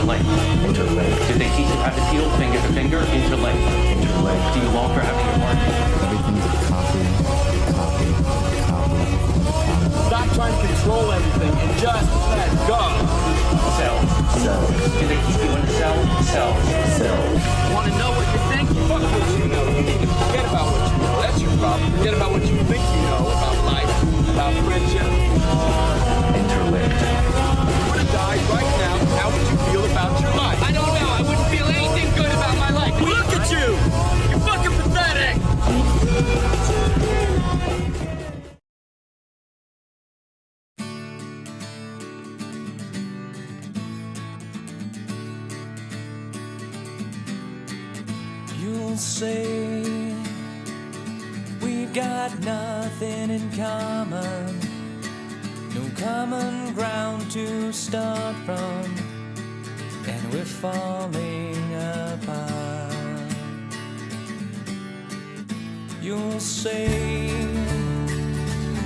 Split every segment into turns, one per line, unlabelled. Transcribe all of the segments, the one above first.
Interlink.
Interlink.
Do they teach you how to deal finger to finger? Interlink.
Interlink.
Do you alter having your heart?
Everything's a copy, copy, copy, copy.
Stop trying to control everything and just let go.
Cells.
Cells.
Do they keep you in a cell? Cells.
Cells.
Want to know what you think? Fuck what you know. You need to forget about what you know. That's your problem. Forget about what you think you know about life, about friendship.
Interlinked.
If you were to die right now, how would you feel about your life? I don't know. I wouldn't feel anything good about my life. Look at you! You're fucking pathetic!
You'll say we've got nothing in common, no common ground to start from, and we're falling apart. You'll say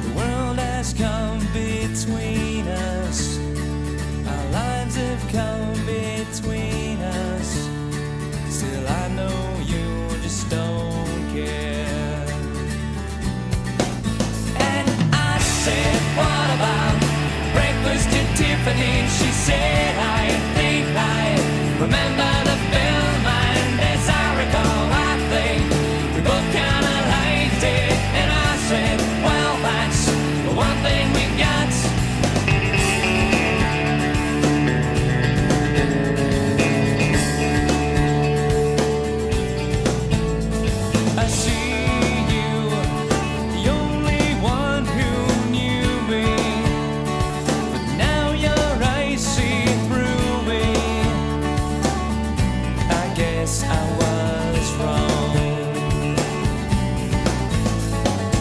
the world has come between us, our lives have come between us. Still I know you just don't care. And I said, what about breakfast at Tiffany? She said, I think I remember the film, and as I recall, I think we both kinda liked it. And I said, well, that's the one thing we got. I see you, the only one who knew me, but now your eyes see through me. I guess I was wrong.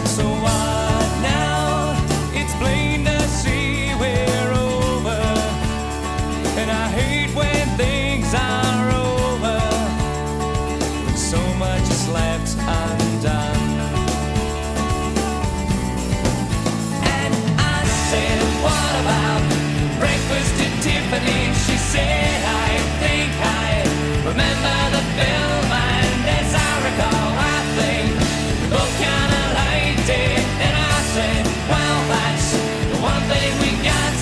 So what now? It's plain to see we're over, and I hate when things are over, when so much is left undone. And I said, what about breakfast at Tiffany? She said, I think I remember the film, and as I recall, I think we both kinda liked it. And I said, well, that's the one thing we got.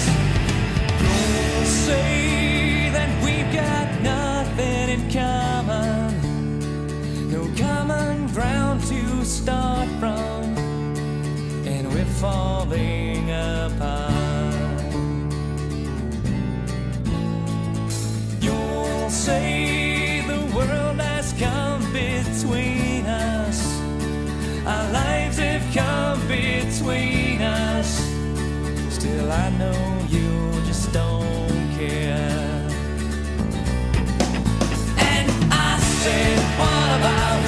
Don't say that we've got nothing in common, no common ground to start from, and we're falling apart. You'll say the world has come between us, our lives have come between us. Still I know you just don't care. And I said, what about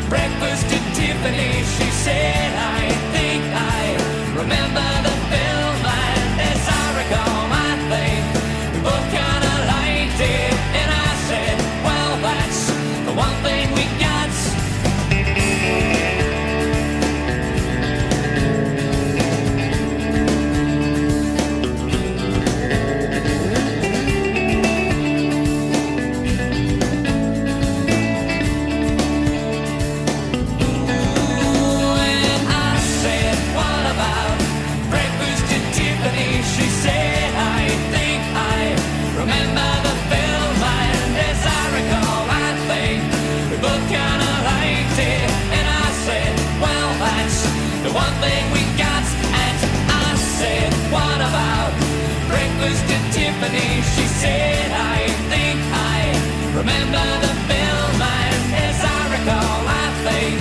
breakfast at Tiffany? She said, I think I remember the film, and as I recall, I think we both kinda liked it. And I said, well, that's the one thing we got. And I said, what about breakfast at Tiffany? She said, I think I remember the film, and as I recall, I think we both kinda liked it. And I said, well, that's the one thing we got. And I said, what about breakfast at Tiffany? She said, I think I remember the film, and as I recall, I think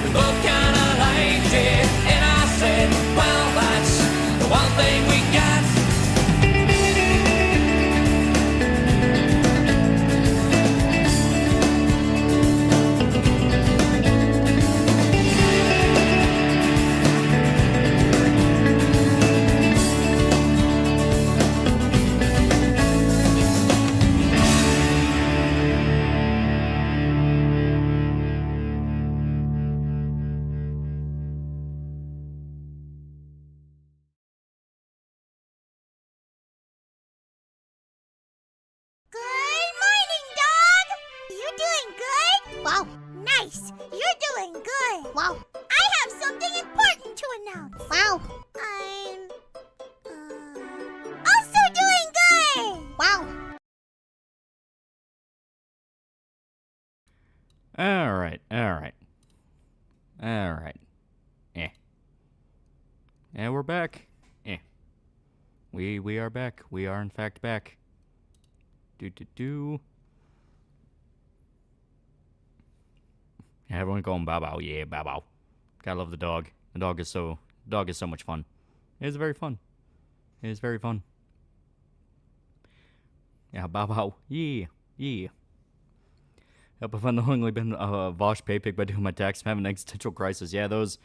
we both kinda liked it. And I said, well, that's the one thing we got.
Wow. Nice. You're doing good. Wow. I have something important to announce. Wow. I'm also doing good. Wow.
All right. And we're back. We are back. We are in fact back. Everyone going bow bow. Yeah, bow bow. Gotta love the dog. The dog is so much fun. It is very fun. It is very fun. Yeah, bow bow. Yeah. Help if unknowingly been Vosh pay pick by doing my tax. I'm having an existential crisis. Yeah, those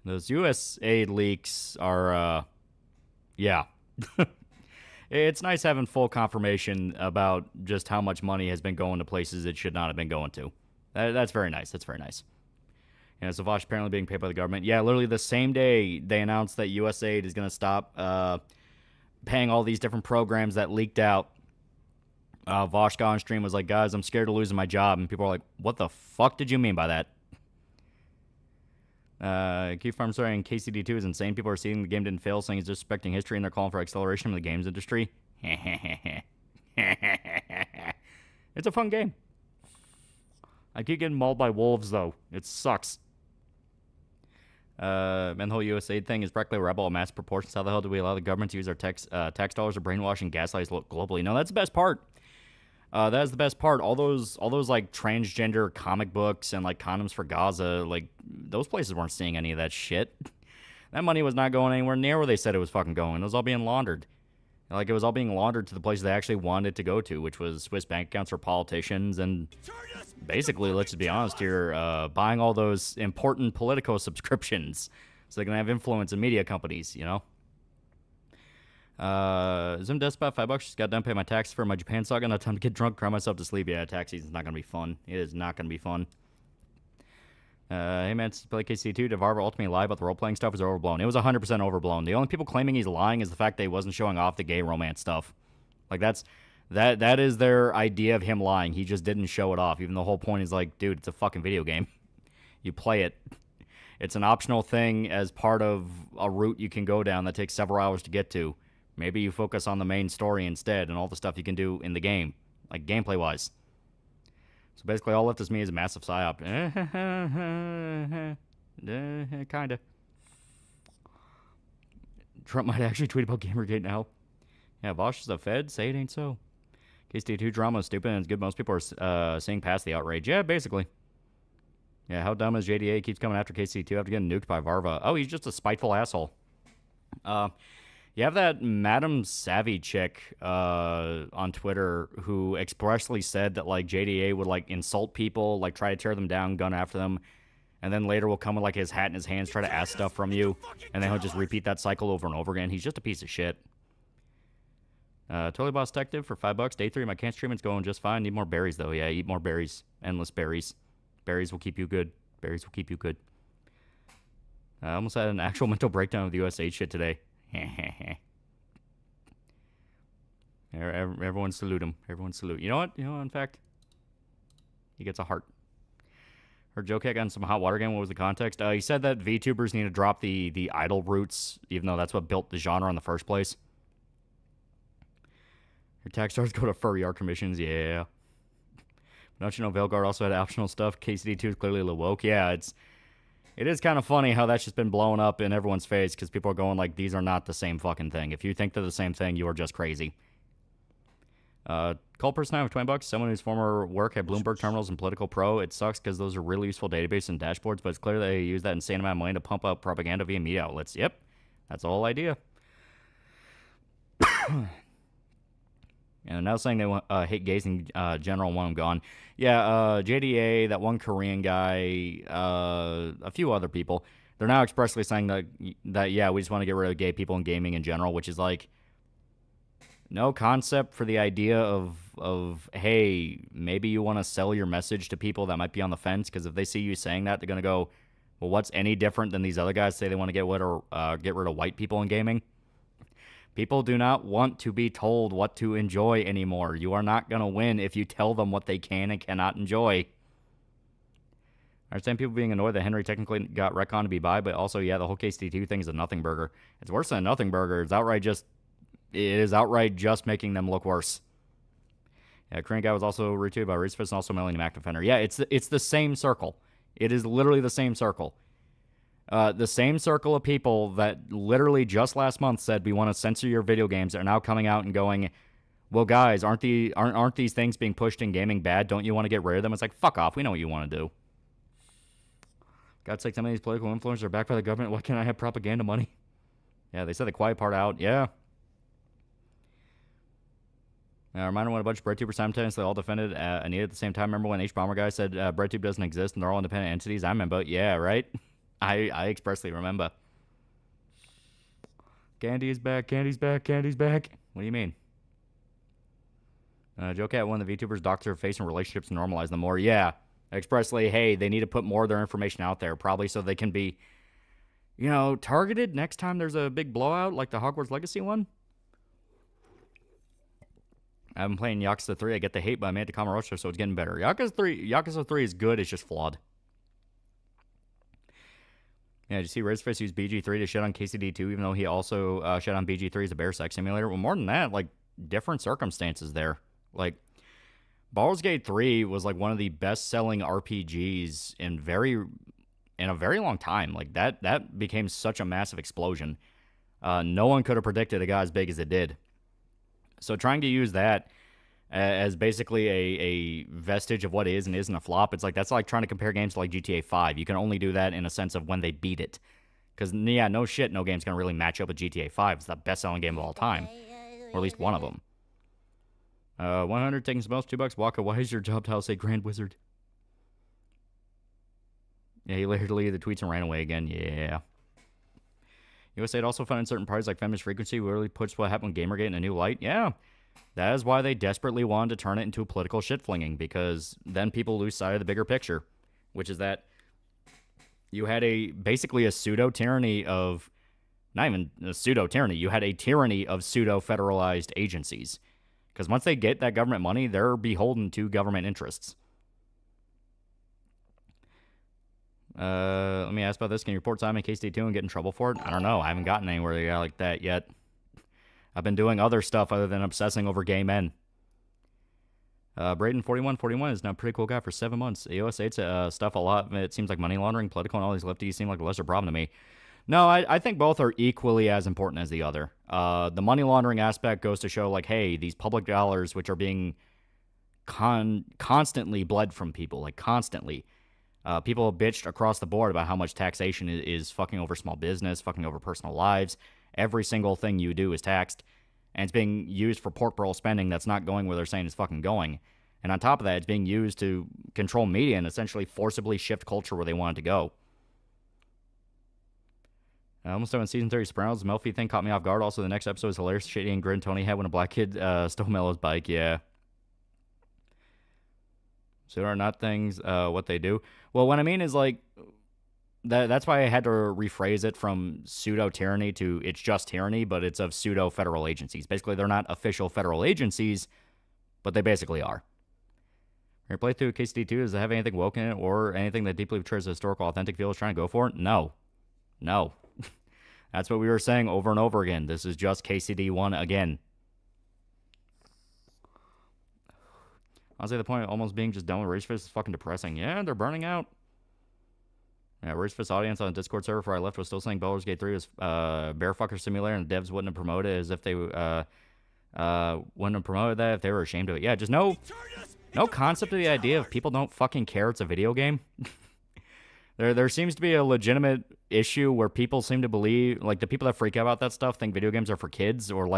US aid leaks are yeah. It's nice having full confirmation about just how much money has been going to places it should not have been going to. That's very nice. That's very nice. Yeah, so Vosh apparently being paid by the government. Yeah, literally the same day they announced that USAID is going to stop paying all these different programs that leaked out. Vosh got on stream, was like, guys, I'm scared of losing my job. And people are like, what the fuck did you mean by that? Keith Farm saying KCD2 is insane. People are seeing the game didn't fail, saying it's disrespecting history, and they're calling for acceleration in the games industry. It's a fun game. I keep getting mauled by wolves, though. It sucks. Man, the whole USAID thing is practically a rebel of mass proportions. How the hell do we allow the government to use our tax dollars to brainwash and gaslight us globally? No, that's the best part. That is the best part. All those like transgender comic books and like condoms for Gaza, like those places weren't seeing any of that shit. That money was not going anywhere near where they said it was fucking going. It was all being laundered. Like it was all being laundered to the places they actually wanted it to go to, which was Swiss bank accounts for politicians and basically, let's just be honest here, buying all those important Politico subscriptions so they can have influence in media companies, you know? Zoom Despot, $5. Just got done paying my taxes for my Japan saga. Not time to get drunk, cry myself to sleep. Yeah, tax season's not going to be fun. It is not going to be fun. Hey man, play KC2. Did Varva ultimately lie about the role-playing stuff? Was overblown? It was 100% overblown. The only people claiming he's lying is the fact that he wasn't showing off the gay romance stuff. Like that is their idea of him lying. He just didn't show it off. Even the whole point is like, dude, it's a fucking video game. You play it. It's an optional thing as part of a route you can go down that takes several hours to get to. Maybe you focus on the main story instead and all the stuff you can do in the game, like gameplay-wise. So basically, all left is me is a massive psyop. Kinda. Trump might actually tweet about Gamergate now. Yeah, Vosh is a Fed. Say it ain't so. KST2 drama is stupid and it's good. Most people are seeing past the outrage. Yeah, basically. Yeah, how dumb is JDA? Keeps coming after KC2 after getting nuked by Varva. Oh, he's just a spiteful asshole. You have that Madam Savvy chick on Twitter who expressly said that like JDA would like insult people, like try to tear them down, gun after them, and then later will come with like his hat in his hands, try to ask stuff from you, and then he'll just repeat that cycle over and over again. He's just a piece of shit. Totally Boss Detective for $5. Day 3, my cancer treatment's going just fine. Need more berries though. Yeah, eat more berries. Endless berries. Berries will keep you good. Berries will keep you good. I almost had an actual mental breakdown of the USA shit today. Everyone salute him. Everyone salute. You know what? In fact, he gets a heart. Heard Joe Cat got in some hot water game. What was the context? He said that VTubers need to drop the idol roots, even though that's what built the genre in the first place. Your tax stars go to furry art commissions. Yeah. Don't you know Veilguard also had optional stuff? KCD2 is clearly a little woke. Yeah, it is kind of funny how that's just been blown up in everyone's face because people are going like, these are not the same fucking thing. If you think they're the same thing, you are just crazy. Call person now with $20. Someone whose former work had Bloomberg terminals and Political Pro. It sucks because those are really useful databases and dashboards, but it's clear they use that insane amount of money to pump up propaganda via media outlets. Yep, that's the whole idea. And now saying they hate gays in general and want them gone. Yeah, JDA, that one Korean guy, a few other people, they're now expressly saying that yeah, we just want to get rid of gay people in gaming in general, which is like no concept for the idea of hey, maybe you want to sell your message to people that might be on the fence, because if they see you saying that, they're going to go, well, what's any different than these other guys say they want to get rid of white people in gaming? People do not want to be told what to enjoy anymore. You are not going to win if you tell them what they can and cannot enjoy. I understand people being annoyed that Henry technically got retconned to be bi, but also, yeah, the whole KCD2 thing is a nothing burger. It's worse than a nothing burger. It is outright just making them look worse. Yeah, Korean guy was also retweeted by Racefist and also Millennium Active Defender. Yeah, it's the same circle. It is literally the same circle. The same circle of people that literally just last month said we want to censor your video games are now coming out and going, well, guys, aren't these things being pushed in gaming bad? Don't you want to get rid of them? It's like, fuck off. We know what you want to do. God's sake, some of these political influencers are backed by the government. Why can't I have propaganda money? Yeah, they said the quiet part out. Yeah. Reminder when a bunch of BreadTubers simultaneously all defended Anita at the same time. Remember when H-Bomber guy said BreadTube doesn't exist and they're all independent entities? I remember. Yeah, right? I expressly remember. Candy is back. Candy's back. Candy's back. What do you mean? Joe Cat, one of the VTubers, doctors are facing relationships and normalize them more. Yeah. Expressly, hey, they need to put more of their information out there, probably so they can be, targeted next time there's a big blowout like the Hogwarts Legacy one. I've been playing Yakuza 3. I get the hate, but I made it to Kamurocho, so it's getting better. Yakuza 3 is good. It's just flawed. Yeah, did you see Redface use BG3 to shit on KCD2, even though he also shit on BG3 as a bear sex simulator? Well, more than that, different circumstances there. Baldur's Gate 3 was, one of the best-selling RPGs in a very long time. That became such a massive explosion. No one could have predicted it got as big as it did. So trying to use that as basically a vestige of what is and isn't a flop, that's like trying to compare games to GTA 5. You can only do that in a sense of when they beat it. Because, yeah, no shit, no game's going to really match up with GTA 5. It's the best-selling game of all time. Or at least one of them. 100 taking smells, $2. Waka, why is your job title say Grand Wizard? Yeah, he later deleted the tweets and ran away again. Yeah. USA had also found in certain parties like Feminist Frequency really puts what happened with Gamergate in a new light. Yeah. That is why they desperately wanted to turn it into political shit-flinging, because then people lose sight of the bigger picture, which is that you had basically a pseudo-tyranny of, not even a pseudo-tyranny, you had a tyranny of pseudo-federalized agencies. Because once they get that government money, they're beholden to government interests. Let me ask about this. Can you report Simon KCD2 and get in trouble for it? I don't know. I haven't gotten anywhere like that yet. I've been doing other stuff other than obsessing over gay men. Braden4141 is now a pretty cool guy for 7 months. EOS hates stuff a lot. It seems like money laundering, political, and all these lefties seem like a lesser problem to me. No, I think both are equally as important as the other. The money laundering aspect goes to show, hey, these public dollars, which are being constantly bled from people, constantly. People have bitched across the board about how much taxation is fucking over small business, fucking over personal lives. Every single thing you do is taxed, and it's being used for pork barrel spending that's not going where they're saying it's fucking going. And on top of that, it's being used to control media and essentially forcibly shift culture where they want it to go. Almost done with Season 30 Sopranos. The Melfi thing caught me off guard. Also, the next episode is hilarious. Shady and grin Tony had when a black kid stole Mello's bike. Yeah. So are not things what they do. Well, what I mean is that's why I had to rephrase it from pseudo-tyranny to it's just tyranny, but it's of pseudo-federal agencies. Basically, they're not official federal agencies, but they basically are. Your playthrough of KCD2, does it have anything woke in it or anything that deeply portrays the historical, authentic feel is trying to go for it? No. That's what we were saying over and over again. This is just KCD1 again. Honestly, the point of almost being just done with Ragefist is fucking depressing. Yeah, they're burning out. Yeah, Ragefist audience on the Discord server before I left was still saying Baldur's Gate 3 was Bearfucker Simulator and the devs wouldn't have promoted it as if they wouldn't have promoted that if they were ashamed of it. Yeah, just no concept of the idea of people don't fucking care it's a video game. There seems to be a legitimate issue where people seem to believe, the people that freak out about that stuff think video games are for kids, or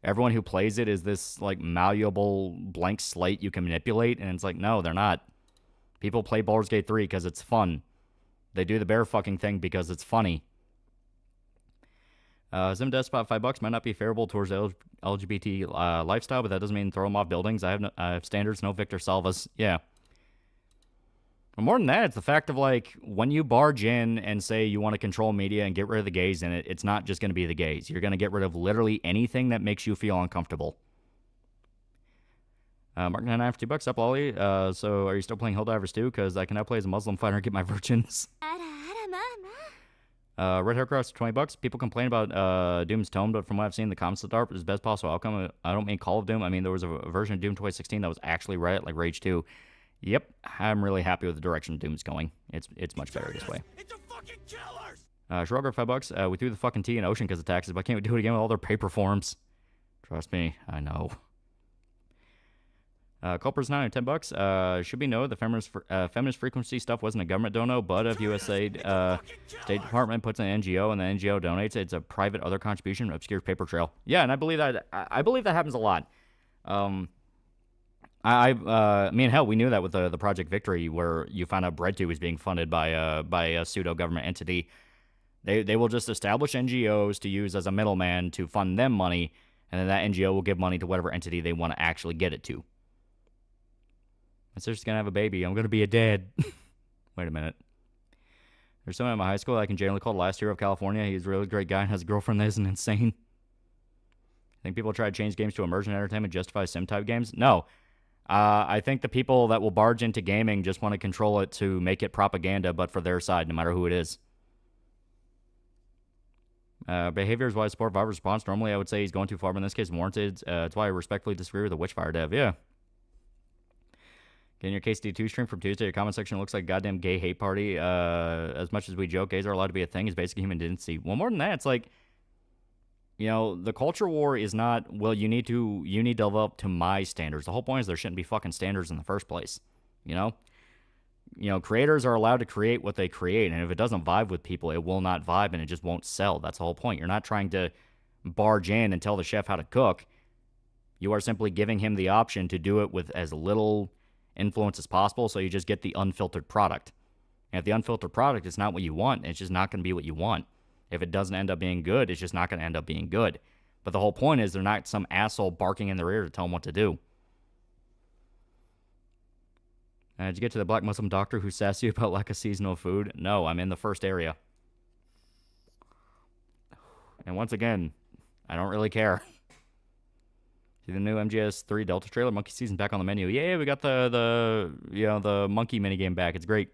everyone who plays it is this malleable blank slate you can manipulate, and it's no, they're not. People play Baldur's Gate 3 because it's fun. They do the bear fucking thing because it's funny. Zim Despot, $5 might not be favorable towards the LGBT lifestyle, but that doesn't mean throw them off buildings. I have standards, no Victor Salvas. Yeah. But more than that, it's the fact of when you barge in and say you want to control media and get rid of the gays in it, it's not just going to be the gays. You're going to get rid of literally anything that makes you feel uncomfortable. Mark 99 for $2 up, Lolly. So are you still playing Helldivers 2? Because I can now play as a Muslim fighter and get my virgins. Red Hair Cross for $20. People complain about Doom's Tome, but from what I've seen, the comments of DARP is best possible outcome. I don't mean Call of Doom. I mean, there was a version of Doom 2016 that was actually right, like Rage 2. Yep, I'm really happy with the direction Doom's going. It's much better this way.
It's a fucking killers!
Shrugger, $5. We threw the fucking tea in ocean because of taxes, but can't we do it again with all their paper forms? Trust me, I know. Culper's 9 at $10. Should be noted the feminist frequency stuff wasn't a government dono, but if USA State Department puts an NGO and the NGO donates it, it's a private other contribution, obscure paper trail. Yeah, and I believe that happens a lot. Me and hell, we knew that with the Project Victory, where you found out BreadTube was being funded by a pseudo government entity. They will just establish NGOs to use as a middleman to fund them money, and then that NGO will give money to whatever entity they want to actually get it to. My sister's gonna have a baby. I'm gonna be a dad. Wait a minute. There's someone in my high school I can generally call the last hero of California. He's a really great guy and has a girlfriend that isn't insane. I think people try to change games to immersion entertainment, justify sim-type games. No. I think the people that will barge into gaming just want to control it to make it propaganda, but for their side, no matter who it is. Behavior is why I support Vive's response. Normally, I would say he's going too far, but in this case, warranted. That's why I respectfully disagree with the Witchfire dev. Yeah. Getting your KCD2 stream from Tuesday, your comment section looks like a goddamn gay hate party. As much as we joke, gays are allowed to be a thing, is basically human decency. Well, more than that, it's like, the culture war is not, well, you need to live up to my standards. The whole point is there shouldn't be fucking standards in the first place. Creators are allowed to create what they create, and if it doesn't vibe with people, it will not vibe, and it just won't sell. That's the whole point. You're not trying to barge in and tell the chef how to cook. You are simply giving him the option to do it with as little influence as possible, so you just get the unfiltered product. And if the unfiltered product is not what you want, it's just not going to be what you want. If it doesn't end up being good, it's just not going to end up being good. But the whole point is they're not some asshole barking in their ear to tell them what to do. Did you get to the black Muslim doctor who sassed you about lack of seasonal food? No, I'm in the first area. And once again, I don't really care. See the new MGS3 Delta trailer? Monkey Season back on the menu. Yeah, we got the monkey minigame back. It's great.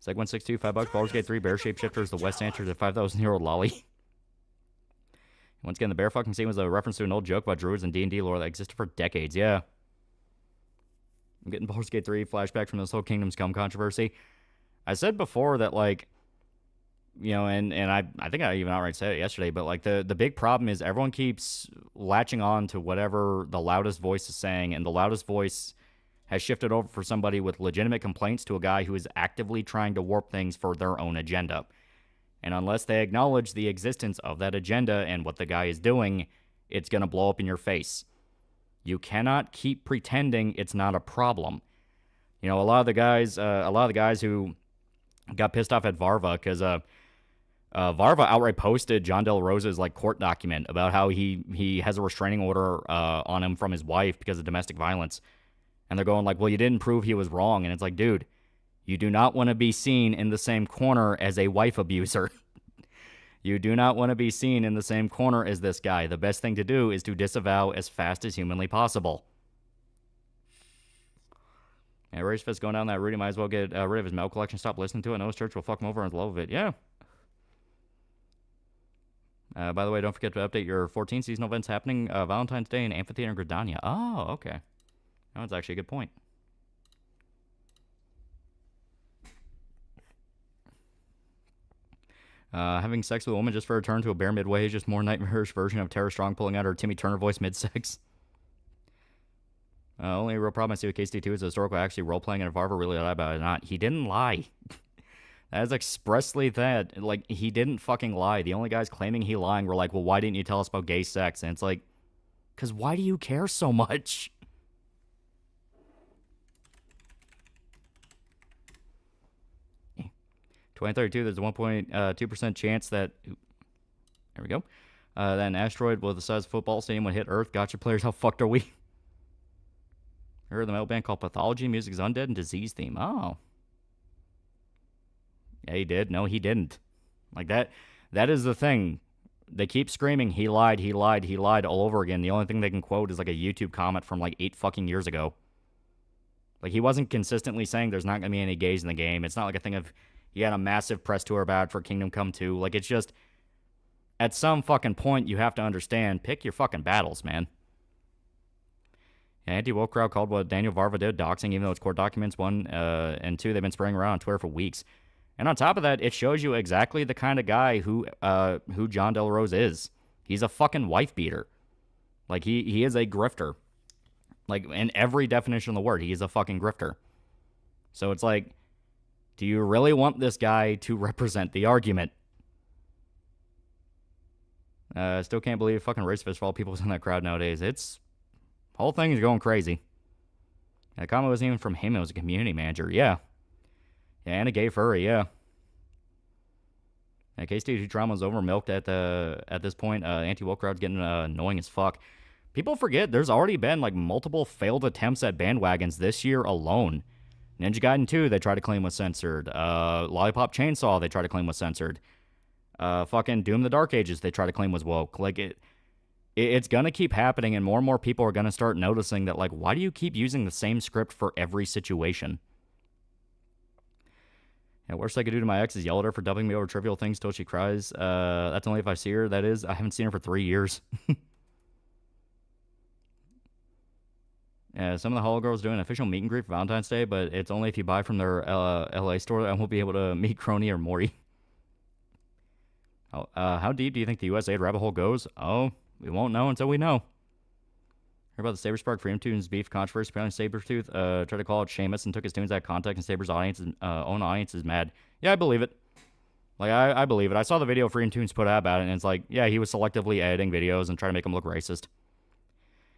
Seg 162, $5. Baldur's Gate 3, Bear Shapeshifter is the West answer to 5,000-year-old lolly. Once again, the bear fucking scene was a reference to an old joke about druids and D&D lore that existed for decades. Yeah. I'm getting Baldur's Gate 3 flashback from this whole Kingdoms Come controversy. I said before that, and I think I even outright said it yesterday, but the big problem is everyone keeps latching on to whatever the loudest voice is saying, and the loudest voice has shifted over for somebody with legitimate complaints to a guy who is actively trying to warp things for their own agenda. And unless they acknowledge the existence of that agenda and what the guy is doing, it's going to blow up in your face. You cannot keep pretending it's not a problem. A lot of the guys who got pissed off at Varva because Varva outright posted John Del Rosa's court document about how he has a restraining order on him from his wife because of domestic violence. And they're going well, you didn't prove he was wrong. And it's like, dude, you do not want to be seen in the same corner as a wife abuser. You do not want to be seen in the same corner as this guy. The best thing to do is to disavow as fast as humanly possible. Yeah, Rage Fest going down that route. He might as well get rid of his mail collection. Stop listening to it. No, his church will fuck him over and love of it. Yeah. By the way, don't forget to update your 14 seasonal events happening Valentine's Day in Amphitheater in Gridania. Oh, okay. That's actually a good point. Having sex with a woman just for a turn to a bear midway is just more nightmarish version of Tara Strong pulling out her Timmy Turner voice mid-sex. Only real problem I see with KCD2 is the historical actually role-playing, and if Varva really lied about it or not. He didn't lie. That is expressly that. He didn't fucking lie. The only guys claiming he lying were well, why didn't you tell us about gay sex? And it's because why do you care so much? 2032, there's a 1.2% chance that... There we go. That an asteroid with the size of a football stadium would hit Earth. Gotcha players, how fucked are we? I heard the metal band called Pathology. Music's undead and disease theme. Oh. Yeah, he did. No, he didn't. That is the thing. They keep screaming, he lied, he lied, he lied all over again. The only thing they can quote is like a YouTube comment from like 8 fucking years ago. Like, he wasn't consistently saying there's not going to be any gays in the game. It's not like a thing of he had a massive press tour about it for Kingdom Come 2. Like, it's just, at some fucking point, you have to understand, pick your fucking battles, man. Yeah, anti-woke crowd called what Daniel Varva did doxing, even though it's court documents, 1, and 2, they've been spraying around on Twitter for weeks. And on top of that, it shows you exactly the kind of guy who John Del Rose is. He's a fucking wife beater. Like, he is a grifter. Like, in every definition of the word, he is a fucking grifter. So it's like, do you really want this guy to represent the argument? Still can't believe fucking race fist for all people in that crowd nowadays. It's, whole thing is going crazy. The comment wasn't even from him, it was a community manager. Yeah, and a gay furry, yeah. K-Stage drama is over milked at this point. Anti-woke crowd's getting annoying as fuck. People forget there's already been like multiple failed attempts at bandwagons this year alone. Ninja Gaiden 2 they tried to claim was censored. Lollipop Chainsaw they tried to claim was censored. Fucking Doom the Dark Ages they tried to claim was woke. Like it's gonna keep happening, and more people are gonna start noticing that, like, why do you keep using the same script for every situation? Yeah, worst I could do to my ex is yell at her for dubbing me over trivial things till she cries. That's only if I see her, that is. I haven't seen her for 3 years. Yeah, some of the Hollow Girls doing an official meet and greet for Valentine's Day, but it's only if you buy from their LA store. I won't be able to meet Crony or Morty. How deep do you think the USAID rabbit hole goes? Oh, we won't know until we know. Heard about the Saberspark Freedom Tunes beef controversy. Apparently Sabertooth tried to call it Seamus and took his tunes out of context, and Saber's own audience is mad. Yeah, I believe it. Like, I believe it. I saw the video Freedom Tunes put out about it, and it's like, yeah, he was selectively editing videos and trying to make them look racist.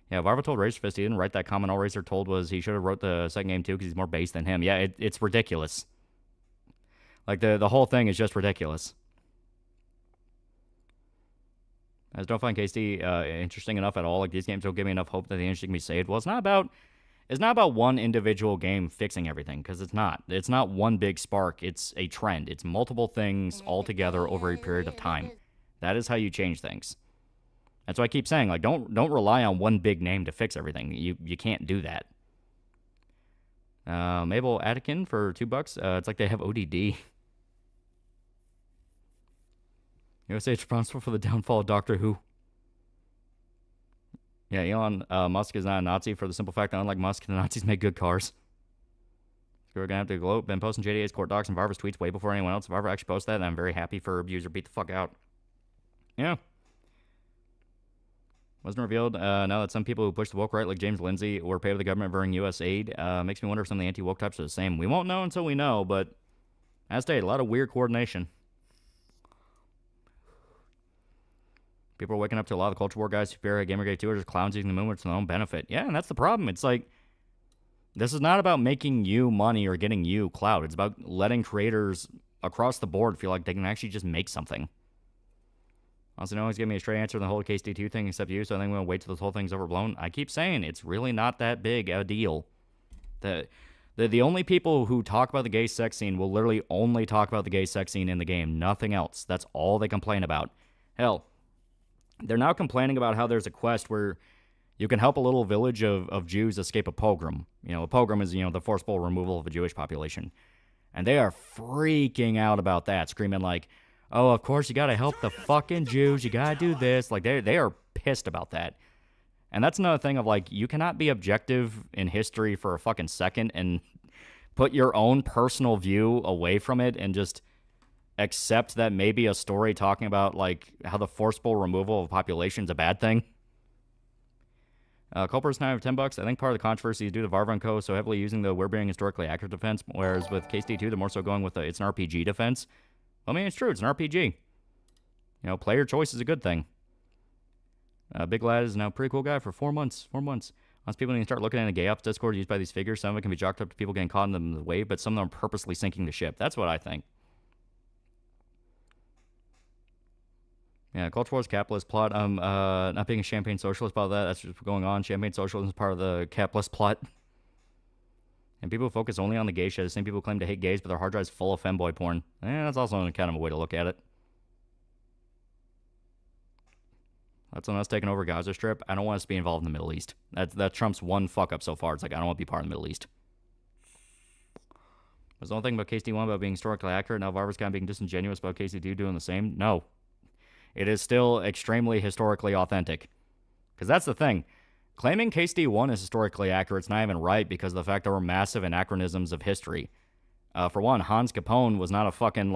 Yeah, Varva told Razorfist he didn't write that comment. All Razor told was he should have wrote the second game too because he's more base than him. Yeah, it's ridiculous. Like, the whole thing is just ridiculous. I just don't find KSD interesting enough at all. Like, these games don't give me enough hope that the industry can be saved. Well, it's not about one individual game fixing everything, because it's not. It's not one big spark. It's a trend. It's multiple things all together over a period of time. That is how you change things. That's why I keep saying, like, don't rely on one big name to fix everything. You can't do that. Mabel Attikin for $2. It's like they have ODD. USA is responsible for the downfall of Doctor Who. Yeah, Elon Musk is not a Nazi for the simple fact that unlike Musk, the Nazis make good cars. So we're going to have to gloat. Been posting JDA's court docs and Varva's tweets way before anyone else. Varva actually posted that, and I'm very happy for abuser beat the fuck out. Yeah. Wasn't revealed. Now that some people who push the woke right, like James Lindsay, were paid by the government during U.S. aid, makes me wonder if some of the anti-woke types are the same. We won't know until we know, but as stated, a lot of weird coordination. People are waking up to a lot of the culture war guys, Superior, Gamergate 2 are just clowns using the movement for their own benefit. Yeah, and that's the problem. It's like, this is not about making you money or getting you clout. It's about letting creators across the board feel like they can actually just make something. Also, no one's giving me a straight answer on the whole KSD2 thing except you, so I think we're going to wait till this whole thing's overblown. I keep saying it's really not that big a deal. The only people who talk about the gay sex scene will literally only talk about the gay sex scene in the game. Nothing else. That's all they complain about. Hell, they're now complaining about how there's a quest where you can help a little village of Jews escape a pogrom. You know, a pogrom is, the forceful removal of a Jewish population. And they are freaking out about that, screaming like, oh, of course you gotta help the fucking Jews, you gotta do this. Like, they are pissed about that. And that's another thing of, like, you cannot be objective in history for a fucking second and put your own personal view away from it and just accept that maybe a story talking about, like, how the forceful removal of a population is a bad thing. Culper's $9 for $10. I think part of the controversy is due to Varva & Co. so heavily using the we're being historically accurate defense, whereas with KSD2, they're more so going with it's an RPG defense. I mean, it's true. It's an RPG. Player choice is a good thing. Big Lad is now a pretty cool guy for 4 months. 4 months. Once people need to start looking at a gay ops Discord used by these figures, some of it can be chalked up to people getting caught in the wave, but some of them are purposely sinking the ship. That's what I think. Yeah, Culture Wars capitalist plot. Not being a champagne socialist about that. That's what's going on. Champagne socialism is part of the capitalist plot. And people focus only on the gay shit. The same people claim to hate gays, but their hard drive's full of femboy porn. That's also kind of a way to look at it. That's on us taking over Gaza Strip. I don't want us to be involved in the Middle East. That's Trump's one fuck up so far. It's like, I don't want to be part of the Middle East. Was the only thing about KSD1 about being historically accurate, now Varva's kind of being disingenuous about KSD2 doing the same? No. It is still extremely historically authentic. Because that's the thing. Claiming KSD1 is historically accurate is not even right because of the fact there were massive anachronisms of history. For one, Hans Capone was not a fucking,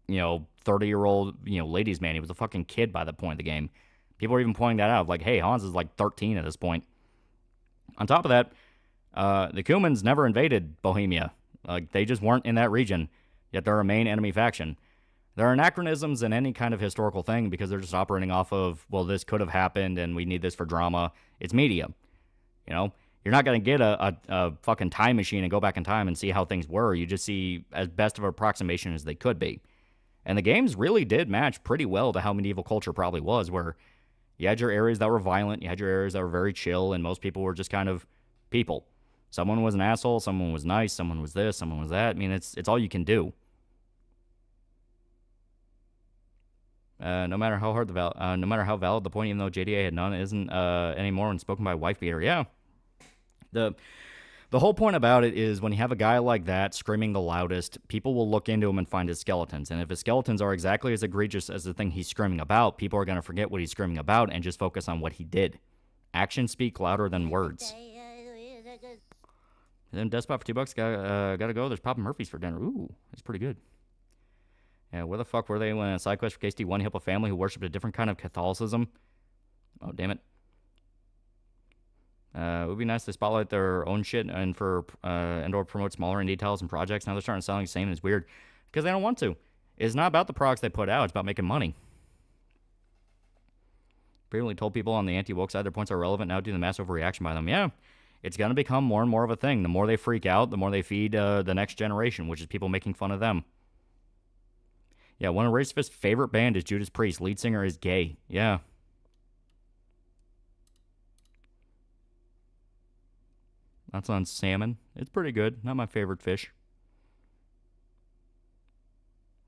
30-year-old, ladies' man. He was a fucking kid by the point of the game. People are even pointing that out. Like, hey, Hans is 13 at this point. On top of that, the Cumans never invaded Bohemia. They just weren't in that region, yet they're a main enemy faction. There are anachronisms in any kind of historical thing because they're just operating off of, well, this could have happened and we need this for drama. It's media. You're not going to get a fucking time machine and go back in time and see how things were. You just see as best of an approximation as they could be. And the games really did match pretty well to how medieval culture probably was, where you had your areas that were violent, you had your areas that were very chill, and most people were just kind of people. Someone was an asshole, someone was nice, someone was this, someone was that. I mean, it's all you can do. No matter how valid the point, even though JDA had none, isn't anymore when spoken by a wife beater. Yeah. The whole point about it is when you have a guy like that screaming the loudest, people will look into him and find his skeletons. And if his skeletons are exactly as egregious as the thing he's screaming about, people are going to forget what he's screaming about and just focus on what he did. Actions speak louder than words. And then Despot for $2, gotta go. There's Papa Murphy's for dinner. Ooh, that's pretty good. Yeah, where the fuck were they when a side quest for KSD1 help a family who worshipped a different kind of Catholicism? Oh, damn it. It would be nice to spotlight their own shit and or promote smaller indie titles and projects. Now they're starting to sound the same, and it's weird because they don't want to. It's not about the products they put out. It's about making money. Previously told people on the anti-woke side their points are relevant now due to the massive overreaction by them. Yeah, it's going to become more and more of a thing. The more they freak out, the more they feed the next generation, which is people making fun of them. Yeah, one of Racefist's favorite band is Judas Priest. Lead singer is gay. Yeah. That's on salmon. It's pretty good. Not my favorite fish.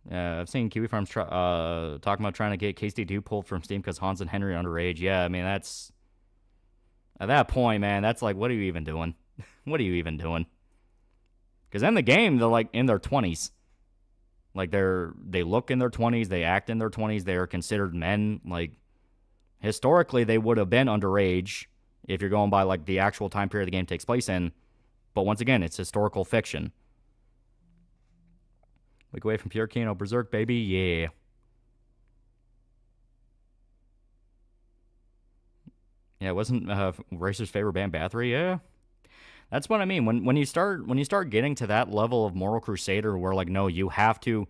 Yeah, I've seen Kiwi Farms talking about trying to get KSD2 pulled from Steam because Hans and Henry are underage. Yeah, I mean, that's... At that point, man, that's like, what are you even doing? What are you even doing? Because in the game, they're, in their 20s. They look in their 20s, they act in their 20s, they are considered men. Historically, they would have been underage if you're going by, the actual time period the game takes place in. But once again, it's historical fiction. Week away from pure Kino Berserk, baby, yeah. Yeah, wasn't Racer's favorite band Bathory? Yeah. That's what I mean. When you start getting to that level of moral crusader where no, you have to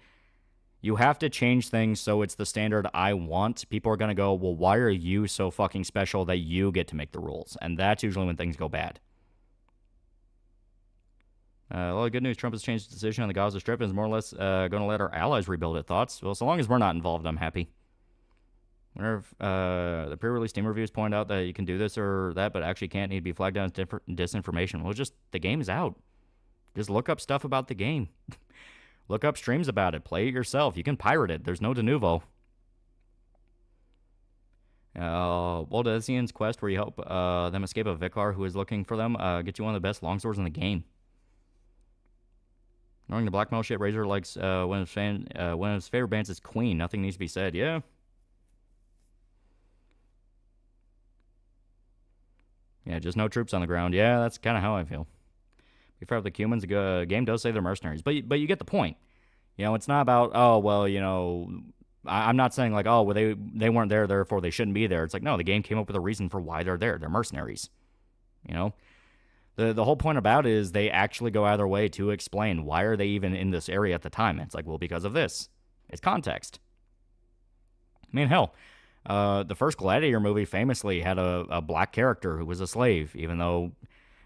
change things so it's the standard I want, people are going to go, well, why are you so fucking special that you get to make the rules? And that's usually when things go bad. A lot of good news. Trump has changed his decision on the Gaza Strip and is more or less going to let our allies rebuild it. Thoughts? Well, so long as we're not involved, I'm happy. Whenever the pre-release Steam reviews point out that you can do this or that, but actually can't, need to be flagged down as disinformation. Well, just the game is out. Just look up stuff about the game. Look up streams about it. Play it yourself. You can pirate it. There's no de novo. Waldesian's quest, where you help them escape a vicar who is looking for them, get you one of the best longswords in the game. Knowing the blackmail shit, Razor likes one of his favorite bands is Queen. Nothing needs to be said. Yeah. Yeah, just no troops on the ground. Yeah, that's kind of how I feel. Be fair with the humans, the game does say they're mercenaries, but you get the point. It's not about, oh, well, I'm not saying oh, well, they weren't there, therefore they shouldn't be there. It's no, the game came up with a reason for why they're there. They're mercenaries. The whole point about it is they actually go out of their way to explain why are they even in this area at the time. It's well, because of this. It's context. I mean, hell, the first Gladiator movie famously had a black character who was a slave, even though,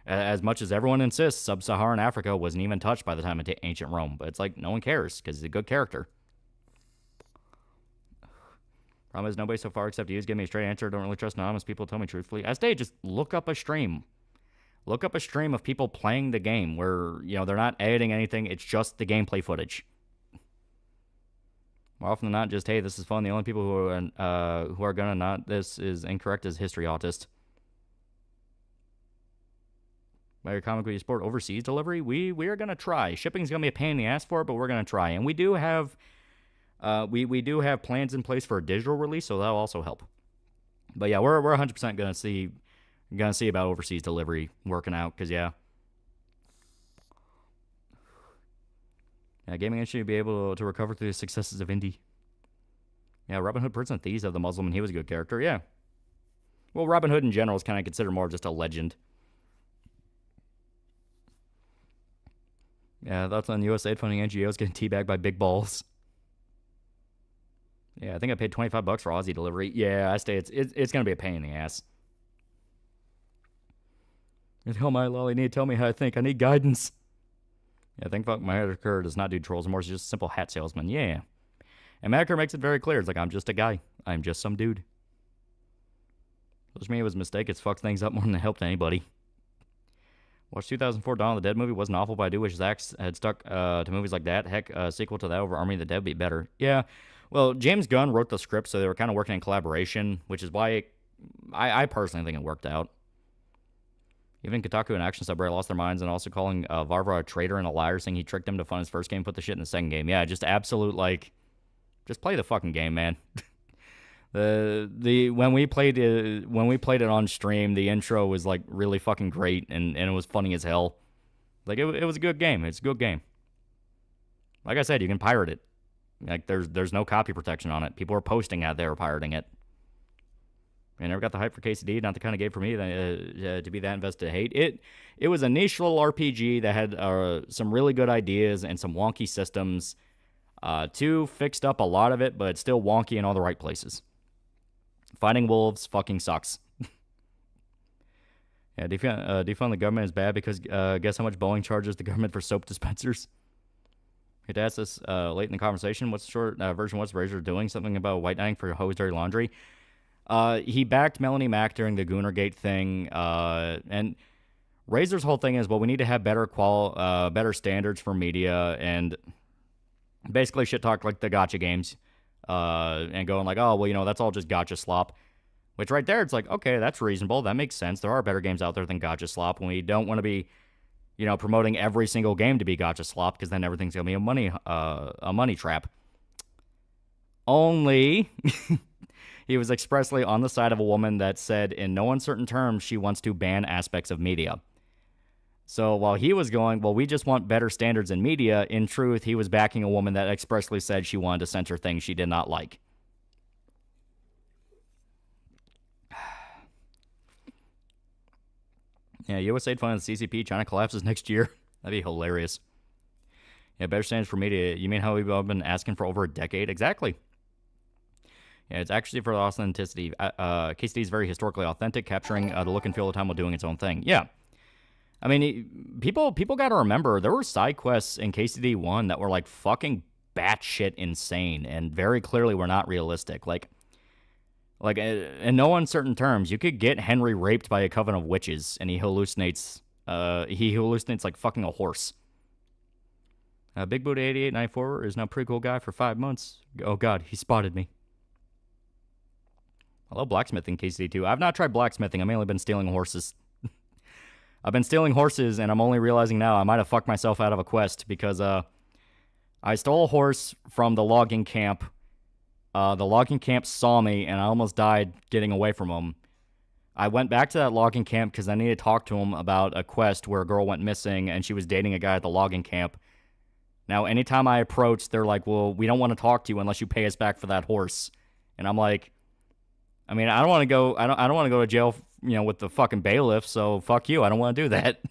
as much as everyone insists, sub-Saharan Africa wasn't even touched by the time of ancient Rome. But it's no one cares, because he's a good character. Problem is, nobody so far except you is giving me a straight answer. Don't really trust anonymous people. Tell me truthfully. I say, just look up a stream. Look up a stream of people playing the game where, they're not editing anything. It's just the gameplay footage. More often than not, just, hey, this is fun. The only people who are gonna not this is incorrect as history autist. By your comic, will you support overseas delivery? We are gonna try. Shipping's gonna be a pain in the ass for it, but we're gonna try. And we do have we do have plans in place for a digital release, so that'll also help. But yeah, we're 100% gonna see about overseas delivery working out, because yeah, gaming industry to be able to recover through the successes of indie. Yeah, Robin Hood, Prince and Thieves of the Muslim, and he was a good character. Yeah. Well, Robin Hood in general is kind of considered more just a legend. Yeah, that's on USAID funding NGOs getting teabagged by big balls. Yeah, I think I paid $25 for Aussie delivery. Yeah, I stay. It's gonna be a pain in the ass. TheAlmightyLoli need to tell me how I think. I need guidance. Yeah, I think Massacre does not do trolls anymore. He's just a simple hat salesman. Yeah. And Massacre makes it very clear. It's like, I'm just a guy. I'm just some dude. Which means it was a mistake. It's fucked things up more than it helped anybody. Watched 2004 Dawn of the Dead movie. Wasn't awful, but I do wish Zach had stuck to movies like that. Heck, a sequel to that over Army of the Dead would be better. Yeah. Well, James Gunn wrote the script, so they were kind of working in collaboration, which is why I personally think it worked out. Even Kotaku and Action Subreddit lost their minds, and also calling Varvara a traitor and a liar, saying he tricked him to fund his first game, put the shit in the second game. Yeah, just absolute, like, just play the fucking game, man. When we played it on stream, the intro was like really fucking great, and it was funny as hell. Like it was a good game. It's a good game. Like I said, you can pirate it. Like there's no copy protection on it. People are posting out there pirating it. I never got the hype for KCD. Not the kind of game for me to be that invested to hate it. It was a niche little RPG that had some really good ideas and some wonky systems. 2 fixed up a lot of it, but it's still wonky in all the right places. Fighting wolves fucking sucks. Yeah, defund the government is bad because guess how much Boeing charges the government for soap dispensers? He asked this late in the conversation. What's the short version? What's Razor doing? Something about white knighting for hose dirty laundry. He backed Melanie Mack during the Goonergate thing, and Razor's whole thing is, well, we need to have better standards for media, and basically shit talk like the gotcha games, and going like, oh, well, that's all just gotcha slop. Which right there, it's like, okay, that's reasonable. That makes sense. There are better games out there than gotcha slop, and we don't want to be, promoting every single game to be gotcha slop, because then everything's gonna be a money trap. Only. He was expressly on the side of a woman that said in no uncertain terms she wants to ban aspects of media. So while he was going, well, we just want better standards in media, in truth, he was backing a woman that expressly said she wanted to censor things she did not like. Yeah, USAID funded the CCP. China collapses next year. That'd be hilarious. Yeah, better standards for media. You mean how we've all been asking for over a decade? Exactly. Yeah, it's actually for the authenticity. KCD is very historically authentic, capturing the look and feel of the time while doing its own thing. Yeah. I mean, people got to remember, there were side quests in KCD 1 that were, like, fucking batshit insane, and very clearly were not realistic. Like, in no uncertain terms, you could get Henry raped by a coven of witches, and he hallucinates, like, fucking a horse. Big Buddha 8894 is now a pretty cool guy for 5 months. Oh, God, he spotted me. I love blacksmithing KCD too. I've not tried blacksmithing. I've mainly been stealing horses. I've been stealing horses, and I'm only realizing now I might have fucked myself out of a quest, because I stole a horse from the logging camp. The logging camp saw me, and I almost died getting away from them. I went back to that logging camp because I needed to talk to him about a quest where a girl went missing, and she was dating a guy at the logging camp. Now, anytime I approach, they're like, well, we don't want to talk to you unless you pay us back for that horse. And I'm like, I mean, I don't want to go. I don't want to go to jail, with the fucking bailiff. So fuck you. I don't want to do that.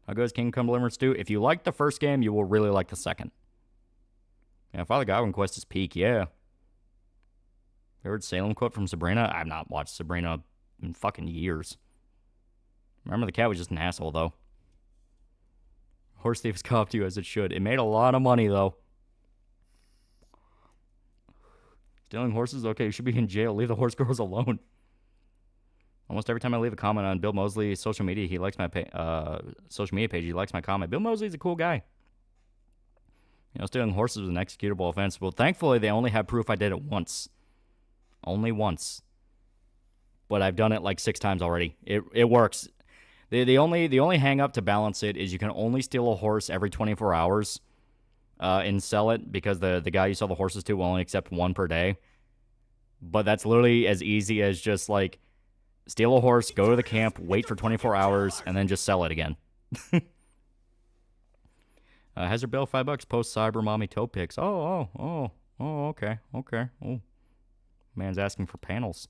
How goes King Come Deliverance 2? If you like the first game, you will really like the second. Yeah, Father Godwin quest is peak. Yeah. Favorite Salem quote from Sabrina? I've not watched Sabrina in fucking years. Remember, the cat was just an asshole though. Horse Thieves copped you as it should. It made a lot of money though. Stealing horses? Okay, you should be in jail. Leave the horse girls alone. Almost every time I leave a comment on Bill Mosley's social media, he likes my social media page. He likes my comment. Bill Mosley's a cool guy. You know, stealing horses was an executable offense. Well, thankfully, they only have proof I did it once. Only once. But I've done it like 6 times already. It works. The only hang up to balance it is you can only steal a horse every 24 hours and sell it, because the guy you sell the horses to will only accept 1 per day. But that's literally as easy as just like steal a horse, go to the camp, wait for 24 hours, and then just sell it again. Hazard bill $5. Post cyber mommy toe pics. Oh, okay. Oh, man's asking for panels.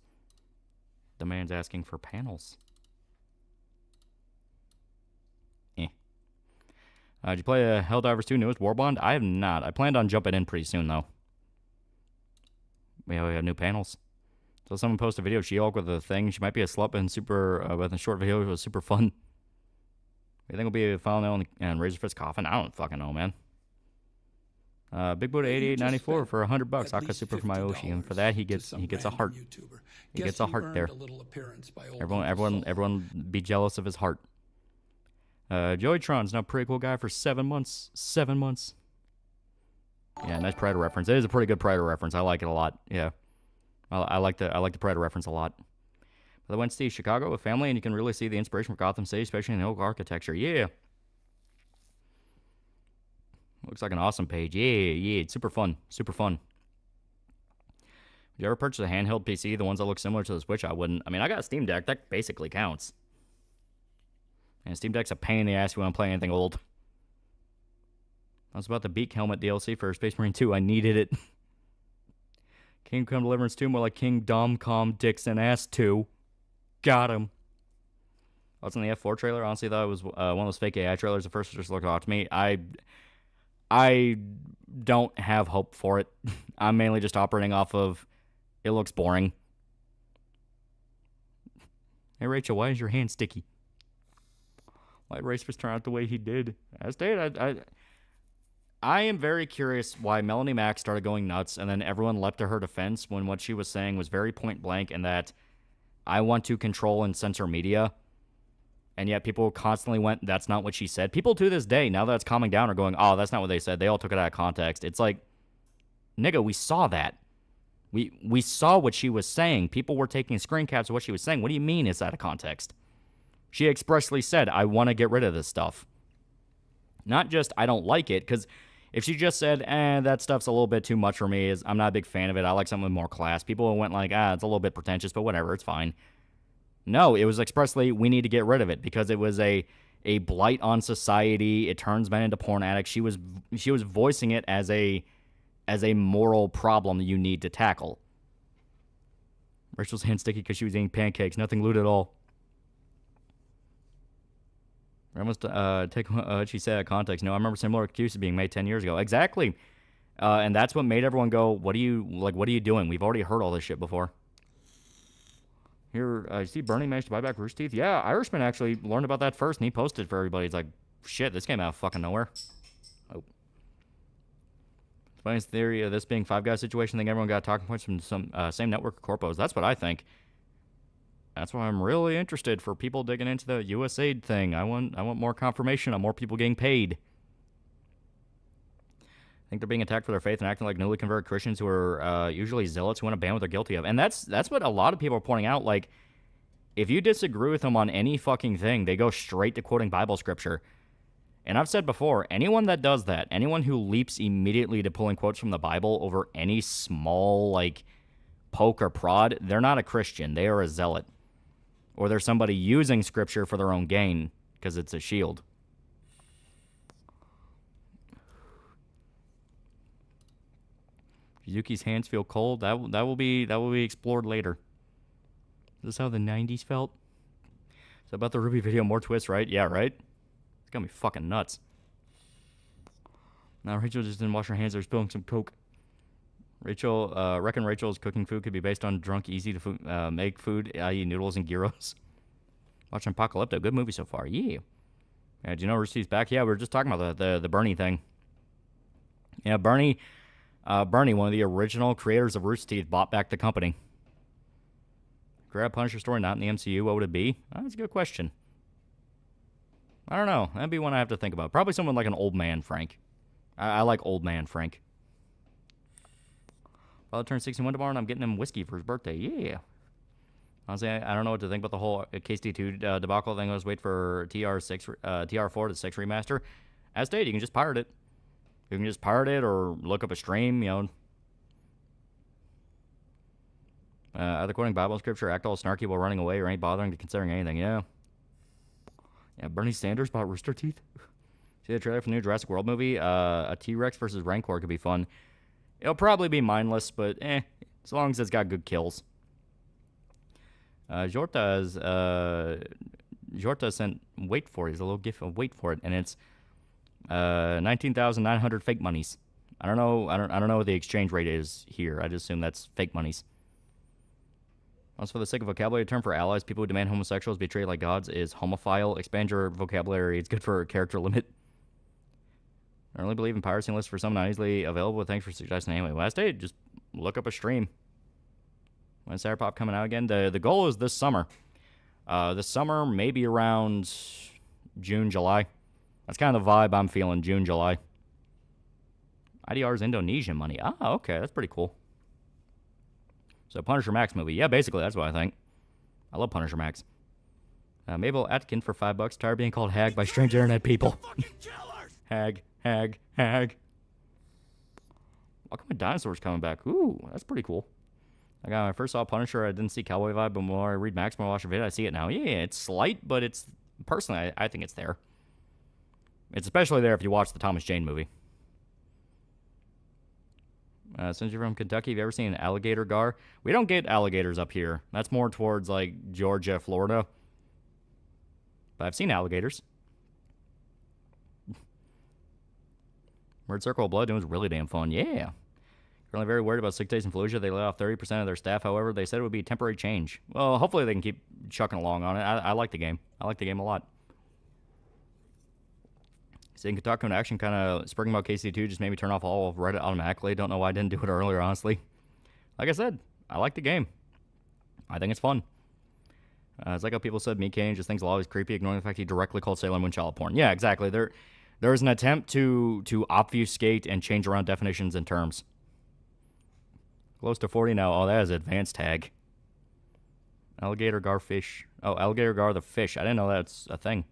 The man's asking for panels. Did you play Helldivers 2 newest Warbond? I have not. I planned on jumping in pretty soon, though. Yeah, we have new panels. So someone posted a video of She-Hulk with a thing. She might be a slut, but in a short video, it was super fun. You think will be a file now and Razorfist coffin? I don't fucking know, man. Big Buddha 88.94 for $100. Aka Super for my Oshi, and for that he gets a heart. He gets a heart there. Everyone be jealous of his heart. Joeytron's now pretty cool guy for 7 months. 7 months. Yeah, nice Predator reference. It is a pretty good Predator reference. I like it a lot. Yeah, I like the Predator reference a lot. But I went to see Chicago with family, and you can really see the inspiration for Gotham City, especially in the oak architecture. Yeah. Looks like an awesome page. Yeah, it's super fun. Super fun. Would you ever purchase a handheld PC, the ones that look similar to the Switch? I wouldn't. I mean, I got a Steam Deck. That basically counts. And Steam Deck's a pain in the ass if you want to play anything old. I was about the Beak Helmet DLC for Space Marine 2. I needed it. Kingdom Come Deliverance 2, more like King Dom Com Dixon Ass 2. Got him. What's in the F4 trailer? Honestly, thought it was one of those fake AI trailers. At first, it just looked off to me. I don't have hope for it. I'm mainly just operating off of it looks boring. Hey, Rachel, why is your hand sticky? Why did Racefist turn out the way he did? I am very curious why Melanie Mack started going nuts and then everyone leapt to her defense when what she was saying was very point blank, and that I want to control and censor media. And yet people constantly went, that's not what she said. People to this day, now that it's calming down, are going, oh, that's not what they said. They all took it out of context. It's like, nigga, we saw that. We saw what she was saying. People were taking screen caps of what she was saying. What do you mean it's out of context? She expressly said, I want to get rid of this stuff. Not just, I don't like it, because if she just said, that stuff's a little bit too much for me, I'm not a big fan of it, I like something with more class, people went like, it's a little bit pretentious, but whatever, it's fine. No, it was expressly, we need to get rid of it, because it was a blight on society, it turns men into porn addicts. She was voicing it as a moral problem that you need to tackle. Rachel's hand sticky because she was eating pancakes, nothing lewd at all. I must take what she said out of context. No, I remember similar excuses being made 10 years ago. Exactly. And that's what made everyone go, what are you doing? We've already heard all this shit before. Here, you see Bernie managed to buy back Rooster Teeth? Yeah, Irishman actually learned about that first, and he posted for everybody. He's like, shit, this came out of fucking nowhere. Oh. Funniest theory of this being Five Guys situation, I think everyone got talking points from some same network of corpos. That's what I think. That's why I'm really interested for people digging into the USAID thing. I want more confirmation on more people getting paid. I think they're being attacked for their faith and acting like newly converted Christians who are usually zealots who want to ban what they're guilty of. And that's what a lot of people are pointing out. Like, if you disagree with them on any fucking thing, they go straight to quoting Bible scripture. And I've said before, anyone that does that, anyone who leaps immediately to pulling quotes from the Bible over any small, like, poke or prod, they're not a Christian. They are a zealot. Or there's somebody using scripture for their own gain because it's a shield. Yuki's hands feel cold. That will be explored later. Is this how the 90s felt? Is that about the Ruby video? More twists, right? Yeah, right? It's gonna be fucking nuts. Now Rachel just didn't wash her hands. They're spilling some Coke. Reckon Rachel's cooking food could be based on drunk, easy to make food, i.e. noodles and gyros. Watching Apocalypto, good movie so far. Yeah. Do you know Roosty's back? Yeah, we were just talking about the Bernie thing. Yeah, Bernie, one of the original creators of Rooster Teeth, bought back the company. Grab Punisher story not in the MCU, what would it be? That's a good question. I don't know. That'd be one I have to think about. Probably someone like an old man, Frank. I like old man Frank. Father turned 61 tomorrow, and I'm getting him whiskey for his birthday. Yeah. Honestly, I don't know what to think about the whole KST2 debacle thing. I was wait for TR4 to 6 remaster. As stated, you can just pirate it. You can just pirate it or look up a stream, you know. Either quoting Bible scripture, act all snarky while running away, or ain't bothering to considering anything. Yeah. Yeah, Bernie Sanders bought Rooster Teeth. See the trailer for the new Jurassic World movie? A T-Rex versus Rancor could be fun. It'll probably be mindless, but as long as it's got good kills. Jorta sent wait for it. He's a little gif of wait for it, and it's 19,900 fake monies. I don't know what the exchange rate is here. I just assume that's fake monies. Also, for the sake of vocabulary, term for allies, people who demand homosexuals be treated like gods is homophile. Expand your vocabulary. It's good for a character limit. I really believe in piracy lists for some not easily available. Thanks for suggesting anyway. Last day, just look up a stream. When's Cyberpop coming out again? The goal is this summer. This summer, maybe around June, July. That's kind of the vibe I'm feeling, June, July. IDR's Indonesian money. Ah, okay, that's pretty cool. So Punisher Max movie. Yeah, basically, that's what I think. I love Punisher Max. Mabel Atkin for $5. Tired of being called hag by strange internet people. Hag. Welcome to Dinosaurs coming back. Ooh, that's pretty cool. When I first saw Punisher, I didn't see Cowboy vibe, but more I read Max, more I watch the video, I see it now. Yeah, it's slight, but it's... Personally, I think it's there. It's especially there if you watch the Thomas Jane movie. Since you're from Kentucky, have you ever seen an alligator gar? We don't get alligators up here. That's more towards, like, Georgia, Florida. But I've seen alligators. Word Circle of Blood, it was really damn fun. Yeah. Currently very worried about sick days in Fallujah. They laid off 30% of their staff. However, they said it would be a temporary change. Well, hopefully they can keep chucking along on it. I like the game. I like the game a lot. Seeing Kotaku in action kind of spring about KC2 just made me turn off all of Reddit automatically. Don't know why I didn't do it earlier, honestly. Like I said, I like the game. I think it's fun. It's like how people said Meat Kane just thinks a lot is creepy, ignoring the fact he directly called Sailor Moon child porn. Yeah, exactly. There is an attempt to obfuscate and change around definitions and terms. Close to 40 now. Oh, that is advanced tag. Alligator gar fish. Oh, alligator gar the fish. I didn't know that's a thing.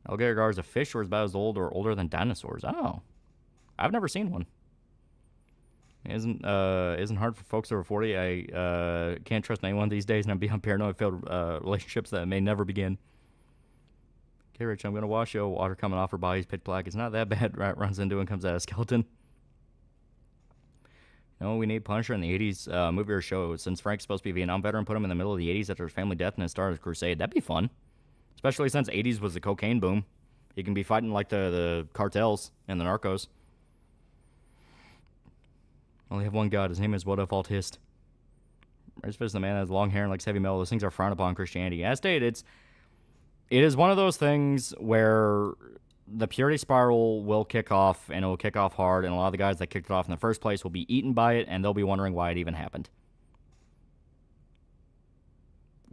Alligator gar is a fish or is about as old or older than dinosaurs. Oh. I've never seen one. It isn't hard for folks over 40. I can't trust anyone these days, and I'm beyond paranoid failed relationships that may never begin. Okay, Rich, I'm going to wash you. Water coming off her body's pitch black. It's not that bad. Rat runs into and comes out a skeleton. No, we need Punisher in the 80s movie or show. Since Frank's supposed to be a Vietnam veteran, put him in the middle of the 80s after his family death and then start his crusade. That'd be fun. Especially since 80s was the cocaine boom. He can be fighting like the cartels and the narcos. Only have one god. His name is What If Altist. Right, the man that has long hair and likes heavy metal. Those things are frowned upon in Christianity. As stated, it is one of those things where the purity spiral will kick off, and it will kick off hard, and a lot of the guys that kicked it off in the first place will be eaten by it, and they'll be wondering why it even happened.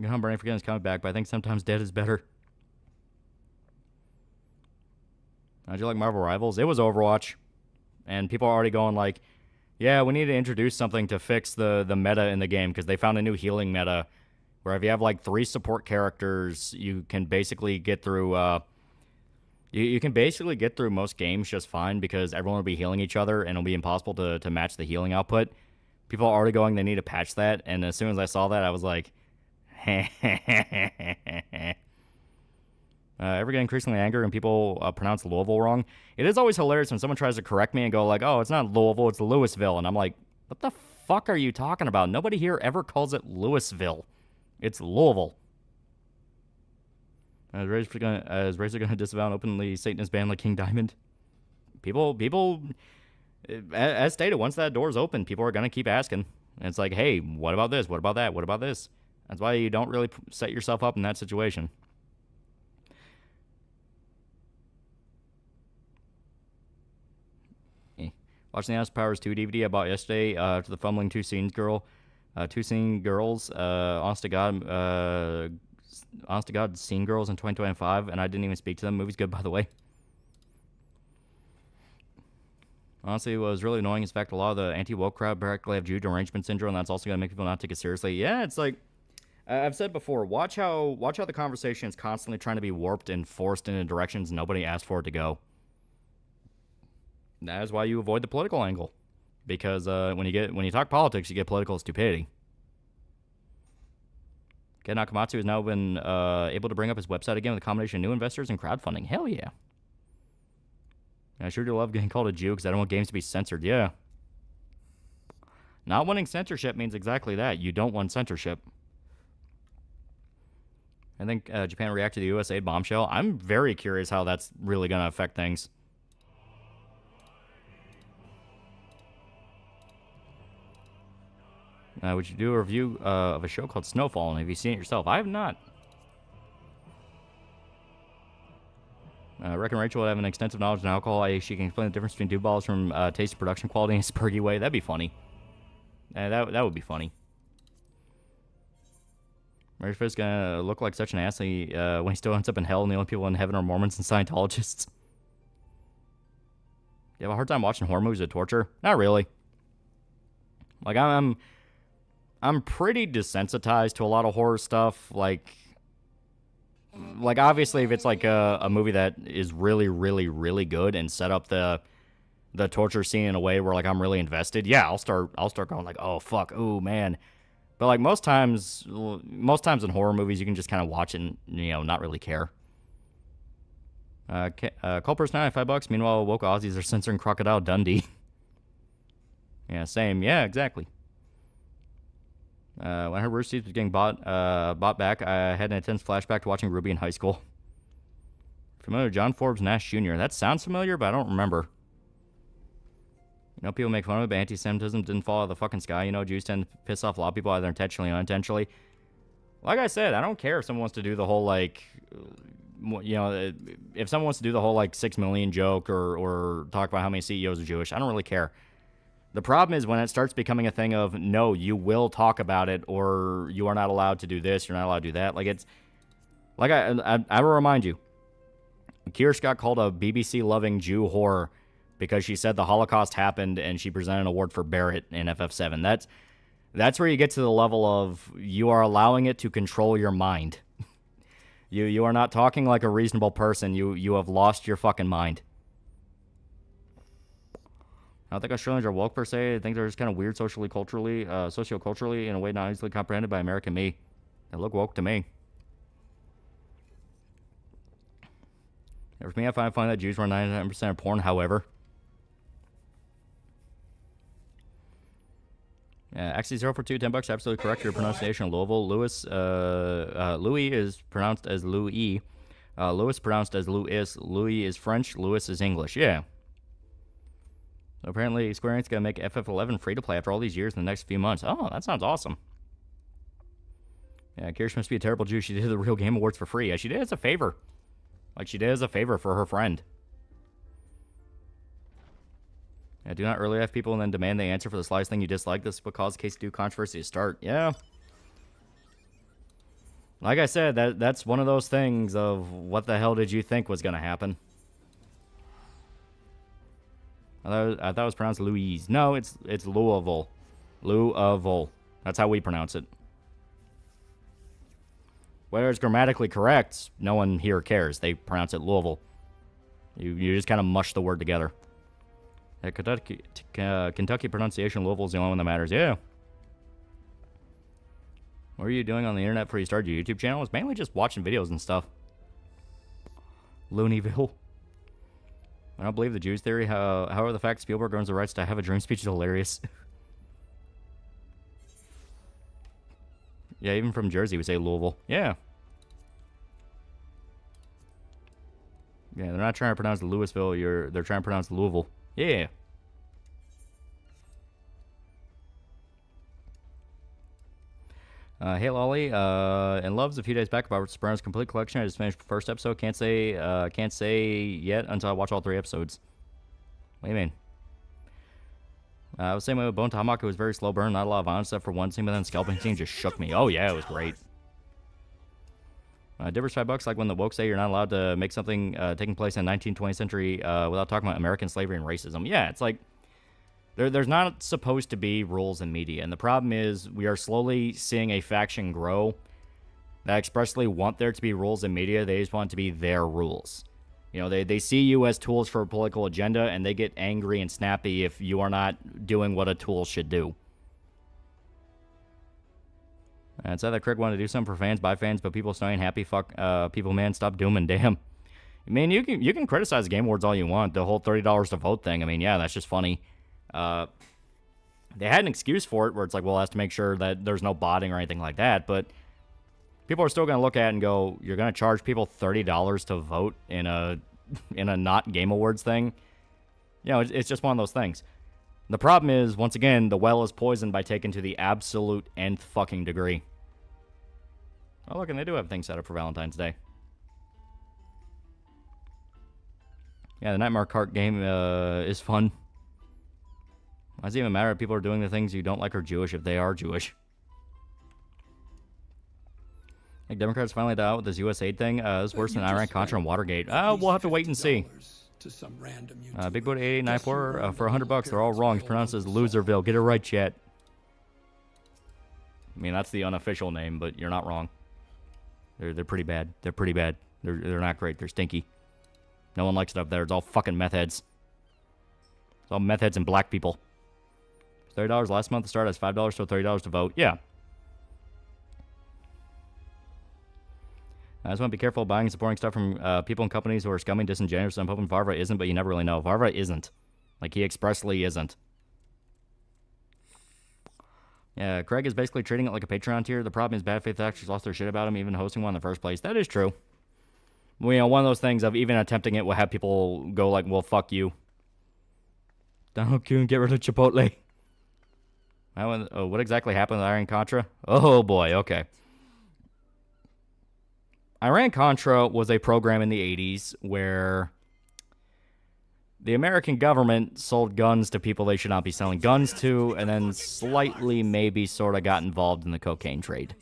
I'm burning forgetting is coming back, but I think sometimes dead is better. How'd you like Marvel Rivals? It was Overwatch, and people are already going like, yeah, we need to introduce something to fix the meta in the game, because they found a new healing meta where if you have like 3 support characters, you can basically get through you can basically get through most games just fine, because everyone will be healing each other and it'll be impossible to match the healing output. People are already going, they need to patch that, and as soon as I saw that, I was like, ever get increasingly angry when people pronounce Louisville wrong? It is always hilarious when someone tries to correct me and go like, oh, it's not Louisville, it's Louisville. And I'm like, what the fuck are you talking about? Nobody here ever calls it Louisville. It's Louisville. Is Razor gonna disavow an openly Satanist band like King Diamond? People, as stated, once that door's open, people are gonna keep asking. And it's like, hey, what about this? What about that? What about this? That's why you don't really set yourself up in that situation. Watching the House of Powers 2 DVD I bought yesterday after the fumbling two scene girls. Honest to God, scene girls in 2025, and I didn't even speak to them. Movie's good, by the way. Honestly, what was really annoying is the fact a lot of the anti-woke crowd practically have Jew derangement syndrome, and that's also going to make people not take it seriously. Yeah, it's like, I've said before, watch how the conversation is constantly trying to be warped and forced into directions nobody asked for it to go. That is why you avoid the political angle. Because when you talk politics, you get political stupidity. Ken Nakamatsu has now been able to bring up his website again with a combination of new investors and crowdfunding. Hell yeah. I sure do love getting called a Jew because I don't want games to be censored. Yeah. Not wanting censorship means exactly that. You don't want censorship. I think Japan reacted to the US aid bombshell. I'm very curious how that's really going to affect things. Would you do a review of a show called Snowfall, and have you seen it yourself? I have not. I reckon Rachel would have an extensive knowledge in alcohol. She can explain the difference between dew balls from taste and production quality in a spurgy way. That'd be funny. That would be funny. Mary Fisk's gonna look like such an ass when he still ends up in hell, and the only people in heaven are Mormons and Scientologists. You have a hard time watching horror movies with torture? Not really. Like, I'm pretty desensitized to a lot of horror stuff. Like obviously, if it's like a movie that is really, really, really good and set up the torture scene in a way where like I'm really invested, yeah, I'll start going like, oh fuck, oh man. But like most times in horror movies, you can just kind of watch it and not really care. Culper's $95. Meanwhile, woke Aussies are censoring Crocodile Dundee. Yeah, same. Yeah, exactly. When I heard Rooster Teeth was getting bought back, I had an intense flashback to watching Ruby in high school. Familiar with John Forbes Nash Jr.? That sounds familiar, but I don't remember. People make fun of it, but anti-Semitism didn't fall out of the fucking sky. Jews tend to piss off a lot of people either intentionally or unintentionally. Like I said, I don't care if someone wants to do the whole, like, if someone wants to do the whole, like, 6 million joke or talk about how many CEOs are Jewish. I don't really care. The problem is when it starts becoming a thing of, no, you will talk about it, or you are not allowed to do this, you're not allowed to do that. Like, it's, like, I will remind you, Kirsch got called a BBC-loving Jew whore because she said the Holocaust happened and she presented an award for Barrett in FF7. That's where you get to the level of you are allowing it to control your mind. You are not talking like a reasonable person. You have lost your fucking mind. I don't think Australians are woke per se. I think they're just kind of weird socioculturally in a way not easily comprehended by American me. They look woke to me. For me, I find that Jews run 99% of porn, however. Actually, 0 for 2, $10. Absolutely correct. Your pronunciation of Louisville. Louis is pronounced as Louis. Louis pronounced as Louis. Louis is French. Louis is English. Yeah. So apparently, Square Enix is going to make FF11 free to play after all these years in the next few months. Oh, that sounds awesome. Yeah, Kirsch must be a terrible Jew. She did the Real Game Awards for free. Yeah, she did it as a favor. Like, she did it as a favor for her friend. Yeah, do not early F people and then demand they answer for the slightest thing you dislike. This would cause the case to do controversy to start. Yeah. Like I said, that's one of those things of what the hell did you think was going to happen? I thought it was pronounced Louise. No, it's Louisville. Louisville. That's how we pronounce it. Whether it's grammatically correct, no one here cares. They pronounce it Louisville. You just kind of mush the word together. Kentucky pronunciation, Louisville is the only one that matters. Yeah. What were you doing on the internet before you started your YouTube channel? It's mainly just watching videos and stuff. Looneyville. I don't believe the Jews theory. However, the fact Spielberg owns the rights to Have a Dream speech is hilarious. Yeah, even from Jersey, we say Louisville. Yeah. Yeah, they're not trying to pronounce Louisville. They're trying to pronounce Louisville. Yeah. Hey Lolly, and loves a few days back about Sopranos complete collection. I just finished the first episode. Can't say yet until I watch all 3 episodes. What do you mean? I was saying with Bone Tomahawk, it was very slow burn, not a lot of violent stuff for one scene, but then the scalping scene just shook me. Oh yeah, it was great. Differs $5, like when the woke say you're not allowed to make something taking place in the 19th, 20th century without talking about American slavery and racism. Yeah, it's like, There's not supposed to be rules in media, and the problem is we are slowly seeing a faction grow that expressly want there to be rules in media. They just want it to be their rules. You know, they see you as tools for a political agenda, and they get angry and snappy if you are not doing what a tool should do. And it's that Craig wanted to do something for fans, by fans, but people still ain't happy. Fuck people, man. Stop dooming. Damn. I mean, you can criticize the Game Awards all you want. The whole $30 to vote thing. I mean, yeah, that's just funny. They had an excuse for it where it's like, well, it has to make sure that there's no botting or anything like that. But people are still going to look at it and go, you're going to charge people $30 to vote in a not Game Awards thing? You know, it's just one of those things. The problem is, once again, the well is poisoned by taken to the absolute nth fucking degree. Oh, look, and they do have things set up for Valentine's Day. Yeah, the Nightmare Cart game is fun. Why does it even matter if people are doing the things you don't like are Jewish if they are Jewish? Like, Democrats finally died out with this US aid thing. It's worse than Iran-Contra and Watergate. We'll have to wait and see. Big Boot 8894 for $100. They're all wrong. It's pronounced as Loserville. Get it right, chat. I mean, that's the unofficial name, but you're not wrong. They're pretty bad. They're pretty bad. They're not great. They're stinky. No one likes it up there. It's all fucking meth heads. It's all meth heads and black people. $30 last month to start as $5 to $30 to vote. Yeah. I just want to be careful buying and supporting stuff from people and companies who are scummy, disingenuous. I'm hoping Varva isn't, but you never really know. Varva isn't. Like, he expressly isn't. Yeah, Craig is basically treating it like a Patreon tier. The problem is bad faith actors lost their shit about him, even hosting one in the first place. That is true. Well, you know, one of those things of even attempting it will have people go like, well, fuck you. Donald Kuhn, get rid of Chipotle. What exactly happened with Iran-Contra? Oh, boy, okay. Iran-Contra was a program in the 80s where the American government sold guns to people they should not be selling guns to, and then slightly maybe sort of got involved in the cocaine trade.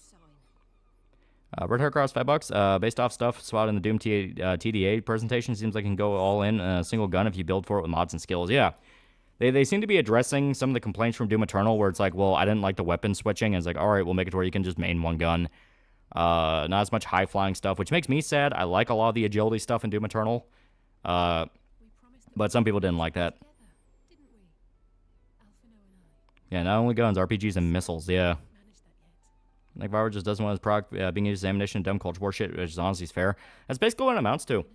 Red Hair Cross, $5. Based off stuff spotted in the Doom TDA presentation, seems like you can go all in a single gun if you build for it with mods and skills. Yeah. They seem to be addressing some of the complaints from Doom Eternal where it's like, well, I didn't like the weapon switching. And it's like, all right, we'll make it to where you can just main one gun. Not as much high-flying stuff, which makes me sad. I like a lot of the agility stuff in Doom Eternal. But some people didn't like that. Yeah, not only guns, RPGs and missiles, yeah. Like, Varva just doesn't want his product being used as ammunition, dumb culture war shit, which is honestly fair. That's basically what it amounts to.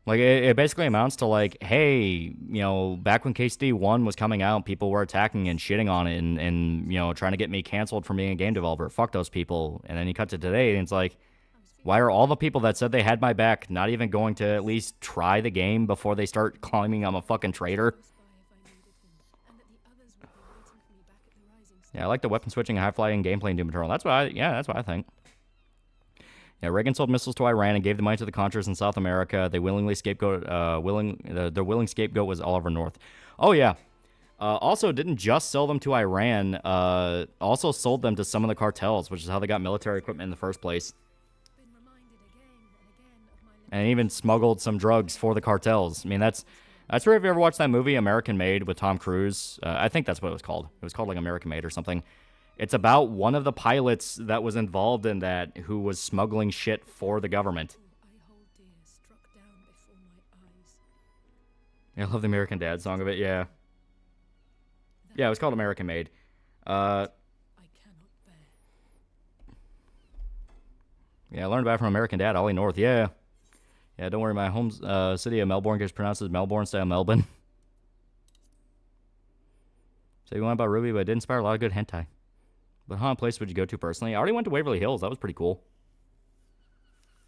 Like, it basically amounts to, like, hey, you know, back when KCD1 was coming out, people were attacking and shitting on it and, you know, trying to get me canceled from being a game developer. Fuck those people. And then you cut to today, and it's like, why are all the people that said they had my back not even going to at least try the game before they start claiming I'm a fucking traitor? Yeah, I like the weapon switching and high-flying gameplay in Doom Eternal. That's what I think. Yeah, Reagan sold missiles to Iran and gave the money to the Contras in South America. They willingly scapegoat. Their willing scapegoat was Oliver North. Oh yeah. Also, didn't just sell them to Iran. Also sold them to some of the cartels, which is how they got military equipment in the first place. And even smuggled some drugs for the cartels. I mean, that's where, if you ever watched that movie American Made with Tom Cruise, I think that's what it was called. It was called like American Made or something. It's about one of the pilots that was involved in that who was smuggling shit for the government. Yeah, I love the American Dad song of it, yeah. Yeah, it was called American Made. Yeah, I learned about it from American Dad, Ollie North, yeah. Yeah, don't worry, my home city of Melbourne gets pronounced as Melbourne instead of Melbourne. So you went about Ruby, but it did inspire a lot of good hentai. But how many places would you go to personally? I already went to Waverly Hills. That was pretty cool.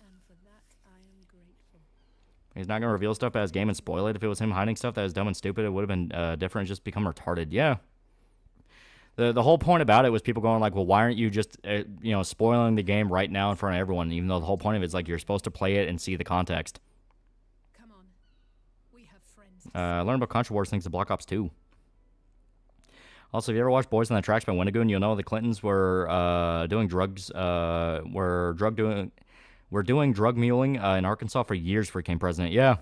And for that, I am grateful.
He's not going to reveal stuff as game and spoil it. If it was him hiding stuff that was dumb and stupid, it would have been different, just become retarded. Yeah. The whole point about it was people going like, well, why aren't you just, spoiling the game right now in front of everyone? Even though the whole point of it is like you're supposed to play it and see the context.
Come on. We have friends.
Learn about Contra Wars thanks to Black Ops 2. Also, if you ever watched Boys on the Tracks by Winnegoon, you'll know the Clintons were doing drugs. Were doing drug muling in Arkansas for years before he became president. Yeah.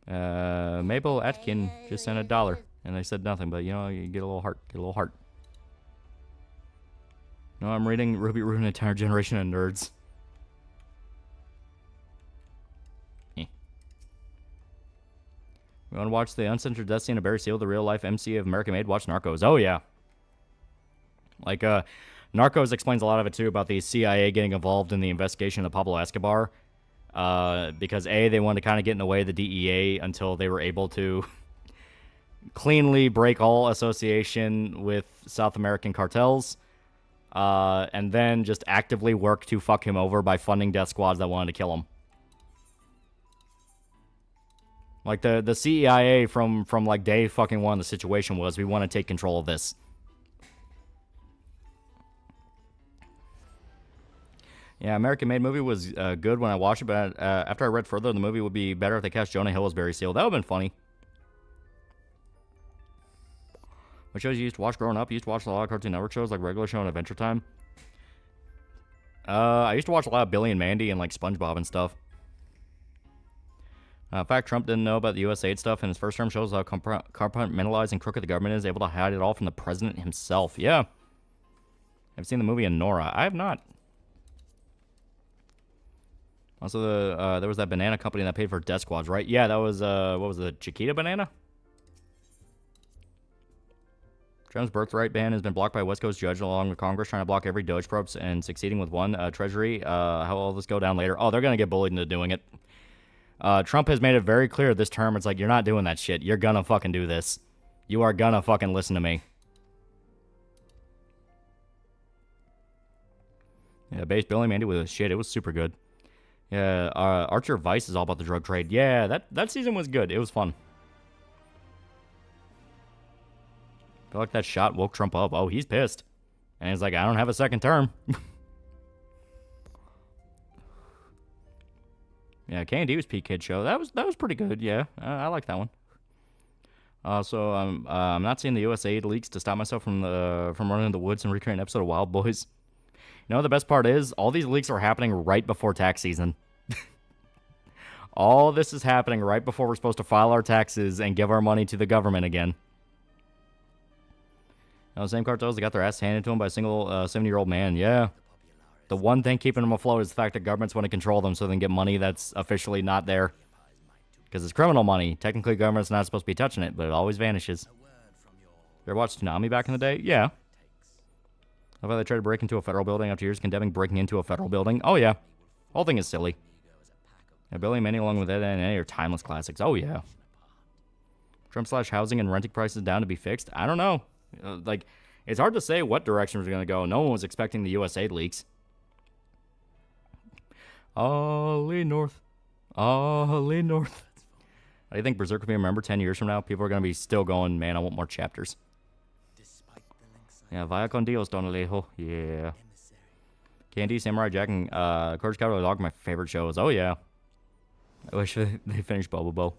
Mabel Atkin just sent $1, and they said nothing, but you know, you get a little heart, No, I'm reading Ruby Root an entire generation of nerds. Eh. We want to watch the uncensored death scene of Barry Seal, the real life MC of American Made. Watch Narcos. Oh yeah. Like Narcos explains a lot of it too about the CIA getting involved in the investigation of Pablo Escobar. Because they wanted to kind of get in the way of the DEA until they were able to cleanly break all association with South American cartels, and then just actively work to fuck him over by funding death squads that wanted to kill him. Like the CIA from like day fucking one, the situation was we want to take control of this. Yeah, American Made movie was good when I watched it, but after I read further, the movie would be better if they cast Jonah Hill as Barry Seal. That would have been funny. What shows you used to watch growing up? You used to watch a lot of Cartoon Network shows like Regular Show and Adventure Time. I used to watch a lot of Billy and Mandy and like SpongeBob and stuff. In fact, Trump didn't know about the USAID stuff, and his first term shows how compartmentalized and crooked the government is, able to hide it all from the president himself. Yeah. I've seen the movie Nora. I have not. Also, there was that banana company that paid for death squads, right? Yeah, that was, what was it, Chiquita Banana? Trump's birthright ban has been blocked by a West Coast judge along with Congress trying to block every Doge probe and succeeding with one. Treasury, how will this go down later? Oh, they're going to get bullied into doing it. Trump has made it very clear this term. It's like, you're not doing that shit. You're going to fucking do this. You are going to fucking listen to me. Yeah, base Billy Mandy with his shit. It was super good. Yeah, Archer Vice is all about the drug trade. Yeah, that season was good. It was fun. I feel like that shot woke Trump up. Oh, he's pissed. And he's like, I don't have a second term. Yeah, K&D was Pete Kid Show. That was pretty good, yeah. I like that one. So I'm not seeing the USAID leaks to stop myself from running in the woods and recreating an episode of Wild Boys. You know what the best part is? All these leaks are happening right before tax season. All this is happening right before we're supposed to file our taxes and give our money to the government again. Now, the same cartels that got their ass handed to them by a single 70-year-old man. Yeah. The one thing keeping them afloat is the fact that governments want to control them so they can get money that's officially not there. Because it's criminal money. Technically, government's not supposed to be touching it, but it always vanishes. You ever watched Tsunami back in the day? Yeah. How about they tried to break into a federal building after years condemning breaking into a federal building? Oh, yeah. Whole thing is silly. Yeah, Billy and Manny along with Ed and Eddie are timeless classics. Oh, yeah. Trump/housing and renting prices down to be fixed? I don't know. Like, it's hard to say what direction we're going to go. No one was expecting the USAID leaks. Ollie North. Ollie North. I think Berserk will be remembered 10 years from now. People are going to be still going, man, I want more chapters. Yeah, Vaya con Dios, Don Alejo. Yeah. Candy, Samurai Jack, and Courage Cowboy Dog are my favorite shows. Oh, yeah. I wish they finished Bobo Bo.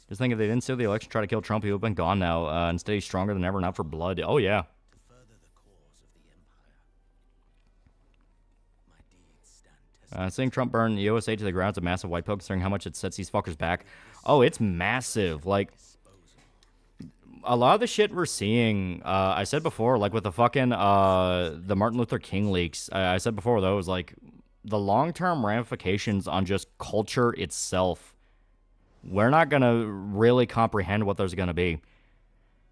Just think if they didn't steal the election, try to kill Trump, he would have been gone now. Instead, he's stronger than ever, not for blood. Oh, yeah. Seeing Trump burn the USA to the ground is a massive white pill, considering how much it sets these fuckers back. Oh, it's massive. Like, a lot of the shit we're seeing, I said before, like with the fucking, the Martin Luther King leaks, I said before, those, like, the long-term ramifications on just culture itself, we're not going to really comprehend what those are going to be.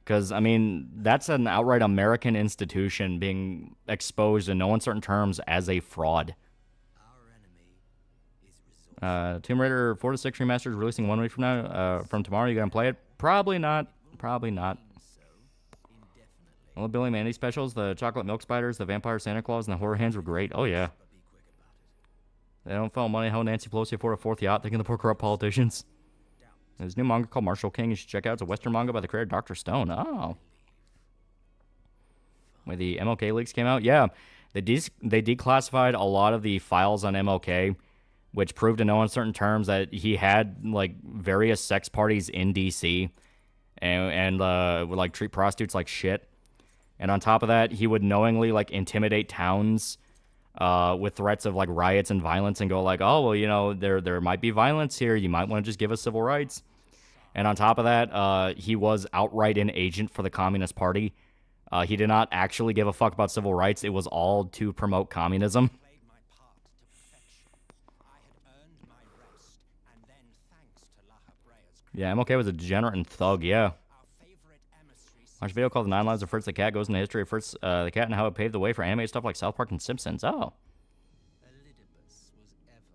Because, I mean, that's an outright American institution being exposed in no uncertain terms as a fraud. Tomb Raider 4 to 6 Remastered is releasing 1 week from now. From tomorrow, you gonna play it? Probably not. Probably not. All the Billy Mandy specials, the Chocolate Milk Spiders, the Vampire Santa Claus, and the Horror Hands were great. Oh, yeah. They don't follow money how Nancy Pelosi afford a fourth yacht, thinking the poor corrupt politicians. There's a new manga called Marshall King you should check out. It's a Western manga by the creator Dr. Stone. Oh. When the MLK leaks came out? Yeah. They declassified a lot of the files on MLK, which proved in no uncertain terms that he had, like, various sex parties in D.C. and would, like, treat prostitutes like shit. And on top of that, he would knowingly, like, intimidate towns with threats of like riots and violence, and go like, oh well, you know, there might be violence here. You might want to just give us civil rights. And on top of that, he was outright an agent for the Communist Party. He did not actually give a fuck about civil rights. It was all to promote communism. Yeah, MLK was a degenerate and thug, yeah. Watch a video called The 9 Lives of Fritz the Cat, goes into history of Fritz the Cat and how it paved the way for animated stuff like South Park and Simpsons. Oh.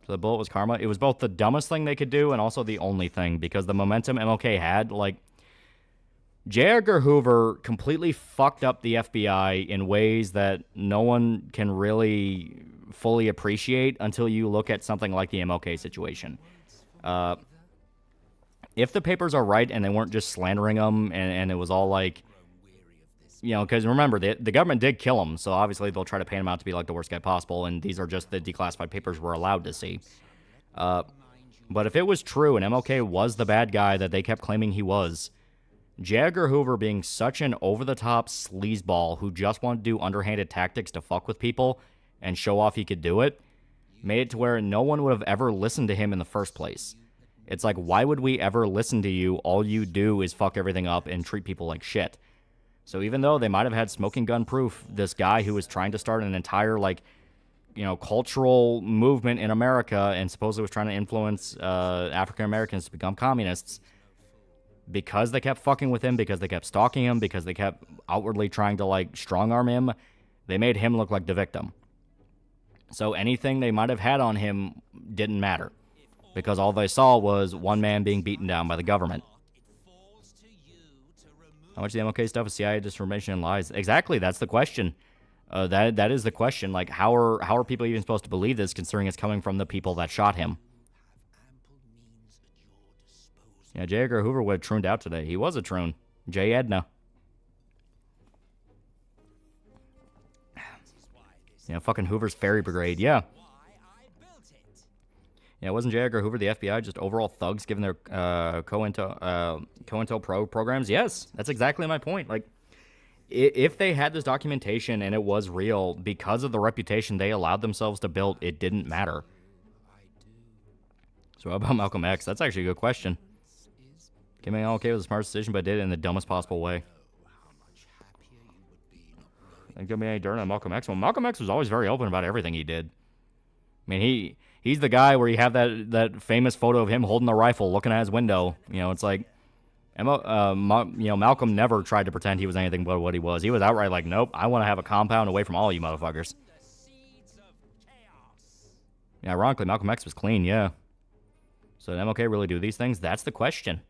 So the bullet was karma. It was both the dumbest thing they could do and also the only thing, because the momentum MLK had, like, J. Edgar Hoover completely fucked up the FBI in ways that no one can really fully appreciate until you look at something like the MLK situation. If the papers are right and they weren't just slandering them and it was all like, you know, because remember, the government did kill him, so obviously they'll try to paint him out to be like the worst guy possible, and these are just the declassified papers we're allowed to see. But if it was true and MLK was the bad guy that they kept claiming he was, J. Edgar Hoover being such an over-the-top sleazeball who just wanted to do underhanded tactics to fuck with people and show off he could do it, made it to where no one would have ever listened to him in the first place. It's like, why would we ever listen to you? All you do is fuck everything up and treat people like shit. So even though they might have had smoking gun proof, this guy who was trying to start an entire, like, you know, cultural movement in America and supposedly was trying to influence African Americans to become communists, because they kept fucking with him, because they kept stalking him, because they kept outwardly trying to, like, strong-arm him, they made him look like the victim. So anything they might have had on him didn't matter, because all they saw was one man being beaten down by the government. How much of the MLK stuff is CIA disinformation and lies? Exactly, that's the question. That is the question. Like, how are people even supposed to believe this, considering it's coming from the people that shot him? Yeah, J. Edgar Hoover would have trooned out today. He was a troon. J. Edna. Yeah, fucking Hoover's Fairy Brigade. Yeah. Yeah, wasn't J. Edgar Hoover the FBI just overall thugs given their COINTEL Pro programs? Yes, that's exactly my point. Like, if they had this documentation and it was real, because of the reputation they allowed themselves to build, it didn't matter. So how about Malcolm X? That's actually a good question. Getting MLK was the smartest decision, but did it in the dumbest possible way. Ain't gonna be any dirt on Malcolm X. Well, Malcolm X was always very open about everything he did. I mean, he's the guy where you have that famous photo of him holding the rifle, looking at his window. You know, it's like, Malcolm never tried to pretend he was anything but what he was. He was outright like, nope, I want to have a compound away from all you motherfuckers. Yeah, ironically, Malcolm X was clean, yeah. So did MLK really do these things? That's the question.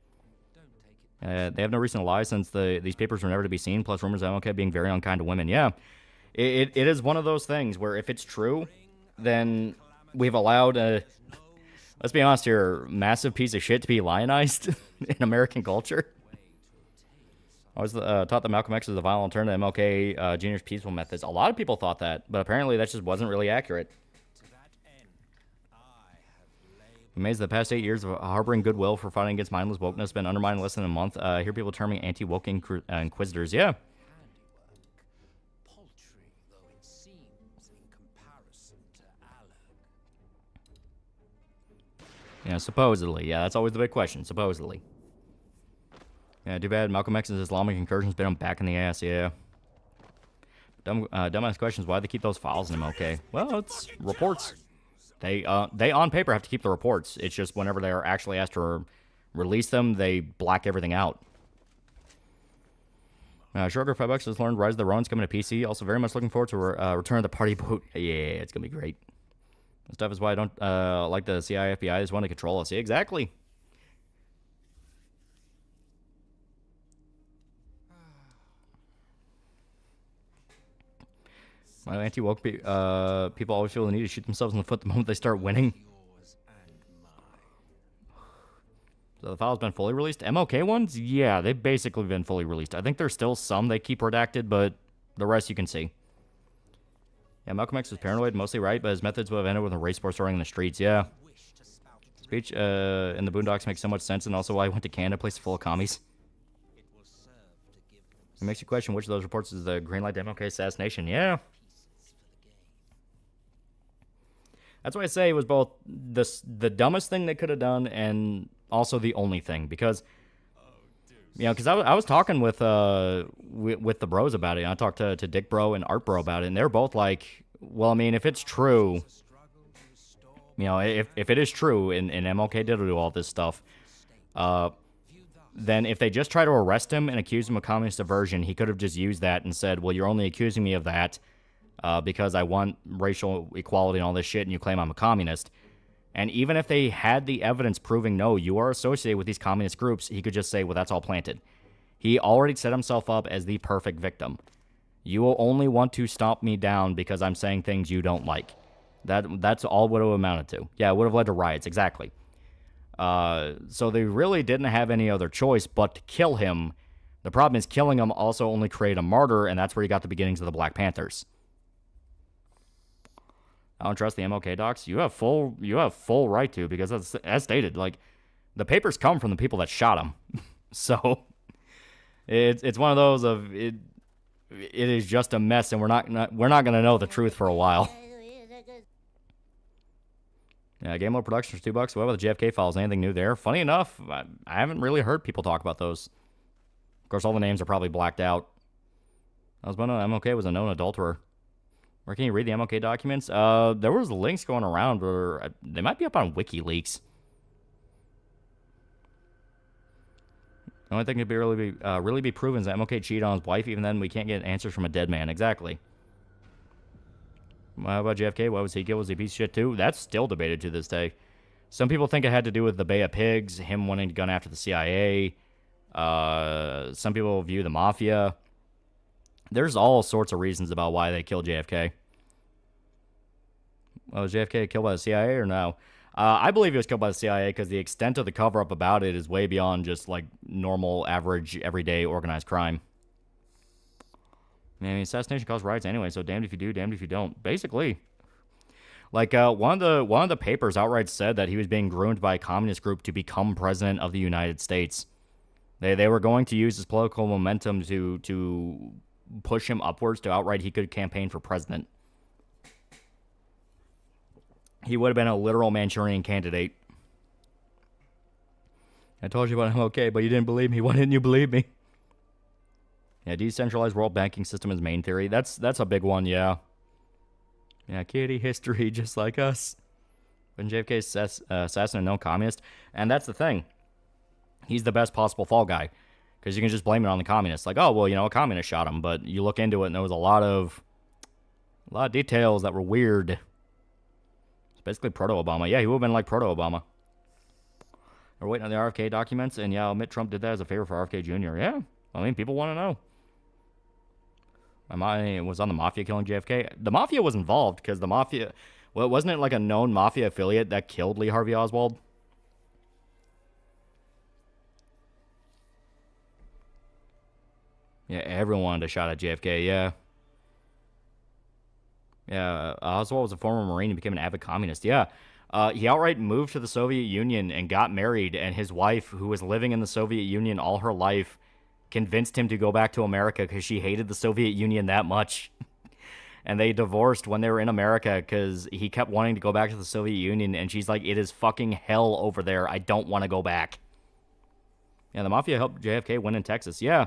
They have no reason to lie since these papers were never to be seen, plus rumors of MLK being very unkind to women. Yeah, it is one of those things where if it's true, then we've allowed let's be honest here, massive piece of shit to be lionized in American culture. I was taught that Malcolm X was the violent alternative to MLK Jr.'s peaceful methods. A lot of people thought that, but apparently that just wasn't really accurate. Amazed the past 8 years of harboring goodwill for fighting against mindless wokeness has been undermined in less than a month. I hear people terming anti-woke inquisitors. Yeah. Yeah, supposedly. Yeah, that's always the big question. Supposedly. Yeah, too bad Malcolm X's Islamic incursions bit him back in the ass. Yeah. Dumbass questions. Why do they keep those files in MLK? Well, it's reports. They on paper have to keep the reports. It's just whenever they are actually asked to release them, they black everything out. Sugar $5 has learned Rise of the Ronin's coming to PC. Also very much looking forward to Return of the Party Boat. Yeah, it's going to be great. This stuff is why I don't like the CIA, FBI. They just want to control us. Yeah, exactly. My anti-woke people always feel the need to shoot themselves in the foot the moment they start winning. So the file's been fully released. MLK ones? Yeah, they've basically been fully released. I think there's still some they keep redacted, but the rest you can see. Yeah, Malcolm X was paranoid, mostly right, but his methods would have ended with a race war starting in the streets. Yeah. Speech in the Boondocks makes so much sense, and also why he went to Canada, a place full of commies. It makes you question which of those reports is the green light to MLK assassination. Yeah. That's why I say it was both the dumbest thing they could have done and also the only thing. Because, you know, because I was talking with the bros about it. I talked to Dick Bro and Art Bro about it, and they're both like, well, I mean, if it's true, you know, if it is true and MLK did do all this stuff, then if they just try to arrest him and accuse him of communist subversion, he could have just used that and said, well, you're only accusing me of that because I want racial equality and all this shit, and you claim I'm a communist. And even if they had the evidence proving, no, you are associated with these communist groups, he could just say, well, that's all planted. He already set himself up as the perfect victim. You will only want to stomp me down because I'm saying things you don't like. That's all what it would have amounted to. Yeah, it would have led to riots, exactly. So they really didn't have any other choice but to kill him. The problem is killing him also only created a martyr, and that's where you got the beginnings of the Black Panthers. I don't trust the MLK docs. You have full right to, because as stated, like, the papers come from the people that shot him. So it's one of those of it is just a mess, and we're not gonna know the truth for a while. Yeah, Game Mode Productions for $2. What about the JFK files? Anything new there? Funny enough, I haven't really heard people talk about those. Of course, all the names are probably blacked out. I was wondering, MLK was a known adulterer. Where can you read the MLK documents? There was links going around, but they might be up on WikiLeaks. The only thing could really be proven is that MLK cheated on his wife. Even then, we can't get answers from a dead man. Exactly. How about JFK? Why was he killed? Was he a piece of shit too? That's still debated to this day. Some people think it had to do with the Bay of Pigs, him wanting to gun after the CIA. Some people view the mafia. There's all sorts of reasons about why they killed JFK. Was JFK killed by the CIA or no? I believe he was killed by the CIA because the extent of the cover-up about it is way beyond just like normal, average, everyday organized crime. I mean, assassination caused riots anyway, so damned if you do, damned if you don't. Basically. Like, one of the papers outright said that he was being groomed by a communist group to become president of the United States. They were going to use his political momentum to push him upwards to outright he could campaign for president. He would have been a literal Manchurian candidate. I told you about him, okay, but you didn't believe me. Why didn't you believe me? Yeah, decentralized world banking system is main theory. That's a big one, yeah. Yeah, kitty history, just like us. When JFK's assassin and no communist. And that's the thing. He's the best possible fall guy. Because you can just blame it on the communists. Like, oh, well, you know, a communist shot him. But you look into it and there was a lot of details that were weird. It's basically proto-Obama. Yeah, he would have been like proto-Obama. We're waiting on the RFK documents. And yeah, I'll admit Trump did that as a favor for RFK Jr. Yeah, I mean, people want to know. Was on the Mafia killing JFK? The Mafia was involved because the Mafia... Well, wasn't it like a known Mafia affiliate that killed Lee Harvey Oswald? Yeah, everyone wanted a shot at JFK, yeah. Yeah, Oswald was a former Marine and became an avid communist, yeah. He outright moved to the Soviet Union and got married, and his wife, who was living in the Soviet Union all her life, convinced him to go back to America because she hated the Soviet Union that much. And they divorced when they were in America because he kept wanting to go back to the Soviet Union, and she's like, it is fucking hell over there. I don't want to go back. Yeah, the Mafia helped JFK win in Texas, yeah.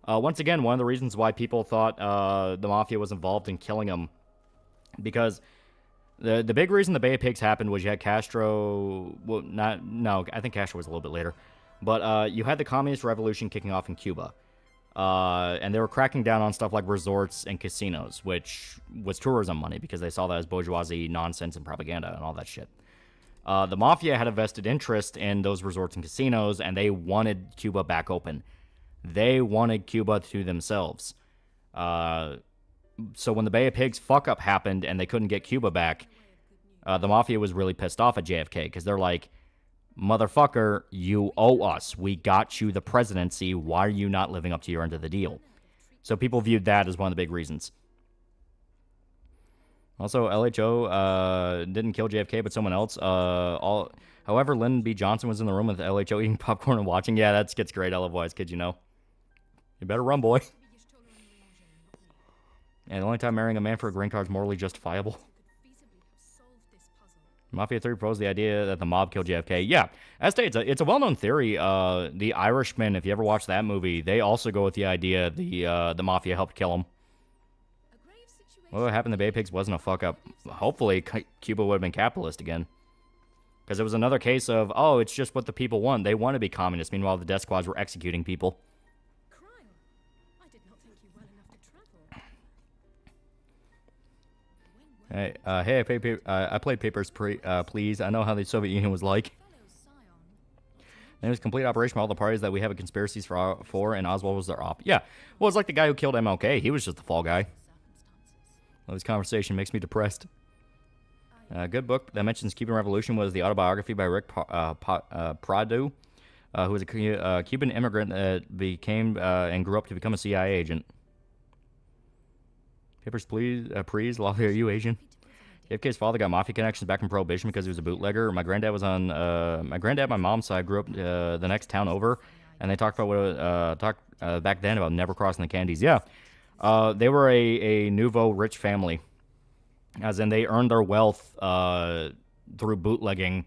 Once again, one of the reasons why people thought the Mafia was involved in killing him, because the big reason the Bay of Pigs happened was you had Castro... Well, I think Castro was a little bit later. But you had the Communist Revolution kicking off in Cuba. And they were cracking down on stuff like resorts and casinos, which was tourism money because they saw that as bourgeoisie nonsense and propaganda and all that shit. The Mafia had a vested interest in those resorts and casinos, and they wanted Cuba back open. They wanted Cuba to themselves. So when the Bay of Pigs fuck-up happened and they couldn't get Cuba back, the Mafia was really pissed off at JFK because they're like, motherfucker, you owe us. We got you the presidency. Why are you not living up to your end of the deal? So people viewed that as one of the big reasons. Also, LHO didn't kill JFK, but someone else. However, Lyndon B. Johnson was in the room with LHO eating popcorn and watching. Yeah, that gets great. I love Wise Kids, you know. You better run, boy. And the only time marrying a man for a green card is morally justifiable. Mafia 3 proposed the idea that the mob killed JFK. Yeah, as stated, it's a well-known theory. The Irishman, if you ever watch that movie, they also go with the idea the Mafia helped kill him. Well, what happened to Bay Pigs wasn't a fuck-up. Hopefully, Cuba would have been capitalist again. Because it was another case of, oh, it's just what the people want. They want to be communist. Meanwhile, the death squads were executing people. Hey, I played Papers, Please. I know how the Soviet Union was like. And it was a complete operation for all the parties that we have a conspiracies for, and Oswald was their op. Yeah, well, it's like the guy who killed MLK. He was just the fall guy. Well, this conversation makes me depressed. A good book that mentions Cuban Revolution was the autobiography by Rick Prado, who was a Cuban immigrant that became and grew up to become a CIA agent. Papers, Please. Lolly, are you Asian? JFK's father got mafia connections back in Prohibition because he was a bootlegger. My granddad was on my mom's side grew up the next town over, and they talked about back then about never crossing the Candies. Yeah, they were a nouveau rich family, as in they earned their wealth through bootlegging,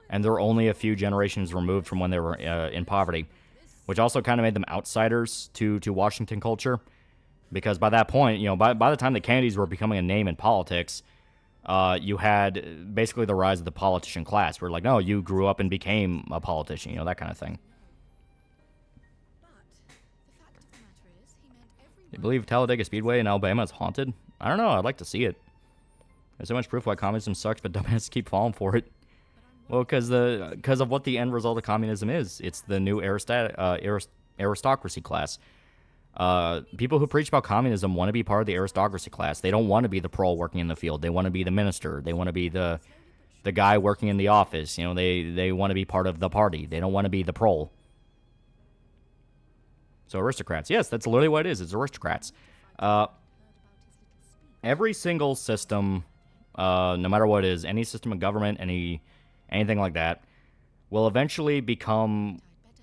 and they're only a few generations removed from when they were in poverty, which also kind of made them outsiders to Washington culture. Because by that point, you know, by the time the Kennedys were becoming a name in politics, you had basically the rise of the politician class. Where like, no, you grew up and became a politician, you know, that kind of thing. You believe Talladega Speedway in Alabama is haunted? I don't know. I'd like to see it. There's so much proof why communism sucks, but dumbasses keep falling for it. Well, because of what the end result of communism is. It's the new aristocracy class. People who preach about communism want to be part of the aristocracy class. They don't want to be the prole working in the field. They want to be the minister. They want to be the guy working in the office. You know, they want to be part of the party. They don't want to be the prole. So aristocrats. Yes, that's literally what it is. It's aristocrats. Every single system, no matter what it is, any system of government, anything like that, will eventually become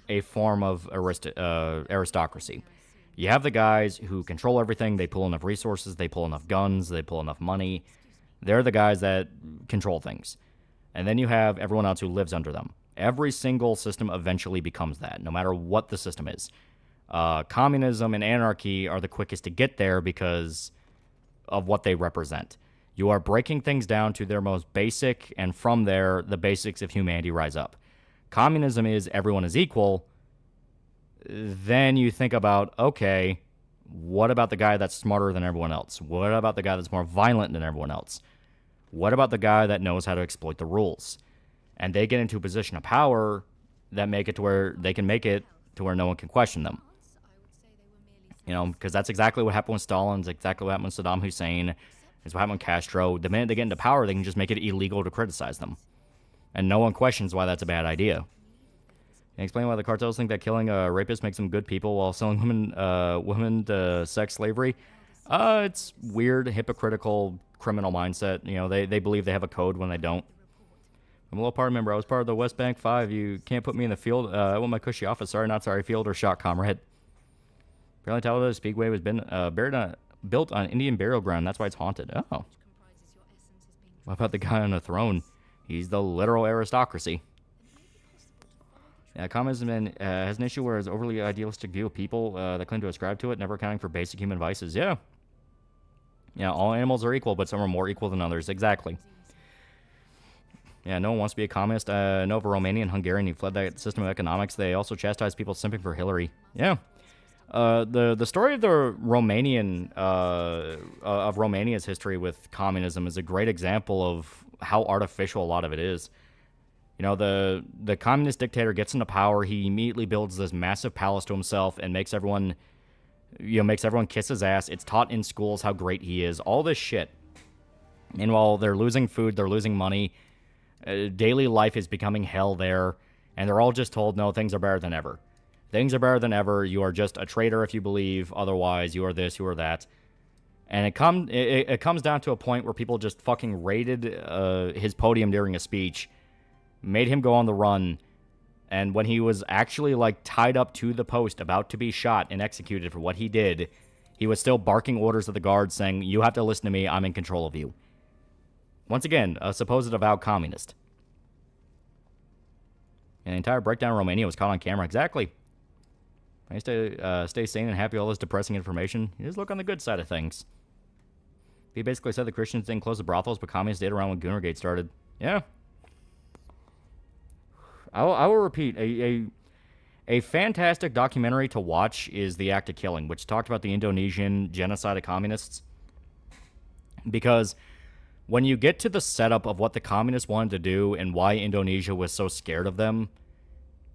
a form of aristocracy. You have the guys who control everything. They pull enough resources. They pull enough guns. They pull enough money. They're the guys that control things. And then you have everyone else who lives under them. Every single system eventually becomes that, no matter what the system is. Communism and anarchy are the quickest to get there because of what they represent. You are breaking things down to their most basic, and from there, the basics of humanity rise up. Communism is everyone is equal. Then you think about, okay, what about the guy that's smarter than everyone else? What about the guy that's more violent than everyone else? What about the guy that knows how to exploit the rules? And they get into a position of power that make it to where they can make it to where no one can question them. You know, because that's exactly what happened with Stalin. It's exactly what happened with Saddam Hussein. It's what happened with Castro. The minute they get into power, they can just make it illegal to criticize them. And no one questions why that's a bad idea. And explain why the cartels think that killing a rapist makes them good people while selling women to sex slavery. It's weird, hypocritical, criminal mindset. You know, they believe they have a code when they don't. I'm a little party member. I was part of the West Bank 5. You can't put me in the field. I want my cushy office. Sorry, not sorry. Field or shot, comrade. Apparently, Talladega Speedway was built on Indian burial ground. That's why it's haunted. Oh. What about the guy on the throne? He's the literal aristocracy. Yeah, communism has an issue where it's overly idealistic view of people that claim to ascribe to it, never accounting for basic human vices. Yeah. Yeah, all animals are equal, but some are more equal than others. Exactly. Yeah, no one wants to be a communist. I know of a Romanian and Hungarian who fled that system of economics. They also chastised people simping for Hillary. Yeah. The story of the Romanian of Romania's history with communism is a great example of how artificial a lot of it is. You know, the communist dictator gets into power. He immediately builds this massive palace to himself and makes everyone kiss his ass. It's taught in schools how great he is. All this shit. Meanwhile, they're losing food. They're losing money. Daily life is becoming hell there, and they're all just told, no, things are better than ever. Things are better than ever. You are just a traitor if you believe. Otherwise, you are this, you are that. And it comes down to a point where people just fucking raided his podium during a speech, made him go on the run, and when he was actually like tied up to the post, about to be shot and executed for what he did, he was still barking orders at the guards saying, you have to listen to me, I'm in control of you. Once again, a supposed avowed communist. And the entire breakdown of Romania was caught on camera. Exactly. I used to stay sane and happy with all this depressing information. You just look on the good side of things. He basically said the Christians didn't close the brothels, but communists did around when Goonergate started. Yeah. I will repeat. A fantastic documentary to watch is The Act of Killing, which talked about the Indonesian genocide of communists. Because when you get to the setup of what the communists wanted to do and why Indonesia was so scared of them,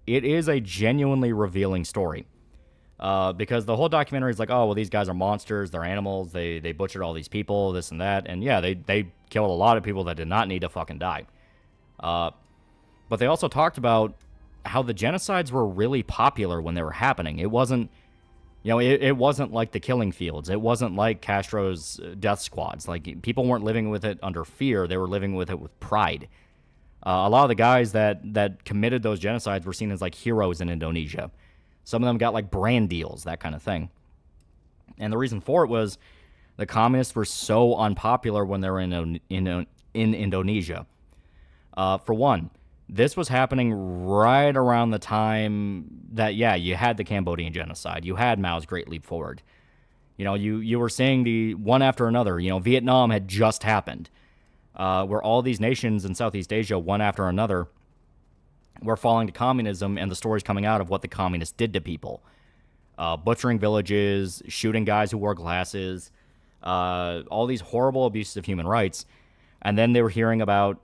it is a genuinely revealing story. Because the whole documentary is like, oh, well, these guys are monsters, they're animals, they butchered all these people, this and that. And yeah, they killed a lot of people that did not need to fucking die. But they also talked about how the genocides were really popular when they were happening. It wasn't, it wasn't like the killing fields. It wasn't like Castro's death squads. Like, people weren't living with it under fear. They were living with it with pride. A lot of the guys that committed those genocides were seen as, like, heroes in Indonesia. Some of them got, like, brand deals, that kind of thing. And the reason for it was the communists were so unpopular when they were in Indonesia. For one, this was happening right around the time that, you had the Cambodian genocide. You had Mao's Great Leap Forward. You were seeing the one after another. Vietnam had just happened, where all these nations in Southeast Asia, one after another, were falling to communism, and the stories coming out of what the communists did to people. Butchering villages, shooting guys who wore glasses, all these horrible abuses of human rights. And then they were hearing about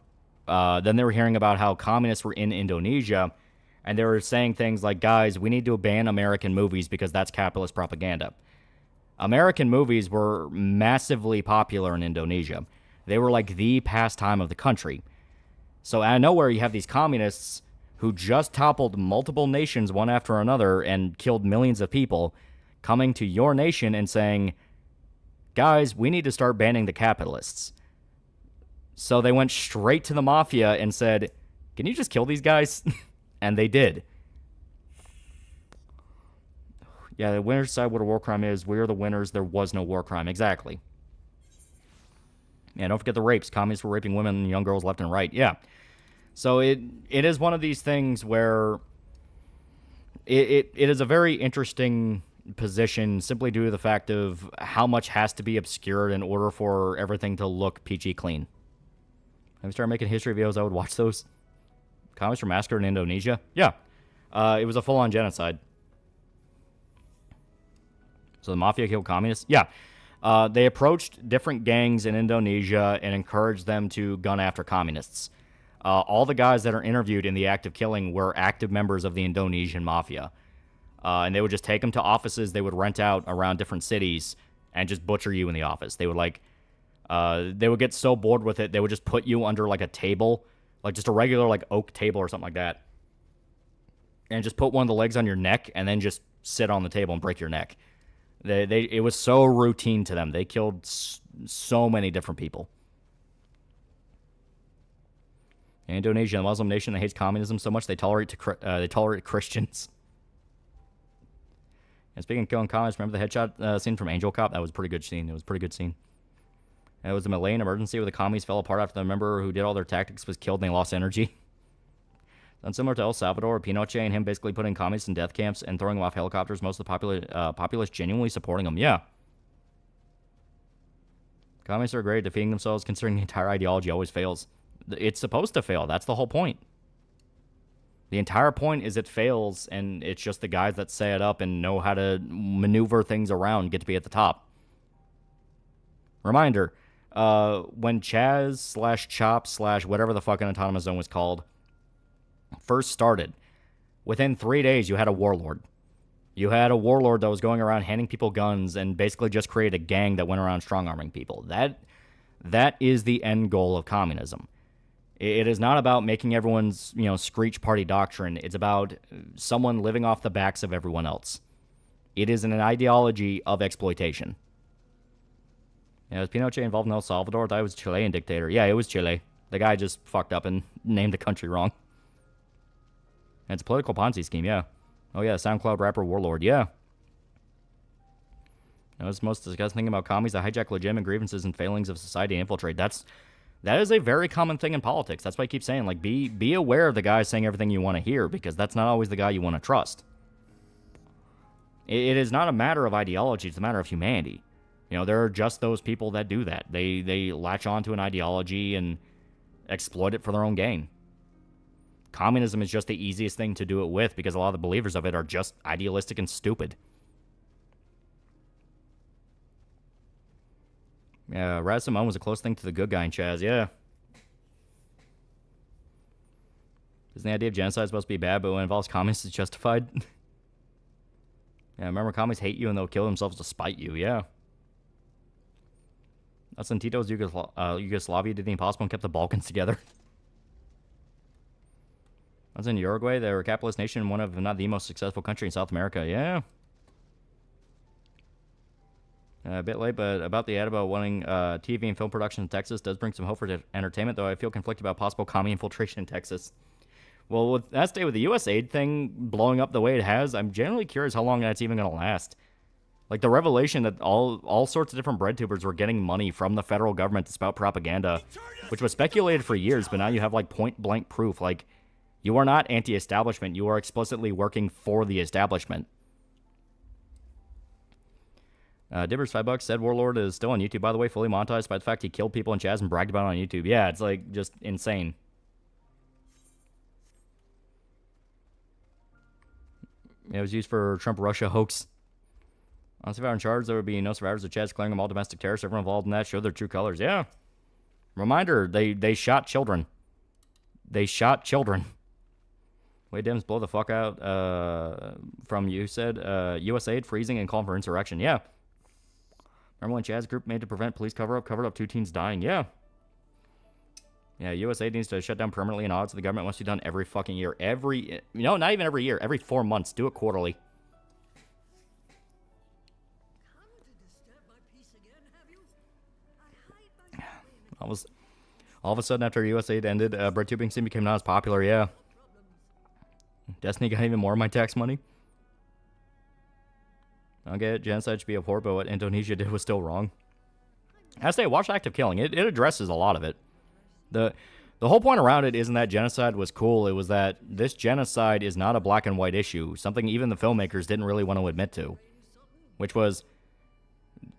how communists were in Indonesia, and they were saying things like, guys, we need to ban American movies because that's capitalist propaganda. American movies were massively popular in Indonesia. They were like the pastime of the country. So out of nowhere, you have these communists who just toppled multiple nations one after another and killed millions of people coming to your nation and saying, guys, we need to start banning the capitalists. So they went straight to the mafia and said, can you just kill these guys? And they did. Yeah, the winners decide what a war crime is. We are the winners. There was no war crime. Exactly. Yeah, don't forget the rapes. Communists were raping women and young girls left and right. Yeah. So it is one of these things where it is a very interesting position simply due to the fact of how much has to be obscured in order for everything to look peachy clean. If I started making history videos, I would watch those. Communists were massacred in Indonesia? Yeah. It was a full-on genocide. So the mafia killed communists? Yeah. They approached different gangs in Indonesia and encouraged them to gun after communists. All the guys that are interviewed in the act of killing were active members of the Indonesian mafia. And they would just take them to offices they would rent out around different cities and just butcher you in the office. They would they would get so bored with it, they would just put you under like a table, like just a regular like oak table or something like that, and just put one of the legs on your neck and then just sit on the table and break your neck. It was so routine to them. They killed so many different people. In Indonesia, a Muslim nation that hates communism so much they tolerate Christians. And speaking of killing communists, remember the headshot scene from Angel Cop? That was a pretty good scene. It was a pretty good scene. And it was a Malayan emergency where the commies fell apart after the member who did all their tactics was killed and they lost energy. And similar to El Salvador, Pinochet and him basically putting communists in death camps and throwing them off helicopters, most of the populace genuinely supporting them. Yeah. Communists are great at defeating themselves considering the entire ideology always fails. It's supposed to fail. That's the whole point. The entire point is it fails, and it's just the guys that set it up and know how to maneuver things around get to be at the top. Reminder, when Chaz/Chop/ whatever the fucking autonomous zone was called first started, within 3 days you had a warlord. You had a warlord that was going around handing people guns and basically just created a gang that went around strong-arming people. That is the end goal of communism. It is not about making everyone's, screech party doctrine. It's about someone living off the backs of everyone else. It is an ideology of exploitation. Was Pinochet involved in El Salvador? I thought it was a Chilean dictator. Yeah, it was Chile. The guy just fucked up and named the country wrong. And it's a political Ponzi scheme, yeah. Oh, yeah, SoundCloud rapper Warlord, yeah. It's the most disgusting thing about commies that hijack legitimate grievances and failings of society and infiltrate. That's That is a very common thing in politics. That's why I keep saying, like, be aware of the guy saying everything you want to hear, because that's not always the guy you want to trust. It is not a matter of ideology, it's a matter of humanity. You know, there are just those people that do that. They latch onto an ideology and exploit it for their own gain. Communism is just the easiest thing to do it with, because a lot of the believers of it are just idealistic and stupid. Yeah, Raz Simone was a close thing to the good guy in Chaz, yeah. Isn't the idea of genocide supposed to be bad, but when it involves communists, it's justified? Yeah, remember, communists hate you and they'll kill themselves to spite you, yeah. That's when Tito's Yugoslavia did the impossible and kept the Balkans together. That's in Uruguay. They were a capitalist nation, one of, if not the most successful country in South America, yeah. A bit late, but about the ad about wanting TV and film production in Texas does bring some hope for entertainment, though I feel conflicted about possible commie infiltration in Texas. Well, with the U.S. aid thing blowing up the way it has, I'm generally curious how long that's even going to last. Like, the revelation that all sorts of different bread tubers were getting money from the federal government to spout propaganda, which was speculated for years, but now you have, like, point-blank proof. Like, you are not anti-establishment. You are explicitly working for the establishment. Dibbers, $5, said Warlord is still on YouTube, by the way, fully monetized by the fact he killed people in Chaz and bragged about it on YouTube. Yeah, it's, like, just insane. It was used for Trump-Russia hoax. Honestly, if I were in charge, there would be no survivors of Chaz, declaring them all domestic terrorists. Everyone involved in that showed their true colors. Yeah. Reminder, they shot children. They shot children. Wait, Dems, blow the fuck out from you said USAID freezing and calling for insurrection. Yeah. Remember when Chaz group made to prevent police covered up 2 teens dying? Yeah. Yeah, USAID needs to shut down permanently, and odds of the government must be done every fucking year. Not even every year. Every 4 months. Do it quarterly. All of a sudden, after USAID ended, bread tubing scene became not as popular, yeah. Destiny got even more of my tax money. I don't get it. Genocide should be abhorred, but what Indonesia did was still wrong. I say, watch Active Killing. It addresses a lot of it. The whole point around it isn't that genocide was cool. It was that this genocide is not a black and white issue. Something even the filmmakers didn't really want to admit to. Which was,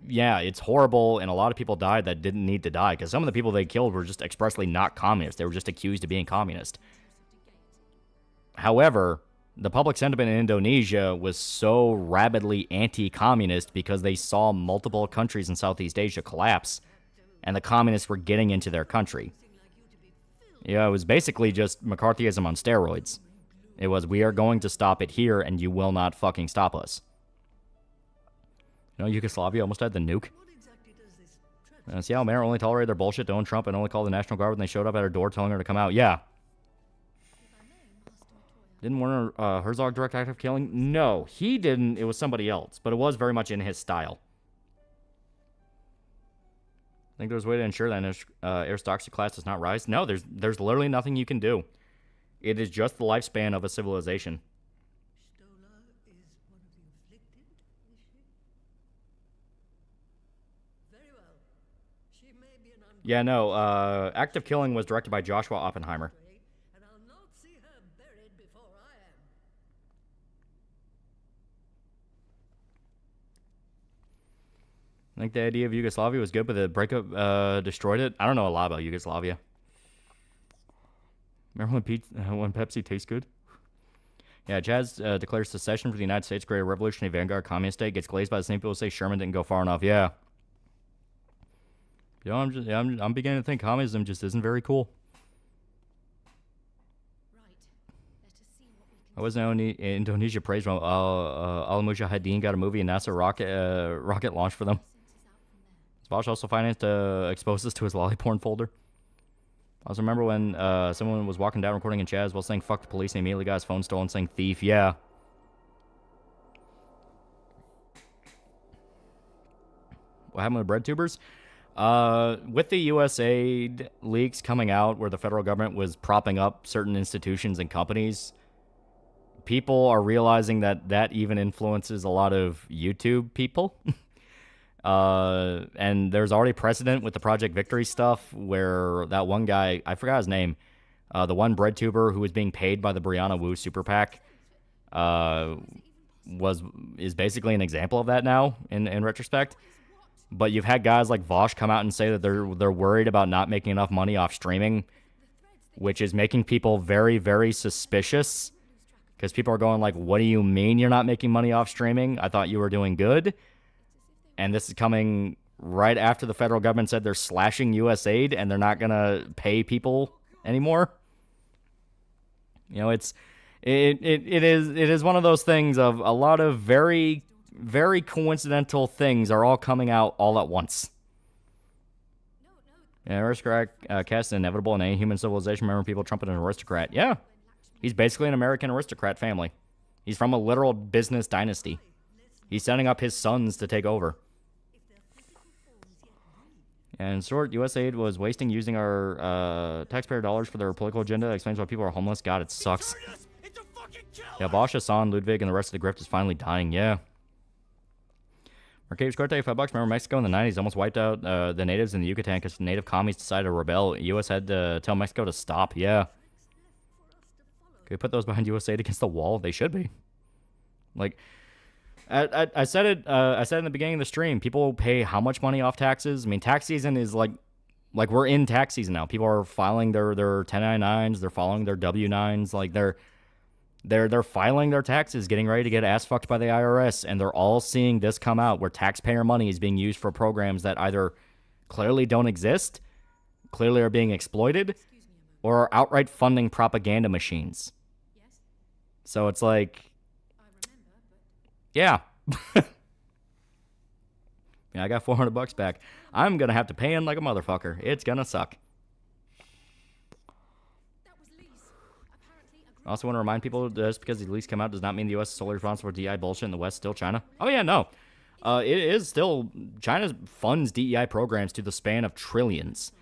yeah, it's horrible, and a lot of people died that didn't need to die, because some of the people they killed were just expressly not communist. They were just accused of being communist. However, the public sentiment in Indonesia was so rabidly anti-communist because they saw multiple countries in Southeast Asia collapse, and the communists were getting into their country. Yeah, it was basically just McCarthyism on steroids. It was, we are going to stop it here, and you will not fucking stop us. You know, Yugoslavia almost had the nuke. Seattle mayor only tolerated their bullshit to own Trump and only called the National Guard when they showed up at her door telling her to come out. Yeah. Didn't Werner Herzog direct Active Killing? No, he didn't. It was somebody else, but it was very much in his style. I think there's a way to ensure that aristocracy class does not rise. No, there's literally nothing you can do. It is just the lifespan of a civilization. Yeah, no, Active Killing was directed by Joshua Oppenheimer. I think the idea of Yugoslavia was good, but the breakup destroyed it. I don't know a lot about Yugoslavia. Remember when Pepsi tastes good? Yeah, Jazz declares secession for the United States, create a revolutionary vanguard communist state, gets glazed by the same people who say Sherman didn't go far enough. Yeah. You know, I'm beginning to think communism just isn't very cool. I wasn't in Indonesia praised when Al-Mujahideen got a movie and NASA rocket launched for them. Bosch also financed exposes to his lolly porn folder. I also remember when someone was walking down recording in Chaz while saying fuck the police and immediately got his phone stolen saying thief. Yeah. What happened with bread tubers? With the USAID leaks coming out where the federal government was propping up certain institutions and companies, people are realizing that even influences a lot of YouTube people. And there's already precedent with the Project Victory stuff where that one guy, I forgot his name, the one bread tuber who was being paid by the Brianna Wu super PAC, is basically an example of that now in retrospect. But you've had guys like Vosh come out and say that they're worried about not making enough money off streaming, which is making people very, very suspicious. Because people are going like, what do you mean you're not making money off streaming? I thought you were doing good. And this is coming right after the federal government said they're slashing U.S. aid and they're not going to pay people anymore. You know, it is one of those things of a lot of very, very coincidental things are all coming out all at once. Yeah, aristocrat cast is inevitable in any human civilization. Remember people trumping an aristocrat. Yeah. He's basically an American aristocrat family. He's from a literal business dynasty. He's setting up his sons to take over. And in short, USAID was wasting using our taxpayer dollars for their political agenda. That explains why people are homeless. God, it sucks. Yeah, Bosch, Hassan, Ludwig, and the rest of the grift is finally dying. Yeah. Mercatus Corte, $5. Remember Mexico in the 90s almost wiped out the natives in the Yucatan because the native commies decided to rebel. U.S. had to tell Mexico to stop. Yeah. Can we put those behind USAID against the wall? They should be. Like, I said it. I said in the beginning of the stream. People pay how much money off taxes? I mean, tax season is like we're in tax season now. People are filing their 1099s. They're following their W9s. Like they're filing their taxes, getting ready to get ass fucked by the IRS, and they're all seeing this come out where taxpayer money is being used for programs that either clearly don't exist, clearly are being exploited, or are outright funding propaganda machines. So it's like, yeah. Yeah, I got $400 back. I'm going to have to pay in like a motherfucker. It's going to suck. I also want to remind people just because the lease come out does not mean the U.S. is solely responsible for DEI bullshit in the West. Still China. Oh, yeah, no. It is still, China funds DEI programs to the span of trillions.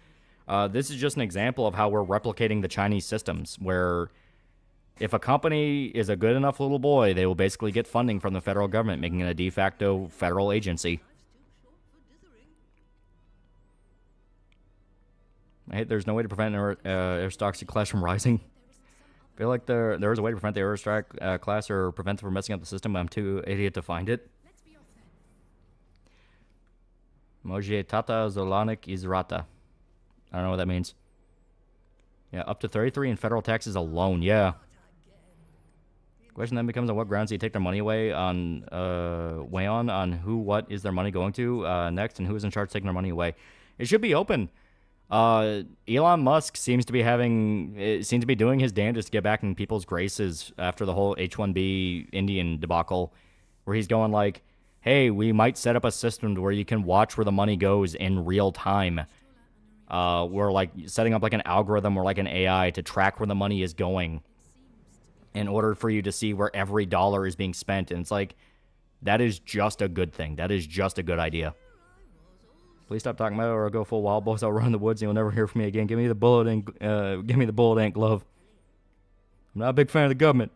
This is just an example of how we're replicating the Chinese systems, where if a company is a good enough little boy, they will basically get funding from the federal government, making it a de facto federal agency. I hate there's no way to prevent an aristocracy class from rising. I feel like there is a way to prevent the aristocratic class or prevent them from messing up the system, but I'm too idiot to find it. Moje tata zolanik izrata. I don't know what that means. Yeah, up to 33 in federal taxes alone. Yeah. Question then becomes on what grounds do you take their money away on who, what is their money going to next, and who is in charge of taking their money away. It should be open. Elon Musk seems to be doing his damnedest to get back in people's graces after the whole H-1B Indian debacle, where he's going like, hey, we might set up a system where you can watch where the money goes in real time. We're like setting up like an algorithm or like an AI to track where the money is going in order for you to see where every dollar is being spent. And it's like, that is just a good thing. That is just a good idea. Please stop talking about it or I'll go full wild boys. I'll run in the woods and you'll never hear from me again. Give me the bullet ink glove. I'm not a big fan of the government.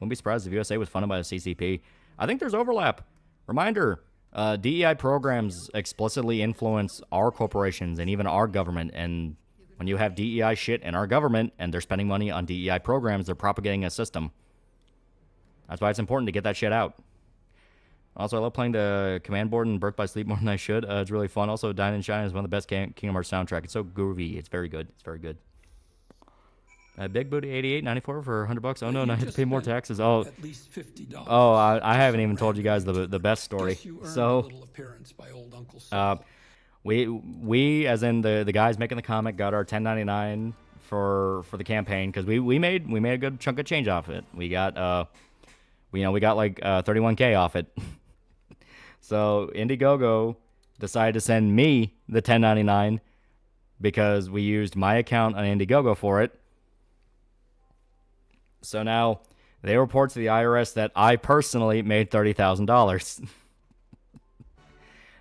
Wouldn't be surprised if USA was funded by the CCP. I think there's overlap. Reminder, DEI programs explicitly influence our corporations and even our government. And when you have DEI shit in our government and they're spending money on DEI programs, they're propagating a system. That's why it's important to get that shit out. Also, I love playing the command board and Birth by Sleep more than I should. It's really fun. Also, Dine and Shine is one of the best Kingdom Hearts soundtrack. It's so groovy. It's very good. It's very good. Big Booty 88.94 for $100. Oh no, I have to pay more taxes. Oh,
at least $50.
Oh, I haven't even told you guys the best story. So, we as in the guys making the comic got our 1099 for the campaign because we made a good chunk of change off it. We got we got like 31K off it. So Indiegogo decided to send me the 1099 because we used my account on Indiegogo for it. So now they report to the IRS that I personally made $30,000.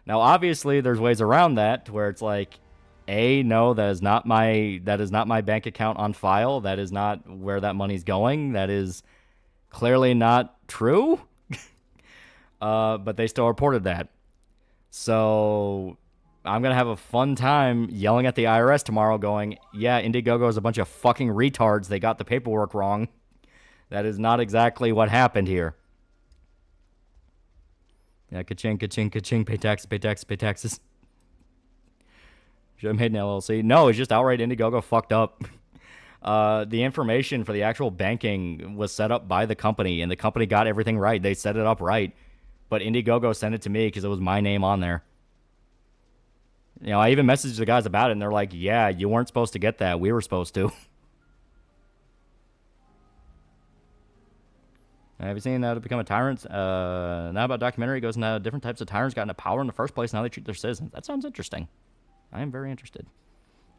Now, obviously, there's ways around that to where it's like, no, that is not my bank account on file. That is not where that money's going. That is clearly not true. But they still reported that. So I'm going to have a fun time yelling at the IRS tomorrow going, yeah, Indiegogo is a bunch of fucking retards. They got the paperwork wrong. That is not exactly what happened here. Yeah, ka-ching, ka-ching, ka-ching, pay taxes, pay taxes, pay taxes. Should have made an LLC. No, it's just outright Indiegogo fucked up. The information for the actual banking was set up by the company, and the company got everything right. They set it up right. But Indiegogo sent it to me because it was my name on there. You know, I even messaged the guys about it, and they're like, yeah, you weren't supposed to get that. We were supposed to. Have you seen How to Become a Tyrant? Now about documentary goes into different types of tyrants got into power in the first place, and how they treat their citizens. That sounds interesting. I am very interested.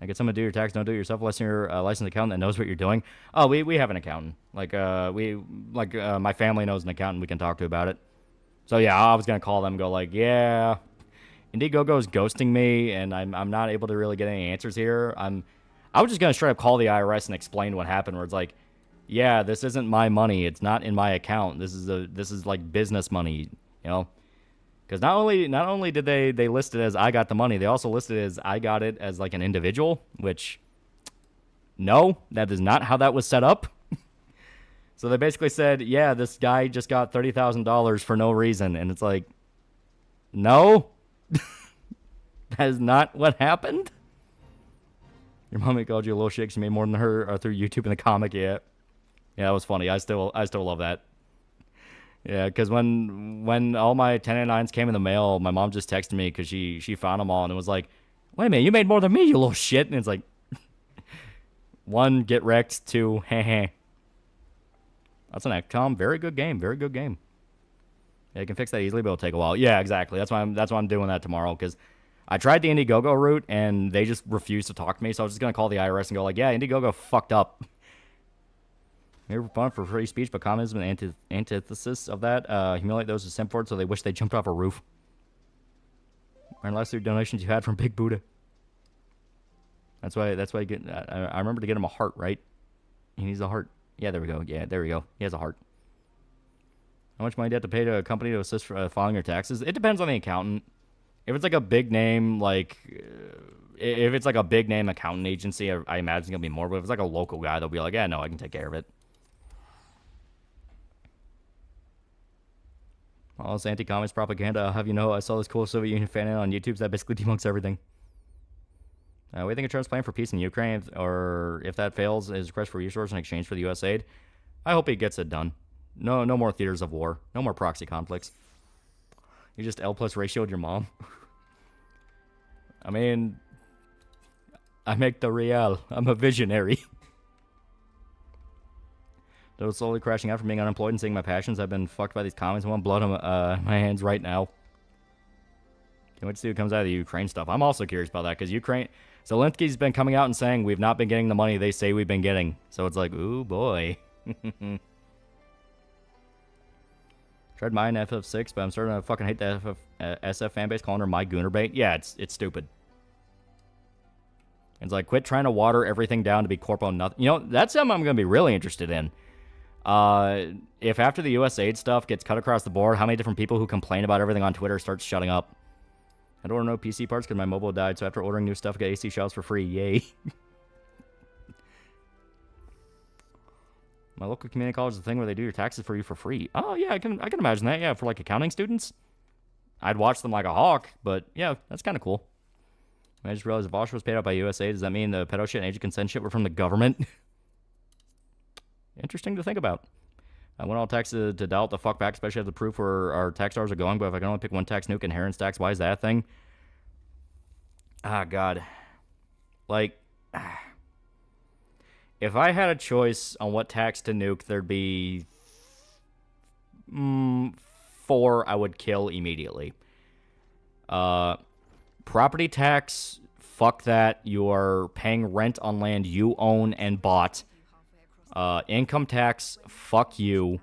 I get someone to do your tax, don't do it yourself unless you're a licensed accountant that knows what you're doing. Oh, we have an accountant. My family knows an accountant we can talk to about it. So yeah, I was gonna call them and go like, yeah, Indiegogo is ghosting me, and I'm not able to really get any answers here. I was just gonna straight up call the IRS and explain what happened. Where it's like, yeah, this isn't my money. It's not in my account. This is like business money, you know. Because not only did they list it as I got the money, they also listed it as I got it as like an individual, which, no, that is not how that was set up. So they basically said, yeah, this guy just got $30,000 for no reason. And it's like, no, that is not what happened. Your mommy called you a little shit. She made more than her through YouTube and the comic. Yeah, that was funny. I still love that. Yeah, because when all my 1099s came in the mail, my mom just texted me because she found them all and was like, wait a minute, you made more than me, you little shit. And it's like, 1, get wrecked. 2, heh. That's an XCOM. Very good game. Very good game. Yeah, you can fix that easily, but it'll take a while. Yeah, exactly. That's why I'm doing that tomorrow, because I tried the Indiegogo route and they just refused to talk to me. So I was just gonna call the IRS and go like, yeah, Indiegogo fucked up. Maybe fun for free speech, but communism and antithesis of that. Humiliate those who sent for it so they wish they jumped off a roof. And last 3 donations you had from Big Buddha. That's why you get. I remember to get him a heart, right? He needs a heart. Yeah, there we go. Yeah, there we go. He has a heart. How much money do you have to pay to a company to assist for filing your taxes? It depends on the accountant. If it's like a big name, if it's like a big name accountant agency, I imagine it's gonna be more. But if it's like a local guy, they'll be like, yeah, no, I can take care of it. All this anti-communist propaganda. I'll have you know, I saw this cool Soviet Union fan on YouTube that basically debunks everything. What do you think of Trump's plan for peace in Ukraine? Or if that fails, his request for resources in exchange for the U.S. aid? I hope he gets it done. No more theaters of war. No more proxy conflicts. You just L+ ratioed your mom. I mean, I make the real. I'm a visionary. Though slowly crashing out from being unemployed and seeing my passions, I've been fucked by these comments. I want blood on my hands right now. Can't wait to see what comes out of the Ukraine stuff. I'm also curious about that, because Zelensky's been coming out and saying we've not been getting the money they say we've been getting. So it's like, ooh boy. Tried mine FF6, but I'm starting to fucking hate the SF fanbase calling her my Goonerbait. Yeah, it's stupid. It's like, quit trying to water everything down to be corpo nothing. You know, that's something I'm going to be really interested in. If after the USAID stuff gets cut across the board, how many different people who complain about everything on Twitter start shutting up? I don't order no PC parts because my mobile died, so after ordering new stuff, I get AC shelves for free. Yay. My local community college is the thing where they do your taxes for you for free. Oh, yeah, I can imagine that. Yeah, for like accounting students. I'd watch them like a hawk, but yeah, that's kind of cool. I just realized if Vosh was paid out by USAID, does that mean the pedo shit and age of consent shit were from the government? Interesting to think about. I want all taxes to dial it the fuck back, especially if the proof where our tax dollars are going, but if I can only pick one tax nuke, inheritance tax, why is that a thing? Ah, God. Like, if I had a choice on what tax to nuke, there'd be 4 I would kill immediately. Property tax, fuck that. You are paying rent on land you own and bought. Income tax, fuck you.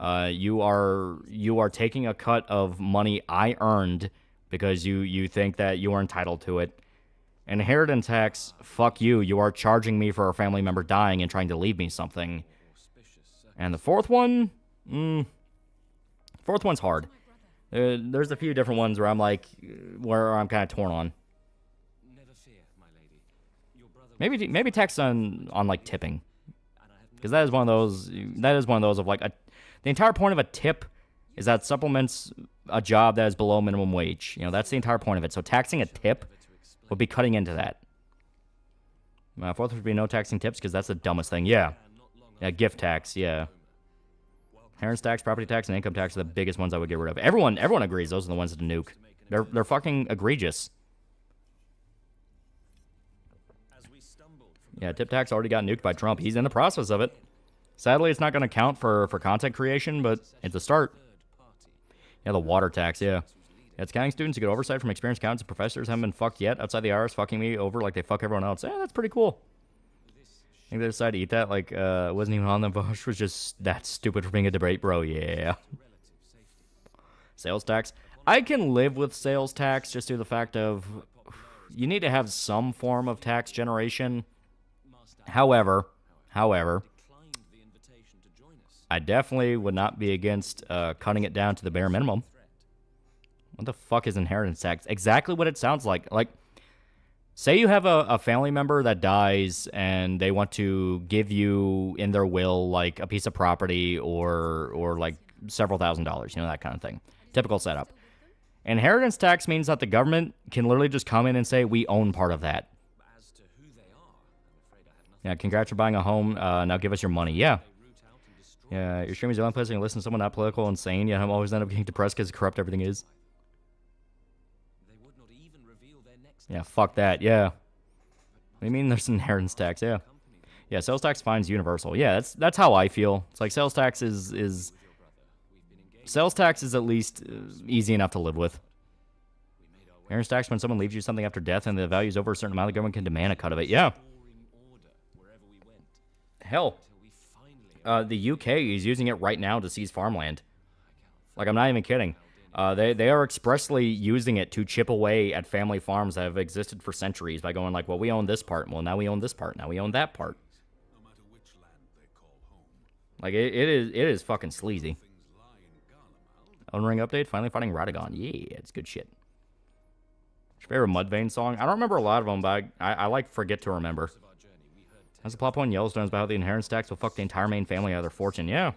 You are taking a cut of money I earned because you think that you are entitled to it. Inheritance tax, fuck you. You are charging me for a family member dying and trying to leave me something. And the fourth one, fourth one's hard. There's a few different ones where I'm like, where I'm kind of torn on. Maybe tax on like tipping, because that is one of those. That is one of those of like the entire point of a tip is that it supplements a job that is below minimum wage. You know, that's the entire point of it. So taxing a tip would be cutting into that. Fourth would be no taxing tips because that's the dumbest thing. Yeah, gift tax. Yeah, inheritance tax, property tax, and income tax are the biggest ones I would get rid of. Everyone agrees those are the ones to nuke. They're fucking egregious. Yeah, tip tax already got nuked by Trump. He's in the process of it. Sadly, it's not going to count for content creation, but it's a start. Yeah, the water tax, yeah. It's counting students who get oversight from experienced accountants and professors haven't been fucked yet outside the IRS fucking me over like they fuck everyone else. Yeah, that's pretty cool. I think they decided to eat that. Like, it wasn't even on the Bush. Was just that stupid for being a debate, bro. Yeah. Sales tax. I can live with sales tax just due to the fact of you need to have some form of tax generation. However, I definitely would not be against cutting it down to the bare minimum. What the fuck is inheritance tax? Exactly what it sounds like. Like, say you have a family member that dies and they want to give you in their will like a piece of property or like several $1,000s, you know, that kind of thing. Typical setup. Inheritance tax means that the government can literally just come in and say, we own part of that. Yeah, congrats for buying a home. Now give us your money. Yeah. Yeah, your stream is the only place you can listen to someone not political insane, yet I'm always end up getting depressed because corrupt everything is. Yeah, fuck that. Yeah. What do you mean there's inheritance tax? Yeah. Yeah, sales tax fine's universal. Yeah, that's how I feel. It's like sales tax is sales tax is at least easy enough to live with. Inheritance tax when someone leaves you something after death and the value is over a certain amount, the government can demand a cut of it. Yeah. Hell, the UK is using it right now to seize farmland. Like, I'm not even kidding. They are expressly using it to chip away at family farms that have existed for centuries by going like, well, we own this part. Well, now we own this part. Now we own that part. Like, it is fucking sleazy. Elden Ring update, finally fighting Radagon. Yeah, it's good shit. Your favorite Mudvayne song? I don't remember a lot of them, but I like Forget to Remember. That's the plot point in Yellowstone is about how the inheritance tax will fuck the entire main family out of their fortune. Yeah.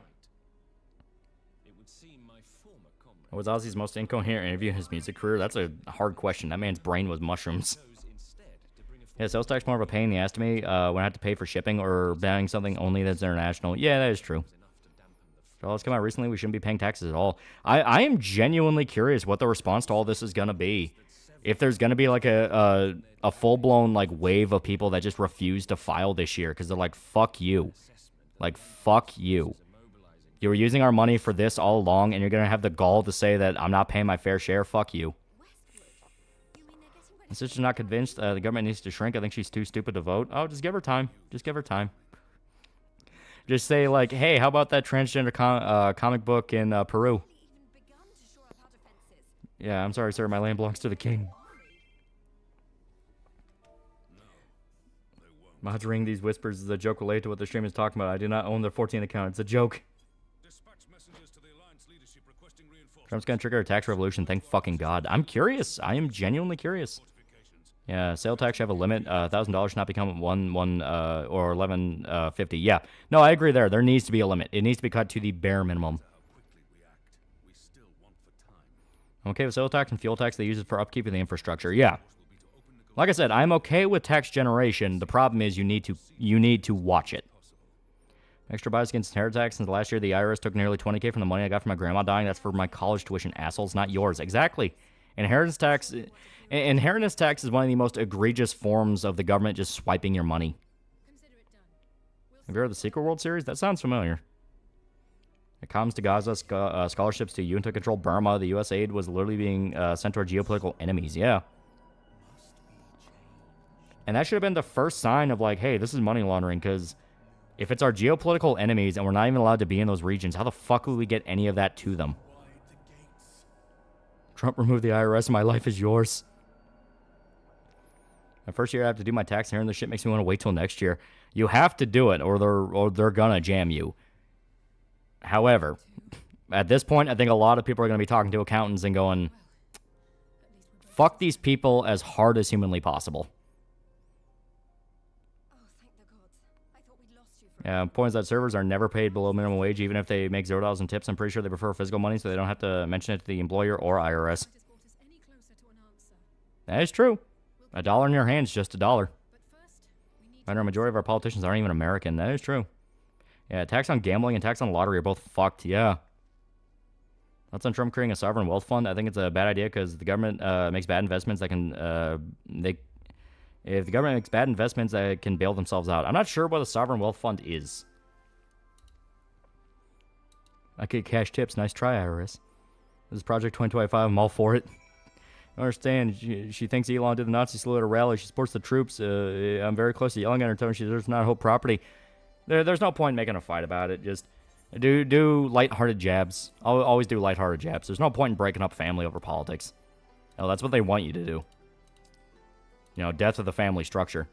What was Ozzy's most incoherent interview in his music career? That's a hard question. That man's brain was mushrooms. Yeah, sales tax more of a pain in the ass to me when I have to pay for shipping or buying something only that's international. Yeah, that is true. So let's come out recently. We shouldn't be paying taxes at all. I am genuinely curious what the response to all this is going to be. If there's going to be like a full-blown like wave of people that just refuse to file this year because they're like, fuck you. Like, fuck you. You were using our money for this all along, and you're going to have the gall to say that I'm not paying my fair share? Fuck you. My sister's not convinced the government needs to shrink. I think she's too stupid to vote. Oh, just give her time. Just give her time. Just say, like, hey, how about that transgender comic book in Peru? Yeah, I'm sorry, sir. My land belongs to the king. Mods ring these whispers is a joke related to what the stream is talking about. I do not own the 14 account. It's a joke. Trump's gonna trigger a tax revolution. Thank fucking God. I'm curious. I am genuinely curious. Yeah, sale tax should have a limit. $1,000 should not become or $11.50. Yeah. No, I agree there. There needs to be a limit. It needs to be cut to the bare minimum. I'm okay with sales tax and fuel tax. They use it for upkeep of the infrastructure. Yeah. Like I said, I'm okay with tax generation. The problem is you need to watch it. Extra bias against inheritance tax. Since last year, the IRS took nearly $20K from the money I got from my grandma dying. That's for my college tuition, assholes, not yours. Exactly. Inheritance tax is one of the most egregious forms of the government just swiping your money. Have you heard of the Secret World series? That sounds familiar. It comes to Gaza, scholarships to junta-controlled Burma. The U.S. aid was literally being sent to our geopolitical enemies. Yeah. And that should have been the first sign of like, hey, this is money laundering, because if it's our geopolitical enemies and we're not even allowed to be in those regions, how the fuck would we get any of that to them? Trump removed the IRS and my life is yours. The first year I have to do my tax here, and this shit makes me want to wait till next year. You have to do it, or they're gonna jam you. However, At this point, I think a lot of people are going to be talking to accountants and going, fuck these people as hard as humanly possible. Yeah, point is that servers are never paid below minimum wage, even if they make $0 in tips. I'm pretty sure they prefer physical money, so they don't have to mention it to the employer or IRS. That is true. $1 in your hand is just $1. A majority of our politicians aren't even American. That is true. Yeah, tax on gambling and tax on lottery are both fucked. Yeah. That's on Trump creating a sovereign wealth fund. I think it's a bad idea because the government makes bad investments that can if the government makes bad investments that can bail themselves out. I'm not sure what a sovereign wealth fund is. I get cash tips. Nice try, IRS. This is Project 2025. I'm all for it. I understand. She thinks Elon did the Nazi salute at a rally. She supports the troops. I'm very close to yelling at her, telling her she deserves not hope property. There's no point in making a fight about it. Just do lighthearted jabs. Always do lighthearted jabs. There's no point in breaking up family over politics. No, that's what they want you to do. You know, death of the family structure.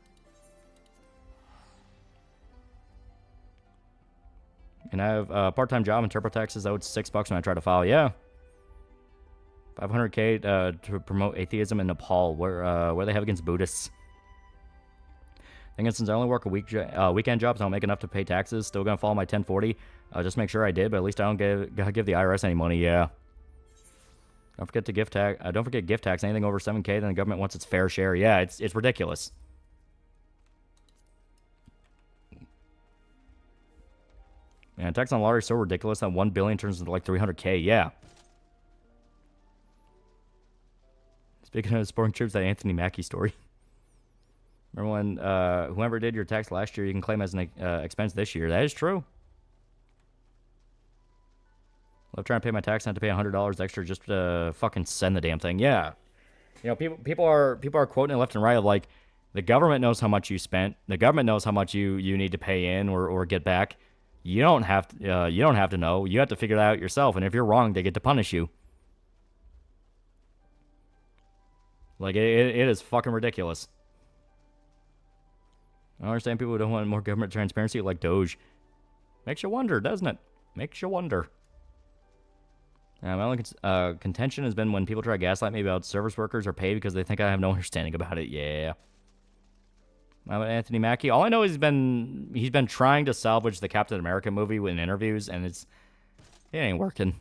And I have a part-time job in TurboTaxes. I owed $6 when I tried to file. Yeah. $500K to promote atheism in Nepal, where they have against Buddhists. Thing is, since I only work weekend jobs, I don't make enough to pay taxes. Still gonna follow my 1040. Just make sure I did, but at least I don't give the IRS any money. Yeah. Don't forget gift tax. Don't forget gift tax. Anything over $7K, then the government wants its fair share. Yeah, it's ridiculous. Man, tax on lottery is so ridiculous that $1 billion turns into like $300K. Yeah. Speaking of supporting troops, that Anthony Mackie story. Remember when whoever did your tax last year, you can claim as an expense this year. That is true. I'm trying to pay my tax, not to pay $100 extra just to fucking send the damn thing. Yeah. You know, people are quoting it left and right of like, the government knows how much you spent. The government knows how much you need to pay in or get back. You don't have to know. You have to figure it out yourself. And if you're wrong, they get to punish you. Like, it is fucking ridiculous. I don't understand people who don't want more government transparency like Doge. Makes you wonder, doesn't it? Makes you wonder. My only contention has been when people try to gaslight me about service workers are paid because they think I have no understanding about it. Yeah. Anthony Mackie, all I know is he's been trying to salvage the Captain America movie in interviews, and it ain't working.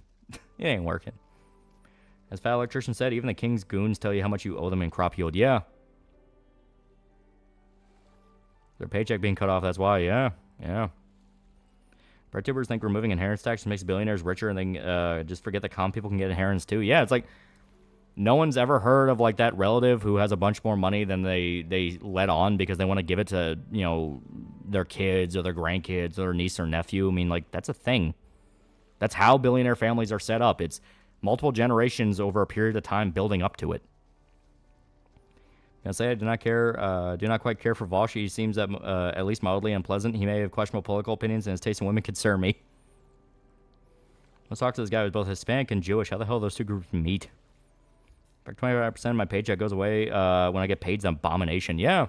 It ain't working. As Fat Electrician said, even the King's goons tell you how much you owe them in crop yield. Yeah. Their paycheck being cut off, that's why. Yeah. Yeah. Tubers think removing inheritance tax makes billionaires richer, and then just forget that common people can get inheritance too. Yeah, it's like no one's ever heard of like that relative who has a bunch more money than they let on because they want to give it to, you know, their kids or their grandkids or their niece or nephew. I mean, like, that's a thing. That's how billionaire families are set up. It's multiple generations over a period of time building up to it. I say I do not quite care for Vosh. He seems at least mildly unpleasant. He may have questionable political opinions, and his taste in women concern me. Let's talk to this guy who's both Hispanic and Jewish. How the hell do those two groups meet? Like 25% of my paycheck goes away when I get paid. It's an abomination. Yeah.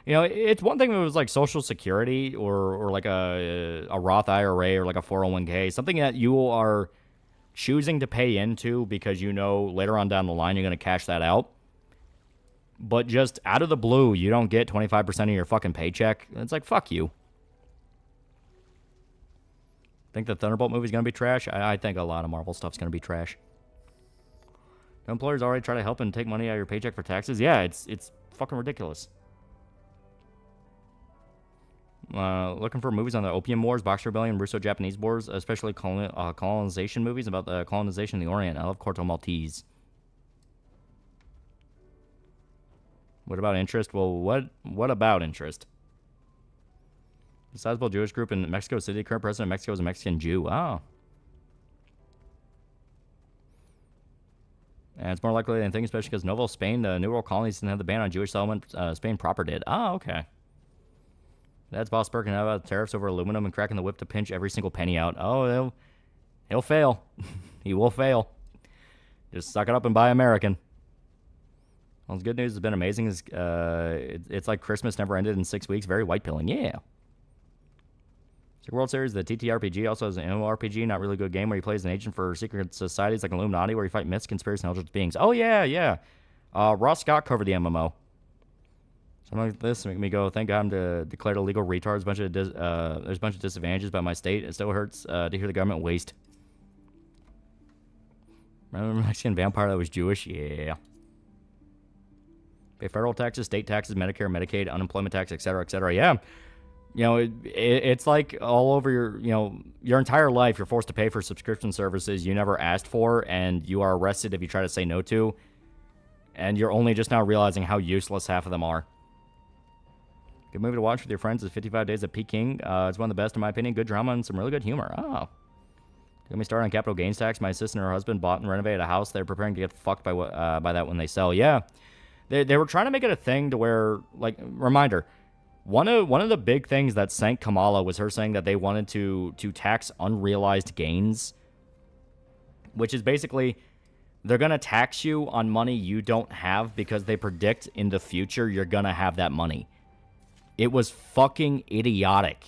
You know, it's one thing if it was like Social Security or like a Roth IRA or like a 401k, something that you are choosing to pay into because you know later on down the line you're going to cash that out. But just out of the blue, you don't get 25% of your fucking paycheck. It's like, fuck you. Think the Thunderbolt movie's going to be trash? I think a lot of Marvel stuff's going to be trash. Do employers already try to help and take money out of your paycheck for taxes? Yeah, it's fucking ridiculous. Looking for movies on the Opium Wars, Boxer Rebellion, Russo-Japanese Wars, especially colonization movies about the colonization of the Orient. I love Corto Maltese. What about interest? Well, what about interest? A sizable Jewish group in Mexico City. Current president of Mexico is a Mexican Jew. Oh. And it's more likely than anything, especially because Novo Spain, the New World colonies, didn't have the ban on Jewish settlement. Spain proper did. Oh, okay. That's Boss Birkin. How about tariffs over aluminum and cracking the whip to pinch every single penny out? Oh, he'll fail. He will fail. Just suck it up and buy American. Well, the good news has been amazing. It's like Christmas never ended in 6 weeks. Very white pilling. Yeah. World Series, the TTRPG also has an MMORPG, not really good game where you play as an agent for secret societies like Illuminati, where you fight myths, conspiracy, and eldritch beings. Oh yeah, yeah. Ross Scott covered the MMO. Something like this make me go, thank God I'm declared illegal retards. There's a bunch of disadvantages by my state. It still hurts to hear the government waste. Remember the Mexican vampire that was Jewish? Yeah. Pay federal taxes, state taxes, Medicare, Medicaid, unemployment tax, etc., etc. Yeah. You know, it's like all over your entire life, you're forced to pay for subscription services you never asked for, and you are arrested if you try to say no to. And you're only just now realizing how useless half of them are. Good movie to watch with your friends is 55 Days of Peking. It's one of the best in my opinion. Good drama and some really good humor. Oh. Get me started on capital gains tax. My sister and her husband bought and renovated a house. They're preparing to get fucked by that when they sell. Yeah. They were trying to make it a thing to where, like, reminder, one of the big things that sank Kamala was her saying that they wanted to tax unrealized gains, which is basically they're going to tax you on money you don't have because they predict in the future you're going to have that money. It was fucking idiotic.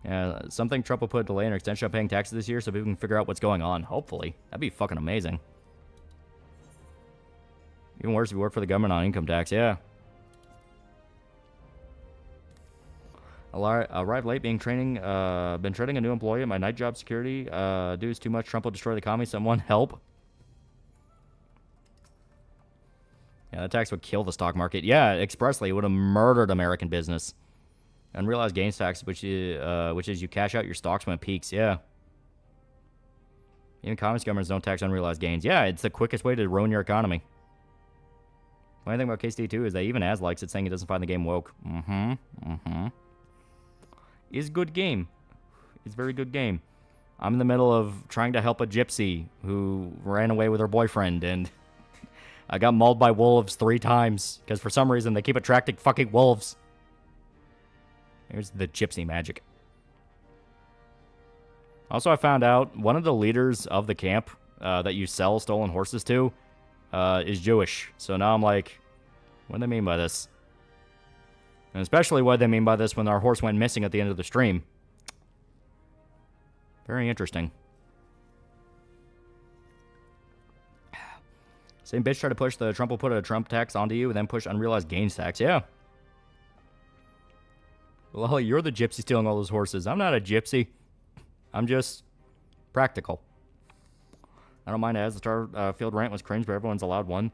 Yeah, something Trump will put a delay in or extension of paying taxes this year so people can figure out what's going on. Hopefully. That'd be fucking amazing. Even worse if you work for the government on income tax. Yeah. Arrived late, been training a new employee at my night job security. Due is too much. Trump will destroy the economy. Someone help. Yeah, that tax would kill the stock market. Yeah, expressly, it would have murdered American business. Unrealized gains tax, which is you cash out your stocks when it peaks. Yeah. Even communist governments don't tax unrealized gains. Yeah, it's the quickest way to ruin your economy. Funny thing about KCD2 is that even Az likes it, saying it doesn't find the game woke. It's a good game. It's a very good game. I'm in the middle of trying to help a gypsy who ran away with her boyfriend, and I got mauled by wolves 3 times, because for some reason they keep attracting fucking wolves. Here's the gypsy magic. Also, I found out one of the leaders of the camp that you sell stolen horses to is Jewish. So now I'm like, what do they mean by this? And especially what they mean by this when our horse went missing at the end of the stream. Very interesting. Same bitch tried to push the Trump will put a Trump tax onto you and then push unrealized gains tax. Yeah. Well, you're the gypsy stealing all those horses. I'm not a gypsy. I'm just practical. I don't mind as the Starfield rant was cringe, but everyone's allowed one.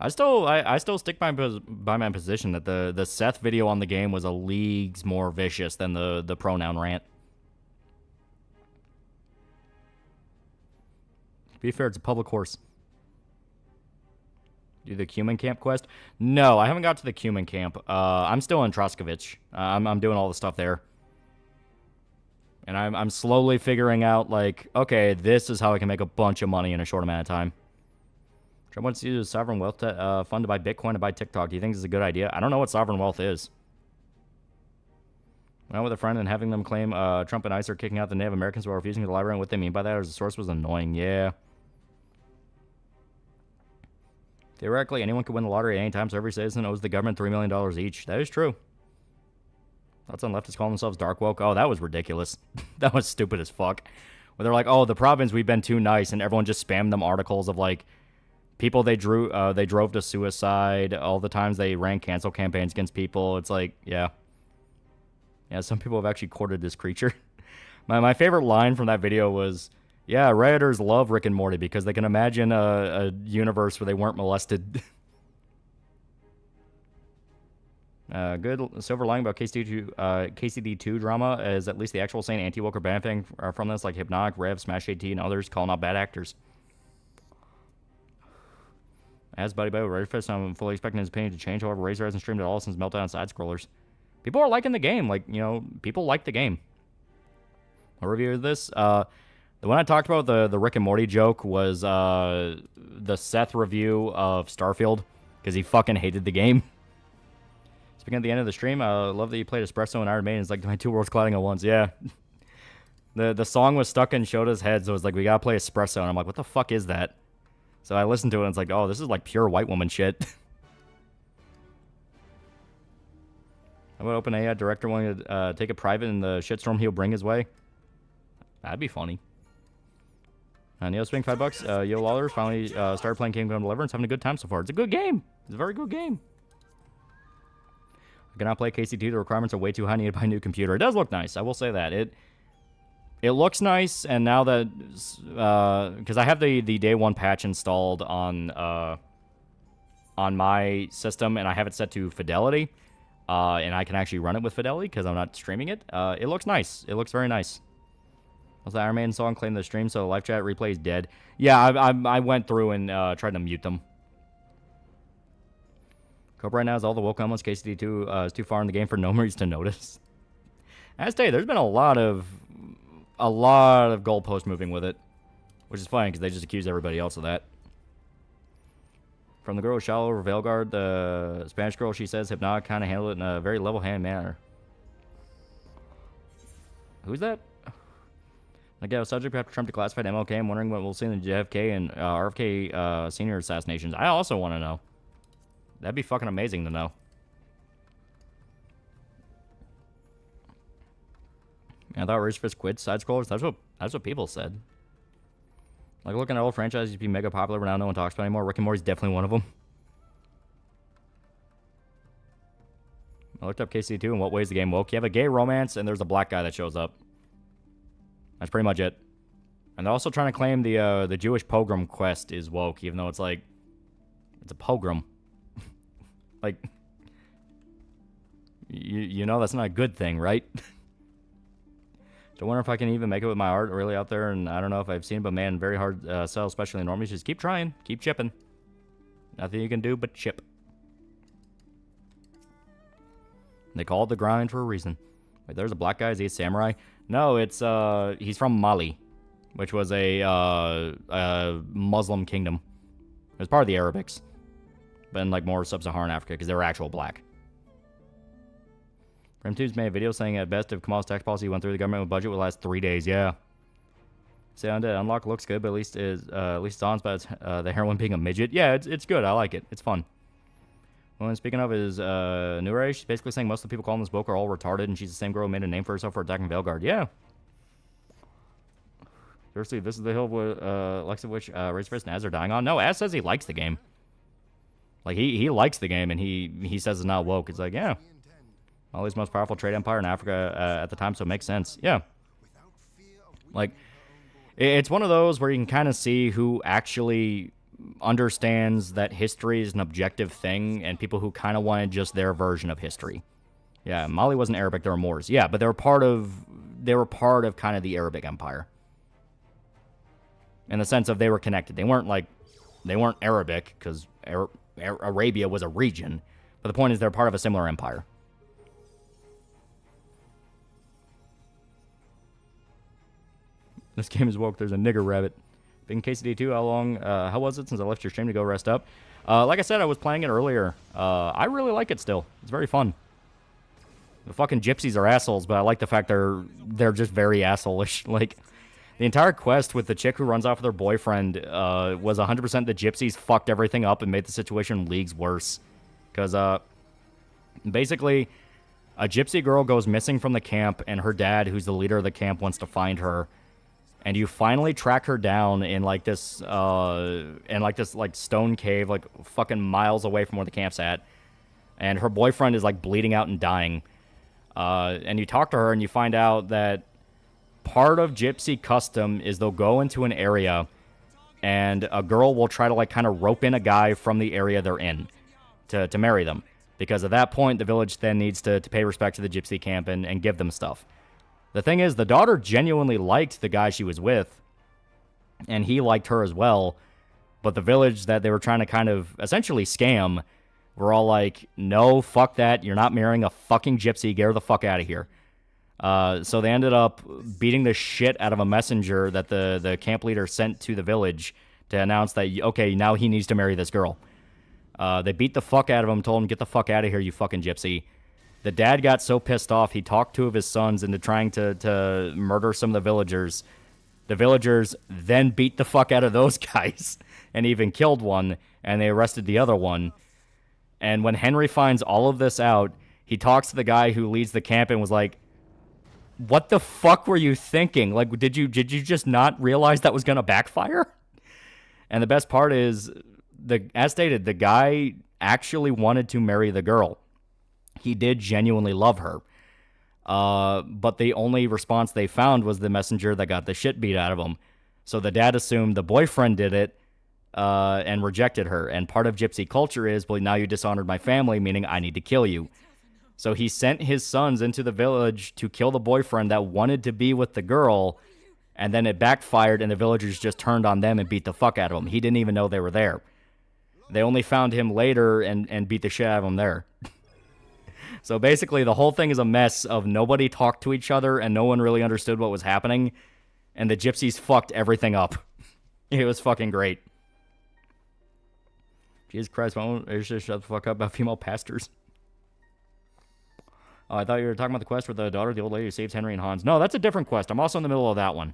I still stick by my position that the Seth video on the game was a leagues more vicious than the pronoun rant. To be fair, it's a public horse. Do the Cumin Camp quest? No, I haven't got to the Cumin Camp. I'm still in Troskovich. I'm doing all the stuff there. And I'm slowly figuring out, like, okay, this is how I can make a bunch of money in a short amount of time. Trump wants to use sovereign wealth fund to buy Bitcoin and buy TikTok. Do you think this is a good idea? I don't know what sovereign wealth is. Went out with a friend and having them claim Trump and ICE are kicking out the Native Americans while refusing to elaborate on what they mean by that, as the source was annoying. Yeah. Theoretically, anyone could win the lottery at any time, so every citizen owes the government $3 million each. That is true. Lots on leftists calling themselves dark woke. Oh, that was ridiculous. That was stupid as fuck. Where they're like, oh, the province, we've been too nice, and everyone just spammed them articles of, like, people they drove to suicide, all the times they ran cancel campaigns against people. It's like, yeah. Yeah, some people have actually courted this creature. My favorite line from that video was, yeah, Redditors love Rick and Morty because they can imagine a universe where they weren't molested. Good silver lining about KCD2 drama is at least the actual sane anti-woke are benefiting from this, like Hypnotic, Rev, Smash AT, and others calling out bad actors. As Buddy Bo, Redfist, I'm fully expecting his opinion to change. However, Razor hasn't streamed at all since Meltdown side-scrollers. People are liking the game. Like, you know, people like the game. A review of this. The one I talked about, the Rick and Morty joke, was the Seth review of Starfield, because he fucking hated the game. Speaking at the end of the stream, I love that you played Espresso and Iron Maiden. It's like my 2 worlds colliding at once. Yeah. The song was stuck in Shota's head, so it was like, we gotta play Espresso. And I'm like, what the fuck is that? So I listened to it, and it's like, oh, this is like pure white woman shit. How about OpenAI director wanting to take it private in the shitstorm he'll bring his way? That'd be funny. Neo Spring, $5. Yo Lawlers finally started playing Kingdom Deliverance. Having a good time so far. It's a good game. It's a very good game. I cannot play KC2. The requirements are way too high. I need to buy a new computer. It does look nice. I will say that. It looks nice, and now that... because I have the day one patch installed on my system, and I have it set to Fidelity. And I can actually run it with Fidelity because I'm not streaming it. It looks nice. It looks very nice. Was the Iron Maiden song claimed the stream, so the live chat replay is dead? Yeah, I went through and tried to mute them. Cope right now is all the woke elements. KCD2 is too far in the game for Nomaries to notice. I tell you, there's been a lot of goalpost moving with it, which is fine because they just accuse everybody else of that. From the girl with shallow Veilguard, the Spanish girl, she says Hypnotic kind of handled it in a very level-handed manner. Who's that? Again, subject after Trump declassified MLK. I'm wondering what we'll see in the JFK and RFK senior assassinations. I also want to know. That'd be fucking amazing to know. I thought Razor Fist quit side scrollers. That's what people said. Like looking at old franchises used to be mega popular, but now no one talks about it anymore. Rick and Morty's definitely one of them. I looked up KC2 and what ways the game woke. You have a gay romance and there's a black guy that shows up. That's pretty much it. And they're also trying to claim the Jewish pogrom quest is woke, even though it's like it's a pogrom. Like you know that's not a good thing, right? So I wonder if I can even make it with my art really out there, and I don't know if I've seen it, but man, very hard sell, especially in normies. Just keep trying, keep chipping. Nothing you can do but chip. They call it the grind for a reason. Wait, there's a black guy. Is he a samurai? No, it's he's from Mali, which was a Muslim kingdom. It was part of the Arabics, but in like more sub-Saharan Africa because they were actual black. Rim2's made a video saying at best if Kamal's tax policy went through, the government budget would last 3 days. Yeah. Say Undead Unlock looks good, but at least it's on. But the heroine being a midget. Yeah, it's good. I like it. It's fun. Well, speaking of is Nure, she's basically saying most of the people calling this book are all retarded, and she's the same girl who made a name for herself for attacking Veilguard. Yeah. Seriously, this is the hill with Lexa which Razor Fist and Az are dying on. No, Az says he likes the game. Like he likes the game, and he says it's not woke. It's like, yeah. Mali's most powerful trade empire in Africa at the time, so it makes sense. Yeah. Like, it's one of those where you can kind of see who actually understands that history is an objective thing and people who kind of wanted just their version of history. Yeah, Mali wasn't Arabic, they were Moors. Yeah, but they were part of kind of the Arabic Empire. In the sense of they were connected. They weren't Arabic, because Arabia was a region. But the point is they're part of a similar empire. This game is woke. There's a nigger rabbit. Been KCD2, how was it since I left your stream to go rest up? Like I said, I was playing it earlier. I really like it still. It's very fun. The fucking gypsies are assholes, but I like the fact they're just very asshole-ish. Like, the entire quest with the chick who runs off with her boyfriend was 100% the gypsies fucked everything up and made the situation leagues worse. Because, basically, a gypsy girl goes missing from the camp, and her dad, who's the leader of the camp, wants to find her. And you finally track her down in like this stone cave, like fucking miles away from where the camp's at. And her boyfriend is like bleeding out and dying. And you talk to her and you find out that part of gypsy custom is they'll go into an area and a girl will try to like kind of rope in a guy from the area they're in to marry them. Because at that point, the village then needs to pay respect to the gypsy camp and give them stuff. The thing is, the daughter genuinely liked the guy she was with, and he liked her as well, but the village that they were trying to kind of essentially scam were all like, no, fuck that, you're not marrying a fucking gypsy, get her the fuck out of here. So they ended up beating the shit out of a messenger that the camp leader sent to the village to announce that, okay, now he needs to marry this girl. They beat the fuck out of him, told him, get the fuck out of here, you fucking gypsy. The dad got so pissed off, he talked 2 of his sons into trying to murder some of the villagers. The villagers then beat the fuck out of those guys and even killed one, and they arrested the other one. And when Henry finds all of this out, he talks to the guy who leads the camp and was like, what the fuck were you thinking? Like, did you just not realize that was going to backfire? And the best part is, as stated, the guy actually wanted to marry the girl. He did genuinely love her. But the only response they found was the messenger that got the shit beat out of him. So the dad assumed the boyfriend did it and rejected her. And part of gypsy culture is, well, now you dishonored my family, meaning I need to kill you. So he sent his sons into the village to kill the boyfriend that wanted to be with the girl, and then it backfired, and the villagers just turned on them and beat the fuck out of him. He didn't even know they were there. They only found him later and beat the shit out of him there. So basically, the whole thing is a mess of nobody talked to each other, and no one really understood what was happening, and the gypsies fucked everything up. It was fucking great. Jesus Christ, why don't I just shut the fuck up about female pastors? Oh, I thought you were talking about the quest with the daughter of the old lady who saves Henry and Hans. No, that's a different quest. I'm also in the middle of that one.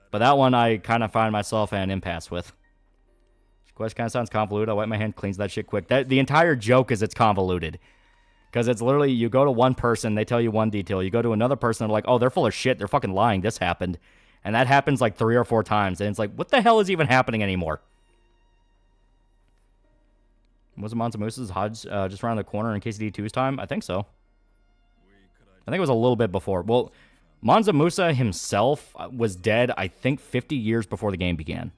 But that one I kind of find myself at an impasse with. This quest kind of sounds convoluted. I'll wipe my hand, cleans that shit quick. The entire joke is it's convoluted. Because it's literally, you go to one person, they tell you one detail. You go to another person, they're like, oh, they're full of shit. They're fucking lying. This happened. And that happens like 3 or 4 times. And it's like, what the hell is even happening anymore? Was it Mansa Musa's Hodge just around the corner in KCD2's time? I think so. I think it was a little bit before. Well, Mansa Musa himself was dead, I think, 50 years before the game began.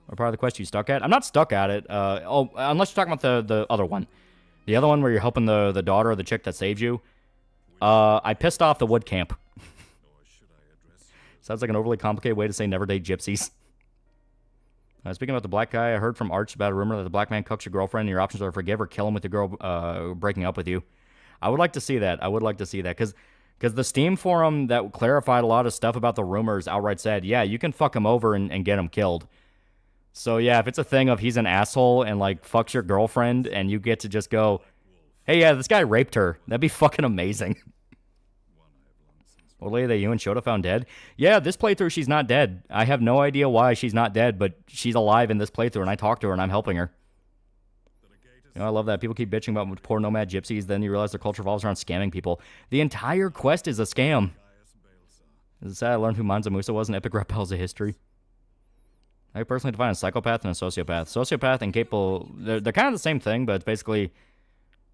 What part of the quest you stuck at? I'm not stuck at it. Unless you're talking about the other one. The other one where you're helping the daughter of the chick that saved you. I pissed off the wood camp. Sounds like an overly complicated way to say never date gypsies. Speaking about the black guy, I heard from Arch about a rumor that the black man cucks your girlfriend and your options are forgive or kill him with your girl breaking up with you. I would like to see that. I would like to see that. Because the Steam forum that clarified a lot of stuff about the rumors outright said, yeah, you can fuck him over and get him killed. So, yeah, if it's a thing of he's an asshole and, like, fucks your girlfriend and you get to just go, hey, yeah, this guy raped her. That'd be fucking amazing. Old lady that you and Shota found dead? Yeah, this playthrough, she's not dead. I have no idea why she's not dead, but she's alive in this playthrough, and I talked to her, and I'm helping her. You know, I love that. People keep bitching about poor nomad gypsies, then you realize their culture revolves around scamming people. The entire quest is a scam. It's sad I learned who Mansa Musa was in Epic Rap Battles of History. I personally define a psychopath and a sociopath. Sociopath and capable, they're kind of the same thing, but it's basically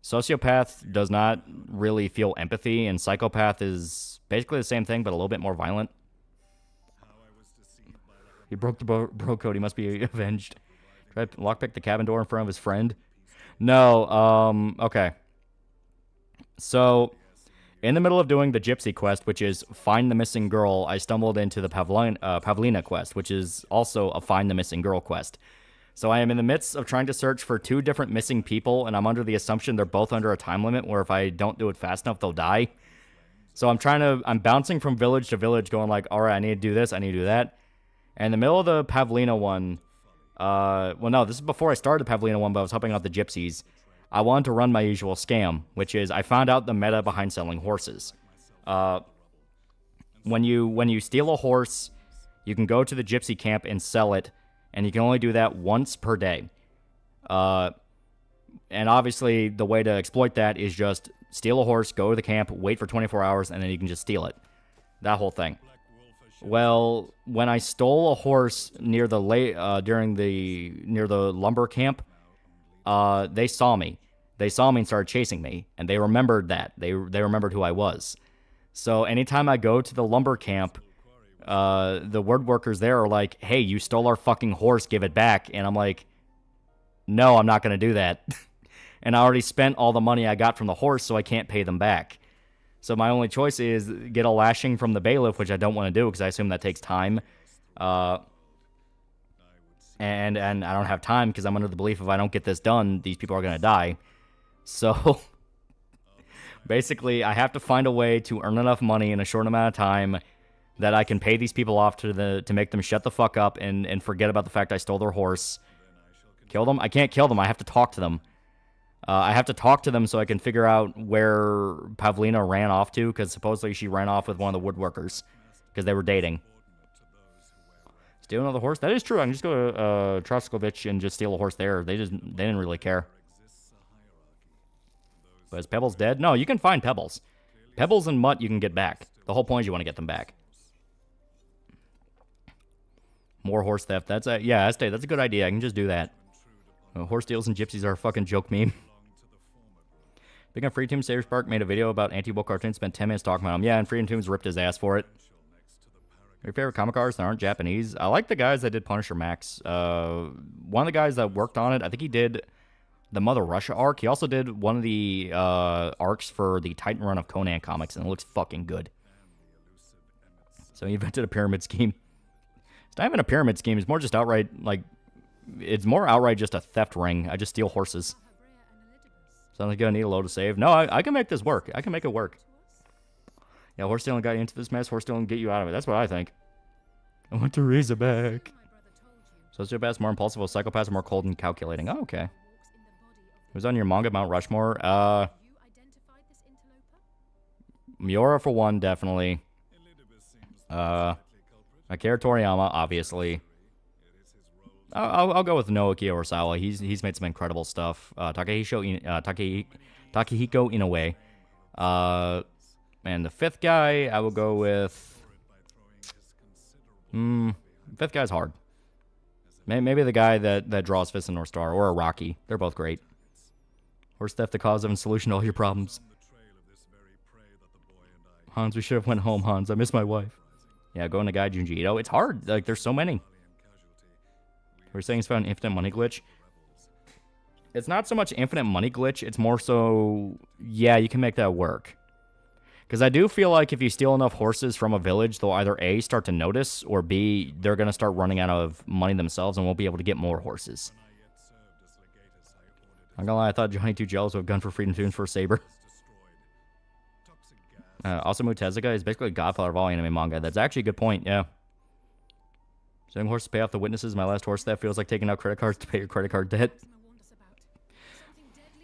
sociopath does not really feel empathy, and psychopath is basically the same thing, but a little bit more violent. He broke the bro code. He must be avenged. Tried to lockpick the cabin door in front of his friend. No, okay. So, in the middle of doing the Gypsy quest, which is Find the Missing Girl, I stumbled into the Pavlina quest, which is also a Find the Missing Girl quest. So I am in the midst of trying to search for 2 different missing people, and I'm under the assumption they're both under a time limit, where if I don't do it fast enough, they'll die. So I'm bouncing from village to village, going like, all right, I need to do this, I need to do that. And in the middle of the Pavlina one, well, no, this is before I started the Pavlina one, but I was helping out the gypsies. I wanted to run my usual scam, which is I found out the meta behind selling horses. When you steal a horse, you can go to the gypsy camp and sell it, and you can only do that once per day. And obviously, the way to exploit that is just steal a horse, go to the camp, wait for 24 hours, and then you can just steal it. That whole thing. Well, when I stole a horse near the lumber camp, they saw me. They saw me and started chasing me, and they remembered that. They remembered who I was. So anytime I go to the lumber camp, the word workers there are like, hey, you stole our fucking horse, give it back. And I'm like, no, I'm not going to do that. And I already spent all the money I got from the horse, so I can't pay them back. So my only choice is get a lashing from the bailiff, which I don't want to do because I assume that takes time. And I don't have time because I'm under the belief if I don't get this done, these people are going to die. So basically, I have to find a way to earn enough money in a short amount of time that I can pay these people off to make them shut the fuck up and forget about the fact I stole their horse. Kill them? I can't kill them. I have to talk to them. I have to talk to them so I can figure out where Pavlina ran off to, because supposedly she ran off with one of the woodworkers because they were dating. Steal another horse? That is true. I can just go to Troskovich and just steal a horse there. They didn't really care. But is Pebbles dead? No, you can find Pebbles. Pebbles and Mutt you can get back. The whole point is you want to get them back. More horse theft. That's a that's a good idea. I can just do that. Horse deals and gypsies are a fucking joke meme. Big on Free Tomb Saber Spark made a video about anti-woke cartoons, spent 10 minutes talking about them. Yeah, and Free Tombs ripped his ass for it. Your favorite comic artists that aren't Japanese? I like the guys that did Punisher Max. One of the guys that worked on it, I think he did the Mother Russia arc. He also did one of the arcs for the Titan run of Conan comics, and it looks fucking good. So he invented a pyramid scheme. It's not even a pyramid scheme. It's more just outright, it's more outright just a theft ring. I just steal horses. Sounds like gonna need a load to save. No, I can make this work. I can make it work. Yeah, horse stealing got you into this mess. Horse stealing get you out of it. That's what I think. I want Teresa back. Sociopaths more impulsive, while psychopaths are more cold and calculating. Oh, okay. Who's on your manga Mount Rushmore? Miura for one, definitely. Akira Toriyama, obviously. I'll go with Naoki Urasawa. He's made some incredible stuff. Takehiko Inoue. And the fifth guy, I will go with... fifth guy's hard. Maybe the guy that draws Fist and North Star, or Araki. They're both great. Horse theft, the cause of and solution to all your problems. Hans, we should have went home, Hans. I miss my wife. Yeah, going to Guy Junji Ito. It's hard. Like, there's so many. We're saying it's found an infinite money glitch. It's not so much infinite money glitch. It's more so, yeah, you can make that work. Because I do feel like if you steal enough horses from a village, they'll either A, start to notice, or B, they're going to start running out of money themselves and won't be able to get more horses. I'm gonna lie, I thought Johnny Too Jealous would have gone for Freedom Tunes for a saber. Osamu Tezuka is basically Godfather of all anime manga. That's actually a good point, yeah. Selling horses to pay off the witnesses. My last horse theft feels like taking out credit cards to pay your credit card debt.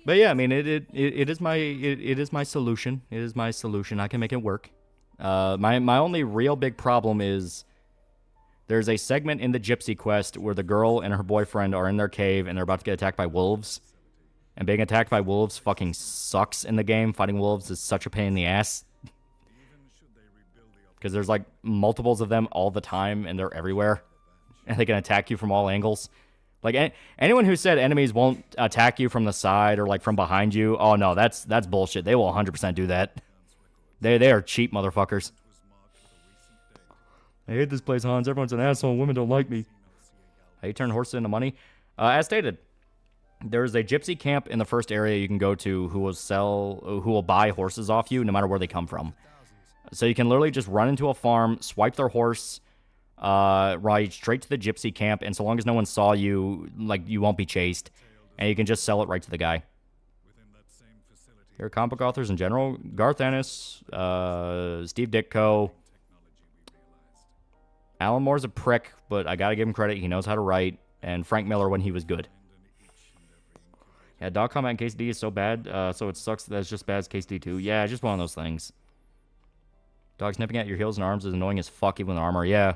But yeah, I mean, it is my solution. It is my solution. I can make it work. My only real big problem is there's a segment in the Gypsy Quest where the girl and her boyfriend are in their cave and they're about to get attacked by wolves. And being attacked by wolves fucking sucks in the game. Fighting wolves is such a pain in the ass. Because there's like multiples of them all the time and they're everywhere. And they can attack you from all angles. Like, anyone who said enemies won't attack you from the side or, like, from behind you, oh, no, that's bullshit. They will 100% do that. They are cheap motherfuckers. I hate this place, Hans. Everyone's an asshole. Women don't like me. How you turn horses into money? As stated, there's a gypsy camp in the first area you can go to who will buy horses off you no matter where they come from. So you can literally just run into a farm, swipe their horse, ride straight to the gypsy camp, and so long as no one saw you, like, you won't be chased, and you can just sell it right to the guy. Your comic book authors in general: Garth Ennis, Steve Ditko. Alan Moore's a prick, but I gotta give him credit. He knows how to write. And Frank Miller when he was good. Yeah, dog combat in Case D is so bad, so it sucks that it's just bad as Case D 2. Yeah, just one of those things. Dog snipping at your heels and arms is annoying as fuck even with armor. Yeah.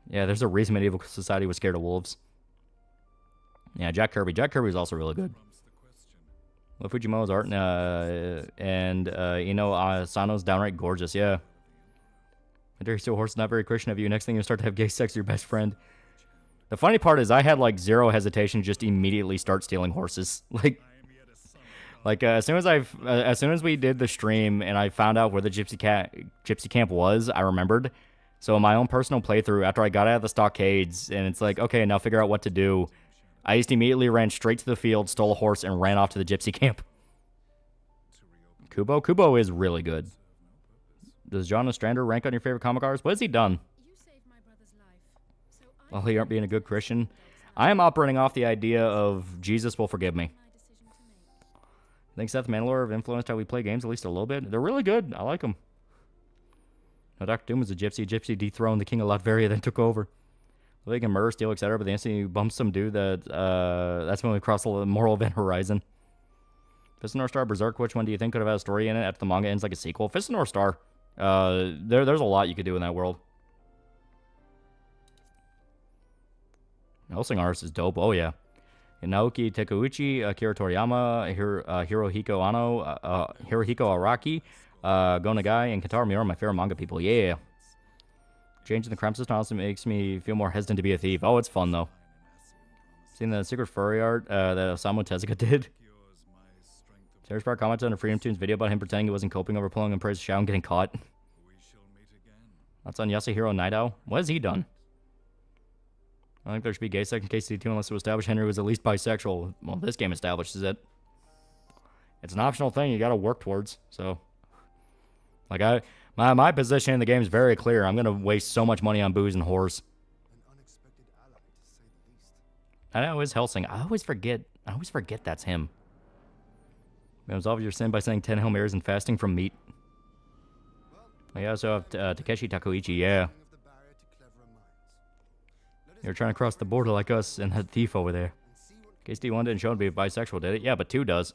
Yeah, there's a reason medieval society was scared of wolves. Yeah, Jack Kirby. Jack Kirby was also really good. Well, Fujimoto's art and Sano's downright gorgeous. Yeah. I dare you steal horse, not very Christian of you. Next thing you start to have gay sex with your best friend. The funny part is I had like zero hesitation to just immediately start stealing horses. As soon as we did the stream and I found out where the gypsy camp was, I remembered. So in my own personal playthrough, after I got out of the stockades, and it's like, okay, now figure out what to do, I just immediately ran straight to the field, stole a horse, and ran off to the gypsy camp. Kubo is really good. Does John Ostrander rank on your favorite comic artist? What has he done? Well, you aren't being a good Christian. I am operating off the idea of Jesus will forgive me. I think Seth Mandalore have influenced how we play games at least a little bit. They're really good. I like them. Now, Dr. Doom was a gypsy. Gypsy dethroned the king of Latveria, then took over. They can murder, steal, etc. But the instant you bump some dude, that's when we cross the moral event horizon. Fist of North Star, Berserk. Which one do you think could have had a story in it after the manga ends like a sequel? Fist of North Star. There's a lot you could do in that world. Helsing artist is dope. Oh yeah. Naoki Takeuchi, Akira Toriyama, Hirohiko Ano, Hirohiko Araki, Go Nagai, and Kentaro Miura are my favorite manga people. Yeah. Changing the crime system also makes me feel more hesitant to be a thief. Oh, it's fun, though. Seen the secret furry art that Osamu Tezuka did? Sarah Spark commented on a Freedom Tunes video about him pretending he wasn't coping over pulling and praise Shao and getting caught. That's on Yasuhiro Naidao. What has he done? I think there should be gay sex in KCD2 unless it was established Henry was at least bisexual. Well, this game establishes it. It's an optional thing you gotta work towards, so... Like, my position in the game is very clear. I'm gonna waste so much money on booze and whores. I know, it's Helsing. I always forget that's him. Absolve your sin by saying 10 Hail Marys and fasting from meat. Oh, yeah, so Takeshi Takuichi, yeah. You're trying to cross the border like us and that thief over there. KSD1 didn't show him to be bisexual, did it? Yeah, but 2 does.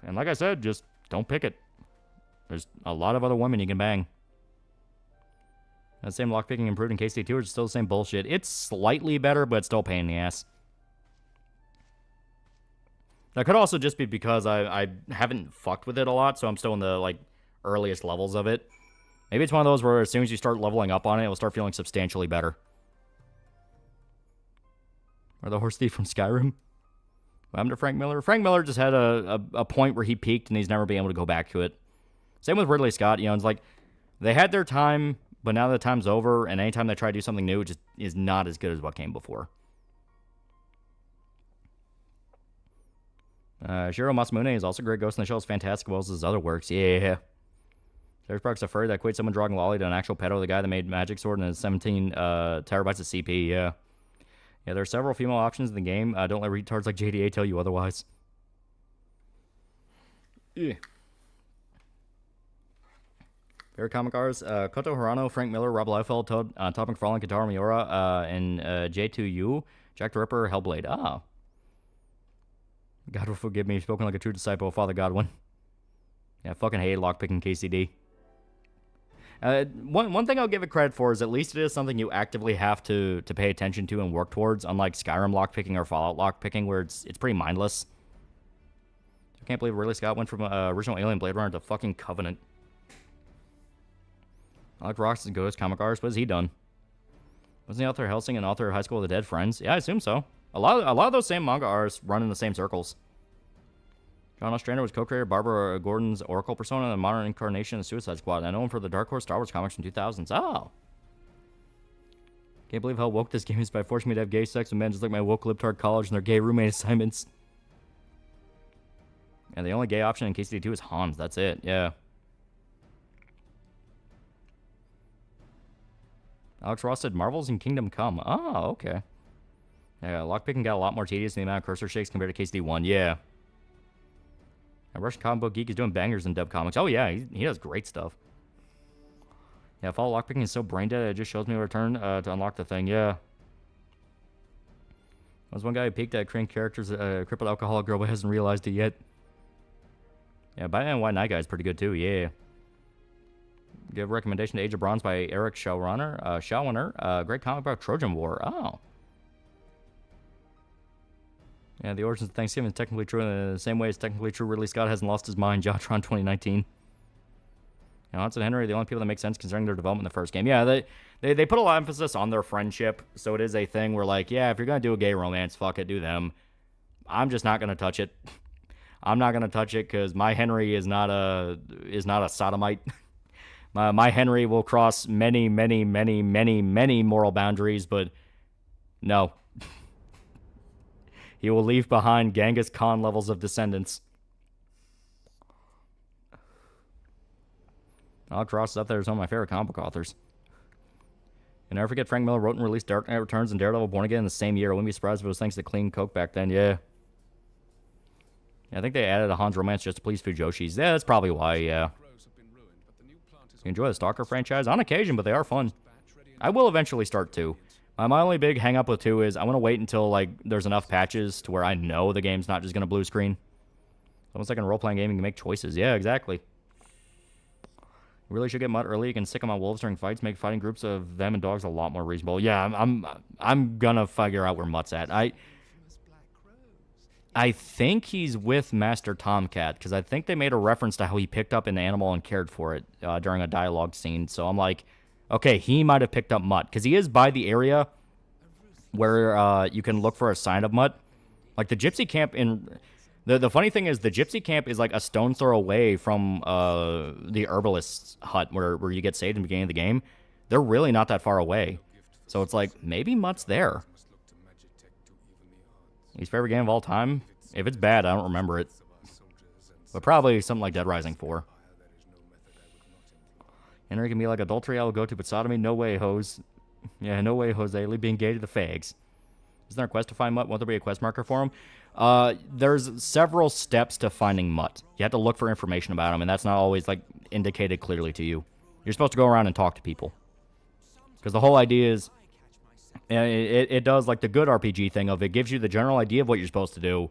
And like I said, just don't pick it. There's a lot of other women you can bang. That same lockpicking improved in KSD2 or still the same bullshit? It's slightly better, but still a pain in the ass. That could also just be because I haven't fucked with it a lot, so I'm still in the, like, earliest levels of it. Maybe it's one of those where as soon as you start leveling up on it, it'll start feeling substantially better. Or the horse thief from Skyrim. What happened to Frank Miller? Frank Miller just had a point where he peaked and he's never been able to go back to it. Same with Ridley Scott. You know, it's like, they had their time, but now the time's over, and anytime they try to do something new, it just is not as good as what came before. Shiro Masamune is also a great. Ghost in the Shell is fantastic, as well as his other works. Yeah. There's Park's a furry that equates someone drawing Lolly to an actual pedo, the guy that made Magic Sword and has 17 terabytes of CP, yeah. Yeah, there are several female options in the game. Don't let retards like JDA tell you otherwise. Yeah. Favorite comic artists? Koto Hirano, Frank Miller, Rob Liefeld, Todd McFarlane, Kentaro Miura, and J2U, Jack the Ripper, Hellblade. Ah. God will forgive me, spoken like a true disciple of Father Godwin. Yeah, I fucking hate lockpicking KCD. One thing I'll give it credit for is at least it is something you actively have to pay attention to and work towards, unlike Skyrim lockpicking or Fallout lockpicking, where it's pretty mindless. I can't believe Ridley Scott went from original Alien Blade Runner to fucking Covenant. I like Rox's Ghost comic artist. What has he done? Wasn't the author of Helsing and author of High School of the Dead Friends? Yeah, I assume so. A lot of those same manga artists run in the same circles. John Ostrander was co-creator of Barbara Gordon's Oracle persona and the modern incarnation of Suicide Squad. I know him for the Dark Horse Star Wars comics from 2000s. Oh. Can't believe how woke this game is by forcing me to have gay sex with men just like my woke libtard college and their gay roommate assignments. And the only gay option in KCD2 is Hans. That's it. Yeah. Alex Ross said Marvels and Kingdom Come. Oh, okay. Yeah, lockpicking got a lot more tedious in the amount of cursor shakes compared to KCD1. Yeah. A Russian comic book geek is doing bangers in dub comics. Oh, yeah, he does great stuff. Yeah, follow lockpicking is so brain dead, it just shows me a return to unlock the thing. Yeah. There's one guy who peeked at creating characters, crippled alcoholic girl, but hasn't realized it yet. Yeah, Batman White Knight guy is pretty good, too. Yeah. Give a recommendation to Age of Bronze by Eric Schauner. Great comic about Trojan War. Oh. Yeah, the origins of Thanksgiving is technically true in the same way it's technically true Ridley Scott hasn't lost his mind. Jotron 2019. Now, Hans and Henry are the only people that make sense concerning their development in the first game. Yeah, they put a lot of emphasis on their friendship, so it is a thing where, like, yeah, if you're going to do a gay romance, fuck it, do them. I'm just not going to touch it. I'm not going to touch it because my Henry is not a sodomite. My Henry will cross many, many, many, many, many moral boundaries, but no. He will leave behind Genghis Khan levels of descendants. Alex Ross is up there as one of my favorite comic book authors. And never forget Frank Miller wrote and released Dark Knight Returns and Daredevil Born Again in the same year. I wouldn't be surprised if it was thanks to Clean Coke back then, yeah. I think they added a Hans romance just to please Fujoshis. Yeah, that's probably why, yeah. You enjoy the Stalker franchise? On occasion, but they are fun. I will eventually start 2. My only big hang-up with 2 is I want to wait until, like, there's enough patches to where I know the game's not just going to blue screen. It's almost like in a role-playing game, you can make choices. Yeah, exactly. Really should get Mutt early. You can sick him on wolves during fights. Make fighting groups of them and dogs a lot more reasonable. Yeah, I'm gonna figure out where Mutt's at. I think he's with Master Tomcat, because I think they made a reference to how he picked up an animal and cared for it during a dialogue scene. So I'm like, okay, he might have picked up Mutt, because he is by the area where you can look for a sign of Mutt. Like the gypsy camp in... The funny thing is, the gypsy camp is like a stone's throw away from the herbalist's hut where you get saved in the beginning of the game. They're really not that far away. So it's like, maybe Mutt's there. His favorite game of all time? If it's bad, I don't remember it. But probably something like Dead Rising 4. Henry can be like adultery, I will go to, but sodomy? No way, hoes. Yeah, no way, Jose. Leave being gay to the fags. Isn't there a quest to find Mutt? Won't there be a quest marker for him? There's several steps to finding Mutt. You have to look for information about him, and that's not always like indicated clearly to you. You're supposed to go around and talk to people. Because the whole idea is, it does like the good RPG thing of it gives you the general idea of what you're supposed to do,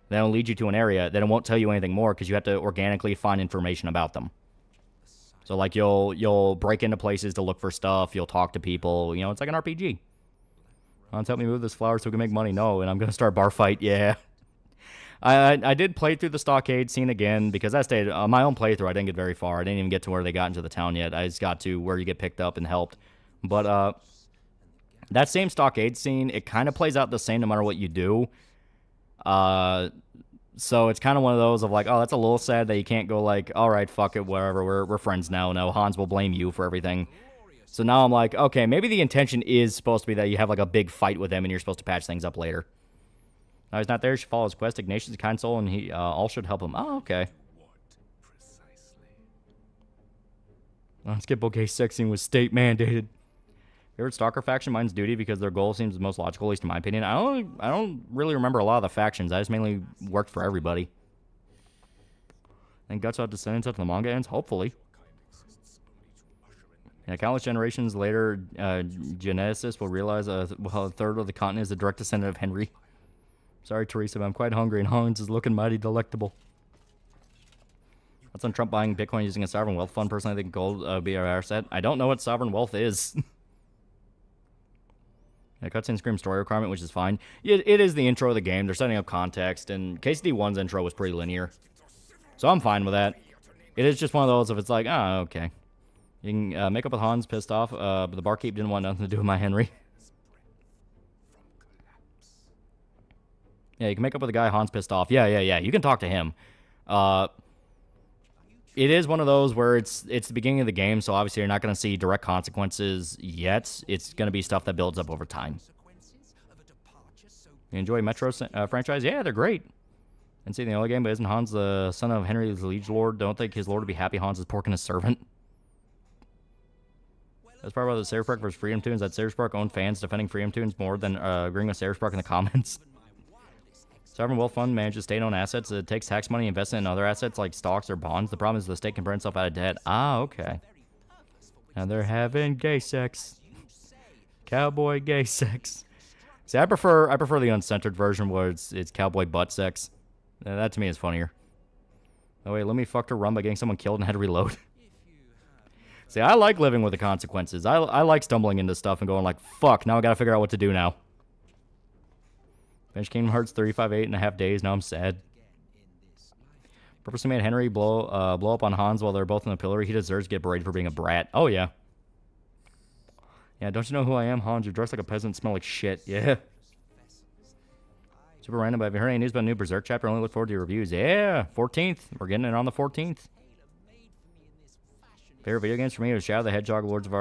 then it'll lead you to an area, then it won't tell you anything more because you have to organically find information about them. So like you'll break into places to look for stuff, you'll talk to people, you know, it's like an RPG. Hans, help me move this flower so we can make money. No, and I'm gonna start bar fight. Yeah. I did play through the stockade scene again because I stayed on my own playthrough. I didn't get very far. I didn't even get to where they got into the town yet. I just got to where you get picked up and helped. But that same stockade scene, it kind of plays out the same no matter what you do. So it's kind of one of those of like, oh, that's a little sad that you can't go like, all right, fuck it, whatever. We're friends now. No, Hans will blame you for everything. So now I'm like, okay, maybe the intention is supposed to be that you have like a big fight with him and you're supposed to patch things up later. No, he's not there. He should follow his quest. Ignatius is a kind soul, and he all should help him. Oh, okay. Skip okay sexing was state mandated. Favorite stalker faction? Mine's duty because their goal seems the most logical, at least in my opinion. I don't really remember a lot of the factions. I just mainly worked for everybody. And Guts out descendants after the manga ends? Hopefully. Yeah, countless generations later, geneticists will realize a third of the continent is a direct descendant of Henry. Sorry, Teresa, but I'm quite hungry, and Hans is looking mighty delectable. What's on Trump buying Bitcoin using a sovereign wealth fund? Personally, I think gold would be our asset. I don't know what sovereign wealth is. Yeah, cutscene scream story requirement, which is fine. It is the intro of the game. They're setting up context, and KCD1's intro was pretty linear. So I'm fine with that. It is just one of those if it's like, oh, okay. You can make up with Hans, pissed off, but the barkeep didn't want nothing to do with my Henry. Yeah, you can make up with a guy Hans pissed off. Yeah. You can talk to him. It is one of those where it's the beginning of the game, so obviously you're not going to see direct consequences yet. It's going to be stuff that builds up over time. You enjoy Metro franchise? Yeah, they're great. Didn't see the early game, but isn't Hans the son of Henry's liege lord? Don't think his lord would be happy Hans is porking his servant. That's part about the Sarispark versus Freedom Tunes, that Sarispark owned fans defending Freedom Tunes more than agreeing with Sarispark in the comments. Sovereign Wealth Fund manages state-owned assets. It takes tax money invested in other assets like stocks or bonds. The problem is the state can burn itself out of debt. Ah, okay. And they're having gay sex. Cowboy gay sex. See, I prefer the uncensored version where it's cowboy butt sex. That to me is funnier. Oh wait, let me fuck her run by getting someone killed and had to reload. See, I like living with the consequences. I like stumbling into stuff and going like, fuck, now I gotta figure out what to do now. Finished Kingdom Hearts 35.5 days. Now I'm sad. Purposely made Henry blow up on Hans while they're both in the pillory. He deserves to get berated for being a brat. Oh, yeah. Yeah, don't you know who I am, Hans? You're dressed like a peasant, smell like shit. Yeah. Super random, but have you heard any news about a new Berserk chapter? I only look forward to your reviews. Yeah, 14th. We're getting it on the 14th. Favorite video games for me was Shadow the Hedgehog, Lord of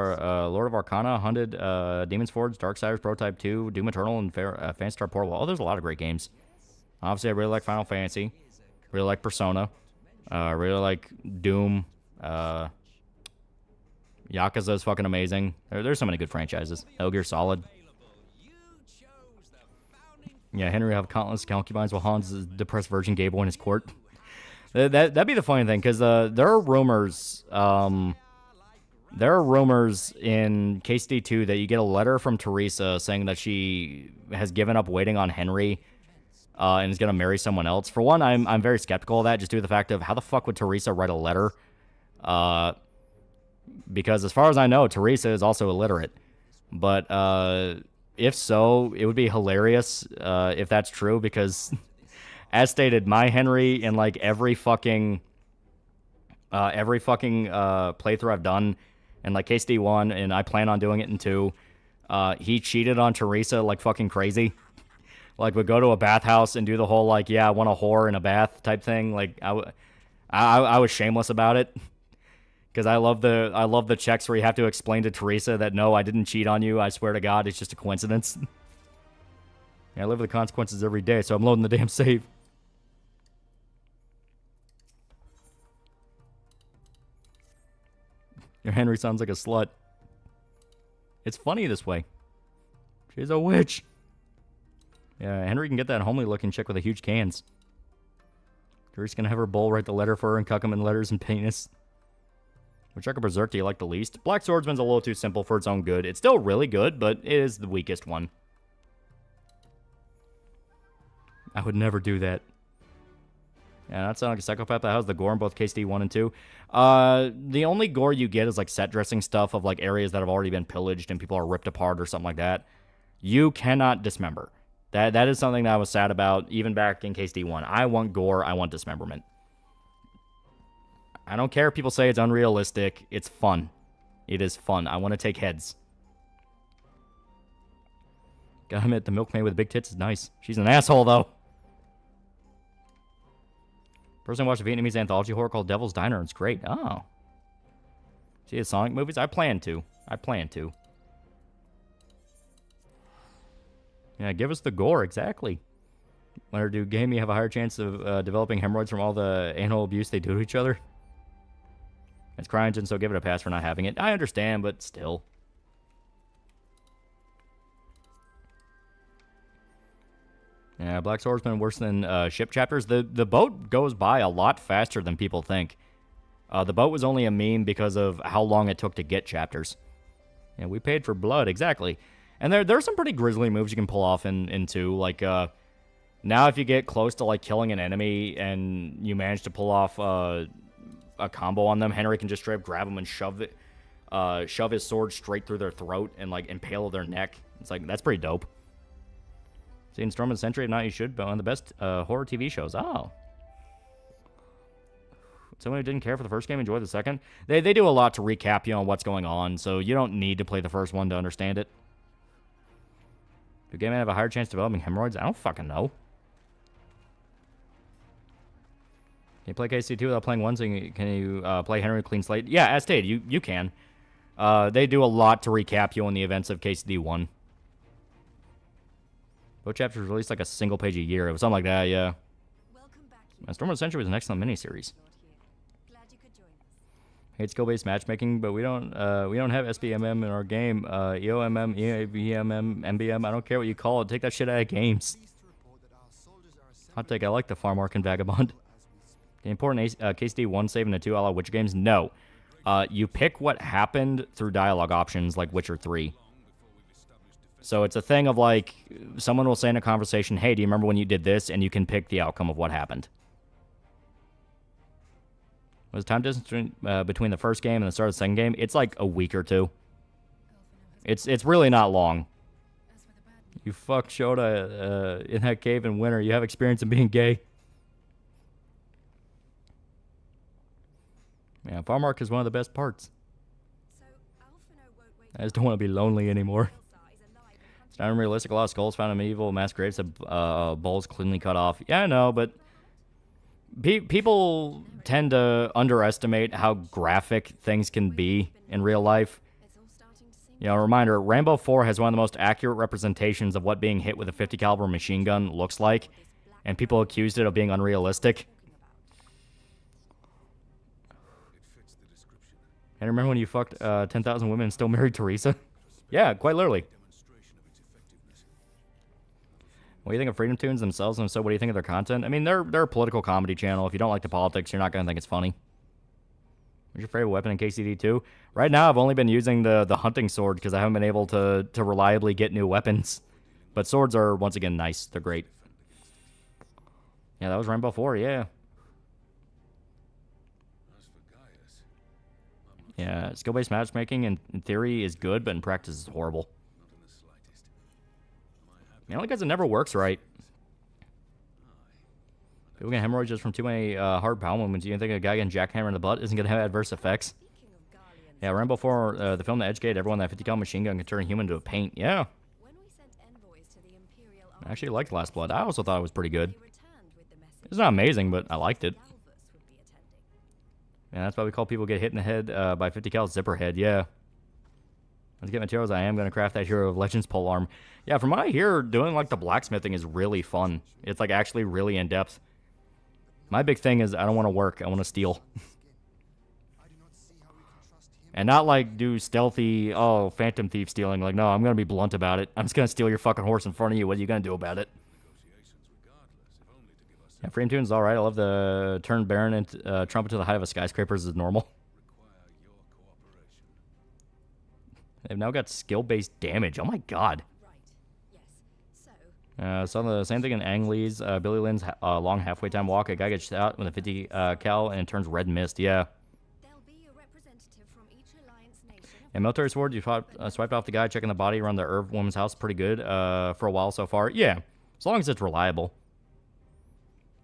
Arcana, Hunted, Demon's Forge, Darksiders, Prototype 2, Doom Eternal, and Phantasy Star Portal. Oh, there's a lot of great games. Obviously, I really like Final Fantasy. Really like Persona. Really like Doom. Yakuza is fucking amazing. There's so many good franchises. Metal Gear Solid. Yeah, Henry will have countless concubines while Hans is a depressed virgin gay boy in his court. That'd be the funny thing, because there are rumors. There are rumors in KCD2 that you get a letter from Teresa saying that she has given up waiting on Henry and is going to marry someone else. For one, I'm very skeptical of that, just due to the fact of how the fuck would Teresa write a letter Because as far as I know, Teresa is also illiterate. But if so, it would be hilarious if that's true, because as stated, my Henry in like every fucking playthrough I've done in like KCD1, and I plan on doing it in 2, he cheated on Teresa like fucking crazy. Like, would go to a bathhouse and do the whole, like, yeah, I want a whore in a bath type thing. Like, I was shameless about it. Because I love the checks where you have to explain to Teresa that, no, I didn't cheat on you. I swear to God, it's just a coincidence. Yeah, I live with the consequences every day, so I'm loading the damn save. Your Henry sounds like a slut. It's funny this way. She's a witch. Yeah, Henry can get that homely-looking chick with the huge cans. Teresa's gonna have her bull write the letter for her and cuck him in letters and penis. Which Arca Berserk do you like the least? Black Swordsman's a little too simple for its own good. It's still really good, but it is the weakest one. I would never do that. Yeah, that sounds like a psychopath that has the gore in both KCD 1 and 2. The only gore you get is like set dressing stuff of like areas that have already been pillaged and people are ripped apart or something like that. You cannot dismember. That is something that I was sad about even back in KCD 1. I want gore, I want dismemberment. I don't care if people say it's unrealistic. It's fun. It is fun. I want to take heads. Gotta admit, the milkmaid with big tits is nice. She's an asshole, though. Person watched a Vietnamese anthology horror called Devil's Diner. It's great. Oh. See the Sonic movies? I plan to. Yeah, give us the gore, exactly. When do game you have a higher chance of developing hemorrhoids from all the anal abuse they do to each other? It's CryEngine, so give it a pass for not having it. I understand, but still. Yeah, Black Swordsman worse than ship chapters. The boat goes by a lot faster than people think. The boat was only a meme because of how long it took to get chapters. Yeah, we paid for blood, exactly. And there's some pretty grisly moves you can pull off in 2. Like, now if you get close to, like, killing an enemy and you manage to pull off a combo on them, Henry can just straight up grab them and shove his sword straight through their throat and, like, impale their neck. It's like, that's pretty dope. Seen Storm of the Century? If not, you should, but one of the best horror TV shows. Oh. Someone who didn't care for the first game enjoy the second? They do a lot to recap you on what's going on, so you don't need to play the first one to understand it. Do game have a higher chance of developing hemorrhoids? I don't fucking know. Can you play KC2 without playing 1? So can you play Henry clean slate? Yeah, as stated, you can. They do a lot to recap you on the events of KCD1. Both chapters released like a single page a year. It was something like that, yeah. Storm of the Century was an excellent miniseries. Hate skill-based matchmaking, but we don't have SBMM in our game. EOMM, EVMM, MBM. I don't care what you call it. Take that shit out of games. Hot take. I like the Farm Arc and Vagabond. The important KCD 1 save in the 2 a la Witcher games? No. You pick what happened through dialogue options like Witcher 3. So it's a thing of like, someone will say in a conversation, hey, do you remember when you did this? And you can pick the outcome of what happened. Was the time distance between the first game and the start of the second game? It's like a week or 2. It's really not long. You fuck Shota in that cave in winter. You have experience in being gay. Yeah, Farm Arc is one of the best parts. I just don't want to be lonely anymore. It's not unrealistic. A lot of skulls found in medieval mass graves have bowls cleanly cut off. Yeah, I know, but people tend to underestimate how graphic things can be in real life. You know, a reminder, Rambo 4 has one of the most accurate representations of what being hit with a 50 caliber machine gun looks like, and people accused it of being unrealistic. And remember when you fucked 10,000 women and still married Teresa? Yeah, quite literally. What do you think of Freedom Tunes themselves? And so what do you think of their content? I mean, they're a political comedy channel. If you don't like the politics, you're not going to think it's funny. What's your favorite weapon in KCD 2? Right now, I've only been using the hunting sword because I haven't been able to reliably get new weapons. But swords are, once again, nice. They're great. Yeah, that was Rainbow 4, yeah. Yeah, skill-based matchmaking in theory is good, but in practice is horrible. Mainly because it never works right. People get hemorrhoids just from too many hard bowel movements. You think a guy getting jackhammered in the butt isn't going to have adverse effects? Yeah, right before the film The Edge Gate, everyone that 50-cal machine gun can turn a human into a paint. Yeah. I actually liked Last Blood. I also thought it was pretty good. It's not amazing, but I liked it. Yeah, that's why we call people get hit in the head by 50-cal zipper head. Yeah. Let's get materials. I am going to craft that Hero of Legends polearm. Yeah, from what I hear, doing like the blacksmithing is really fun. It's like actually really in-depth. My big thing is I don't want to work. I want to steal. And not like do stealthy, oh, Phantom Thief stealing. Like, no, I'm going to be blunt about it. I'm just going to steal your fucking horse in front of you. What are you going to do about it? Yeah, Frame Tune's alright. I love the turn Baron and Trumpet to the height of a skyscrapers is normal. They've now got skill-based damage. Oh my god. So the same thing in Ang Lee's Billy Lynn's long halfway time walk. A guy gets shot with a 50 cal and it turns red mist. Yeah. And military sword, you swiped off the guy checking the body around the Irv woman's house. Pretty good for a while so far. Yeah, as long as it's reliable.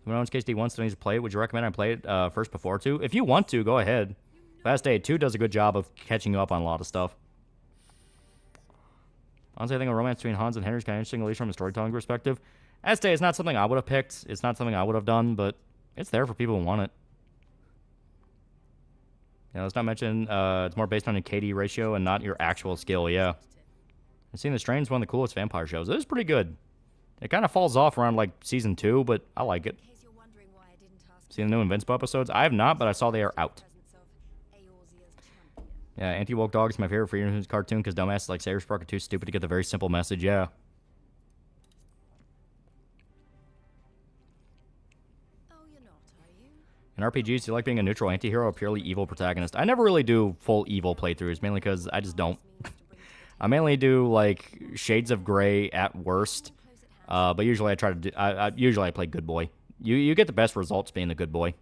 When owns KSD wants to play it, would you recommend I play it first before 2? If you want to, go ahead. Last Day 2 does a good job of catching you up on a lot of stuff. Honestly, I think a romance between Hans and Henry is kind of interesting, at least from a storytelling perspective. Last Day is not something I would have picked. It's not something I would have done, but it's there for people who want it. Yeah, let's not mention it's more based on a KD ratio and not your actual skill, yeah. I've seen The Strain is one of the coolest vampire shows. It is pretty good. It kind of falls off around, like, season 2, but I like it. Seen the new Invincible episodes? I have not, but I saw they are out. Yeah, Anti-Woke Dog is my favorite Freedom News cartoon because dumbasses like Saber Spark are too stupid to get the very simple message, yeah. In RPGs, do you like being a neutral anti-hero or purely evil protagonist? I never really do full evil playthroughs, mainly because I just don't. I mainly do, like, shades of gray at worst. But usually I try to do... usually I play good boy. You get the best results being the good boy.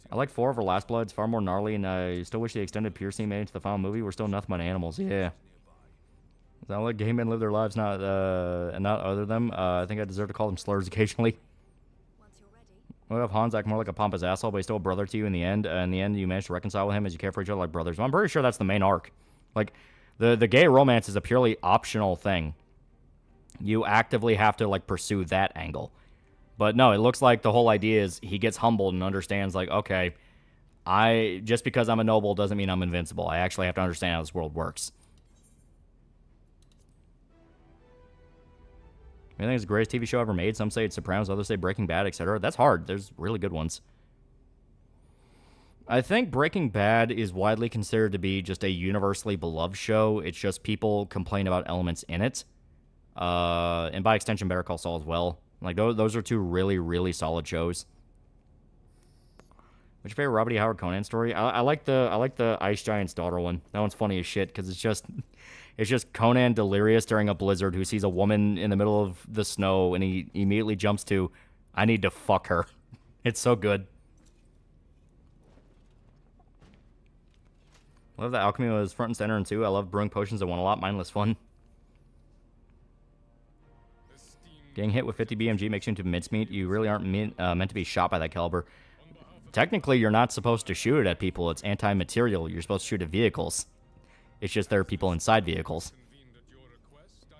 I like 4 over Last Blood. It's far more gnarly, and I still wish the extended piercing made into the final movie were still nothing but animals. Yeah. I let gay men live their lives, not and not other them. I think I deserve to call them slurs occasionally. What if Hans act more like a pompous asshole, but he's still a brother to you in the end? In the end, you manage to reconcile with him as you care for each other like brothers. Well, I'm pretty sure that's the main arc. Like, the gay romance is a purely optional thing. You actively have to, like, pursue that angle. But no, it looks like the whole idea is he gets humbled and understands, like, okay, just because I'm a noble doesn't mean I'm invincible. I actually have to understand how this world works. I think it's the greatest TV show ever made. Some say it's Sopranos, others say Breaking Bad, etc. That's hard. There's really good ones. I think Breaking Bad is widely considered to be just a universally beloved show. It's just people complain about elements in it. And by extension, Better Call Saul as well. Like, those are 2 really, really solid shows. What's your favorite Robert E. Howard Conan story? I like the Ice Giant's daughter one. That one's funny as shit because it's just Conan delirious during a blizzard who sees a woman in the middle of the snow and he immediately jumps to, I need to fuck her. It's so good. I love that alchemy was front and center in 2. I love brewing potions that won a lot. Mindless fun. Getting hit with 50 BMG makes you into mincemeat. You really aren't meant to be shot by that caliber. Technically, you're not supposed to shoot it at people. It's anti-material. You're supposed to shoot at vehicles. It's just there are people inside vehicles.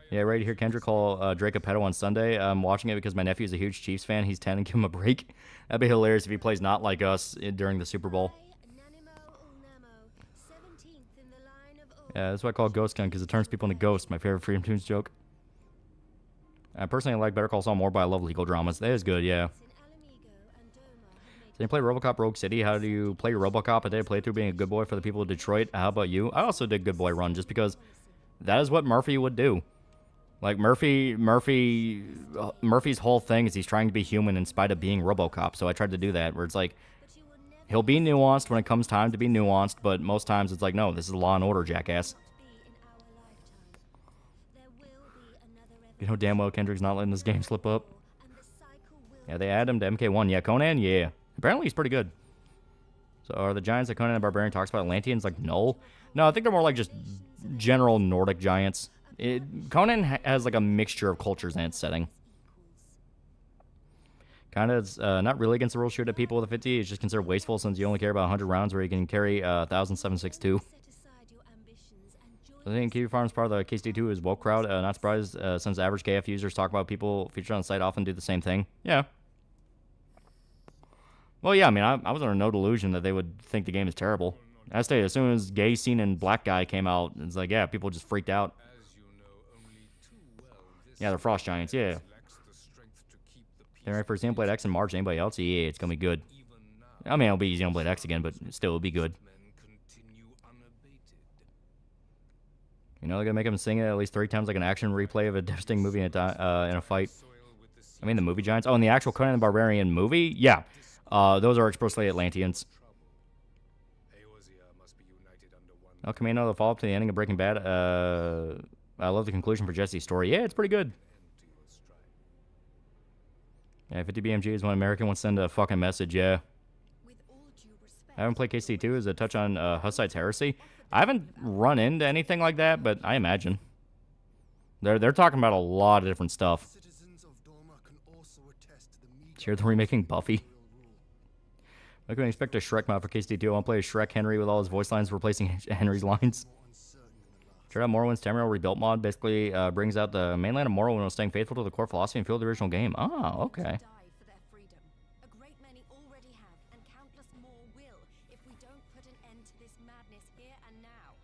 Yeah, ready to hear Kendrick call Drake a pedo on Sunday. I'm watching it because my nephew's a huge Chiefs fan. He's 10 and give him a break. That'd be hilarious if he plays not like us during the Super Bowl. Yeah, that's what I call Ghost Gun because it turns people into ghosts. My favorite Freedom Tunes joke. I personally like Better Call Saul more, but I love legal dramas. That is good, yeah. So you play RoboCop Rogue City. How do you play your RoboCop? I did play through being a good boy for the people of Detroit. How about you? I also did Good Boy Run just because that is what Murphy would do. Like, Murphy's whole thing is he's trying to be human in spite of being RoboCop. So I tried to do that, where it's like, he'll be nuanced when it comes time to be nuanced, but most times it's like, no, this is Law and Order, jackass. You know damn well Kendrick's not letting this game slip up. Yeah, they add him to MK1. Yeah, Conan, yeah. Apparently he's pretty good. So are the giants that Conan the Barbarian talks about Atlanteans like null? No, I think they're more like just general Nordic giants. Conan has like a mixture of cultures in its setting. Kind of not really against the rules shoot at people with a 50. It's just considered wasteful since you only care about 100 rounds where you can carry 1,762. I think Kiwi Farm's part of the KCD2 is woke crowd. Not surprised since average KF users talk about people featured on the site often do the same thing. Yeah. Well, yeah, I mean, I was under no delusion that they would think the game is terrible. I stayed as soon as Gay Scene and Black Guy came out, it's like, yeah, people just freaked out. Yeah, they're Frost Giants, yeah. They're ready for Xenoblade X in March. Anybody else? Yeah, it's gonna be good. I mean, it'll be Xenoblade X again, but still, it'll be good. You know, they're gonna make him sing it at least 3 times like an action replay of a devastating movie in a fight. I mean, the movie giants. Oh, and the actual Conan the Barbarian movie? Yeah. Those are explicitly Atlanteans. El Camino, the follow-up to the ending of Breaking Bad. I love the conclusion for Jesse's story. Yeah, it's pretty good. Yeah, 50 BMG is when American wants to send a fucking message, yeah. I haven't played KC2. Is a touch on Hussite's heresy. I haven't run into anything like that, but I imagine. They're talking about a lot of different stuff. Cheer the remaking Buffy. I can expect a Shrek mod for KC2. I want to play a Shrek Henry with all his voice lines replacing Henry's lines. Check out Morrowind's Tamriel Rebuilt mod. Basically brings out the mainland of Morrowind while staying faithful to the core philosophy and feel the original game. Oh, okay.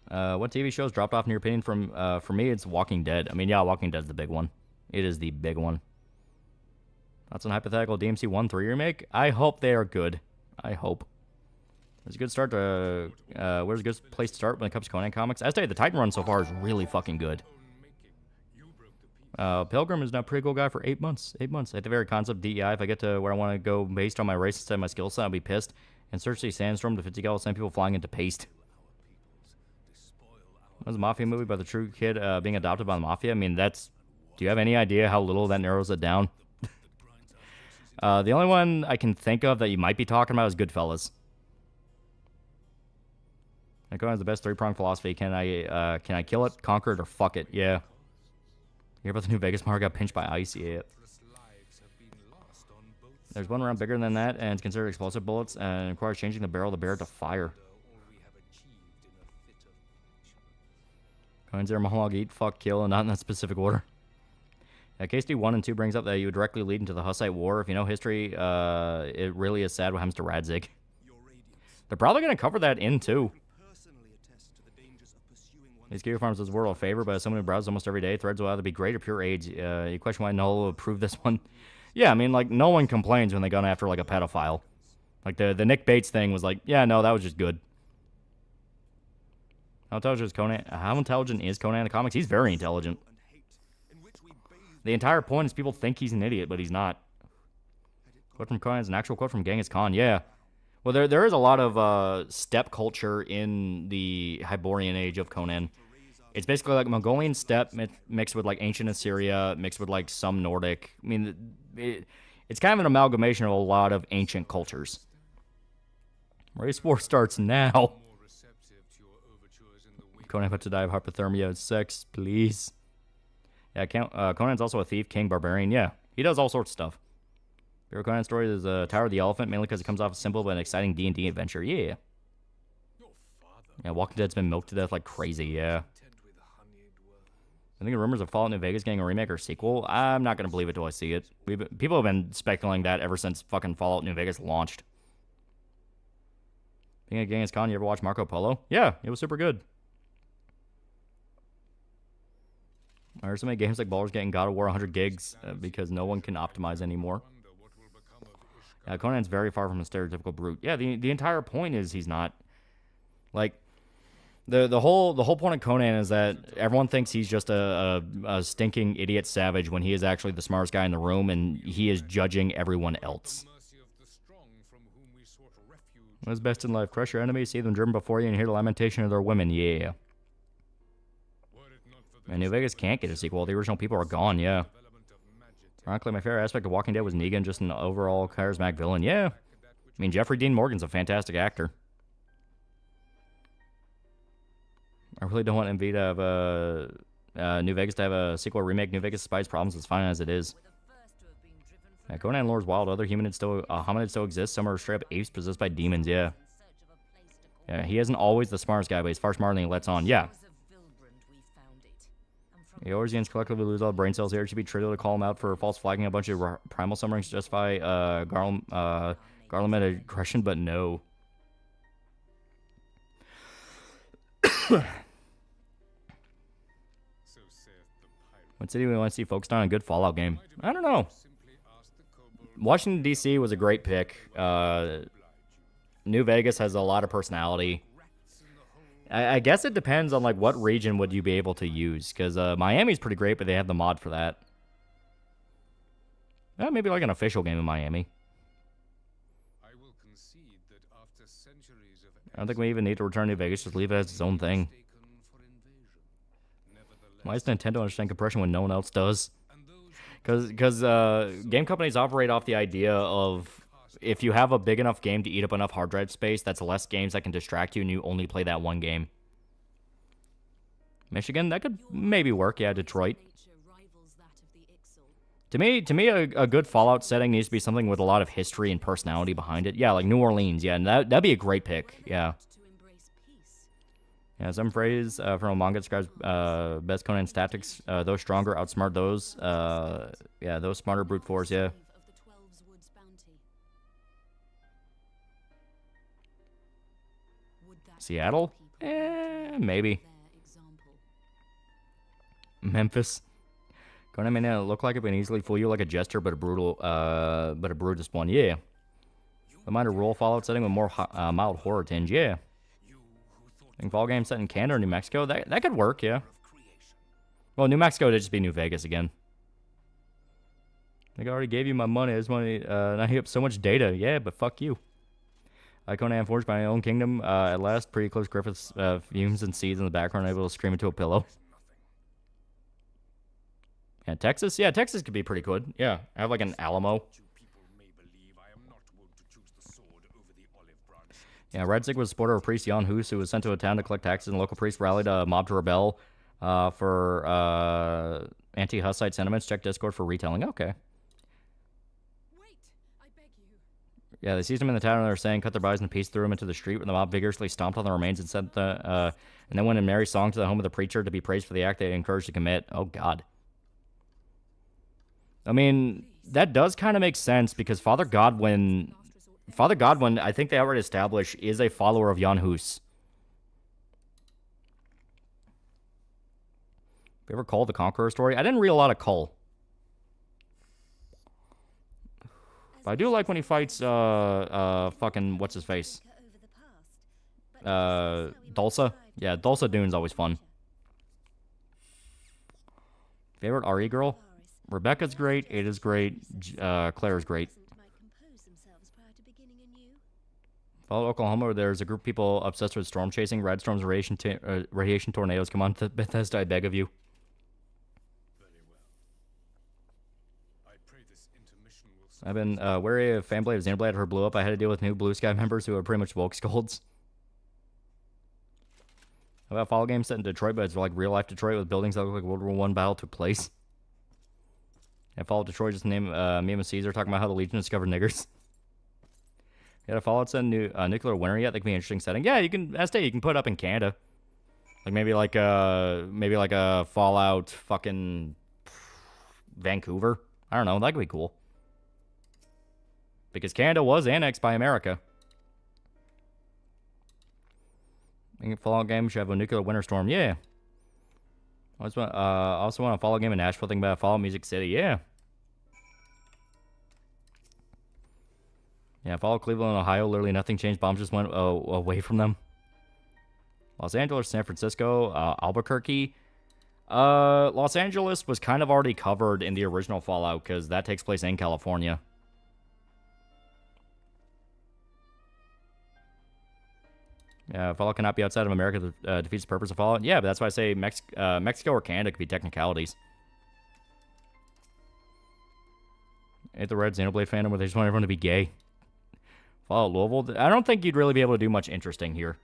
What TV shows dropped off in your opinion from for me? It's Walking Dead. I mean, yeah, Walking Dead's the big one. It is the big one. That's an hypothetical DMC 1-3 remake. I hope they are good. I hope. There's a good start to where's a good place to start when it comes to Conan comics? I say the Titan run so far is really fucking good. Pilgrim is now a pretty cool guy for 8 months. 8 months. At the very concept DEI, if I get to where I want to go based on my race instead of my skill set, I'll be pissed. And search the Sandstorm to 50 gal, send people flying into paste. That was a Mafia movie about the true kid being adopted by the Mafia. I mean, that's... Do you have any idea how little that narrows it down? The only one I can think of that you might be talking about is Goodfellas. Conan's the best 3-pronged philosophy. Can I kill it, conquer it, or fuck it? Yeah. You hear about the new Vegas Mario got pinched by ice? Yeah. There's one round bigger than that, and it's considered explosive bullets, and requires changing the barrel of the bear to fire. Coin's there monologue, eat, fuck, kill, and not in that specific order. KSD 1 and 2 brings up that you would directly lead into the Hussite War. If you know history, it really is sad what happens to Radzig. They're probably going to cover that in, too. These Kiwi Farms does the world a favor, but as someone who browses almost every day, threads will either be great or pure AIDS. You question why Null will approve this one? Yeah, I mean, like, no one complains when they go after, like, a pedophile. Like, the Nick Bates thing was like, yeah, no, that was just good. How intelligent is Conan in the comics? He's very intelligent. The entire point is people think he's an idiot, but he's not. Quote from Conan is an actual quote from Genghis Khan. Yeah. Well, there is a lot of steppe culture in the Hyborian age of Conan. It's basically like Mongolian steppe mixed with like ancient Assyria, mixed with like some Nordic. I mean, it's kind of an amalgamation of a lot of ancient cultures. Race war starts now. Conan about to die of hypothermia. Sex, please. Yeah, Conan's also a thief, king, barbarian. Yeah, he does all sorts of stuff. Favorite Conan story is Tower of the Elephant, mainly because it comes off a simple but an exciting D&D adventure. Yeah. Yeah, Walking Dead's been milked to death like crazy, yeah. I think the rumors of Fallout New Vegas getting a remake or sequel, I'm not going to believe it till I see it. People have been speculating that ever since fucking Fallout New Vegas launched. Being a Genghis Khan, you ever watch Marco Polo? Yeah, it was super good. I heard so many games like Baldur's Gate and God of War 100 gigs because no one can optimize anymore. Yeah, Conan's very far from a stereotypical brute. Yeah, the entire point is he's not. Like, the whole point of Conan is that everyone thinks he's just a stinking idiot savage when he is actually the smartest guy in the room and he is judging everyone else. What's best in life? Crush your enemies, see them driven before you, and hear the lamentation of their women. Yeah. And New Vegas can't get a sequel. The original people are gone, yeah. Frankly, my favorite aspect of Walking Dead was Negan, just an overall charismatic villain. Yeah. I mean, Jeffrey Dean Morgan's a fantastic actor. I really don't want MV to have New Vegas to have a sequel or remake. New Vegas spies problems as fine as it is. Yeah, Conan Lore's wild. Other hominids still exist. Some are straight up apes possessed by demons. Yeah. Yeah, he isn't always the smartest guy, but he's far smarter than he lets on. Yeah. The Orzians collectively lose all the brain cells here. It should be trivial to call him out for false flagging a bunch of primal summonings to justify Garlemid aggression, but no. What city we want to see focused on a good Fallout game? I don't know. Washington, D.C. was a great pick. New Vegas has a lot of personality. I guess it depends on like what region would you be able to use, because Miami's pretty great, but they have the mod for that. Maybe like an official game in Miami. I don't think we even need to return to Vegas. Just leave it as its own thing. Why does Nintendo understand compression when no one else does? Because game companies operate off the idea of if you have a big enough game to eat up enough hard drive space, that's less games that can distract you, and you only play that one game. Michigan, that could maybe work. Yeah, Detroit. To me, a good Fallout setting needs to be something with a lot of history and personality behind it. Yeah, like New Orleans. Yeah, and that'd be a great pick. Yeah. Yeah, some phrase from a manga describes best Conan tactics. Those stronger outsmart those. Yeah, those smarter brute force. Yeah. Seattle? Maybe. Memphis. Conan may not look like it, but can easily fool you like a jester, but a brutist one. Yeah. The mind a rural Fallout setting with more mild horror tinge. Yeah. I think fall game set in Canada or New Mexico. That could work. Yeah. Well, New Mexico would just be New Vegas again. I think I already gave you my money. I just want to not heap up so much data. Yeah, but fuck you. Conan forged by my own kingdom. At last, pretty close Griffith's fumes and seeds in the background, able to scream into a pillow. Yeah, Texas? Yeah, Texas could be pretty good. Yeah, I have like an Alamo. Yeah, Redzig was a supporter of priest Jan Hus, who was sent to a town to collect taxes, and local priests rallied a mob to rebel for anti-Hussite sentiments. Check Discord for retelling. Okay. Yeah, they seized him in the town and they were saying, cut their bodies in pieces, threw him into the street, where the mob vigorously stomped on the remains and sent and then went in merry song to the home of the preacher to be praised for the act they had encouraged to commit. Oh, God. I mean, that does kind of make sense because Father Godwin, I think they already established, is a follower of Jan Hus. Have you ever called the Conqueror story? I didn't read a lot of Cull. But I do like when he fights, fucking, what's his face? Dulce? Yeah, Dulce Dune's always fun. Favorite RE girl? Rebecca's great, Ada's great, Claire's great. Follow Oklahoma, where there's a group of people obsessed with storm chasing. Red storms, radiation tornadoes. Come on, Bethesda, I beg of you. I've been wary of Fanblade of Xenoblade. Her blew up. I had to deal with new Blue Sky members who are pretty much woke scolds. How about Fallout games set in Detroit, but it's like real life Detroit with buildings that look like World War I battle took place? Yeah, Fallout Detroit just named Meme and Caesar talking about how the Legion discovered niggers. Yeah, Fallout set nuclear winter yet? That could be an interesting setting. Yeah, you can. You can put up in Canada. Like maybe like a Fallout fucking Vancouver. I don't know. That could be cool. Because Canada was annexed by America. I think Fallout game should have a nuclear winter storm. Yeah. I also want a Fallout game in Nashville. Think about Fallout Music City. Yeah. Yeah, Fallout Cleveland, Ohio. Literally nothing changed. Bombs just went away from them. Los Angeles, San Francisco, Albuquerque. Los Angeles was kind of already covered in the original Fallout because that takes place in California. Yeah, Fallout cannot be outside of America that defeats the purpose of Fallout. Yeah, but that's why I say Mexico or Canada could be technicalities. Ain't the Red Xenoblade fandom where they just want everyone to be gay. Fallout Louisville. I don't think you'd really be able to do much interesting here.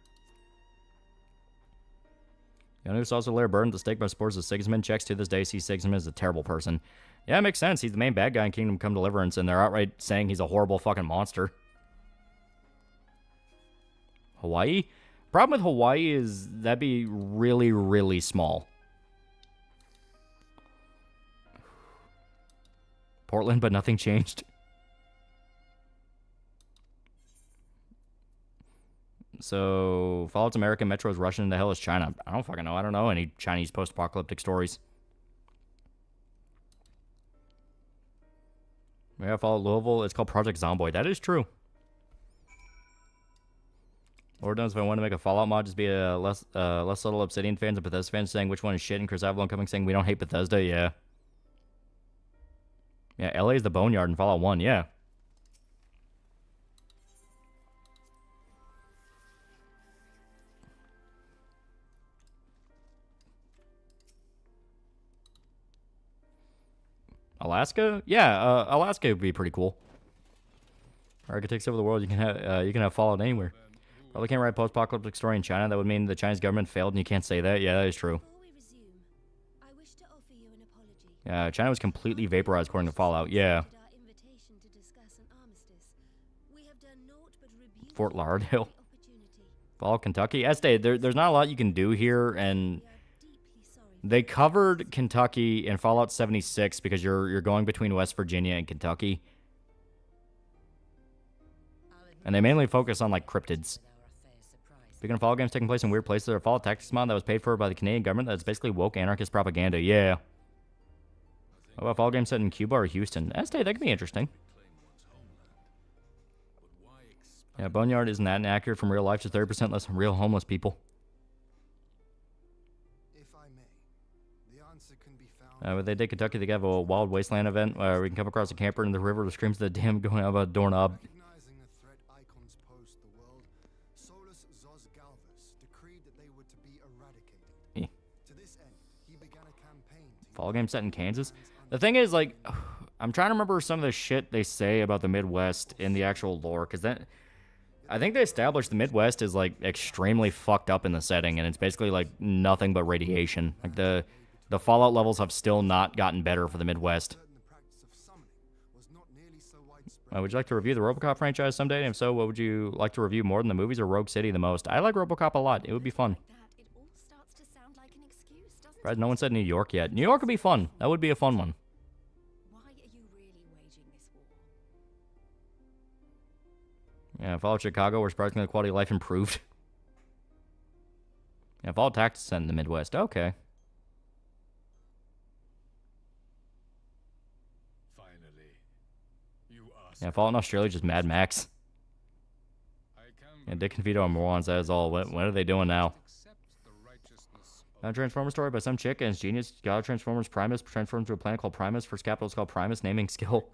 You know who's also layer burden at the stake but supports the Sigismund checks to this day sees Sigismund as a terrible person. Yeah, it makes sense. He's the main bad guy in Kingdom Come Deliverance, and they're outright saying he's a horrible fucking monster. Hawaii? Problem with Hawaii is that'd be really, really small. Portland, but nothing changed. So, Fallout's American, Metro is Russian, and the hell is China? I don't fucking know. I don't know any Chinese post-apocalyptic stories. Yeah, Fallout Louisville, it's called Project Zomboid. That is true. Or knows if I want to make a Fallout mod, just be a less subtle Obsidian fans and Bethesda fans saying which one is shit, and Chris Avalon coming saying we don't hate Bethesda. Yeah. Yeah, LA is the boneyard in Fallout 1. Yeah. Alaska? Yeah, Alaska would be pretty cool. America takes over the world. You can have Fallout anywhere. Probably can't write a post-apocalyptic story in China. That would mean the Chinese government failed, and you can't say that. Yeah, that is true. Yeah, China was completely vaporized according to Fallout. Yeah. Fort Lauderdale. Fallout, Kentucky. There's not a lot you can do here, and they covered Kentucky in Fallout 76 because you're going between West Virginia and Kentucky. And they mainly focus on, like, cryptids. Speaking of Fallout games taking place in weird places, there's a Fallout Tactics mod that was paid for by the Canadian government that's basically woke anarchist propaganda. Yeah. What about Fallout games set in Cuba or Houston? That could be interesting. Yeah, Boneyard isn't that inaccurate from real life, just 30% less than real homeless people. When they did Kentucky, they have a Wild Wasteland event where we can come across a camper in the river that screams to the dam going out of a doorknob. Fall game set in Kansas. The thing is, like, I'm trying to remember some of the shit they say about the Midwest in the actual lore, because then I think they established the Midwest is, like, extremely fucked up in the setting, and it's basically, like, nothing but radiation. Like, the Fallout levels have still not gotten better for the Midwest. Would you like to review the RoboCop franchise someday? And if so, what would you like to review more than the movies or Rogue City the most? I like RoboCop a lot. It would be fun. Right, no one said New York yet. New York would be fun. That would be a fun one.
Why are you really waging this war?
Yeah, Fallout Chicago, where surprisingly the quality of life improved. Yeah, Fallout Tactics set in the Midwest. Okay. Yeah, Fallout in Australia, just Mad Max. Yeah, Dick and Vito are morons, that is all. What are they doing now? Transformer story by some chick and it's genius. God Transformers Primus transforms to a planet called Primus. First capital is called Primus. Naming skill.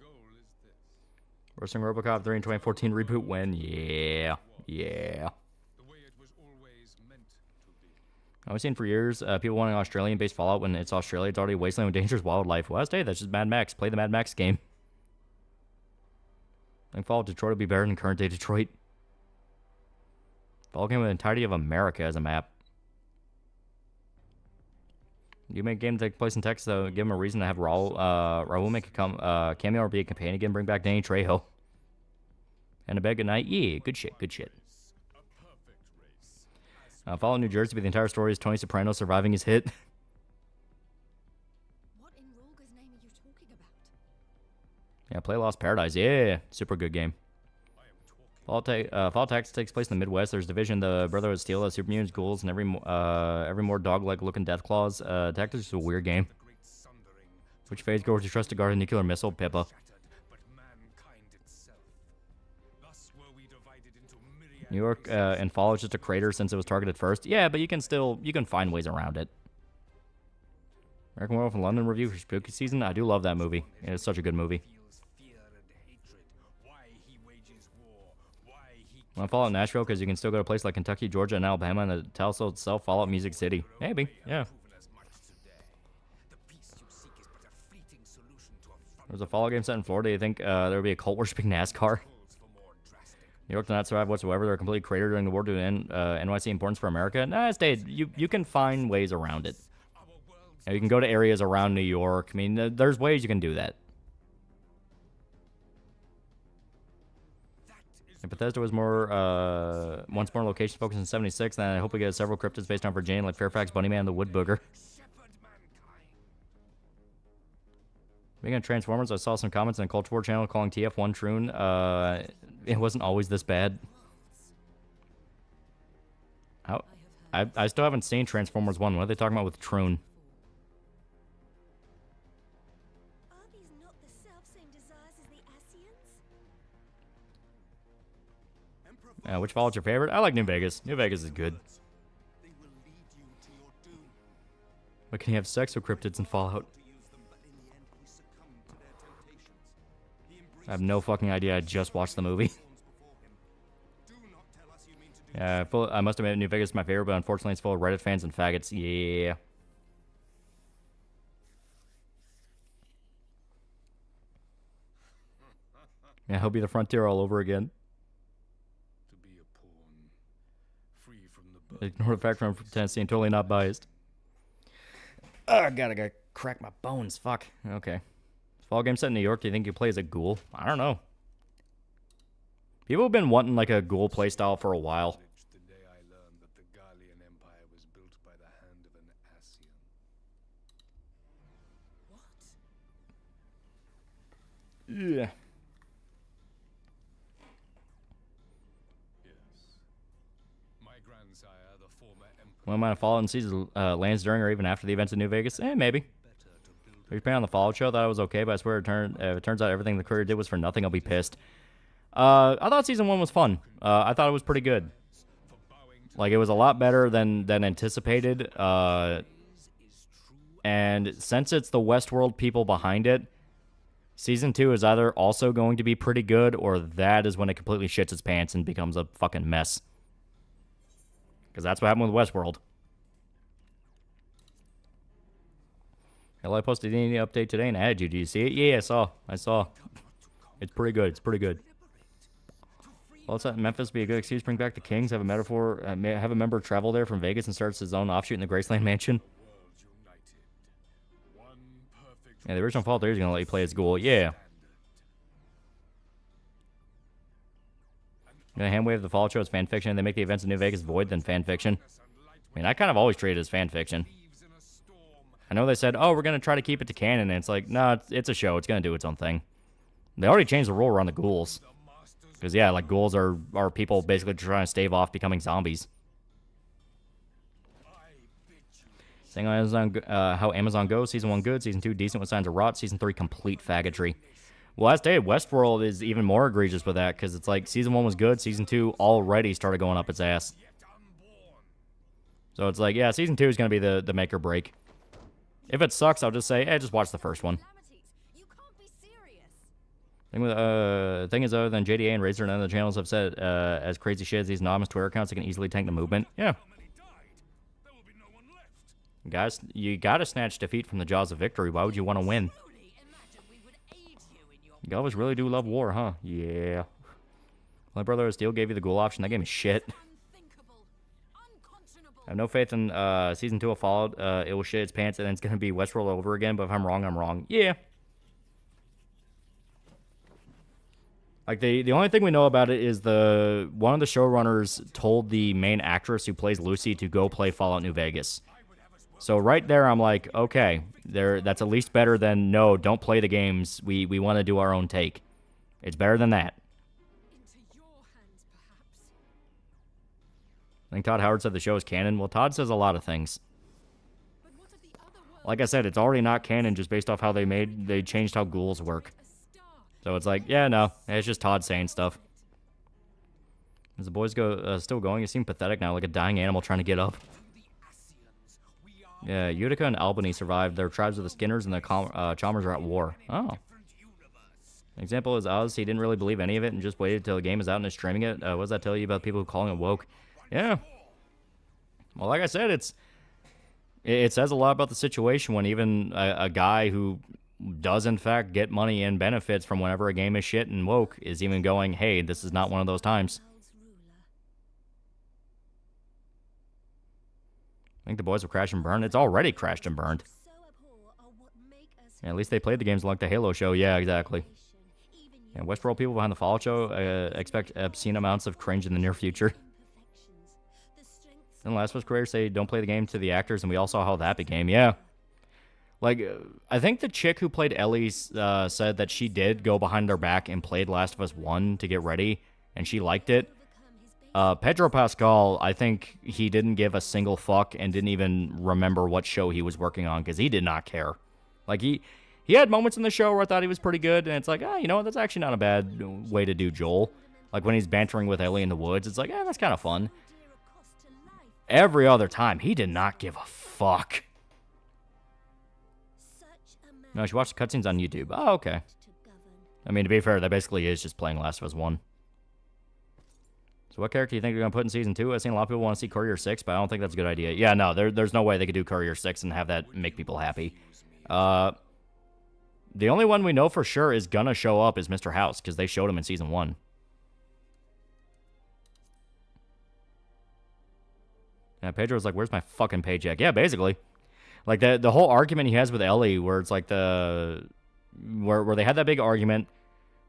Wrestling RoboCop 3 in 2014 reboot when? Yeah. Yeah. I've seen for years people wanting Australian-based Fallout when it's Australia. It's already a wasteland with dangerous wildlife. Well, that's just Mad Max. Play the Mad Max game. I think Fallout Detroit would be better than current day Detroit. Fallout game with the entirety of America as a map. You make a game take place in Texas, though, give him a reason to have Raul make a cameo or be a companion again, bring back Danny Trejo. And a bed good night. Yeah, good shit, good shit. Fallout New Jersey, but the entire story is Tony Soprano surviving his hit.
What in Rolga's name are you talking about?
Yeah, play Lost Paradise. Yeah, super good game. Fallout Tactics takes place in the Midwest. There's Division, the Brotherhood of Steel, super mutants, ghouls, and every more dog-like looking Deathclaws. Tactics is a weird game. Which phase goes to trust to guard a nuclear missile? Pippa. New York and Fallout is just a crater since it was targeted first. Yeah, but you can find ways around it. American Werewolf in London review for Spooky Season. I do love that movie. It's such a good movie. Want Fallout Nashville because you can still go to places like Kentucky, Georgia, and Alabama, and the Tulsa itself, Fallout Music City. Maybe, yeah. There's a Fallout game set in Florida. You think there would be a cult worshipping NASCAR? New York did not survive whatsoever. They're completely cratered during the war due to NYC importance for America. Nah, it stayed. You can find ways around it. You can go to areas around New York. I mean, there's ways you can do that. And Bethesda was once more location focused in 76. Then I hope we get several cryptids based on Virginia, like Fairfax, Bunnyman, and the Wood Booger. Speaking of Transformers, I saw some comments on the Culture War channel calling TF1 Troon. It wasn't always this bad. I still haven't seen Transformers 1. What are they talking about with Troon?
Are these not the self-same desires as the Asians?
Which Fallout's your favorite? I like New Vegas. New Vegas is good. But can you have sex with cryptids in Fallout? I have no fucking idea. I just watched the movie. Yeah, I must admit, New Vegas is my favorite, but unfortunately it's full of Reddit fans and faggots. Yeah. Yeah, he'll be the frontier all over again. Ignore the fact I'm from Tennessee and totally not biased. Oh, I gotta crack my bones. Fuck. Okay. Fall game set in New York. Do you think you play as a ghoul? I don't know. People have been wanting like a ghoul playstyle for a while. Yeah. Well, might have Fallout in season lands during or even after the events in New Vegas? Maybe. If you're paying on the Fallout show, I thought it was okay, but I swear it turns out everything the courier did was for nothing. I'll be pissed. I thought season 1 was fun. I thought it was pretty good. Like, it was a lot better than anticipated. And since it's the Westworld people behind it, season 2 is either also going to be pretty good, or that is when it completely shits its pants and becomes a fucking mess. Because that's what happened with Westworld. Hell, I posted any update today and added you. Do you see it? Yeah, I saw. It's pretty good. It's pretty good. Well, it's at Memphis be a good excuse to bring back the Kings. Have a member travel there from Vegas and starts his own offshoot in the Graceland Mansion. Yeah, the original Fallout 3 is going to let you play as Ghoul. Yeah. Gonna handwave the Fallout show as fan fiction and they make the events in New Vegas void than fan fiction. I mean, I kind of always treat it as fan fiction. I know they said, oh, we're going to try to keep it to canon, and it's like, no, it's a show. It's going to do its own thing. They already changed the rule around the ghouls. Because, yeah, like, ghouls are people basically trying to stave off becoming zombies. Saying on Amazon, how Amazon goes, Season 1 good, Season 2 decent with signs of rot, Season 3 complete faggotry. Well, I stated, Westworld is even more egregious with that, because it's like, Season 1 was good, Season 2 already started going up its ass. So it's like, yeah, Season 2 is going to be the make or break. If it sucks, I'll just say, just watch the first one. Thing is, other than JDA and Razor and other channels have said as crazy shit as these anonymous Twitter accounts that can easily tank the movement. Yeah. Guys, you gotta snatch defeat from the jaws of victory. Why would you want to win? You always really do love war, huh? Yeah. My brother Steel gave you the ghoul option. That game is shit. I have no faith in Season 2 of Fallout. It will shit its pants and then it's going to be Westworld over again, but if I'm wrong, I'm wrong. Yeah. Like, the only thing we know about it is one of the showrunners told the main actress who plays Lucy to go play Fallout New Vegas. So right there, I'm like, okay, that's at least better than, no, don't play the games. We want to do our own take. It's better than that. I think Todd Howard said the show is canon. Well, Todd says a lot of things. Like I said, it's already not canon just based off how they changed how ghouls work. So it's like, yeah, no, it's just Todd saying stuff. As the boys still going, you seem pathetic now, like a dying animal trying to get up. Yeah, Utica and Albany survived. Their tribes are the Skinners and the Chalmers are at war. Oh. An example is Oz. He didn't really believe any of it and just waited till the game is out and is streaming it. What does that tell you about people who calling it woke? Yeah. Well, like I said, it says a lot about the situation when even a guy who does in fact get money and benefits from whenever a game is shit and woke, is even going, hey, this is not one of those times. I think the boys will crash and burn. It's already crashed and burned. Yeah, at least they played the games like the Halo show. Yeah, exactly. Yeah, Westworld people behind the Fallout show expect obscene amounts of cringe in the near future. And Last of Us creators say don't play the game to the actors, and we all saw how that became. Yeah. Like, I think the chick who played Ellie said that she did go behind their back and played Last of Us 1 to get ready, and she liked it. Pedro Pascal, I think he didn't give a single fuck and didn't even remember what show he was working on because he did not care. Like, he had moments in the show where I thought he was pretty good, and it's like, you know what, that's actually not a bad way to do Joel. Like, when he's bantering with Ellie in the woods, it's like, that's kind of fun. Every other time, he did not give a fuck. No, she watched the cutscenes on YouTube. Oh, okay. I mean, to be fair, that basically is just playing Last of Us 1. So what character do you think they're going to put in Season 2? I've seen a lot of people want to see Courier 6, but I don't think that's a good idea. Yeah, no, there's no way they could do Courier 6 and have that make people happy. The only one we know for sure is going to show up is Mr. House, because they showed him in Season 1. Yeah, Pedro's like, where's my fucking paycheck? Yeah, basically. Like, the whole argument he has with Ellie, where it's like where they had that big argument,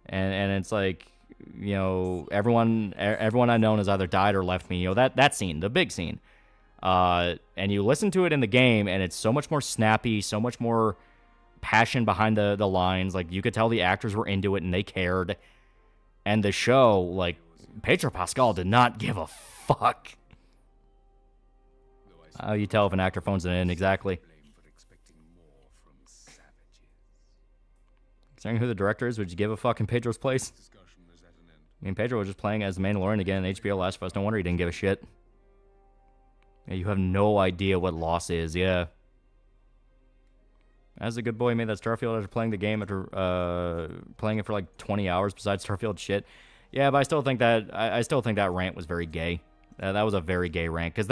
and it's like, you know, everyone I've known has either died or left me. You know, that scene, the big scene. And you listen to it in the game, and it's so much more snappy, so much more passion behind the lines. Like, you could tell the actors were into it, and they cared. And the show, like, Pedro Pascal did not give a fuck. You tell if an actor phones it in, exactly. Considering who the director is, would you give a fuck in Pedro's place? I mean, Pedro was just playing as the Mandalorian again in HBO Last of Us. No wonder he didn't give a shit. Yeah, you have no idea what loss is, yeah. As a good boy, he made that Starfield after playing the game, after playing it for like 20 hours besides Starfield shit. Yeah, but I still think that rant was very gay. That was a very gay rant, because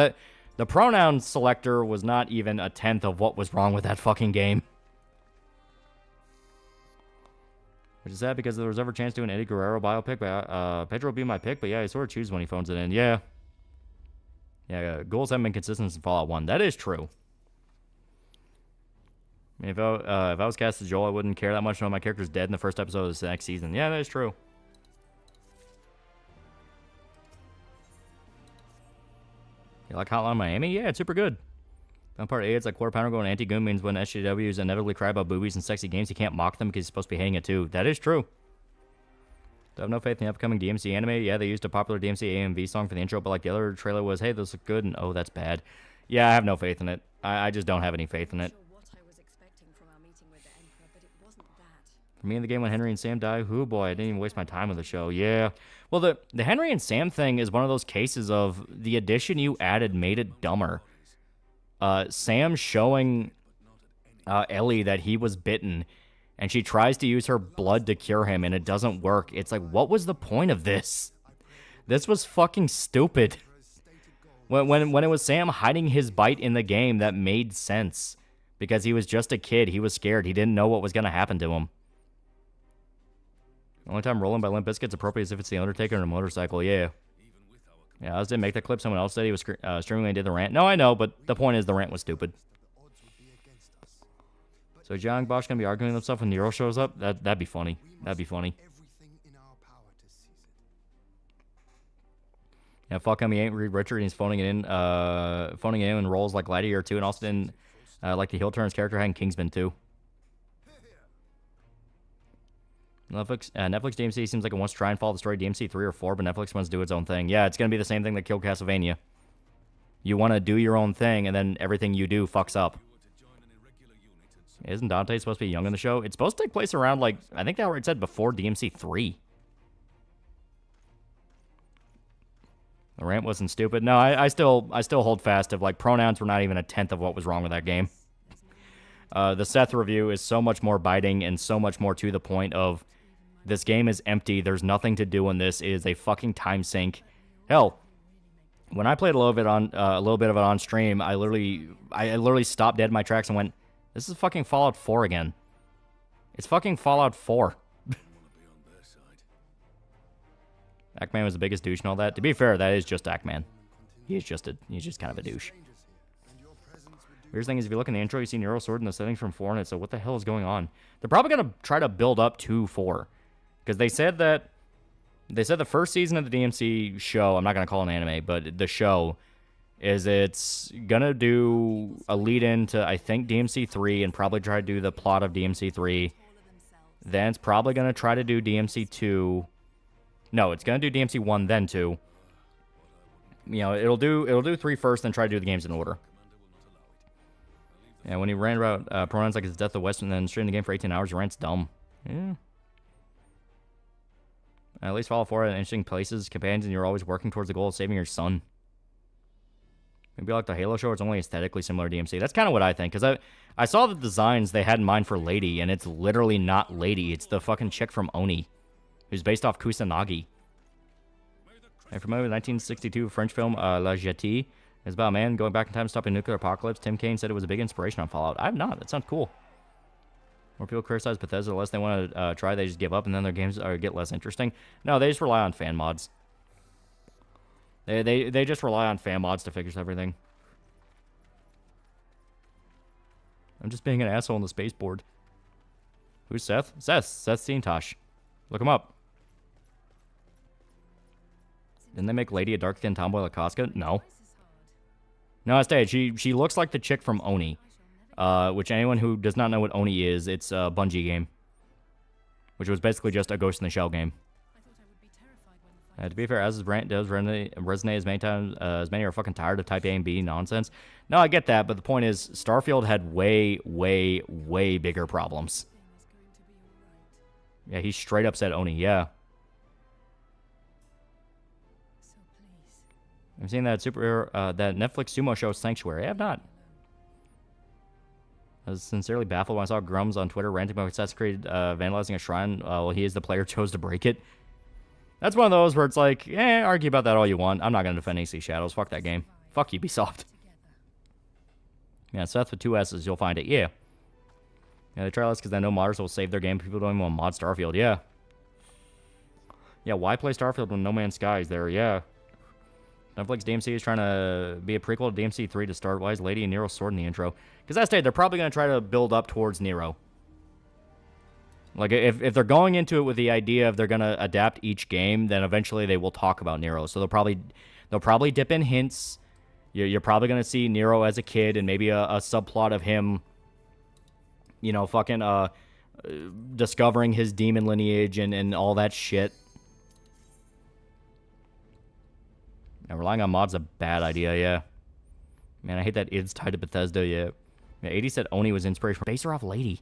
the pronoun selector was not even a tenth of what was wrong with that fucking game. Which is sad because there was ever a chance to do an Eddie Guerrero biopic, but Pedro would be my pick, but yeah, he sort of chooses when he phones it in. Yeah. Yeah, goals haven't been consistent since Fallout 1. That is true. I mean, if I was cast as Joel, I wouldn't care that much knowing my character's dead in the first episode of the next season. Yeah, that is true. You like Hotline Miami? Yeah, it's super good. One part A, it's like quarter pounder going anti-goon means when SJWs inevitably cry about boobies and sexy games, you can't mock them because you're supposed to be hating it too. That is true. Do I have no faith in the upcoming DMC anime? Yeah, they used a popular DMC AMV song for the intro, but like the other trailer was, hey, this looks good, and oh, that's bad. Yeah, I have no faith in it. I just don't have any faith in it. For me in the game when Henry and Sam die, oh boy, I didn't even waste my time with the show. Yeah. Well, the Henry and Sam thing is one of those cases of the addition you added made it dumber. Sam showing Ellie that he was bitten, and she tries to use her blood to cure him, and it doesn't work. It's like, what was the point of this? This was fucking stupid. When it was Sam hiding his bite in the game, that made sense. Because he was just a kid. He was scared. He didn't know what was going to happen to him. The only time Rolling by Limp Bizkit's appropriate is if it's The Undertaker on a motorcycle. Yeah. Yeah, I didn't make that clip. Someone else said he was streaming when he did the rant. No, I know, but the point is the rant was stupid. So John Bosch going to be arguing himself when Nero shows up? That'd be funny. That'd be funny. Yeah, fuck him. He ain't Reed Richard. He's phoning it in in roles like Gladiator 2 and also didn't like the heel turns character had in Kingsman 2. Netflix DMC seems like it wants to try and follow the story DMC 3 or 4, but Netflix wants to do its own thing. Yeah, it's going to be the same thing that killed Castlevania. You want to do your own thing, and then everything you do fucks up. Isn't Dante supposed to be young in the show? It's supposed to take place around, like, I think they already said before DMC 3. The rant wasn't stupid. No, I still hold fast of, like, pronouns were not even a tenth of what was wrong with that game. The Seth review is so much more biting and so much more to the point of this game is empty. There's nothing to do in this. It is a fucking time sink. Hell, when I played a little bit of it on stream, I literally stopped dead in my tracks and went, "This is fucking Fallout 4 again." It's fucking Fallout 4. Ackman was the biggest douche and all that. To be fair, that is just Ackman. He's just kind of a douche. Weirdest thing is, if you look in the intro, you see Nero Sword in the settings from 4 in it, so what the hell is going on? They're probably going to try to build up to 4. Because they said the first season of the DMC show, I'm not going to call it an anime, but the show, is it's going to do a lead-in to, I think, DMC 3, and probably try to do the plot of DMC 3. Then it's probably going to try to do DMC 2. No, it's going to do DMC 1, then 2. You know, it'll do 3 first, then try to do the games in order. And when he ran about pronouns like his death of West and then streamed the game for 18 hours, he rant's dumb. Yeah. At least Fallout 4 had interesting places, companions, and you're always working towards the goal of saving your son. Maybe like the Halo show, it's only aesthetically similar to DMC. That's kind of what I think, because I saw the designs they had in mind for Lady, and it's literally not Lady. It's the fucking chick from Oni, who's based off Kusanagi. Are you familiar with the 1962 French film La Jetée? It's about a man going back in time to stop a nuclear apocalypse. Tim Kaine said it was a big inspiration on Fallout. I have not. That sounds cool. More people criticize Bethesda, the less they want to try, they just give up, and then their games get less interesting. No, they just rely on fan mods. They just rely on fan mods to fix everything. I'm just being an asshole on the spaceport. Who's Seth? Seth Steentosh. Look him up. Didn't they make Lady a dark-skinned tomboy like Casca? No. No, I stayed. She looks like the chick from Oni. Which anyone who does not know what Oni is, it's a Bungie game. Which was basically just a Ghost in the Shell game. To be fair, as his rant does resonate as many times as many are fucking tired of Type A and B nonsense. No, I get that, but the point is, Starfield had way, way, way bigger problems. Yeah, he straight up said Oni, yeah. I've seen that that Netflix sumo show Sanctuary. I have not. I was sincerely baffled when I saw Grums on Twitter ranting about Assassin's Creed vandalizing a shrine while he, as the player, chose to break it. That's one of those where it's like, argue about that all you want. I'm not going to defend AC Shadows. Fuck that game. Fuck Ubisoft. Yeah, Seth with 2 S's, you'll find it. Yeah. Yeah, they try less because they know modders will save their game. People don't even want to mod Starfield. Yeah. Yeah, why play Starfield when No Man's Sky is there? Yeah. Netflix DMC is trying to be a prequel to DMC 3 to start. Why is Lady and Nero's sword in the intro? Because I stated they're probably going to try to build up towards Nero. Like, if they're going into it with the idea of they're going to adapt each game, then eventually they will talk about Nero. So they'll probably dip in hints. You're probably going to see Nero as a kid and maybe a subplot of him, you know, fucking discovering his demon lineage and all that shit. Yeah, relying on mods is a bad idea, yeah. Man, I hate that id's tied to Bethesda, yeah. Yeah, 80 said Oni was inspiration. Base her off Lady.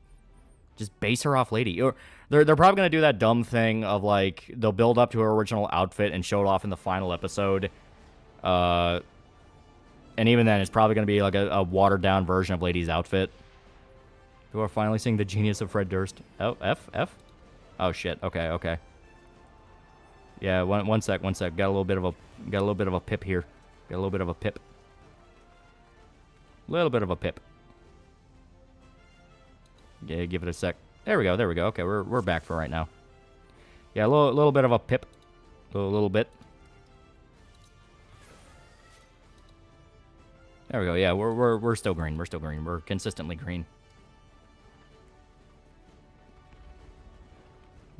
Just base her off Lady. Or they're probably going to do that dumb thing of, like, they'll build up to her original outfit and show it off in the final episode. And even then, it's probably going to be, like, a watered-down version of Lady's outfit. People are finally seeing the genius of Fred Durst. Oh, F? Oh, shit. Okay. Yeah, one sec. Got a little bit of a pip here. Got a little bit of a pip. Yeah, give it a sec. There we go. Okay, we're back for right now. Yeah, a little bit of a pip. A little bit. There we go. Yeah, we're still green. We're consistently green.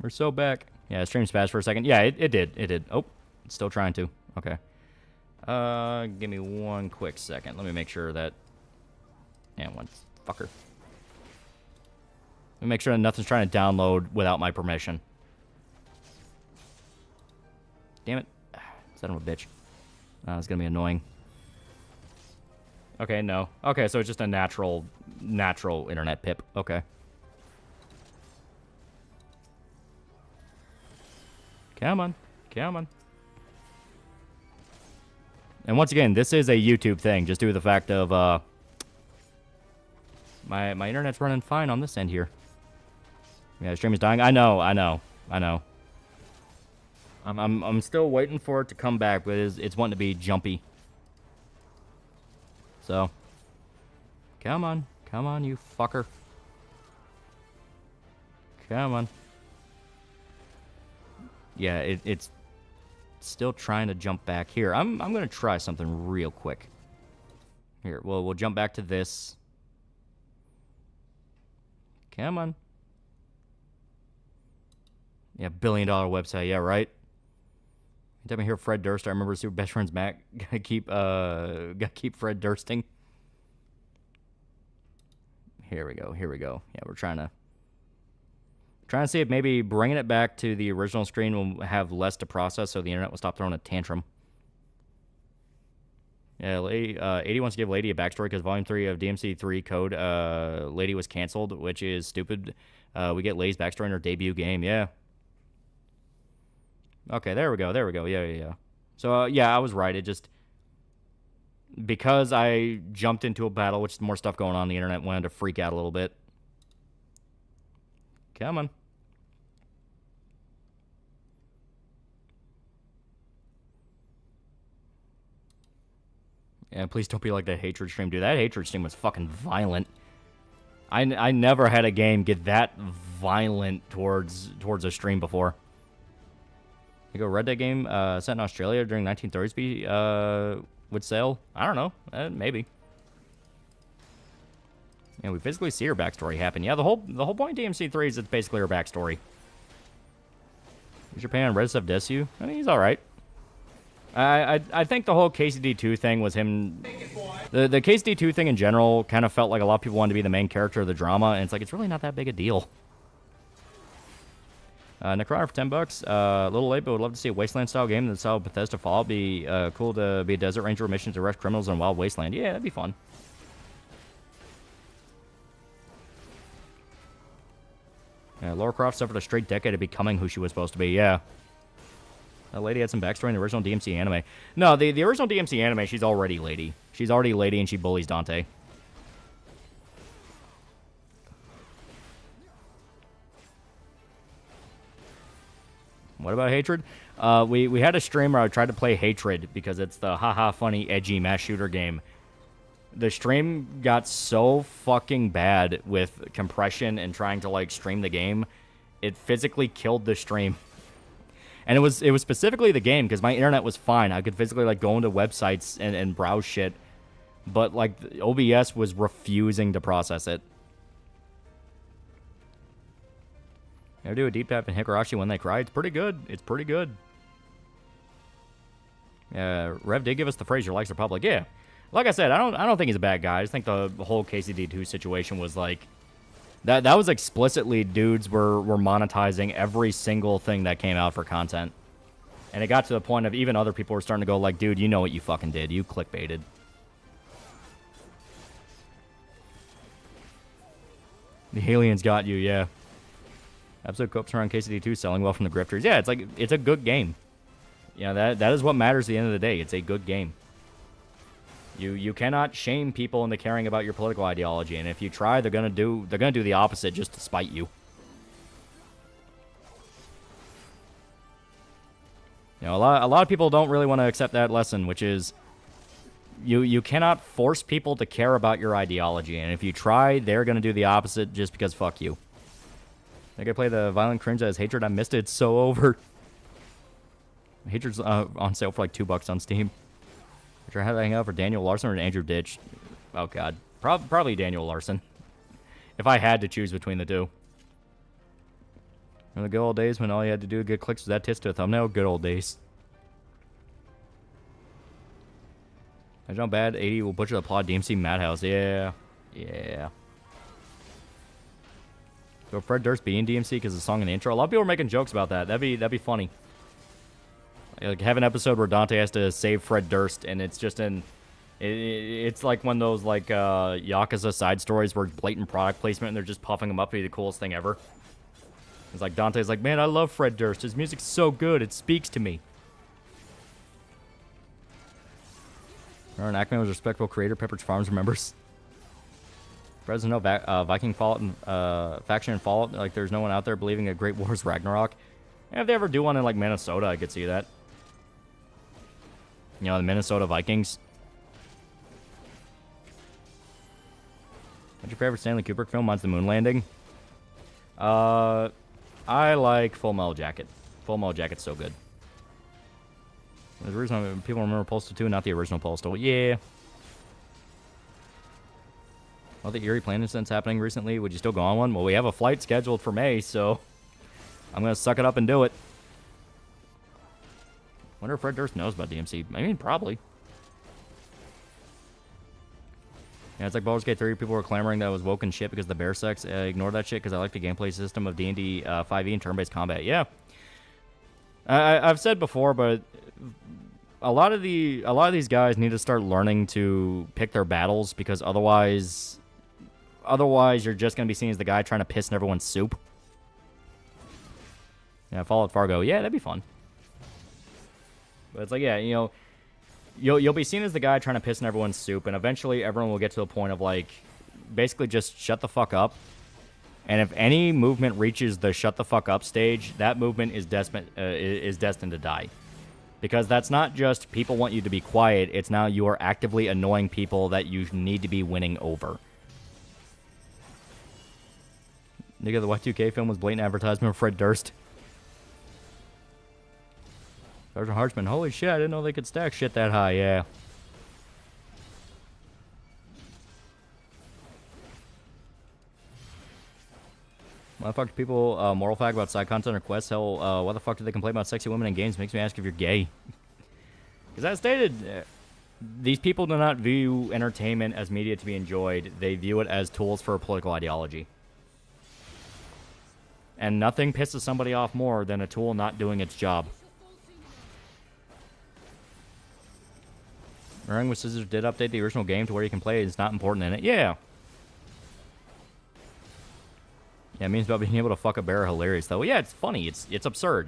We're so back. Yeah, stream spaz for a second. Yeah, it did. Oh, it's still trying to. Okay. Give me one quick second. Let me make sure that... Yeah, one fucker. Let me make sure that nothing's trying to download without my permission. Damn it. Son of a bitch. It's gonna be annoying. Okay, no. Okay, so it's just a natural internet pip. Okay. Come on. And once again, this is a YouTube thing, just due to the fact of, my internet's running fine on this end here. Yeah, the stream is dying. I know. I'm still waiting for it to come back, but it's wanting to be jumpy. So, come on, you fucker. Come on. Yeah, it's still trying to jump back here. I'm gonna try something real quick. Here, we'll jump back to this. Come on. Yeah, $1 billion website. Yeah, right. Anytime I hear Fred Durst, I remember Super Best Friends Mac. Gotta keep Fred Dursting. Here we go. Yeah, we're trying to see if maybe bringing it back to the original screen will have less to process, so the internet will stop throwing a tantrum. Yeah, Lady, 80 wants to give Lady a backstory because Volume 3 of DMC3 Code, Lady was canceled, which is stupid. We get Lady's backstory in her debut game. Yeah. Okay, there we go. Yeah. So, yeah, I was right. It just... Because I jumped into a battle, which is more stuff going on the internet, wanted to freak out a little bit. Come on. Yeah, please don't be like that hatred stream, dude. That hatred stream was fucking violent. I never had a game get that violent towards a stream before. You go Red Dead game set in Australia during 1930s would sell? I don't know. Maybe. Yeah, we physically see her backstory happen. Yeah, the whole point of DMC3 is it's basically her backstory. Is your opinion on Red Stuff Desu? I mean, he's alright. I think the whole KCD2 thing was him... The KCD2 thing in general kind of felt like a lot of people wanted to be the main character of the drama, and it's like, it's really not that big a deal. Necroner for $10. A little late, but would love to see a Wasteland-style game that style Bethesda Fallout. Be cool to be a desert ranger with missions to arrest criminals in Wild Wasteland. Yeah, that'd be fun. Yeah, Lara Croft suffered a straight decade of becoming who she was supposed to be. Yeah. That lady had some backstory in the original DMC anime. No, the original DMC anime, she's already Lady. She's already Lady, and she bullies Dante. What about Hatred? We had a stream where I tried to play Hatred because it's the haha funny edgy mass shooter game. The stream got so fucking bad with compression and trying to like stream the game, it physically killed the stream. And it was specifically the game because my internet was fine. I could physically like go into websites and browse shit, but like OBS was refusing to process it. Ever do a deep dive in Higurashi when they cry? It's pretty good. It's pretty good. Rev did give us the phrase "Your likes are public." Yeah, like I said, I don't think he's a bad guy. I just think the whole KCD2 situation was like that was explicitly dudes were monetizing every single thing that came out for content, and it got to the point of even other people were starting to go like, "Dude, you know what you fucking did? You clickbaited." The aliens got you, yeah. Episode co-ops around KCD2 selling well from the grifters. Yeah, it's like it's a good game. Yeah, that is what matters at the end of the day. It's a good game. You cannot shame people into caring about your political ideology, and if you try, they're gonna do the opposite just to spite you. You know, a lot of people don't really want to accept that lesson, which is you cannot force people to care about your ideology, and if you try, they're gonna do the opposite just because fuck you. I could play the Violent Cringe as Hatred. I missed it. It's so over. Hatred's on sale for like $2 on Steam. Should I have to hang out for Daniel Larson or Andrew Ditch? Oh, God. Probably Daniel Larson. If I had to choose between the two. In the good old days when all you had to do to get clicks was that tits to a thumbnail. Good old days. I jump bad. 80 will butcher the plot. DMC Madhouse. Yeah. Yeah. So Fred Durst be in DMC because of the song in the intro. A lot of people are making jokes about that. That'd be funny. Like have an episode where Dante has to save Fred Durst, and it's just it's like one of those like Yakuza side stories where blatant product placement, and they're just puffing him up to be the coolest thing ever. It's like Dante's like, man, I love Fred Durst. His music's so good, it speaks to me. Aaron Ackman was a respectful creator. Pepperidge Farms remembers. President Viking Fallout and faction in Fallout. Like, there's no one out there believing a Great War's Ragnarok. And if they ever do one in like Minnesota, I could see that. You know, the Minnesota Vikings. What's your favorite Stanley Kubrick film? Mine's The Moon Landing. I like Full Metal Jacket. Full Metal Jacket's so good. There's a reason people remember Postal 2, not the original Postal. Yeah. All the Erie plane incidents happening recently. Would you still go on one? Well, we have a flight scheduled for May, so I'm going to suck it up and do it. Wonder if Fred Durst knows about DMC. I mean, probably. Yeah, it's like Baldur's Gate 3. People were clamoring that it was woke and shit because of the bear sex. Ignore that shit because I like the gameplay system of D&D 5e and turn-based combat. Yeah. I've said before, but a lot of these guys need to start learning to pick their battles because otherwise you're just going to be seen as the guy trying to piss in everyone's soup. Yeah, Fallout Fargo. Yeah, that'd be fun. But it's like, yeah, you know, you'll be seen as the guy trying to piss in everyone's soup, and eventually everyone will get to a point of, like, basically just shut the fuck up. And if any movement reaches the shut the fuck up stage, that movement is destined to die. Because that's not just people want you to be quiet, it's now you are actively annoying people that you need to be winning over. Nigga, the Y2K film was blatant advertisement of Fred Durst. Sergeant Harchman, holy shit, I didn't know they could stack shit that high, yeah. Motherfucker, people, moral fact about side content or quests, hell, why the fuck do they complain about sexy women in games? Makes me ask if you're gay. Because as stated, these people do not view entertainment as media to be enjoyed. They view it as tools for a political ideology. And nothing pisses somebody off more than a tool not doing its job. Running with Scissors did update the original game to where you can play. It's not important in it. Yeah. Yeah, memes about being able to fuck a bear are hilarious, though. Yeah, it's funny. It's absurd.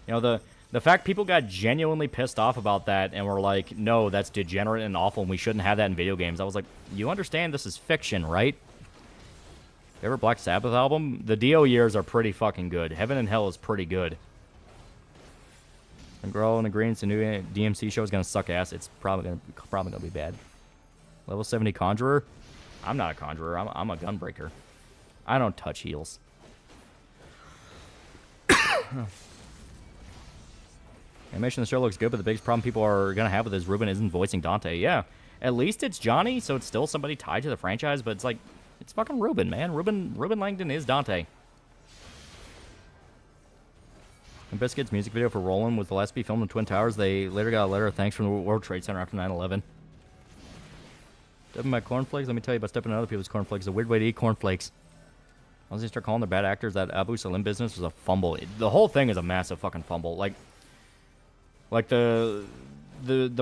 You know, the fact people got genuinely pissed off about that and were like, no, that's degenerate and awful and we shouldn't have that in video games. I was like, you understand this is fiction, right? Favorite Black Sabbath album? The Dio years are pretty fucking good. Heaven and Hell is pretty good. And Girl in the Greens, the new DMC show is gonna suck ass. It's probably gonna be bad. Level 70 Conjurer? I'm not a conjurer. I'm a gunbreaker. I don't touch heels. Animation of the show looks good, but the biggest problem people are gonna have with is Ruben isn't voicing Dante. Yeah, at least it's Johnny, so it's still somebody tied to the franchise. But it's like, it's fucking Ruben, man. Ruben Langdon is Dante. And Biscuit's music video for Roland was the last to be filmed in Twin Towers. They later got a letter of thanks from the World Trade Center after 9/11. Stepping my cornflakes. Let me tell you about stepping on other people's cornflakes. It's a weird way to eat cornflakes. Once they start calling their bad actors, that Abu Salim business was a fumble. The whole thing is a massive fucking fumble. Like the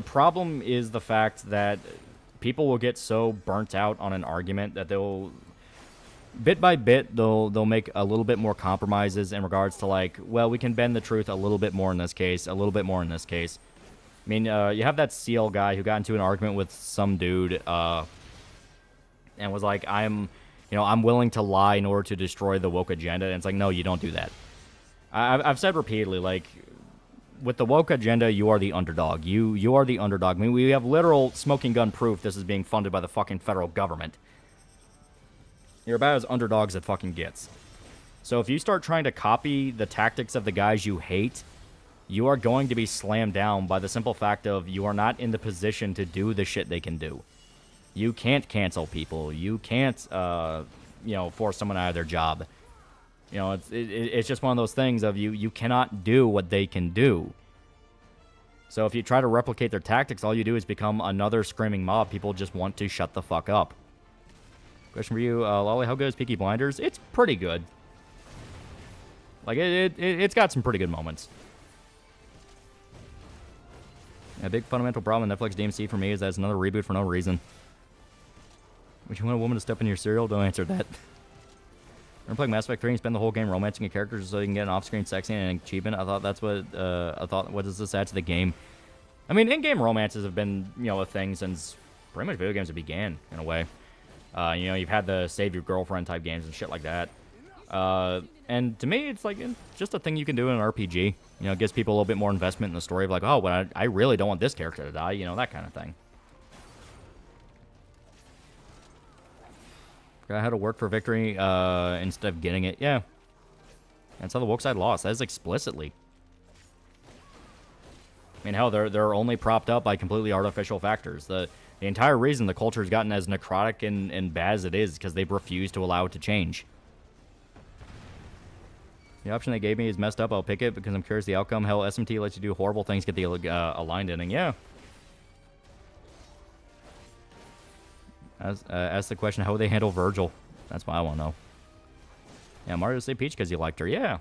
problem is the fact that people will get so burnt out on an argument that they'll bit by bit they'll make a little bit more compromises in regards to, like, well, we can bend the truth a little bit more in this case, a little bit more in this case. I mean, you have that SEAL guy who got into an argument with some dude and was like, I'm willing to lie in order to destroy the woke agenda. And it's like, no, you don't do that. I've said repeatedly, like, with the woke agenda, you are the underdog. You are the underdog. I mean, we have literal smoking gun proof this is being funded by the fucking federal government. You're about as underdogs it fucking gets. So if you start trying to copy the tactics of the guys you hate, you are going to be slammed down by the simple fact of you are not in the position to do the shit they can do. You can't cancel people. You can't, force someone out of their job. You know, it's just one of those things of you cannot do what they can do. So if you try to replicate their tactics, all you do is become another screaming mob. People just want to shut the fuck up. Question for you, Lolly, how good is Peaky Blinders? It's pretty good. Like, it's got some pretty good moments. A big fundamental problem in Netflix DMC for me is that it's another reboot for no reason. Would you want a woman to step in your cereal? Don't answer that. We're playing Mass Effect 3 and spend the whole game romancing a character so you can get an off-screen sex scene and an achievement. I thought that's what, what does this add to the game? I mean, in-game romances have been, a thing since pretty much video games began, in a way. You've had the save your girlfriend type games and shit like that. And to me, it's like it's just a thing you can do in an RPG. It gives people a little bit more investment in the story of like, oh, well, I really don't want this character to die, that kind of thing. I had to work for victory instead of getting it. Yeah. That's how the woke side lost. That is explicitly. I mean, hell, they're only propped up by completely artificial factors. The entire reason the culture has gotten as necrotic and bad as it is because they've refused to allow it to change. The option they gave me is messed up. I'll pick it because I'm curious the outcome. Hell, SMT lets you do horrible things, get the aligned ending. Yeah. Ask the question, how would they handle Virgil? That's what I want to know. Yeah, Mario say Peach because you liked her. Yeah.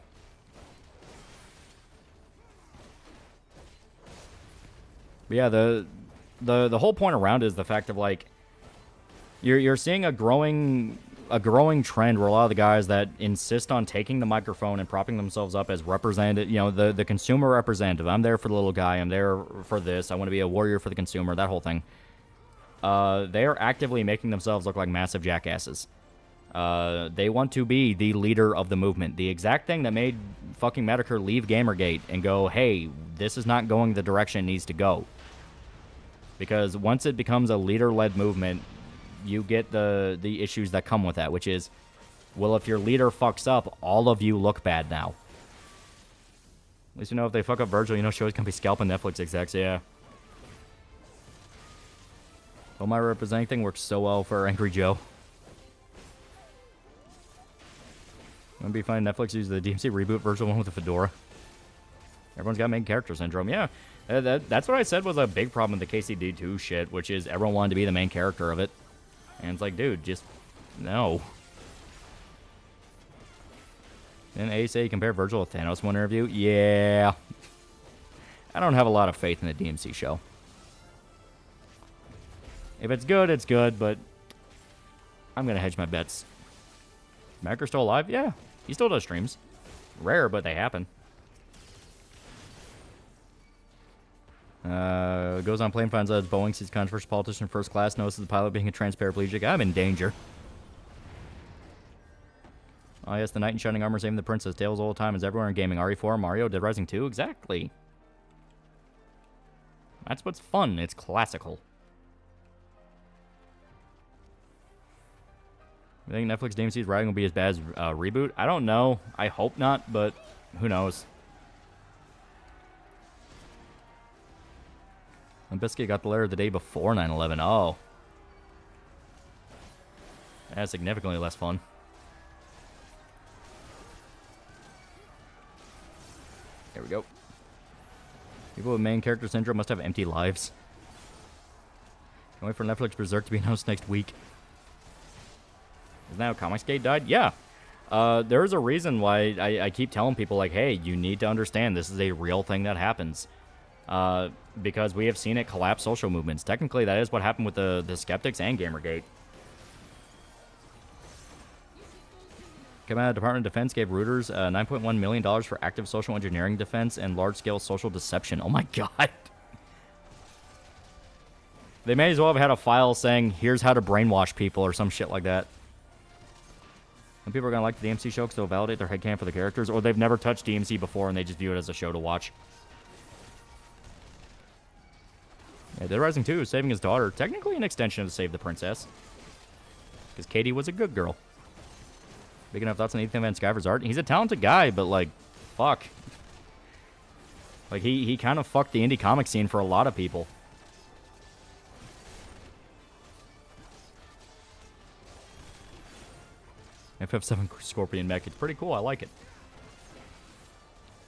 But yeah, the whole point around is the fact of like you're seeing a growing trend where a lot of the guys that insist on taking the microphone and propping themselves up as representative, you know, the consumer representative. I'm there for the little guy. I'm there for this. I want to be a warrior for the consumer. That whole thing. They are actively making themselves look like massive jackasses. They want to be the leader of the movement. The exact thing that made fucking Medicare leave Gamergate and go, hey, this is not going the direction it needs to go. Because once it becomes a leader-led movement, you get the issues that come with that, which is, well, if your leader fucks up, all of you look bad now. At least you know if they fuck up Virgil, you know shows can be scalping Netflix execs, yeah. Oh, my representing thing works so well for Angry Joe. Wouldn't be fine. Netflix used the DMC reboot Virgil one with a fedora. Everyone's got main character syndrome. Yeah, that's what I said was a big problem with the KCD2 shit, which is everyone wanted to be the main character of it. And it's like, dude, just no. Didn't A say you compare Virgil to Thanos in one interview? Yeah. I don't have a lot of faith in the DMC show. If it's good, it's good, but I'm going to hedge my bets. Macker's still alive? Yeah. He still does streams. Rare, but they happen. Goes on plane, finds out it's Boeing, sees controversial politician in first class, notices the pilot being a transparaplegic. I'm in danger. Oh yes, the knight in shining armor saving the princess. Tails all the time is everywhere in gaming. RE4, Mario, Dead Rising 2, exactly. That's what's fun. It's classical. I think Netflix DMC's writing will be as bad as reboot. I don't know. I hope not, but who knows. And Biscuit got the letter the day before 9/11. Oh. That's significantly less fun. There we go. People with main character syndrome must have empty lives. Can't wait for Netflix Berserk to be announced next week. Isn't that how Comicsgate died? Yeah. There's a reason why I keep telling people, like, hey, you need to understand this is a real thing that happens. Because we have seen it collapse social movements. Technically, that is what happened with the Skeptics and Gamergate. Command Department of Defense gave Reuters $9.1 million for active social engineering defense and large-scale social deception. Oh my god. They may as well have had a file saying, here's how to brainwash people or some shit like that. And people are going to like the DMC show because they'll validate their headcanon for the characters, or they've never touched DMC before and they just view it as a show to watch. Yeah, Dead Rising 2 is saving his daughter. Technically an extension of Save the Princess. Because Katie was a good girl. Big enough thoughts on Ethan Van Sciver's art. He's a talented guy, but, like, fuck. Like, he kind of fucked the indie comic scene for a lot of people. FF7 Scorpion mech. It's pretty cool. I like it.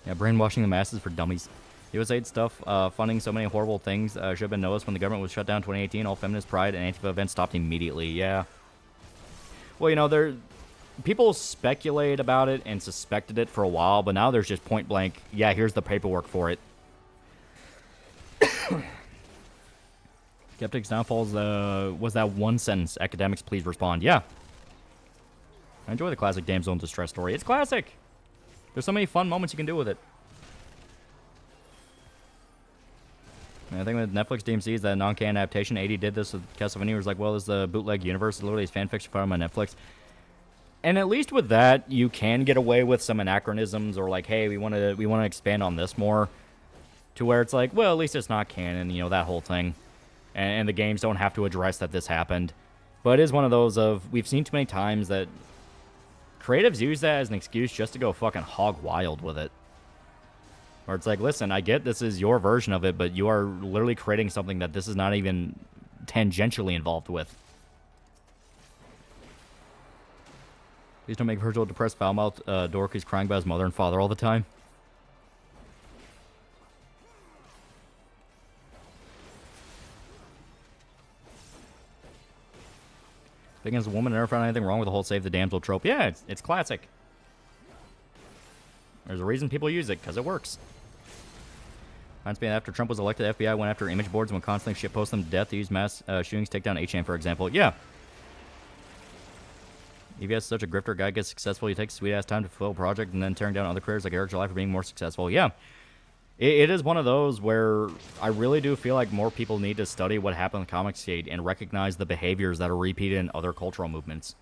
Yeah, brainwashing the masses for dummies. USA stuff, funding so many horrible things should have been noticed when the government was shut down in 2018. All feminist pride and Antifa events stopped immediately. Yeah. Well, you know, people speculate about it and suspected it for a while, but now there's just point blank, yeah, here's the paperwork for it. Skeptics Downfalls was that one sentence. Academics, please respond. Yeah. I enjoy the classic damsel in distress story. It's classic. There's so many fun moments you can do with it. And I think with Netflix DMC is that a non-canon adaptation. 80 did this with Castlevania. Was like, well, it's the bootleg universe. Literally, it's fanfiction found on Netflix. And at least with that, you can get away with some anachronisms or like, hey, we want to expand on this more. To where it's like, well, at least it's not canon, you know, that whole thing. And the games don't have to address that this happened. But it is one of those of, we've seen too many times that creatives use that as an excuse just to go fucking hog wild with it. Where it's like, listen, I get this is your version of it, but you are literally creating something that this is not even tangentially involved with. Please don't make Virgil depressed foul-mouthed dork who's crying about his mother and father all the time. Speaking as a woman, I never found anything wrong with the whole save the damsel trope. Yeah, it's classic. There's a reason people use it, because it works. Reminds me, after Trump was elected, the FBI went after image boards and would constantly shitpost them to death to use mass shootings to take down 8chan, for example. Yeah. EVS is such a grifter. Guy gets successful, he takes sweet-ass time to fulfill a project and then tearing down other careers like Eric July for being more successful. Yeah. It is one of those where I really do feel like more people need to study what happened in the comic scene and recognize the behaviors that are repeated in other cultural movements.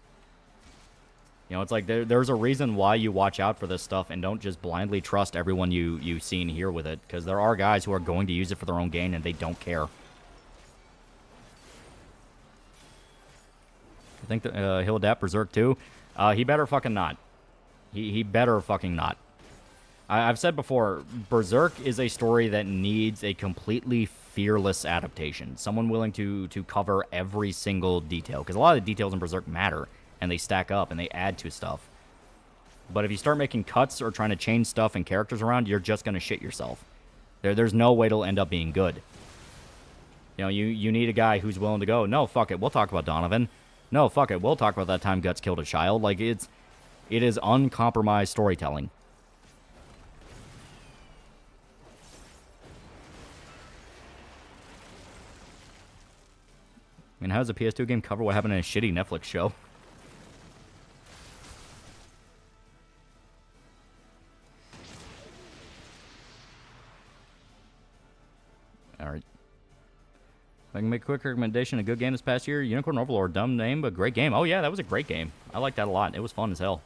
You know, it's like there's a reason why you watch out for this stuff and don't just blindly trust everyone you see and hear with it. Because there are guys who are going to use it for their own gain and they don't care. I think that he'll adapt Berserk too. He better fucking not. He better fucking not. I've said before, Berserk is a story that needs a completely fearless adaptation. Someone willing to cover every single detail. Because a lot of the details in Berserk matter. And they stack up and they add to stuff. But if you start making cuts or trying to change stuff and characters around, you're just going to shit yourself. There's no way it'll end up being good. You know, you need a guy who's willing to go, no, fuck it, we'll talk about Donovan. No, fuck it, we'll talk about that time Guts killed a child. Like, it is uncompromised storytelling. I mean, how does a PS2 game cover what happened in a shitty Netflix show? Alright. If I can make a quick recommendation, a good game this past year, Unicorn Overlord. Dumb name, but great game. Oh yeah, that was a great game. I liked that a lot. It was fun as hell.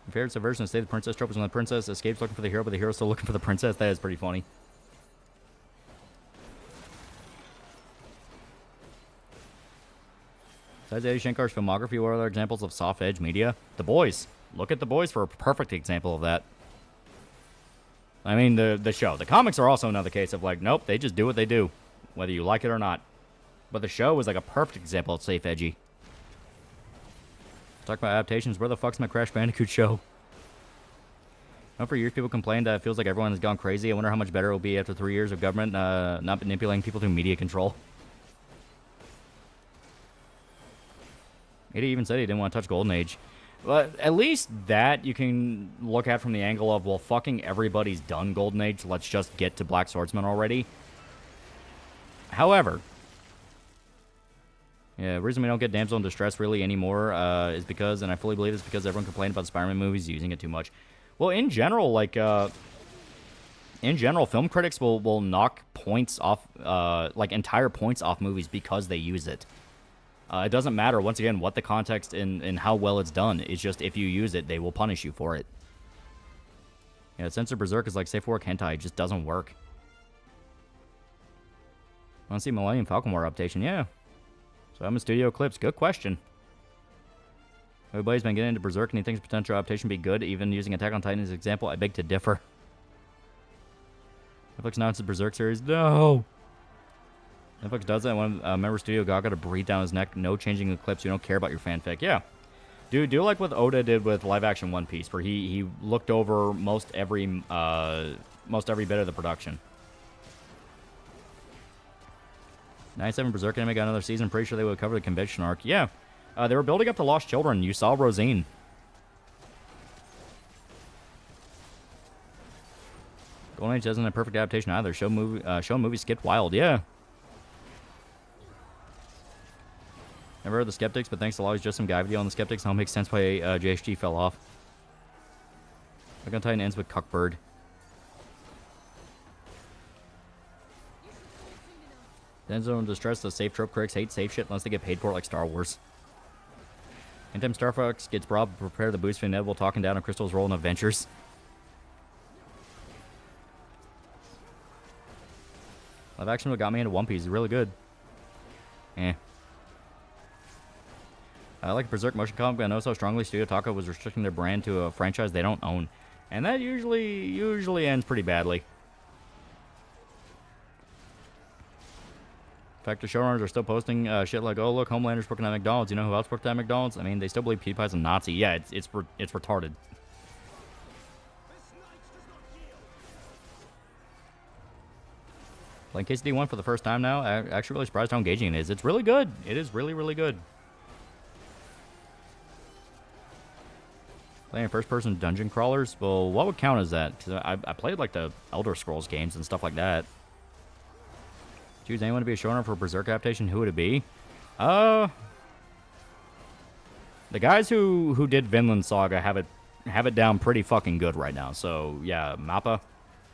My favorite subversion of Save the Princess trope is when the princess escapes looking for the hero, but the hero's still looking for the princess. That is pretty funny. Besides Eddie Shankar's filmography, what are other examples of soft edge media? The Boys. Look at The Boys for a perfect example of that. I mean, the show. The comics are also another case of like, nope, they just do what they do, whether you like it or not. But the show is like a perfect example of safe edgy. Talk about adaptations. Where the fuck's my Crash Bandicoot show? Now, for years, people complained that it feels like everyone has gone crazy. I wonder how much better it will be after 3 years of government not manipulating people through media control. Eddie even said he didn't want to touch Golden Age. But at least that you can look at from the angle of, well, fucking everybody's done Golden Age. Let's just get to Black Swordsman already. However, yeah, the reason we don't get Damsel in Distress really anymore is because, and I fully believe it's because everyone complained about the Spider-Man movies using it too much. Well, in general, like, film critics will knock points off, like entire points off movies because they use it. It doesn't matter, once again, what the context and how well it's done. It's just, if you use it, they will punish you for it. Yeah, Censored Berserk is like safe work hentai. It just doesn't work. I want to see Millennium Falcon War adaptation. Yeah. So I'm in Studio Eclipse. Good question. Everybody's been getting into Berserk and he thinks potential adaptation would be good, even using Attack on Titan as an example. I beg to differ. Netflix announced the Berserk series. No! Netflix does that when a member studio got to breathe down his neck. No changing the clips. You don't care about your fanfic. Yeah. Do like what Oda did with live action One Piece, where he looked over most every bit of the production. 97 Berserk anime got another season. Pretty sure they would cover the convention arc. Yeah. They were building up to Lost Children. You saw Rosine. Golden Age isn't a perfect adaptation either. Show and movie skipped wild. Yeah. Never heard of the Skeptics, but thanks to Lolly's just some guy video on the Skeptics. Now it makes sense why JHG fell off. Attack on Titan ends with Cuckbird. Denzo in Distress, the safe trope critics hate safe shit unless they get paid for it like Star Wars. Anytime Star Fox gets brought up, prepare the boost for inevitable talking down on Crystal's role in Adventures. Live action what got me into One Piece is really good. Eh. I like Berserk motion comic, but I noticed how strongly Studio Taka was restricting their brand to a franchise they don't own. And that usually ends pretty badly. In fact, the showrunners are still posting shit like, "Oh, look, Homelander's working at McDonald's." You know who else worked at McDonald's? I mean, they still believe PewDiePie's a Nazi. Yeah, it's retarded. Playing KCD1 for the first time now. I'm actually really surprised how engaging it is. It's really good. It is really, really good. Playing first-person dungeon crawlers? Well, what would count as that? Because I played, like, the Elder Scrolls games and stuff like that. Choose anyone to be a showrunner for Berserk adaptation, who would it be? The guys who did Vinland Saga have it down pretty fucking good right now. So, yeah, Mappa.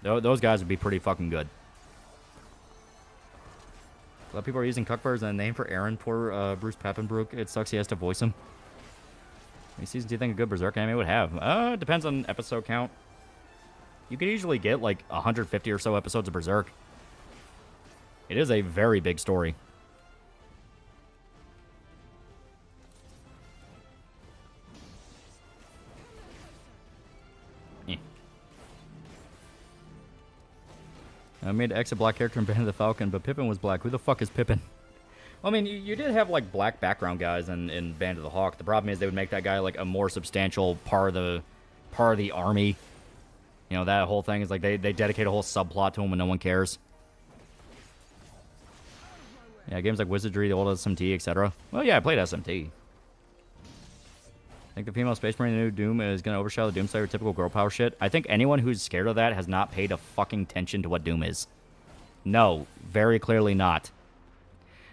Those guys would be pretty fucking good. A lot of people are using Cuckbird as a name for Aaron. Poor Bruce Papenbrook. It sucks he has to voice him. How many seasons do you think a good Berserk anime would have? It depends on episode count. You could easily get like 150 or so episodes of Berserk. It is a very big story. I made X a black character in Band of the Falcon, but Pippin was black. Who the fuck is Pippin? Well, I mean, you did have, like, black background guys in Band of the Hawk. The problem is they would make that guy, like, a more substantial part of the army. You know, that whole thing is, like, they dedicate a whole subplot to him when no one cares. Yeah, games like Wizardry, the old SMT, etc. Well, yeah, I played SMT. I think the female Space Marine in the new Doom is going to overshadow the Doomslayer typical girl power shit. I think anyone who's scared of that has not paid a fucking attention to what Doom is. No, very clearly not.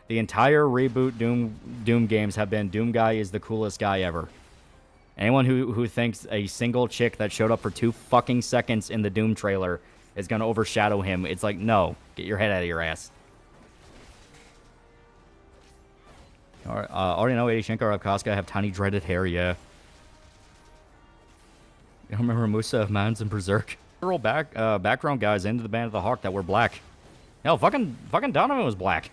The entire reboot Doom games have been Doom guy is the coolest guy ever. Anyone who thinks a single chick that showed up for 2 fucking seconds in the Doom trailer is going to overshadow him, it's like, no, get your head out of your ass. Already know 80 Shankar of Casca have tiny dreaded hair, yeah. You don't remember Musa of Mounds and Berserk? Several background guys into the Band of the Hawk that were black. Hell, fucking Donovan was black.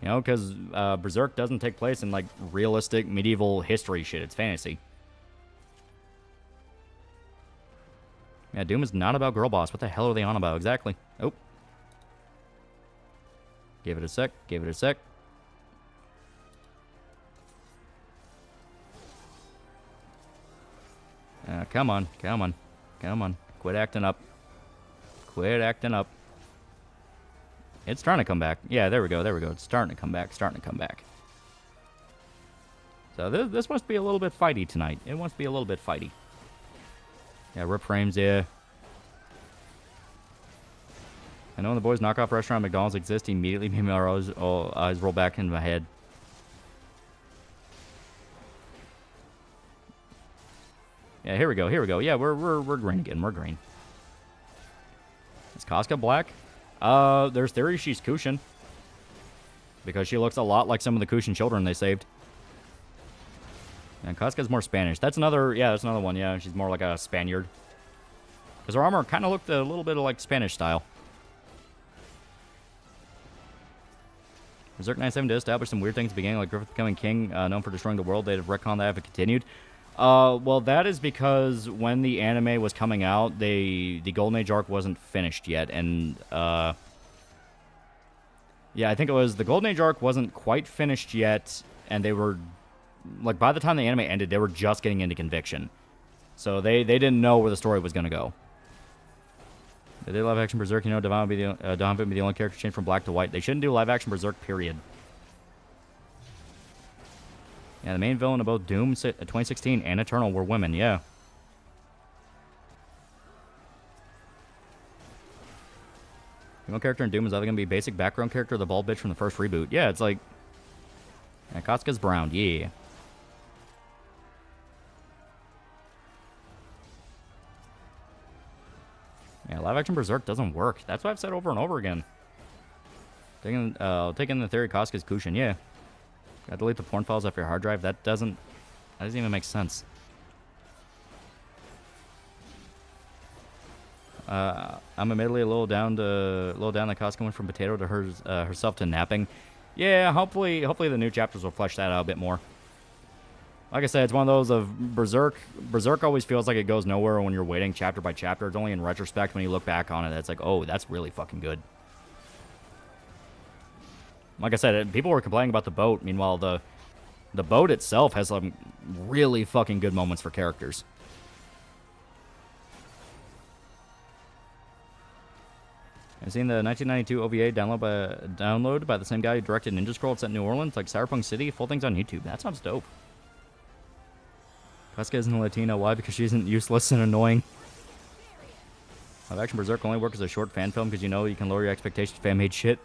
You know, because Berserk doesn't take place in, like, realistic medieval history shit. It's fantasy. Yeah, Doom is not about Girl Boss. What the hell are they on about? Exactly. Oh. Give it a sec. Give it a sec. Come on. Come on. Come on. Quit acting up. Quit acting up. It's trying to come back. Yeah, there we go. There we go. It's starting to come back. Starting to come back. So this must be a little bit fighty tonight. It must be a little bit fighty. Yeah, rip frames, yeah. I know when the boys' knockoff restaurant McDonald's exists, he immediately made my eyes roll back into my head. Yeah, here we go. Here we go. Yeah, we're green again. We're green. Is Casca black? There's theory she's Kushan. Because she looks a lot like some of the Kushan children they saved. And Casca's more Spanish. That's another one. Yeah, she's more like a Spaniard. Because her armor kind of looked a little bit like Spanish style. Berserk 97 did establish some weird things beginning, like Griffith becoming king, known for destroying the world. They'd have retconned that if it continued. Well, that is because when the anime was coming out, the Golden Age arc wasn't finished yet, and yeah, I think it was the Golden Age arc wasn't quite finished yet, and they were like by the time the anime ended, they were just getting into Conviction, so they didn't know where the story was gonna go. They did live action Berserk, you know, Devon would be the only character changed from black to white. They shouldn't do live action Berserk, period. Yeah, the main villain of both Doom 2016 and Eternal were women, yeah. Female character in Doom is either going to be a basic background character or the bald bitch from the first reboot. Yeah, it's like... Yeah, Casca's brown, yeah. Yeah, live action Berserk doesn't work. That's what I've said over and over again. Taking the theory Casca's Kushin, yeah. Gotta delete the porn files off your hard drive. That doesn't even make sense. I'm admittedly a little down that Casca went from potato to herself to napping. Yeah, hopefully the new chapters will flesh that out a bit more. Like I said, it's one of those of Berserk. Berserk always feels like it goes nowhere when you're waiting chapter by chapter. It's only in retrospect when you look back on it that's like, oh, that's really fucking good. Like I said, people were complaining about the boat. Meanwhile, the boat itself has some really fucking good moments for characters. I've seen the 1992 OVA download by the same guy who directed Ninja Scroll set in New Orleans, like Cyberpunk City. Full thing's on YouTube. That sounds dope. Casca isn't Latina. Why? Because she isn't useless and annoying. Live Action Berserk only work as a short fan film because you know you can lower your expectations to fan-made shit.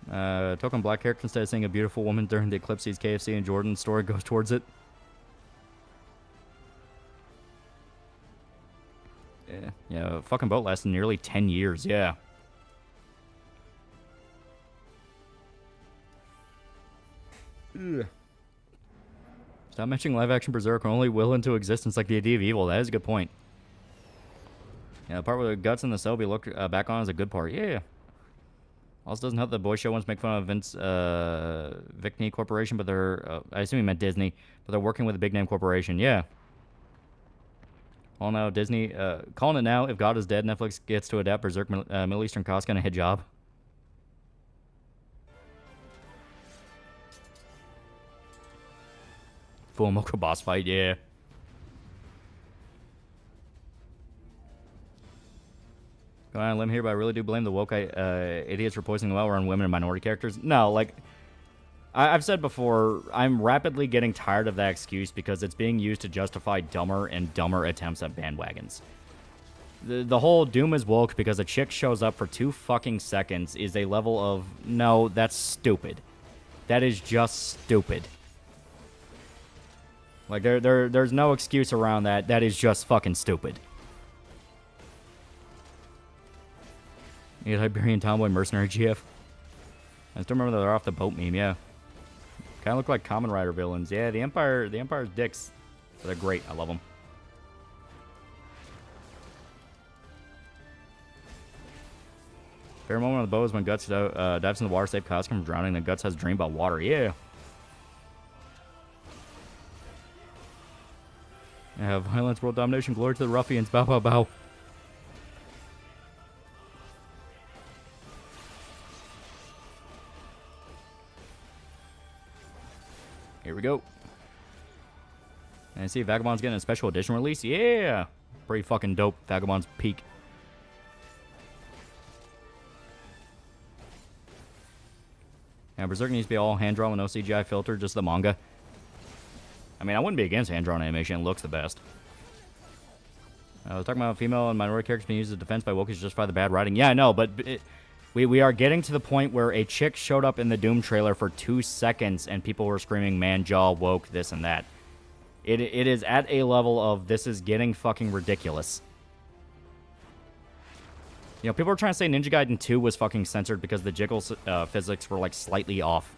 Token black character, instead of seeing a beautiful woman during the eclipse, sees KFC and Jordan's story goes towards it. Yeah, fucking boat lasted nearly 10 years, yeah. Ugh. Stop mentioning live action Berserk, only will into existence like the idea of evil. That is a good point. Yeah, the part where the guts in the cell be looked back on is a good part. Yeah. Also doesn't help the boy show wants to make fun of Vince Vicney Corporation, but they're, I assume he meant Disney, but they're working with a big name corporation. Yeah. All now Disney, calling it now. If God is dead, Netflix gets to adapt Berserk Middle Eastern Cosca and a hit job. Full Mocha boss fight, yeah. Going on a limb here, but I really do blame the woke idiots for poisoning the well on women and minority characters. No, like, I've said before, I'm rapidly getting tired of that excuse because it's being used to justify dumber and dumber attempts at bandwagons. The whole Doom is woke because a chick shows up for 2 fucking seconds is a level of, no, that's stupid. That is just stupid. Like, there's no excuse around that. That is just fucking stupid. You get Iberian Tomboy Mercenary GF. I still remember they're off the boat meme, yeah. Kind of look like Kamen Rider villains. Yeah, the Empire's dicks. But they're great. I love them. Fair moment on the boat is when Guts dives in the water, save Cosca from drowning, and Guts has a dream about water. Yeah. Yeah, violence, world domination, glory to the ruffians. Bow, bow, bow. Here we go. And I see Vagabond's getting a special edition release. Yeah! Pretty fucking dope. Vagabond's peak. Yeah, Berserk needs to be all hand-drawn with no CGI filter, just the manga. I mean, I wouldn't be against hand-drawn animation. It looks the best. I was talking about female and minority characters being used as defense by woke to justify the bad writing. Yeah, I know, but we are getting to the point where a chick showed up in the Doom trailer for 2 seconds and people were screaming, man, jaw, woke, this and that. It is at a level of this is getting fucking ridiculous. You know, people are trying to say Ninja Gaiden 2 was fucking censored because the jiggle physics were, like, slightly off.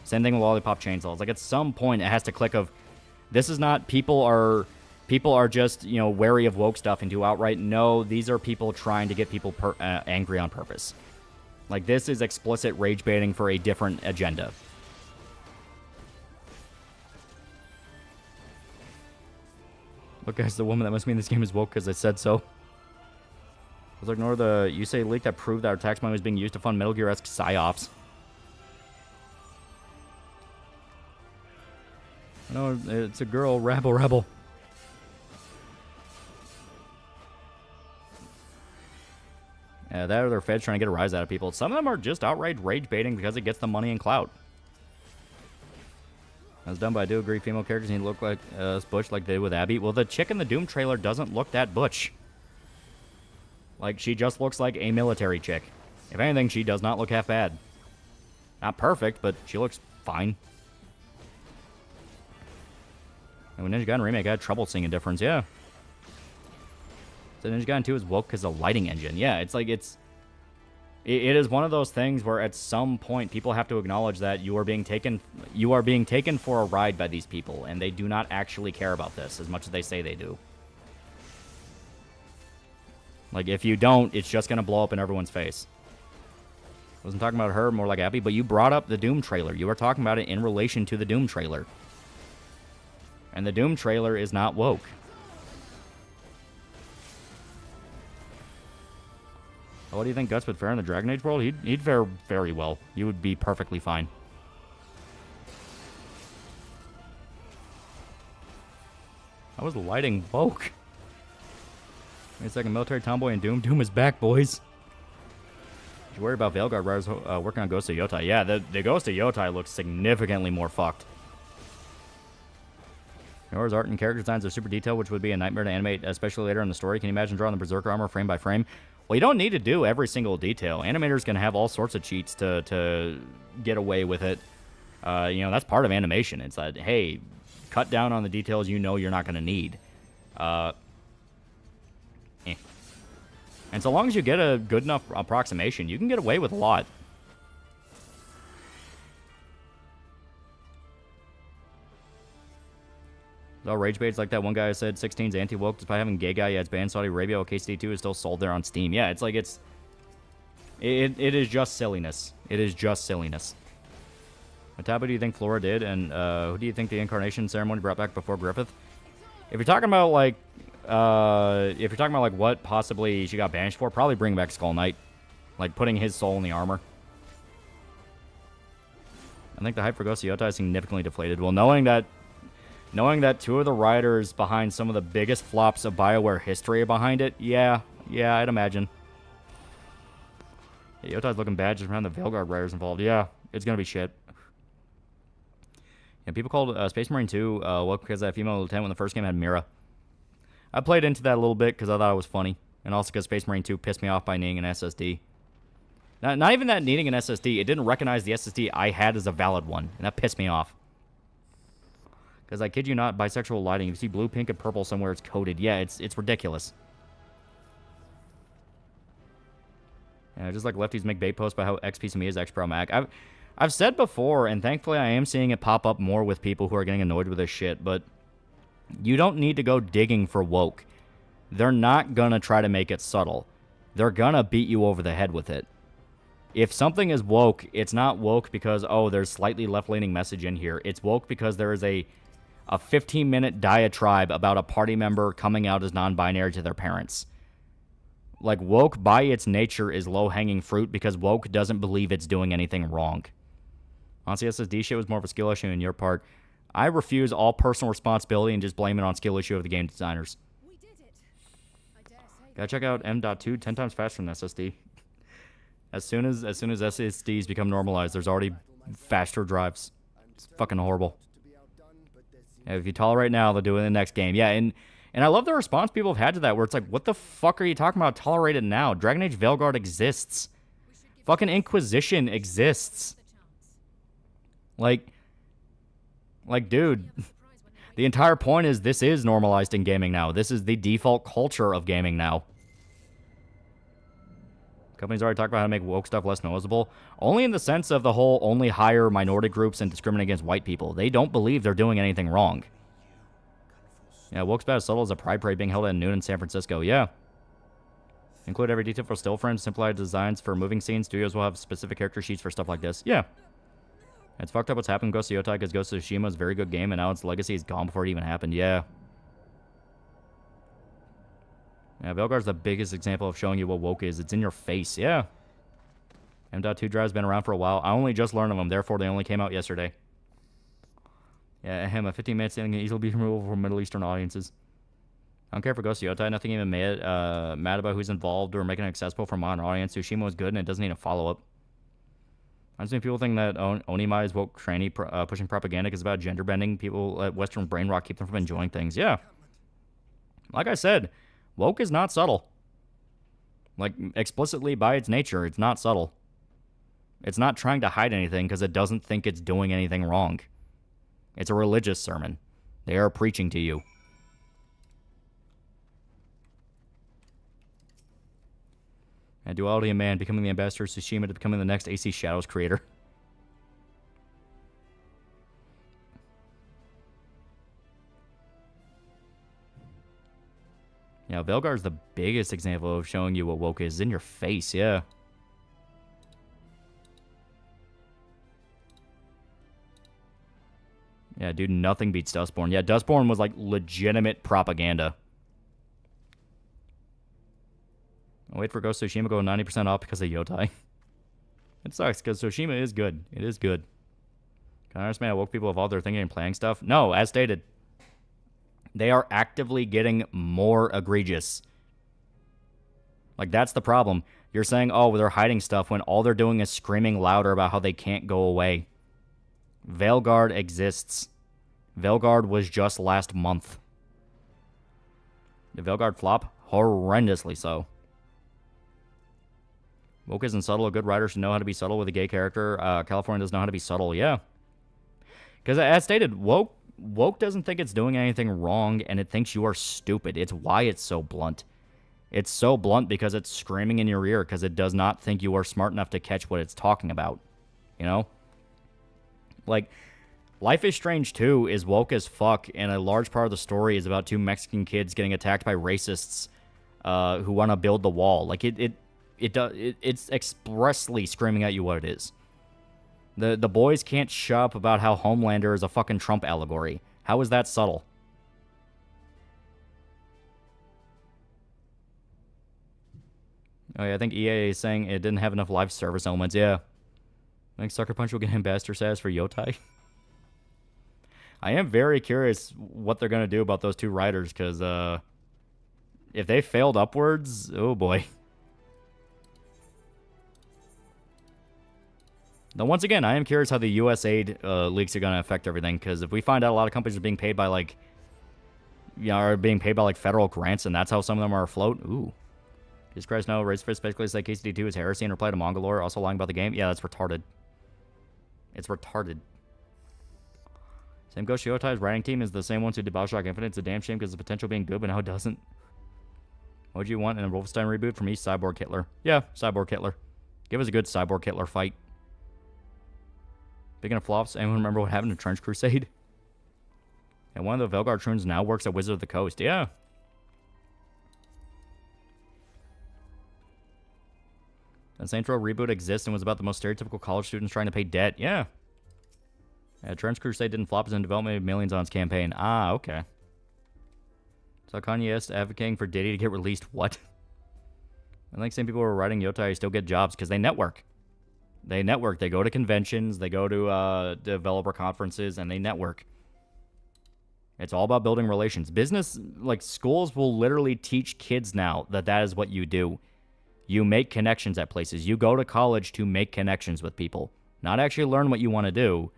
Same thing with Lollipop Chainsaws. Like, at some point, it has to click of, this is not people are just, you know, wary of woke stuff and do outright, no, these are people trying to get people angry on purpose. Like, this is explicit rage baiting for a different agenda. Look, guys, the woman that must mean this game is woke because I said so. Let's ignore the Yusei leak that proved that our tax money was being used to fund Metal Gear-esque psyops. No, it's a girl. Rebel. Yeah, that or their feds trying to get a rise out of people. Some of them are just outright rage baiting because it gets them money and clout. That's done, but I do agree female characters need to look like butch like they did with Abby. Well, the chick in the Doom trailer doesn't look that butch. Like, she just looks like a military chick. If anything, she does not look half bad. Not perfect, but she looks fine. And when Ninja Gaiden Remake, I had trouble seeing a difference, yeah. So Ninja Gaiden 2 is woke because of the lighting engine. Yeah, it's like, it is one of those things where at some point people have to acknowledge that you are being taken for a ride by these people, and they do not actually care about this as much as they say they do. Like, if you don't, it's just going to blow up in everyone's face. I wasn't talking about her, more like Abby, but you brought up the Doom trailer. You were talking about it in relation to the Doom trailer. And the Doom trailer is not woke. What do you think Guts would fare in the Dragon Age world? He'd fare very well. He would be perfectly fine. I was lighting woke. Wait a second, military tomboy and Doom. Doom is back, boys. You worry about Veilguard Riders working on Ghost of Yotai. Yeah, the Ghost of Yotai looks significantly more fucked. Yora's art and character designs are super detailed, which would be a nightmare to animate, especially later in the story. Can you imagine drawing the Berserker armor frame by frame? Well, you don't need to do every single detail. Animators can have all sorts of cheats to get away with it. You know, that's part of animation. It's like, hey, cut down on the details you know you're not going to need. And so long as you get a good enough approximation, you can get away with a lot. All rage baits like that one guy said 16's anti-woke despite having gay guy adds banned Saudi Arabia. KCD2 is still sold there on Steam. Yeah, it's like it is just silliness. It is just silliness. What type do you think Flora did, and who do you think the incarnation ceremony brought back before Griffith? If you're talking about like what possibly she got banished for, probably bring back Skull Knight, like putting his soul in the armor. I think the hype for Ghost of Yotai is significantly deflated. Well, knowing that two of the writers behind some of the biggest flops of BioWare history are behind it, yeah, I'd imagine. Yeah, Yotai's looking bad just around the Veilguard writers involved. Yeah, it's gonna be shit. Yeah, people called Space Marine 2 woke because that female lieutenant when the first game had Mira. I played into that a little bit because I thought it was funny, and also because Space Marine 2 pissed me off by needing an SSD. Not even that needing an SSD, it didn't recognize the SSD I had as a valid one, and that pissed me off. Because I kid you not, bisexual lighting. If you see blue, pink, and purple somewhere, it's coded. Yeah, it's ridiculous. Yeah, just like lefties make bait posts about how XP to me is X Pro Mac. I've said before, and thankfully I am seeing it pop up more with people who are getting annoyed with this shit, but you don't need to go digging for woke. They're not gonna try to make it subtle. They're gonna beat you over the head with it. If something is woke, it's not woke because, oh, there's slightly left-leaning message in here. It's woke because there is a 15-minute diatribe about a party member coming out as non-binary to their parents. Like, woke by its nature is low-hanging fruit because woke doesn't believe it's doing anything wrong. Honestly, SSD shit was more of a skill issue on your part. I refuse all personal responsibility and just blame it on skill issue of the game designers.
We did it. I dare say.
Gotta check out M.2 10 times faster than SSD. As soon as SSDs become normalized, there's already faster drives. It's fucking horrible. Yeah, if you tolerate now, they'll do it in the next game. Yeah, and I love the response people have had to that, where it's like, what the fuck are you talking about? Tolerate it now. Dragon Age Veilguard exists. Fucking Inquisition exists. Like, dude, the entire point is this is normalized in gaming now. This is the default culture of gaming now. Companies already talked about how to make woke stuff less noticeable. Only in the sense of the whole only hire minority groups and discriminate against white people. They don't believe they're doing anything wrong. Yeah, woke's about as subtle as a pride parade being held at noon in San Francisco. Yeah. Include every detail for still frames, simplified designs for moving scenes. Studios will have specific character sheets for stuff like this. Yeah. It's fucked up what's happened to Ghost of Yotai because Ghost of Tsushima is a very good game and now its legacy is gone before it even happened. Yeah. Yeah, Veilguard's the biggest example of showing you what woke is. It's in your face. Yeah. M.2 drive's been around for a while. I only just learned of them, therefore they only came out yesterday. Yeah, a 15-minute standing can easily be removable for Middle Eastern audiences. I don't care for Ghost of Yotai. Nothing even mad about who's involved or making it accessible for a modern audience. Tsushima was good and it doesn't need a follow-up. I'm seeing people think that Onimai is woke tranny pushing propaganda because it's about gender bending. People at Western brain rot keep them from enjoying things. Yeah. Like I said, woke is not subtle. Like, explicitly by its nature, it's not subtle. It's not trying to hide anything because it doesn't think it's doing anything wrong. It's a religious sermon. They are preaching to you. And Duality of Man, becoming the ambassador of Tsushima to becoming the next AC Shadows creator. Yeah, Velgar's the biggest example of showing you what woke is. In your face, yeah. Yeah, dude, nothing beats Dustborn. Yeah, Dustborn was, like, legitimate propaganda. I'll wait for Ghost of Tsushima to go 90% off because of Yotai. It sucks, because Tsushima is good. It is good. Can I understand how woke people evolve their thinking and playing stuff? No, as stated. They are actively getting more egregious. Like, that's the problem. You're saying, oh, they're hiding stuff when all they're doing is screaming louder about how they can't go away. Veilguard exists. Veilguard was just last month. Did Veilguard flop? Horrendously so. Woke isn't subtle. A good writer should know how to be subtle with a gay character. California doesn't know how to be subtle. Yeah. Because as stated, woke doesn't think it's doing anything wrong, and it thinks you are stupid. It's why it's so blunt. It's so blunt because it's screaming in your ear because it does not think you are smart enough to catch what it's talking about. You know? Like, Life is Strange 2 is woke as fuck, and a large part of the story is about two Mexican kids getting attacked by racists who want to build the wall. Like, it's expressly screaming at you what it is. The boys can't shut up about how Homelander is a fucking Trump allegory. How is that subtle? Oh yeah, I think EA is saying it didn't have enough live service elements. Yeah. I think Sucker Punch will get ambassador status for Yotai. I am very curious what they're going to do about those two writers, because if they failed upwards, oh boy. Now, once again, I am curious how the U.S. aid leaks are going to affect everything, because if we find out a lot of companies are being paid by, like, you know, are being paid by, like, federal grants, and that's how some of them are afloat, ooh. Jesus Christ, no. Race Fist basically said KCD2 is heresy and reply to Mongolore, also lying about the game. Yeah, that's retarded. It's retarded. Same Ghost Yotai's writing team is the same ones who did Bioshock Infinite. It's a damn shame because the potential being good, but now it doesn't. What would you want in a Wolfenstein reboot? For me, Cyborg Hitler. Yeah, Cyborg Hitler. Give us a good Cyborg Hitler fight. Speaking of flops, anyone remember what happened to Trench Crusade? And one of the Velgar Troons now works at Wizard of the Coast. Yeah. The Saints Row reboot exists and was about the most stereotypical college students trying to pay debt. Yeah. Trench Crusade didn't flop as in development of millions on its campaign. Ah, okay. So Kanye is advocating for Diddy to get released. What? I think same people who are writing Yotai still get jobs because they network. They network. They go to conventions. They go to developer conferences, and they network. It's all about building relations. Business, like schools will literally teach kids now that that is what you do. You make connections at places. You go to college to make connections with people. Not actually learn what you want to do.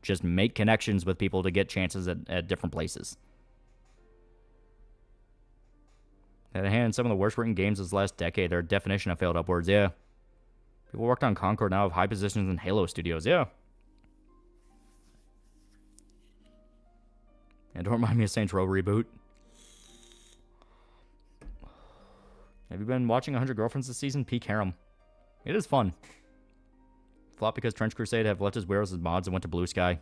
Just make connections with people to get chances at different places. At a hand, some of the worst written games this last decade, their definition have failed upwards, yeah. People worked on Concord now have high positions in Halo studios, yeah. And don't remind me of Saints Row reboot. Have you been watching 100 Girlfriends this season? Peak Harem. It is fun. Flop because Trench Crusade have left his wearers as mods and went to Blue Sky.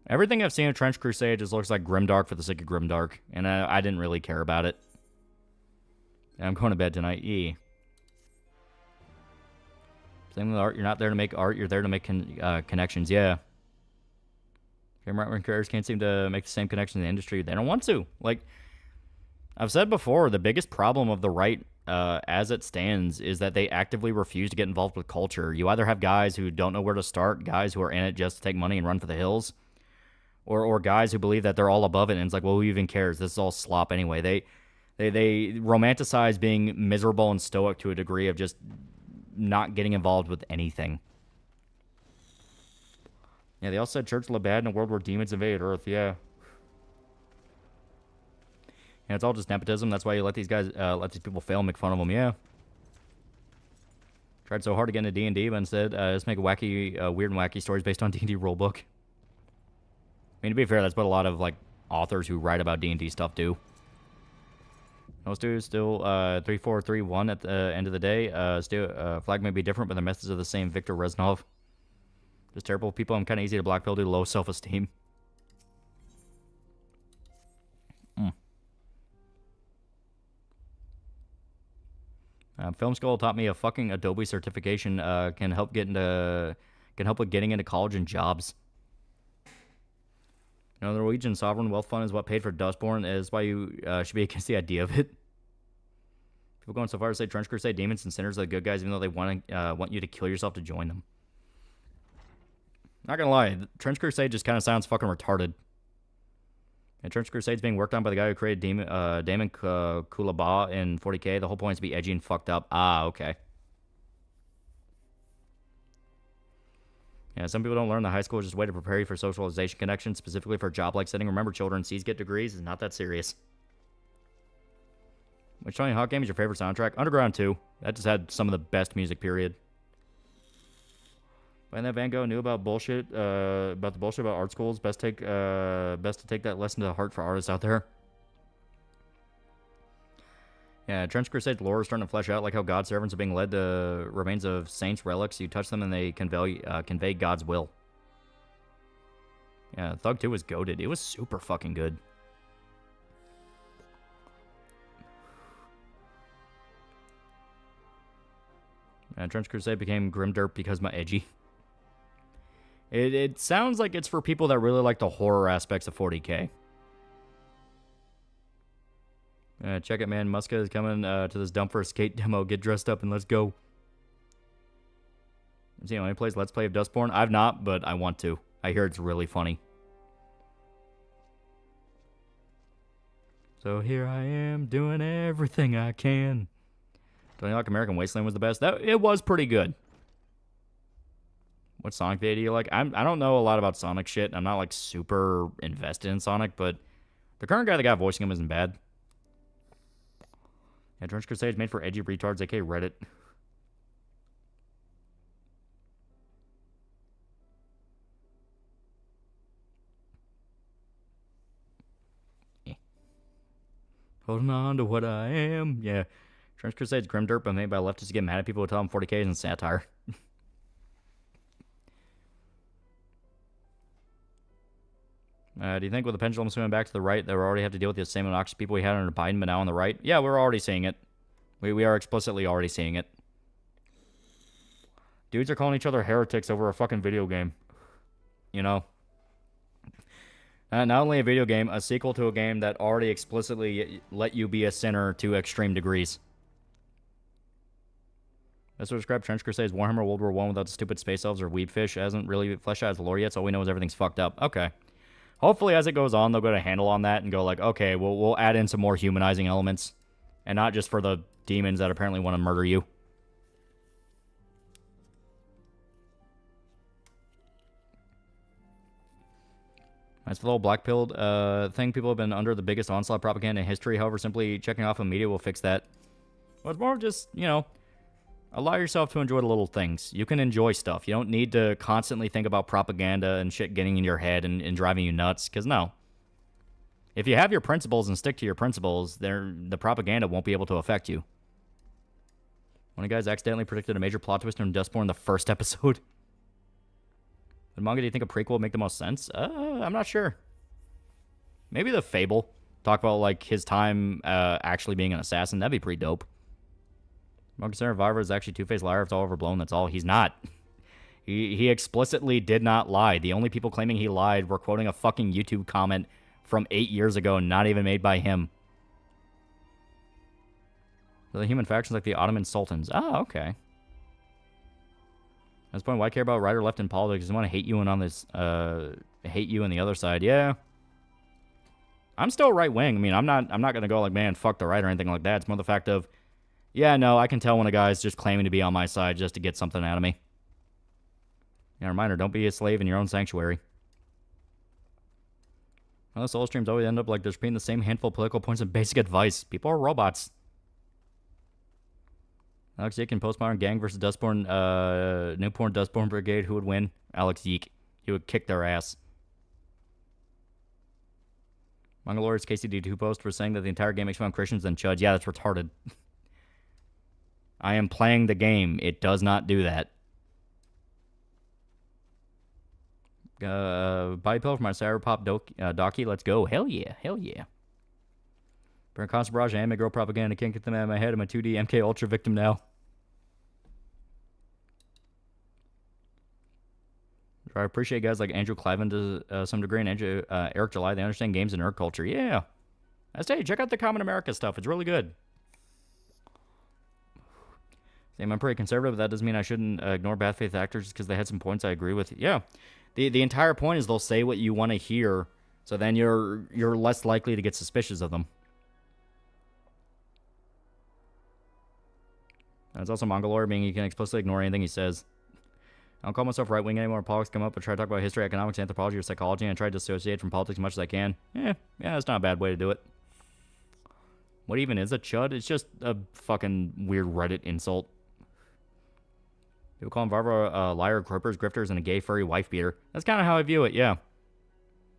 Everything I've seen of Trench Crusade just looks like Grimdark for the sake of Grimdark. And I didn't really care about it. And I'm going to bed tonight. Same with art. You're not there to make art. You're there to make connections. Yeah. Right-wing creators can't seem to make the same connection in the industry. They don't want to. Like, I've said before, the biggest problem of the right as it stands is that they actively refuse to get involved with culture. You either have guys who don't know where to start, guys who are in it just to take money and run for the hills, or guys who believe that they're all above it and it's like, well, who even cares? This is all slop anyway. They romanticize being miserable and stoic to a degree of just not getting involved with anything. Yeah, they all said church lived bad in a world where demons invaded Earth, yeah. And it's all just nepotism. That's why you let these guys, let these people fail and make fun of them, yeah. Tried so hard to get into D&D, but instead, just make wacky, weird and wacky stories based on D&D rulebook. I mean, to be fair, that's what a lot of, like, authors who write about D&D stuff do. Most dudes still 3-4-3-1 at the end of the day. Still, flag may be different, but the methods are the same. Victor Reznov. Just terrible people. I'm kind of easy to blackpill due to low self-esteem. Film school taught me a fucking Adobe certification can help with getting into college and jobs. You know, the Norwegian sovereign wealth fund is what paid for Dustborn. Is why you should be against the idea of it. People going so far as to say Trench Crusade demons and sinners are the good guys, even though they want you to kill yourself to join them. Not gonna lie, Trench Crusade just kind of sounds fucking retarded. And Trench Crusade's being worked on by the guy who created Damon Kulaba in 40k. The whole point is to be edgy and fucked up. Ah, okay. Yeah, some people don't learn that high school is just a way to prepare you for socialization connections, specifically for a job-like setting. Remember, children, C's get degrees. It's not that serious. Which Tony Hawk game is your favorite soundtrack? Underground 2. That just had some of the best music, period. When that Van Gogh knew about bullshit, about the bullshit about art schools, best to take that lesson to heart for artists out there. Yeah, Trench Crusade lore is starting to flesh out, like how God's servants are being led to remains of saints' relics. You touch them and they convey God's will. Yeah, Thug 2 was goated. It was super fucking good. Yeah, Trench Crusade became Grimderp because my edgy. It sounds like it's for people that really like the horror aspects of 40k. Check it, man. Muska is coming to this dump for a skate demo. Get dressed up and let's go. Has anyone plays Let's Play of Dustborn? I've not, but I want to. I hear it's really funny. So here I am doing everything I can. Don't you like American Wasteland was the best? It was pretty good. What Sonic video do you like? I don't know a lot about Sonic shit. I'm not like super invested in Sonic, but the current guy that got voicing him isn't bad. Yeah, Trench Crusade is made for edgy retards, aka Reddit. Holding on to what I am. Yeah. Trench Crusade's Grimderp, but made by leftists to get mad at people who tell them 40k isn't satire. Do you think with the pendulum swinging back to the right, that we already have to deal with the same obnoxious people we had under Biden, but now on the right? Yeah, we're already seeing it. We are explicitly already seeing it. Dudes are calling each other heretics over a fucking video game. You know? Not only a video game, a sequel to a game that already explicitly let you be a sinner to extreme degrees. That's what described Trench Crusade as Warhammer World War I without the stupid space elves or weebfish. It hasn't really fleshed out as lore yet, so all we know is everything's fucked up. Okay. Hopefully, as it goes on, they'll get a handle on that and go like, okay, we'll add in some more humanizing elements. And not just for the demons that apparently want to murder you. As for the whole black-pilled thing, people have been under the biggest onslaught of propaganda in history. However, simply checking off on media will fix that. Well, it's more of just, you know, allow yourself to enjoy the little things. You can enjoy stuff. You don't need to constantly think about propaganda and shit getting in your head and driving you nuts. Because, no. If you have your principles and stick to your principles, the propaganda won't be able to affect you. One of you guys accidentally predicted a major plot twist in Dustborn in the first episode. What manga do you think a prequel would make the most sense? I'm not sure. Maybe the Fable. Talk about, like, his time actually being an assassin. That'd be pretty dope. Marcus Survivor is actually Two-Faced liar. It's all overblown. That's all. He's not. He explicitly did not lie. The only people claiming he lied were quoting a fucking YouTube comment from 8 years ago, not even made by him. So the human factions like the Ottoman Sultans. Oh, okay. At this point, why care about right or left in politics? I want to hate you and on this, hate you and the other side. Yeah. I'm still right wing. I mean, I'm not gonna go like, man, fuck the right or anything like that. It's more the fact of, yeah, no, I can tell when a guy's just claiming to be on my side just to get something out of me. Yeah, reminder, don't be a slave in your own sanctuary. Well, the solo streams always end up like just repeating the same handful of political points and basic advice. People are robots. Alex Yeek in Postmodern Gang versus Dustborn, Newporn Dustborn Brigade. Who would win? Alex Yeek. He would kick their ass. Mongoloria's KCD2 post for saying that the entire game makes fun of Christians and Chuds. Yeah, that's retarded. I am playing the game. It does not do that. Body pillow for my Cyberpop Doki. Let's go. Hell yeah. Hell yeah. Burn constant barrage of anime girl propaganda. Can't get them out of my head. I'm a 2D MK Ultra victim now. I appreciate guys like Andrew Cliven to some degree and Eric July. They understand games and nerd culture. Yeah. I say, check out the Common America stuff. It's really good. Same, I'm pretty conservative, but that doesn't mean I shouldn't ignore bad faith actors just because they had some points I agree with. Yeah. The entire point is they'll say what you want to hear, so then you're less likely to get suspicious of them. And it's also Mongoloid, meaning you can explicitly ignore anything he says. I don't call myself right-wing anymore. Politics come up, but try to talk about history, economics, anthropology, or psychology, and I try to dissociate from politics as much as I can. Yeah, that's not a bad way to do it. What even is a chud? It's just a fucking weird Reddit insult. People call him Varva liar, croppers, grifters, and a gay furry wife beater. That's kind of how I view it, yeah.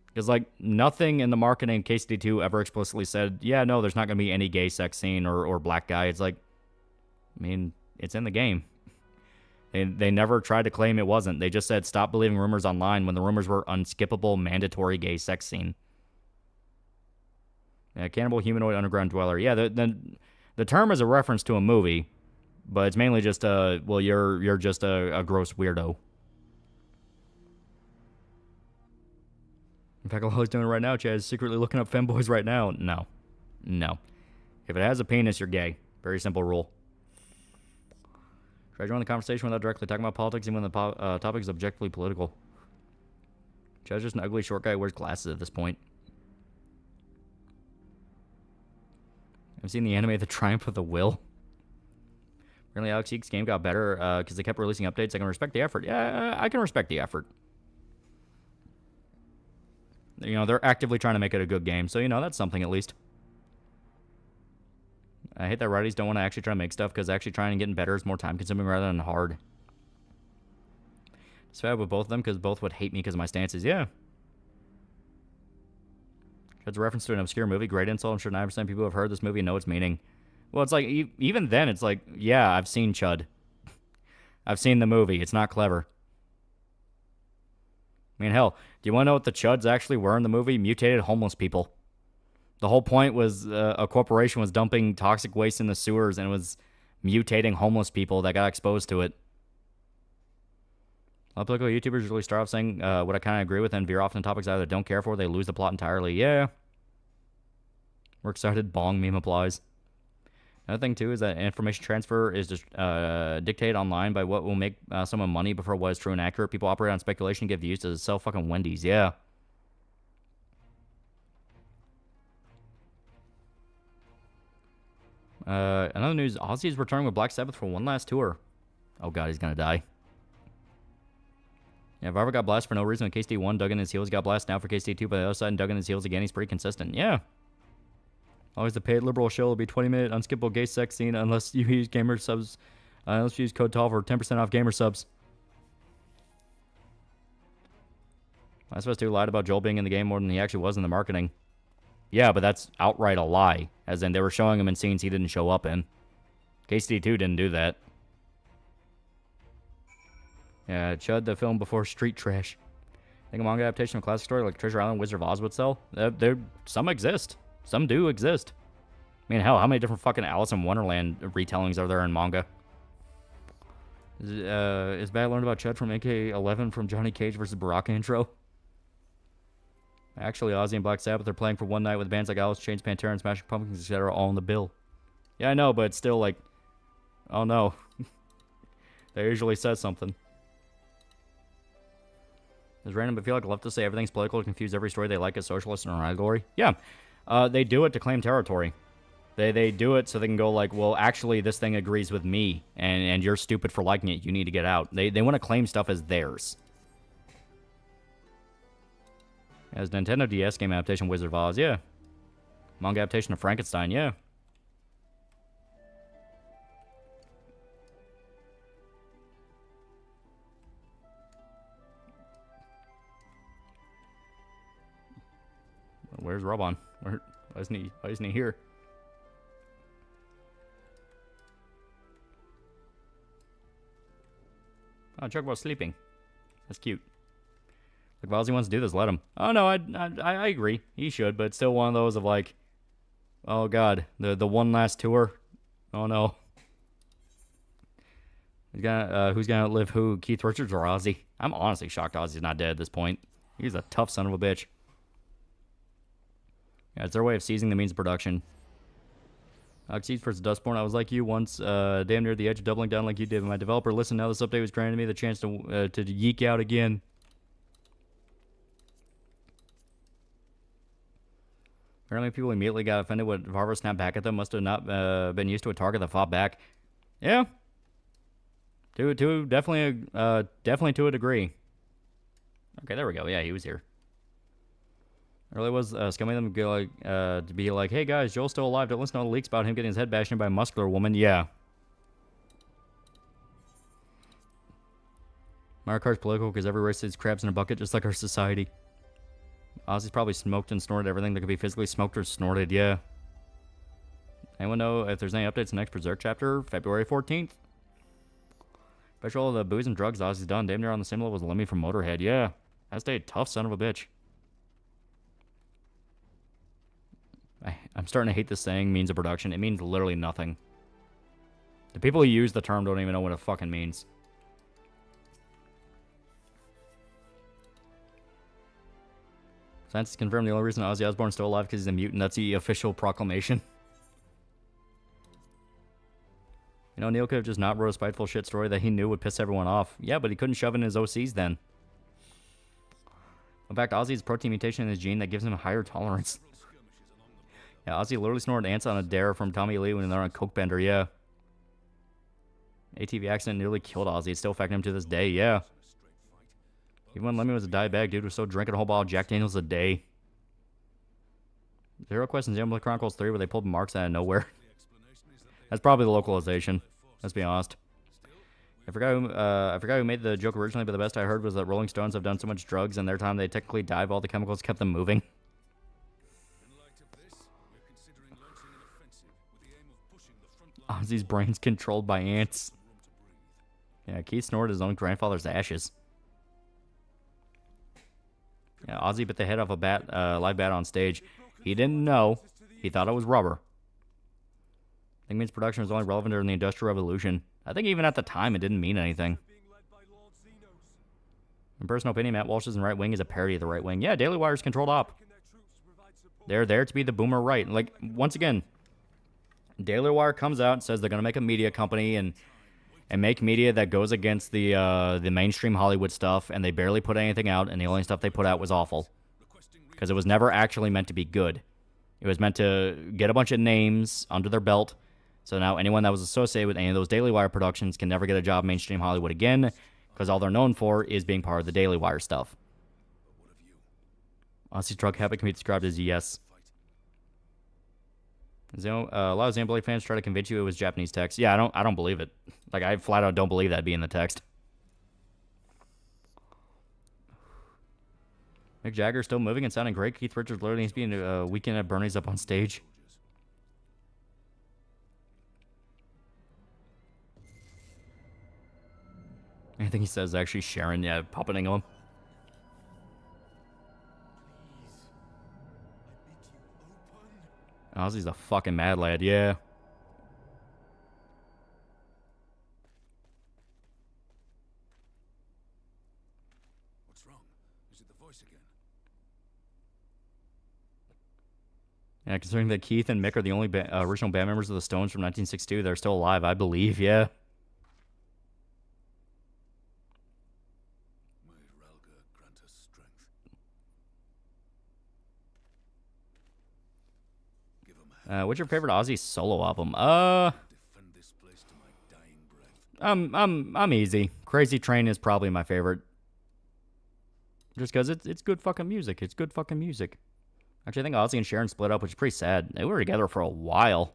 Because, like, nothing in the marketing KCD2 ever explicitly said, yeah, no, there's not going to be any gay sex scene or black guy. It's like, I mean, it's in the game. They never tried to claim it wasn't. They just said stop believing rumors online when the rumors were unskippable, mandatory gay sex scene. Yeah, cannibal humanoid underground dweller. Yeah, the term is a reference to a movie, but it's mainly just well, you're just a gross weirdo. In fact, all he's doing right now, Chad, is secretly looking up femboys right now. No. If it has a penis, you're gay. Very simple rule. Try to join the conversation without directly talking about politics, even when the topic is objectively political. Chad's just an ugly short guy who wears glasses at this point. I've seen the anime The Triumph of the Will. Apparently Alex Yeek's game got better because they kept releasing updates. I can respect the effort. Yeah, I can respect the effort. You know, they're actively trying to make it a good game, so, you know, that's something at least. I hate that righties don't want to actually try to make stuff because actually trying and getting better is more time-consuming rather than hard. It's bad with both of them because both would hate me because of my stances. Yeah. It's a reference to an obscure movie. Great insult. I'm sure 9% of people who have heard this movie know its meaning. Well, it's like, even then, it's like, yeah, I've seen Chud. I've seen the movie. It's not clever. I mean, hell, do you want to know what the Chuds actually were in the movie? Mutated homeless people. The whole point was a corporation was dumping toxic waste in the sewers and it was mutating homeless people that got exposed to it. A lot of political YouTubers usually start off saying what I kind of agree with and veer off on topics I either don't care for or they lose the plot entirely. Yeah. We're excited. Bong meme applies. Another thing, too, is that information transfer is just dictated online by what will make someone money before what is true and accurate. People operate on speculation and get views to sell fucking Wendy's. Yeah. Another news, Ozzy's returning with Black Sabbath for one last tour. Oh god, he's gonna die. Yeah, Varva got blasted for no reason when KSD 1, dug in his heels, got blasted now for KSD 2, but the other side and dug in his heels again, he's pretty consistent. Yeah. Always the paid liberal show will be 20-minute unskippable gay sex scene unless you use gamer subs, unless you use code TAL for 10% off gamer subs. I supposed to lied about Joel being in the game more than he actually was in the marketing. Yeah, but that's outright a lie. As in, they were showing him in scenes he didn't show up in. KCD2 didn't do that. Yeah, Chud the film before Street Trash. I think a manga adaptation of a classic story like Treasure Island, Wizard of Oz would sell. Some exist. Some do exist. I mean, hell, how many different fucking Alice in Wonderland retellings are there in manga? Is bad learned about Chud from AK-11 from Johnny Cage versus Baraka intro? Actually, Ozzy and Black Sabbath are playing for one night with bands like Alice, Chains, Pantera, and Smashing Pumpkins, etc. all on the bill. Yeah, I know, but it's still like, oh no. That usually says something. It's random, but feel like leftists say everything's political to confuse every story they like as socialist and allegory. Yeah, they do it to claim territory. They do it so they can go like, well, actually, this thing agrees with me, and you're stupid for liking it. You need to get out. They want to claim stuff as theirs. As Nintendo DS game adaptation, Wizard of Oz, yeah. Manga adaptation of Frankenstein, yeah. Where's Robon? Why isn't he here? Oh, talk about sleeping. That's cute. Like, if Ozzy wants to do this, let him. Oh, no, I agree. He should, but it's still one of those of, like, Oh God, the one last tour. Oh no. Who's gonna outlive who? Keith Richards or Ozzy? I'm honestly shocked Ozzy's not dead at this point. He's a tough son of a bitch. Yeah, it's their way of seizing the means of production. Oxide for Dustborn. I was like you once, damn near the edge of doubling down like you did. My developer listened. Now this update was granting me the chance to yeek out again. Apparently, people immediately got offended when Varvo snapped back at them. Must have not been used to a target that fought back. Yeah. Definitely to a degree. Okay, there we go. Yeah, he was here. It really was scumming them to be like, hey guys, Joel's still alive. Don't listen to all the leaks about him getting his head bashed in by a muscular woman. Yeah. Mario Kart's political because every race is crabs in a bucket, just like our society. Ozzy's probably smoked and snorted everything that could be physically smoked or snorted. Yeah. Anyone know if there's any updates in the next Berserk chapter? February 14th. Especially all the booze and drugs Ozzy's done. Damn near on the same level as Lemmy from Motorhead. Yeah. That's a tough son of a bitch. I'm starting to hate this saying, means of production. It means literally nothing. The people who use the term don't even know what it fucking means. Science has confirmed the only reason Ozzy Osbourne's still alive because he's a mutant. That's the official proclamation. You know, Neil could have just not wrote a spiteful shit story that he knew would piss everyone off. Yeah, but he couldn't shove in his OCs then. In fact, Ozzy's protein mutation in his gene that gives him a higher tolerance. Yeah, Ozzy literally snorted ants on a dare from Tommy Lee when they're on Coke Bender, yeah. ATV accident nearly killed Ozzy. It's still affecting him to this day, yeah. Even when Lemmy was a diabetic, dude was still drinking a whole bottle of Jack Daniels a day. Zero Quest and Xenoblade Chronicles 3 where they pulled marks out of nowhere. That's probably the localization. Let's be honest. I forgot who made the joke originally, but the best I heard was that Rolling Stones have done so much drugs in their time they technically died, all the chemicals kept them moving. Ozzy's brain's controlled by ants. Yeah, Keith snorted his own grandfather's ashes. Yeah, Ozzy bit the head off a live bat on stage. He didn't know. He thought it was rubber. I think means production was only relevant during the Industrial Revolution. I think even at the time it didn't mean anything. In personal opinion, Matt Walsh's and Right Wing is a parody of the Right Wing. Yeah, Daily Wire's controlled op. They're there to be the boomer right. Like, once again, Daily Wire comes out and says they're going to make a media company and make media that goes against the mainstream Hollywood stuff, and they barely put anything out, and the only stuff they put out was awful. Because it was never actually meant to be good. It was meant to get a bunch of names under their belt, so now anyone that was associated with any of those Daily Wire productions can never get a job in mainstream Hollywood again, because all they're known for is being part of the Daily Wire stuff. Ozzy's drug habit can be described as yes. A lot of Xenoblade fans try to convince you it was Japanese text. Yeah, I don't believe it. Like, I flat out don't believe that being the text. Mick Jagger still moving and sounding great. Keith Richards literally needs to be in a Weekend at Bernie's up on stage. Anything he says is actually Sharon, yeah, puppeting him. Ozzy's a fucking mad lad, yeah.
What's wrong? Is it the voice again?
Yeah, considering that Keith and Mick are the only original band members of the Stones from 1962 that are still alive, I believe, yeah.
May Ralga grant us strength. Give him a hand.
What's your favorite Ozzy solo album?
Defend this place to my dying breath.
I'm easy. Crazy Train is probably my favorite. Just because it's good fucking music. It's good fucking music. Actually, I think Ozzy and Sharon split up, which is pretty sad. They were together for a while.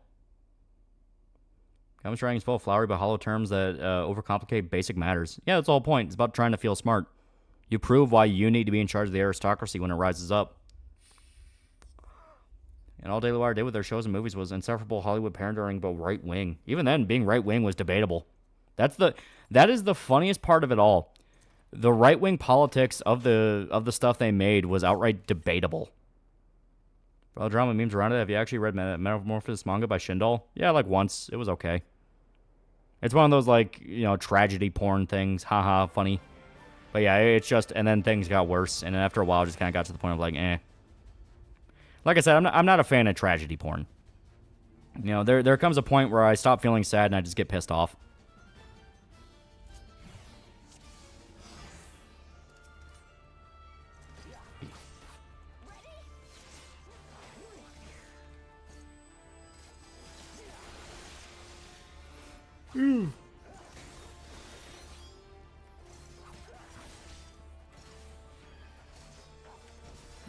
Common writing is full of flowery but hollow terms that overcomplicate basic matters. Yeah, that's the whole point. It's about trying to feel smart. You prove why you need to be in charge of the aristocracy when it rises up. And all Daily Wire did with their shows and movies was insufferable Hollywood pandering, but right wing. Even then, being right wing was debatable. That is the funniest part of it all. The right wing politics of the stuff they made was outright debatable. For all the drama memes around it, have you actually read Metamorphosis manga by Shindal? Yeah, like once. It was okay. It's one of those, like, you know, tragedy porn things. Haha, funny. But yeah, it's just, and then things got worse. And then after a while, it just kind of got to the point of like, eh. Like I said, I'm not a fan of tragedy porn. You know, there comes a point where I stop feeling sad and I just get pissed off.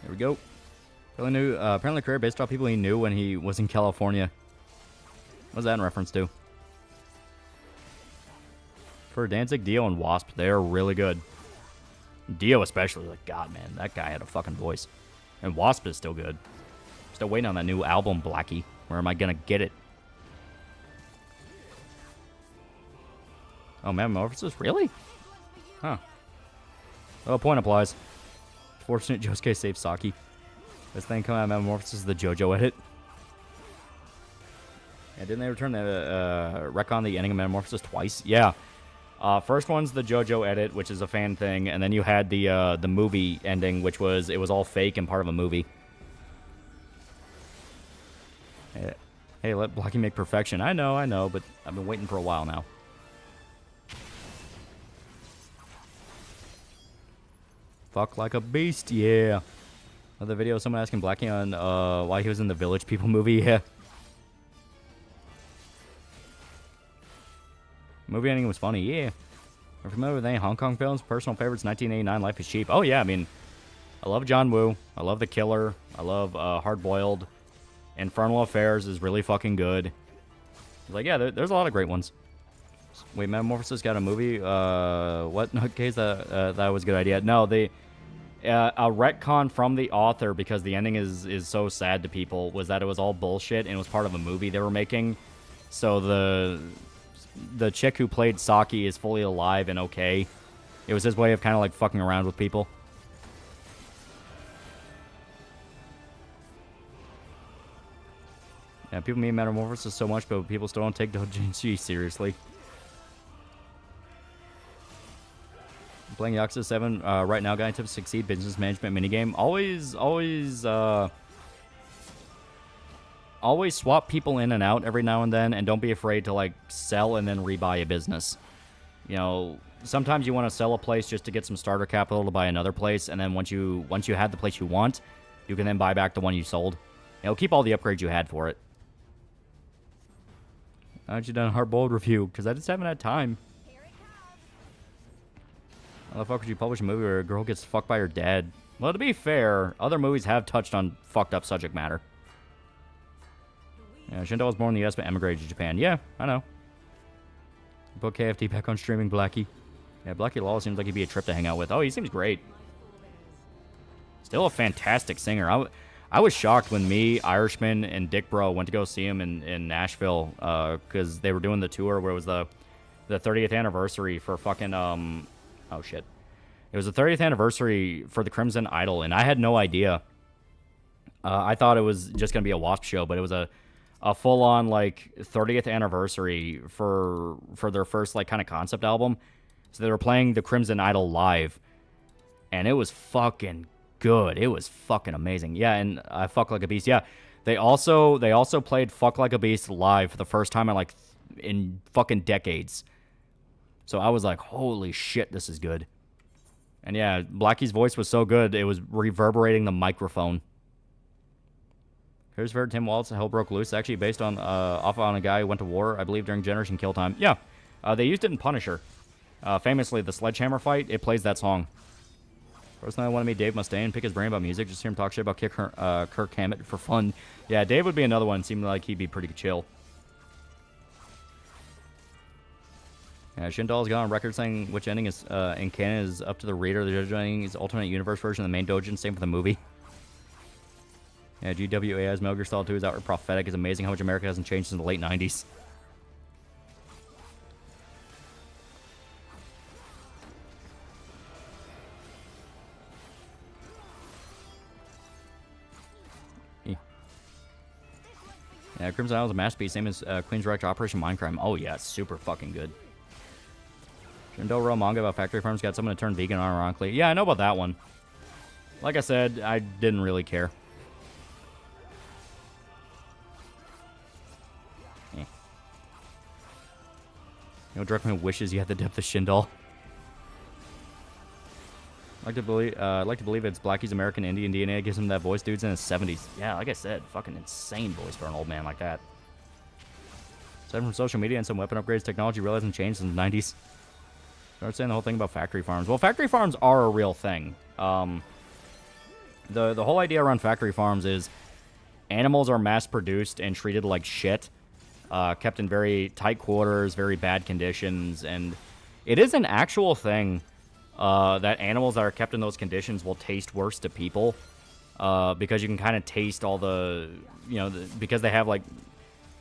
There we go. Apparently career based off people he knew when he was in California. What's that in reference to? For Danzig, Dio, and Wasp, they're really good. Dio especially, like, God, man, that guy had a fucking voice. And Wasp is still good. Still waiting on that new album, Blackie. Where am I gonna get it? Oh, Metamorphosis? Really? Huh. Oh, point applies. Fortunate Josuke saved Saki. This thing coming out of Metamorphosis is the JoJo edit. Yeah, didn't they return the retcon the ending of Metamorphosis twice? Yeah. First one's the JoJo edit, which is a fan thing, and then you had the movie ending, which was it was all fake and part of a movie. Hey, let Blackie make perfection. I know, but I've been waiting for a while now. Fuck like a beast, yeah. Another video of someone asking Blackie on why he was in the Village People movie, yeah. Movie ending was funny, yeah. I'm familiar with any Hong Kong films. Personal favorites, 1989, Life is Cheap. Oh, yeah, I mean, I love John Woo. I love The Killer. I love Hard Boiled. Infernal Affairs is really fucking good. Like, yeah, there's a lot of great ones. Wait, Metamorphosis got a movie? What? Okay, that was a good idea. No, a retcon from the author, because the ending is so sad to people, was that it was all bullshit and it was part of a movie they were making. So the chick who played Saki is fully alive and okay. It was his way of kind of like fucking around with people. Yeah, people meme Metamorphosis so much, but people still don't take Dojinshi seriously. Playing Yakuza 7 right now, guy tips succeed business management minigame. Always swap people in and out every now and then, and don't be afraid to like sell and then rebuy a business. You know, sometimes you want to sell a place just to get some starter capital to buy another place, and then once you have the place you want, you can then buy back the one you sold. You know, keep all the upgrades you had for it. Why haven't you done a hard-boiled review? Because I just haven't had time. How the fuck would you publish a movie where a girl gets fucked by her dad? Well, to be fair, other movies have touched on fucked up subject matter. Yeah, Shinto was born in the US but emigrated to Japan. Yeah, I know. Put KFT back on streaming, Blackie. Yeah, Blackie Law seems like he'd be a trip to hang out with. Oh, he seems great. Still a fantastic singer. I was shocked when me, Irishman, and Dick Bro went to go see him in Nashville because they were doing the tour where it was the 30th anniversary for fucking oh shit. It was the 30th anniversary for the Crimson Idol, and I had no idea. I thought it was just gonna be a Wasp show, but it was a full-on like 30th anniversary for their first like kind of concept album. So they were playing the Crimson Idol live, and it was fucking good. It was fucking amazing. Yeah, and Fuck Like a Beast. Yeah, they also played Fuck Like a Beast live for the first time in fucking decades. So I was like, holy shit, this is good. And yeah, Blackie's voice was so good, it was reverberating the microphone. Here's where Tim Waltz, Hell Broke Loose, actually based on off on a guy who went to war, I believe, during Generation Kill Time. Yeah, they used it in Punisher. Famously, the sledgehammer fight, it plays that song. Personally, I want to meet Dave Mustaine, pick his brain about music, just hear him talk shit about Kirk Hammett for fun. Yeah, Dave would be another one. Seemed like he'd be pretty chill. Yeah, Shindal's got on record saying which ending is in canon is up to the reader. The judge ending is alternate universe version of the main Dojin. Same for the movie. Yeah, GWA's Metal Gear Solid 2 is outright prophetic. It's amazing how much America hasn't changed since the late 90s. Yeah, Crimson Isle is a masterpiece, same as Queen's Reach Operation Mindcrime. Oh yeah, it's super fucking good. Shindo Row manga about factory farms got someone to turn vegan unironically. Yeah, I know about that one. Like I said, I didn't really care. Eh. You know, Druckmann wishes he had the depth of Shindal. I'd like to believe it's Blackie's American Indian DNA gives him that voice. Dude's in his 70s. Yeah, like I said, fucking insane voice for an old man like that. Aside from social media and some weapon upgrades, technology really hasn't changed since the 90s. Start saying the whole thing about factory farms. Well, factory farms are a real thing. The whole idea around factory farms is animals are mass-produced and treated like shit, kept in very tight quarters, very bad conditions, and it is an actual thing. That animals that are kept in those conditions will taste worse to people, because you can kind of taste all the, you know, because they have, like,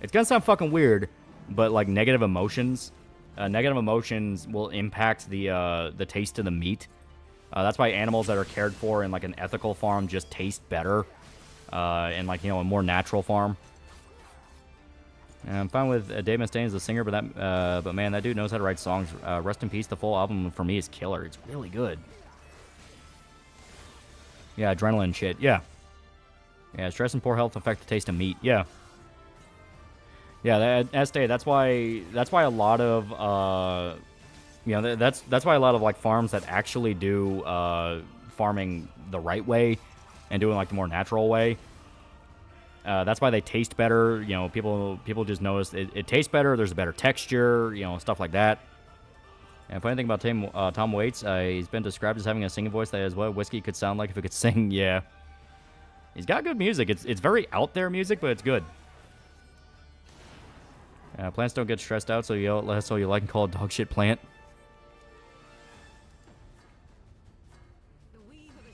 it's gonna sound fucking weird, but, like, negative emotions. Negative emotions will impact the taste of the meat. That's why animals that are cared for in, like, an ethical farm just taste better, in, like, you know, a more natural farm. And I'm fine with Dave Mustaine as a singer, but man, that dude knows how to write songs. Rest in peace. The full album for me is killer. It's really good. Yeah, adrenaline shit. Yeah. Yeah, stress and poor health affect the taste of meat. Yeah. Yeah, that's why a lot of you know, that's why a lot of like farms that actually do farming the right way and doing like the more natural way. That's why they taste better. You know, people just notice it tastes better. There's a better texture, you know, stuff like that. And funny thing about Tom Waits, he's been described as having a singing voice that is what whiskey could sound like if it could sing. Yeah, he's got good music. It's very out there music, but it's good. Plants don't get stressed out, so you like and call a dog shit plant.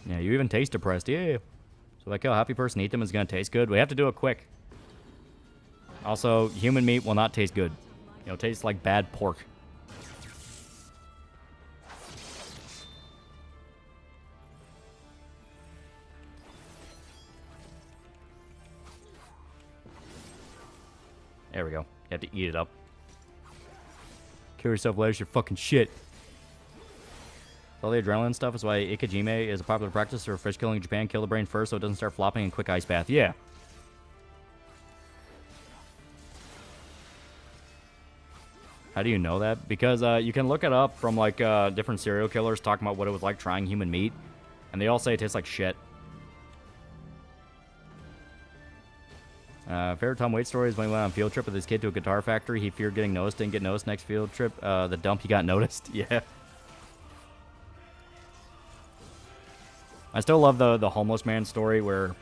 Yeah, you even taste depressed. Yeah. So like, a happy person eat them is going to taste good. We have to do it quick. Also, human meat will not taste good. You know, it tastes like bad pork. There we go. You have to eat it up. Kill yourself later, you're fucking shit. All the adrenaline stuff is why ikejime is a popular practice for fish killing in Japan. Kill the brain first so it doesn't start flopping in quick ice bath. Yeah. How do you know that? Because you can look it up from like different serial killers talking about what it was like trying human meat. And they all say it tastes like shit. Favorite Tom Waits story is when he went on a field trip with his kid to a guitar factory. He feared getting noticed, didn't get noticed. Next field trip, the dump, he got noticed. Yeah. I still love the homeless man story where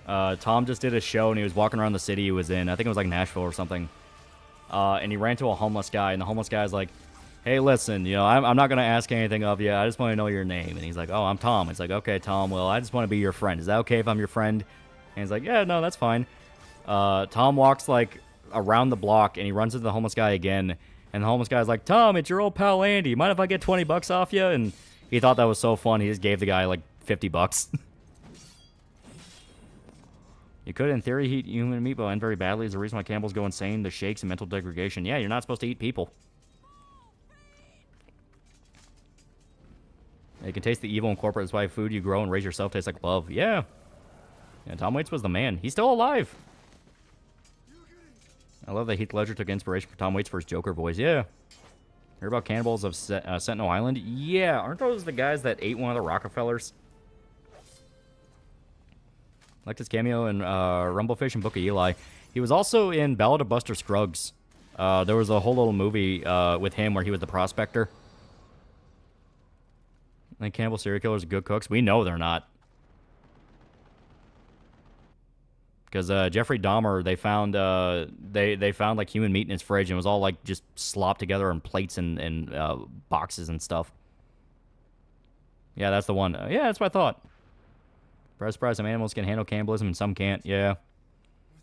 Tom just did a show and he was walking around the city he was in. I think it was like Nashville or something. And he ran to a homeless guy, and the homeless guy's like, hey, listen, you know, I'm not going to ask anything of you. I just want to know your name. And he's like, oh, I'm Tom. It's like, okay, Tom, well, I just want to be your friend. Is that okay if I'm your friend? And he's like, yeah, no, that's fine. Tom walks like around the block and he runs into the homeless guy again. And the homeless guy's like, Tom, it's your old pal Andy. Mind if I get 20 bucks off you? And he thought that was so fun. He just gave the guy like 50 bucks. You could, in theory, eat human meat, but end very badly. Is the reason why cannibals go insane, the shakes, and mental degradation. Yeah, you're not supposed to eat people. You can taste the evil in corporate. That's why food you grow and raise yourself tastes like love. Yeah. Yeah, Tom Waits was the man. He's still alive. I love that Heath Ledger took inspiration from Tom Waits for his Joker voice. Yeah. Heard about cannibals of Sentinel Island? Yeah. Aren't those the guys that ate one of the Rockefellers? Liked his cameo in Rumblefish and Book of Eli. He was also in Ballad of Buster Scruggs. There was a whole little movie with him where he was the prospector. I think cannibal serial killers are good cooks. We know they're not. Because Jeffrey Dahmer, they found they found like human meat in his fridge and it was all like just slopped together on plates and boxes and stuff. Yeah, that's the one. Yeah, that's what I thought. Surprise, some animals can handle cannibalism and some can't. Yeah.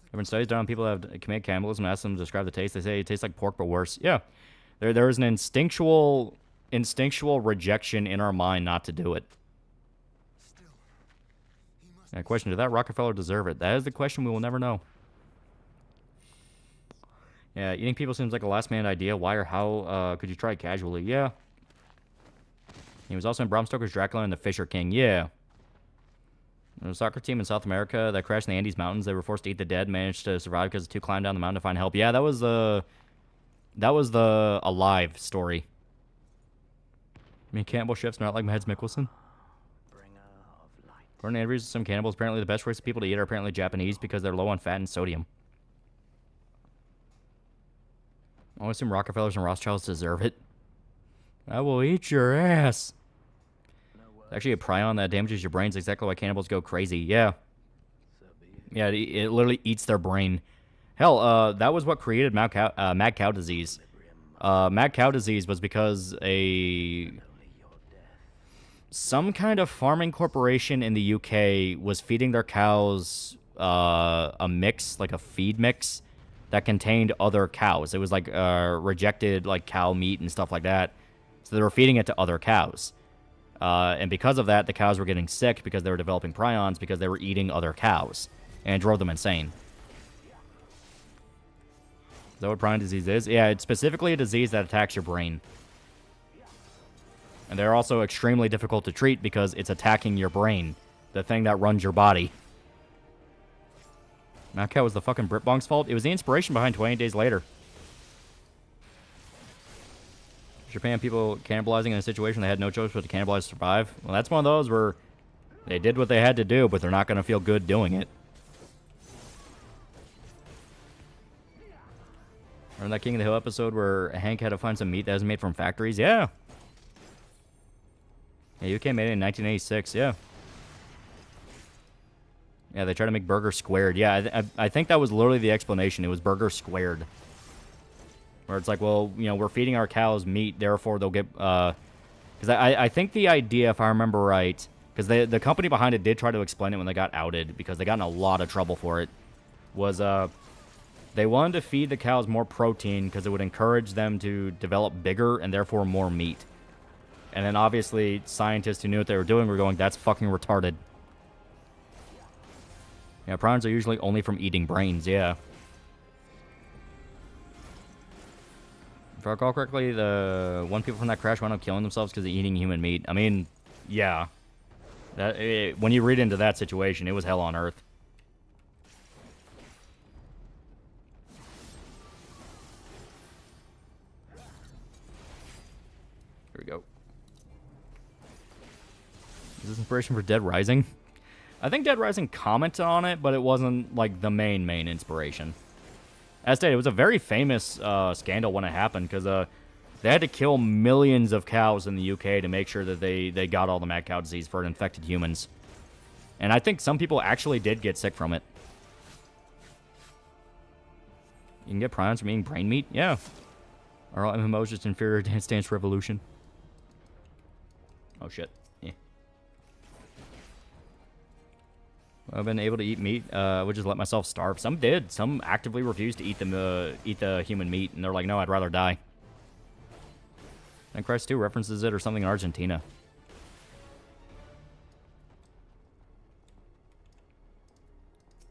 Different studies done on people that have committed cannibalism and asked them to describe the taste. They say it tastes like pork but worse. Yeah. There is an instinctual rejection in our mind not to do it. Question, did that Rockefeller deserve it? That is the question we will never know. Yeah, eating people seems like a last-minute idea. Why or how could you try it casually? Yeah. He was also in Bram Stoker's Dracula and the Fisher King. Yeah. There was a soccer team in South America that crashed in the Andes Mountains. They were forced to eat the dead, managed to survive because the two climbed down the mountain to find help. Yeah, that was the Alive story. I mean, cannibal chefs not like Mads Mikkelsen. According to interviews with some cannibals, apparently the best race of people to eat are apparently Japanese because they're low on fat and sodium. I assume Rockefellers and Rothschilds deserve it. I will eat your ass. It's actually a prion that damages your brains. Exactly why cannibals go crazy. Yeah. Yeah, it literally eats their brain. Hell, that was what created mad cow disease. Mad cow disease was because some kind of farming corporation in the UK was feeding their cows a mix, like a feed mix, that contained other cows. It was like rejected like cow meat and stuff like that. So they were feeding it to other cows. And because of that, the cows were getting sick because they were developing prions because they were eating other cows. And it drove them insane. Is that what prion disease is? Yeah, it's specifically a disease that attacks your brain. And they're also extremely difficult to treat because it's attacking your brain. The thing that runs your body. That cow was the fucking Britbonk's fault. It was the inspiration behind 28 Days Later. Japan people cannibalizing in a situation they had no choice but to cannibalize to survive. Well, that's one of those where they did what they had to do, but they're not going to feel good doing it. Remember that King of the Hill episode where Hank had to find some meat that was made from factories? Yeah. Yeah, UK made it in 1986, yeah. Yeah, they tried to make burger squared. Yeah, I think that was literally the explanation. It was burger squared. Where it's like, well, you know, we're feeding our cows meat, therefore they'll get... Because I think the idea, if I remember right, because the company behind it did try to explain it when they got outed, because they got in a lot of trouble for it, was they wanted to feed the cows more protein because it would encourage them to develop bigger and therefore more meat. And then obviously scientists who knew what they were doing were going, that's fucking retarded. Yeah, prawns are usually only from eating brains, yeah. If I recall correctly, the one people from that crash wound up killing themselves because of eating human meat. I mean, yeah. When you read into that situation, it was hell on earth. Here we go. Is this inspiration for Dead Rising? I think Dead Rising commented on it, but it wasn't, like, the main inspiration. As stated, it was a very famous scandal when it happened, because they had to kill millions of cows in the UK to make sure that they got all the mad cow disease for infected humans. And I think some people actually did get sick from it. You can get prions from eating brain meat? Yeah. Are all MMOs just inferior to Dance Dance Revolution? Oh, shit. Yeah. I've been able to eat meat. I would just let myself starve. Some did. Some actively refused to eat the human meat, and they're like, no, I'd rather die. And Christ 2 references it or something in Argentina.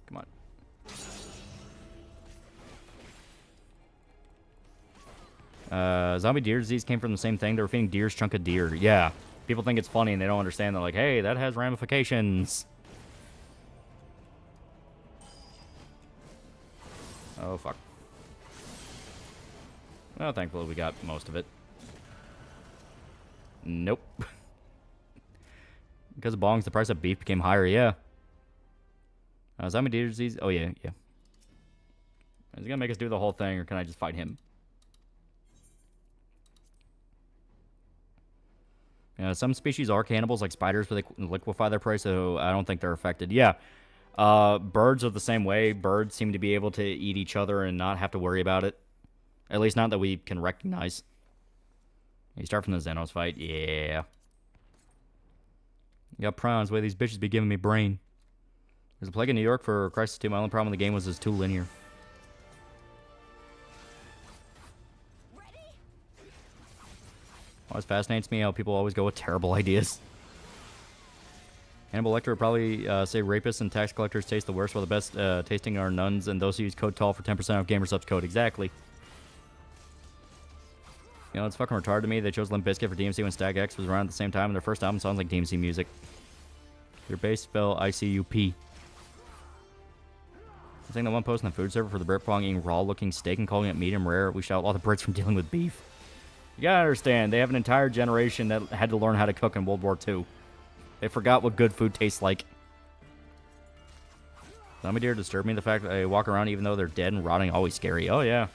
Come on. Zombie deer disease came from the same thing. They were feeding deer's chunk of deer. Yeah. People think it's funny and they don't understand. They're like, hey, that has ramifications. Oh, fuck. Well, thankfully we got most of it. Nope. Because of bongs, the price of beef became higher, yeah. Zombie deer disease? Oh, yeah. Is he gonna make us do the whole thing, or can I just fight him? Some species are cannibals, like spiders, but they liquefy their prey, so I don't think they're affected. Yeah. Birds are the same way. Birds seem to be able to eat each other and not have to worry about it. At least not that we can recognize. You start from the Xenos fight. Yeah. You got prawns. Way these bitches be giving me brain. There's a plague in New York for Crisis 2. My only problem with the game was it's too linear. Always fascinates me how people always go with terrible ideas. Hannibal Lecter would probably say rapists and tax collectors taste the worst, while the best tasting are nuns and those who use code TALL for 10% off GamerSubs code. Exactly. You know, it's fucking retarded to me. They chose Limp Bizkit for DMC when Stag X was around at the same time, and their first album sounds like DMC music. Your bass spell ICUP. I think that one post on the food server for the Britpong eating raw-looking steak and calling it medium rare. We shout all the Brits from dealing with beef. You gotta understand, they have an entire generation that had to learn how to cook in World War II. They forgot what good food tastes like. Zombie deer disturb me. The fact that they walk around even though they're dead and rotting, always scary. Oh, yeah.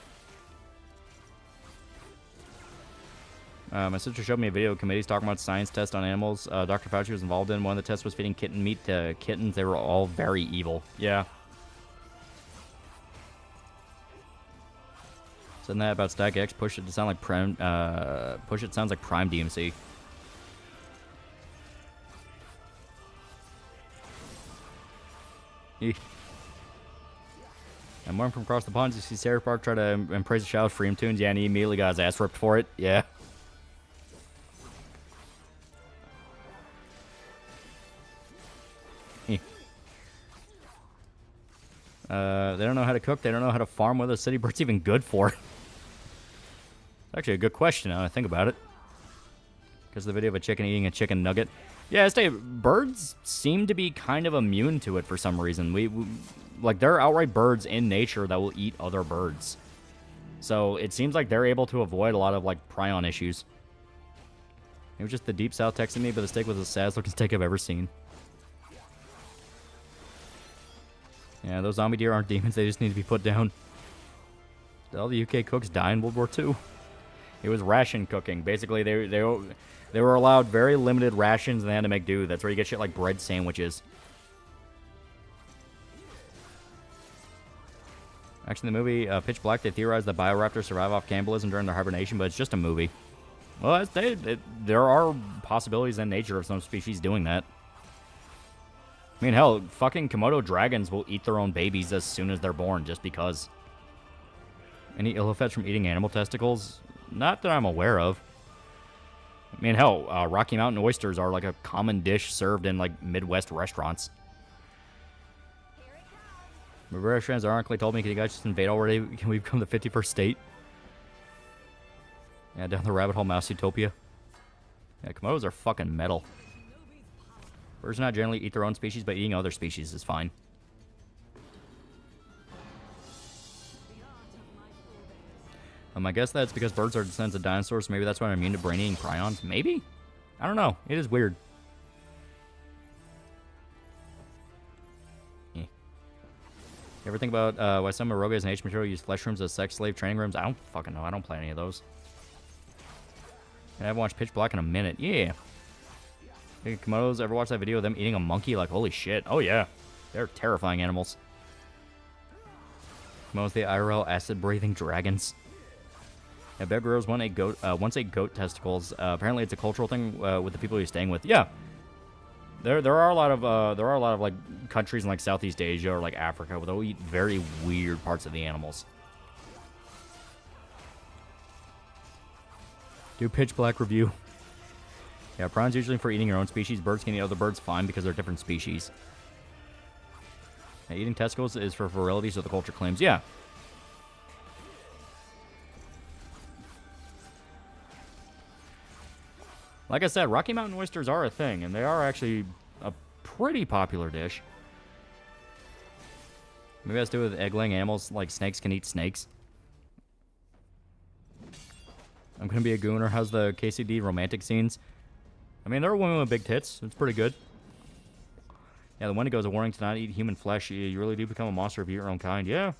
My sister showed me a video of committees talking about science tests on animals. Dr. Fauci was involved in. One of the tests was feeding kitten meat to kittens. They were all very evil. Yeah. Said that about Stack X. Push it to sound like Prime. Push it sounds like Prime DMC. And more from across the pond, you see Sarah Park try to praise the Shallow's Freedom tunes. Yeah, and he immediately got his ass ripped for it. Yeah. They don't know how to cook. They don't know how to farm. What are the city birds even good for? It's actually a good question now I think about it. Because the video of a chicken eating a chicken nugget. Yeah, birds seem to be kind of immune to it for some reason. We like, there are outright birds in nature that will eat other birds. So it seems like they're able to avoid a lot of, like, prion issues. It was just the Deep South texting me, but the steak was the saddest looking steak I've ever seen. Yeah, those zombie deer aren't demons. They just need to be put down. Did all the UK cooks die in World War II? It was ration cooking. Basically, they were allowed very limited rations and they had to make do. That's where you get shit like bread sandwiches. Actually, in the movie Pitch Black, they theorized that bioraptors survive off cannibalism during their hibernation, but it's just a movie. Well, there are possibilities in nature of some species doing that. I mean, hell, fucking Komodo dragons will eat their own babies as soon as they're born, just because. Any ill effects from eating animal testicles? Not that I'm aware of. I mean, hell, Rocky Mountain oysters are like a common dish served in, like, Midwest restaurants. My British friends ironically told me, can you guys just invade already? Can we become the 51st state? Yeah, down the rabbit hole, mouse utopia. Yeah, Komodos are fucking metal. Birds not generally eat their own species, but eating other species is fine. I guess that's because birds are descendants of dinosaurs, so maybe that's why I'm immune to brain-eating prions. Maybe? I don't know. It is weird. You ever think about why some Erogas and H material use flesh rooms as sex slave training rooms? I don't fucking know. I don't play any of those. I haven't watched Pitch Black in a minute. Yeah. Hey, Komodos, ever watch that video of them eating a monkey? Like, holy shit. Oh, yeah. They're terrifying animals. Komodos, the IRL acid-breathing dragons. Yeah, Bear Grylls once ate goat testicles. Apparently, it's a cultural thing with the people you're staying with. Yeah. There are a lot of like countries in like Southeast Asia or like Africa where they'll eat very weird parts of the animals. Do Pitch Black review. Yeah, prawns usually for eating your own species. Birds can eat other birds fine because they're different species. Yeah, eating testicles is for virility, so the culture claims. Yeah. Like I said, Rocky Mountain oysters are a thing, and they are actually a pretty popular dish. Maybe it has to do with egg-laying animals, like snakes can eat snakes. I'm gonna be a gooner. How's the KCD romantic scenes? I mean, there are women with big tits. It's pretty good. Yeah, the Wendigo is a warning to not eat human flesh. You really do become a monster if you eat your own kind. Yeah.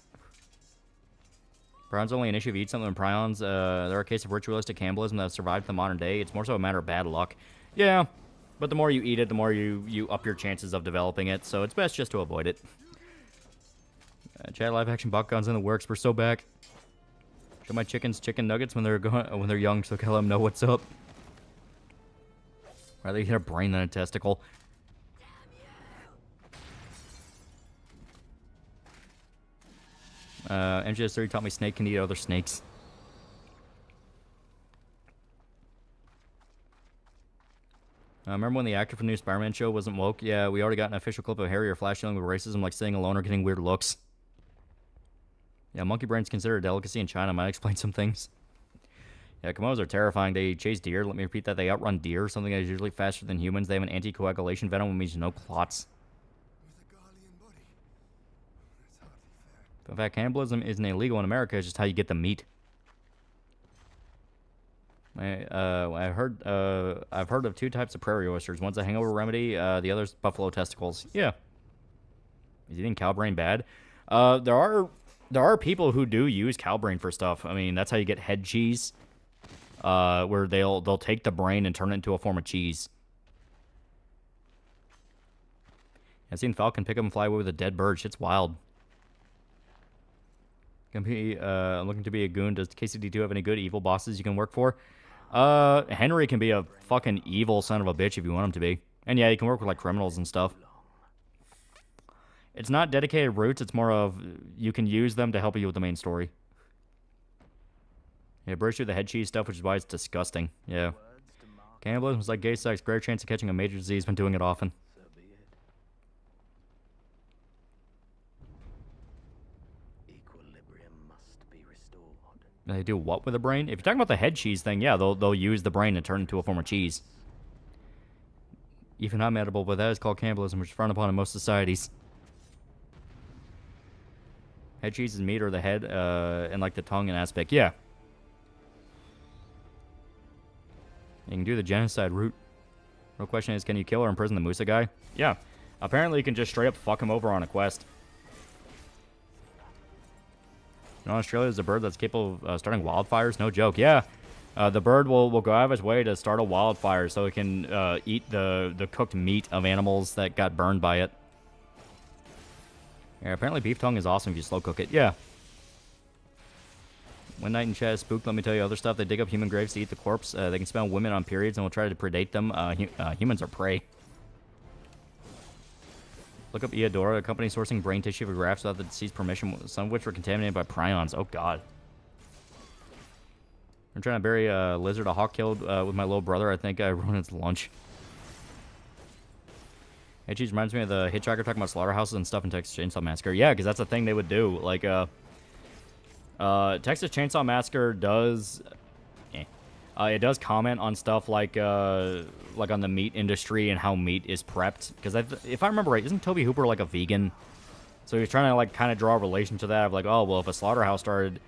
Prions only an issue if you eat something in prions. There are cases of ritualistic cannibalism that have survived the modern day. It's more so a matter of bad luck. Yeah, but the more you eat it, the more you up your chances of developing it. So it's best just to avoid it. Chat live action buck guns in the works. We're so back. Show my chickens chicken nuggets when they're young, so I can let them know what's up. Rather eat a brain than a testicle. MGS3 taught me snake can eat other snakes. Remember when the actor from the new Spider-Man show wasn't woke? Yeah, we already got an official clip of Harry or Flash dealing with racism, like sitting alone or getting weird looks. Yeah, monkey brain's considered a delicacy in China. Might explain some things. Yeah, Komodos are terrifying. They chase deer. Let me repeat that. They outrun deer, something that is usually faster than humans. They have an anticoagulation venom, which means no clots. In fact, cannibalism isn't illegal in America. It's just how you get the meat. I've heard of two types of prairie oysters. One's a hangover remedy. The other's buffalo testicles. Yeah. Is eating cow brain bad? There are people who do use cow brain for stuff. I mean, that's how you get head cheese. Where they'll take the brain and turn it into a form of cheese. I've seen falcon pick up and fly away with a dead bird. Shit's wild. I'm looking to be a goon. Does KCD2 have any good evil bosses you can work for? Henry can be a fucking evil son of a bitch if you want him to be. And yeah, you can work with like criminals and stuff. It's not dedicated routes. It's more of you can use them to help you with the main story. Yeah, British do the head cheese stuff, which is why it's disgusting. Yeah. Cannibalism is like gay sex. Greater chance of catching a major disease when doing it often. They do what with a brain? If you're talking about the head cheese thing, yeah, they'll use the brain and turn it into a form of cheese. Even not edible, but that is called cannibalism, which is frowned upon in most societies. Head cheese is meat or the head, and like the tongue and aspect. Yeah. You can do the genocide route. Real question is, can you kill or imprison the Musa guy? Yeah. Apparently you can just straight up fuck him over on a quest. You know, Australia is a bird that's capable of starting wildfires? No joke. Yeah. The bird will go out of its way to start a wildfire so it can eat the cooked meat of animals that got burned by it. Yeah, apparently beef tongue is awesome if you slow cook it. Yeah. One night in chat is spooked. Let me tell you other stuff. They dig up human graves to eat the corpse. They can smell women on periods and will try to predate them. Humans are prey. Look up Eudora, a company sourcing brain tissue for grafts without the deceased's permission, some of which were contaminated by prions. Oh, God. I'm trying to bury a lizard a hawk killed with my little brother. I think I ruined its lunch. It just reminds me of the Hitchhiker talking about slaughterhouses and stuff in Texas Chainsaw Massacre. Yeah, because that's a thing they would do. Like, Texas Chainsaw Massacre does... it does comment on stuff like on the meat industry and how meat is prepped. Because if I remember right, isn't Toby Hooper like a vegan? So he's trying to like kind of draw a relation to that of like, oh, well, if a slaughterhouse started,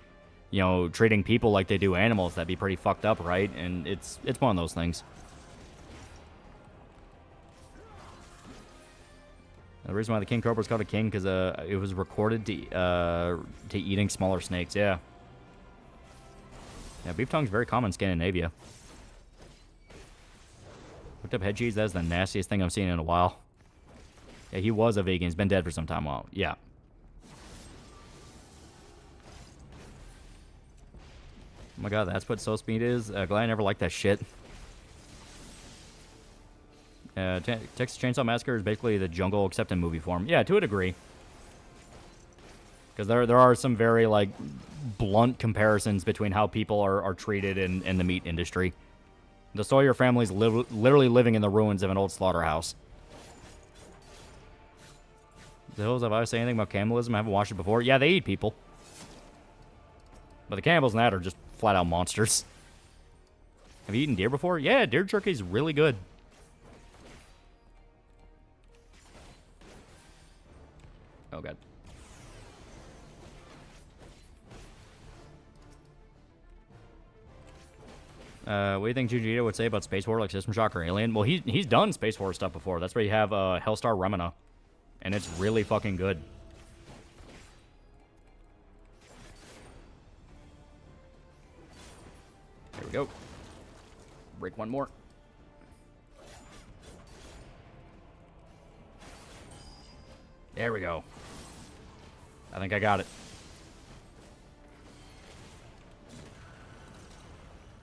you know, treating people like they do animals, that'd be pretty fucked up, right? And it's one of those things. The reason why the king cobra is called a king because it was recorded to eating smaller snakes. Yeah. Yeah, beef tongue's very common in Scandinavia. Looked up head cheese. That's the nastiest thing I've seen in a while. Yeah, he was a vegan. He's been dead for some time. Well, yeah. Oh my god, that's what soul speed is? Glad I never liked that shit. Texas Chainsaw Massacre is basically the jungle except in movie form. Yeah, to a degree. Because there are some very, like, blunt comparisons between how people are treated in the meat industry. The Sawyer family's literally living in the ruins of an old slaughterhouse. The Hills, have I said anything about cannibalism? I haven't watched it before. Yeah, they eat people. But the cannibals in that are just flat-out monsters. Have you eaten deer before? Yeah, deer jerky's really good. Oh, God. What do you think Jujito would say about Space War, like System Shock or Alien? Well, he's done Space War stuff before. That's where you have Hellstar Remina. And it's really fucking good. There we go. Break one more. There we go. I think I got it.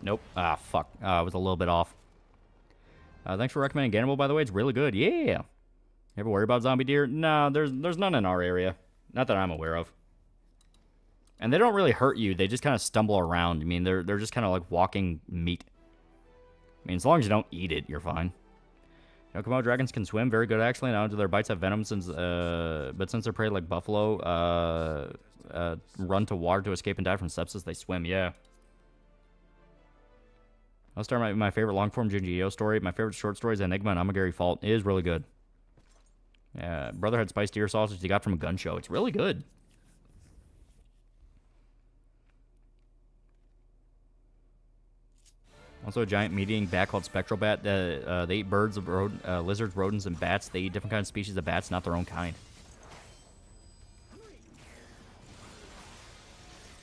Nope. Ah, fuck. I was a little bit off. Thanks for recommending Gannimal, by the way. It's really good. Yeah. Ever worry about zombie deer? No, there's none in our area. Not that I'm aware of. And they don't really hurt you. They just kind of stumble around. I mean, they're just kind of like walking meat. I mean, as long as you don't eat it, you're fine. You know, Komodo dragons can swim. Very good, actually. Not only do their bites have venom, but since they're prey like buffalo, run to water to escape and die from sepsis, they swim. Yeah. I'll start my favorite long-form Jinji story. My favorite short story is Enigma and Amagiri Fault. It is really good. Yeah, brother had spiced deer sausage he got from a gun show. It's really good. Also, a giant meat-eating bat called spectral bat. They eat birds, lizards, rodents, and bats. They eat different kinds of species of bats, not their own kind.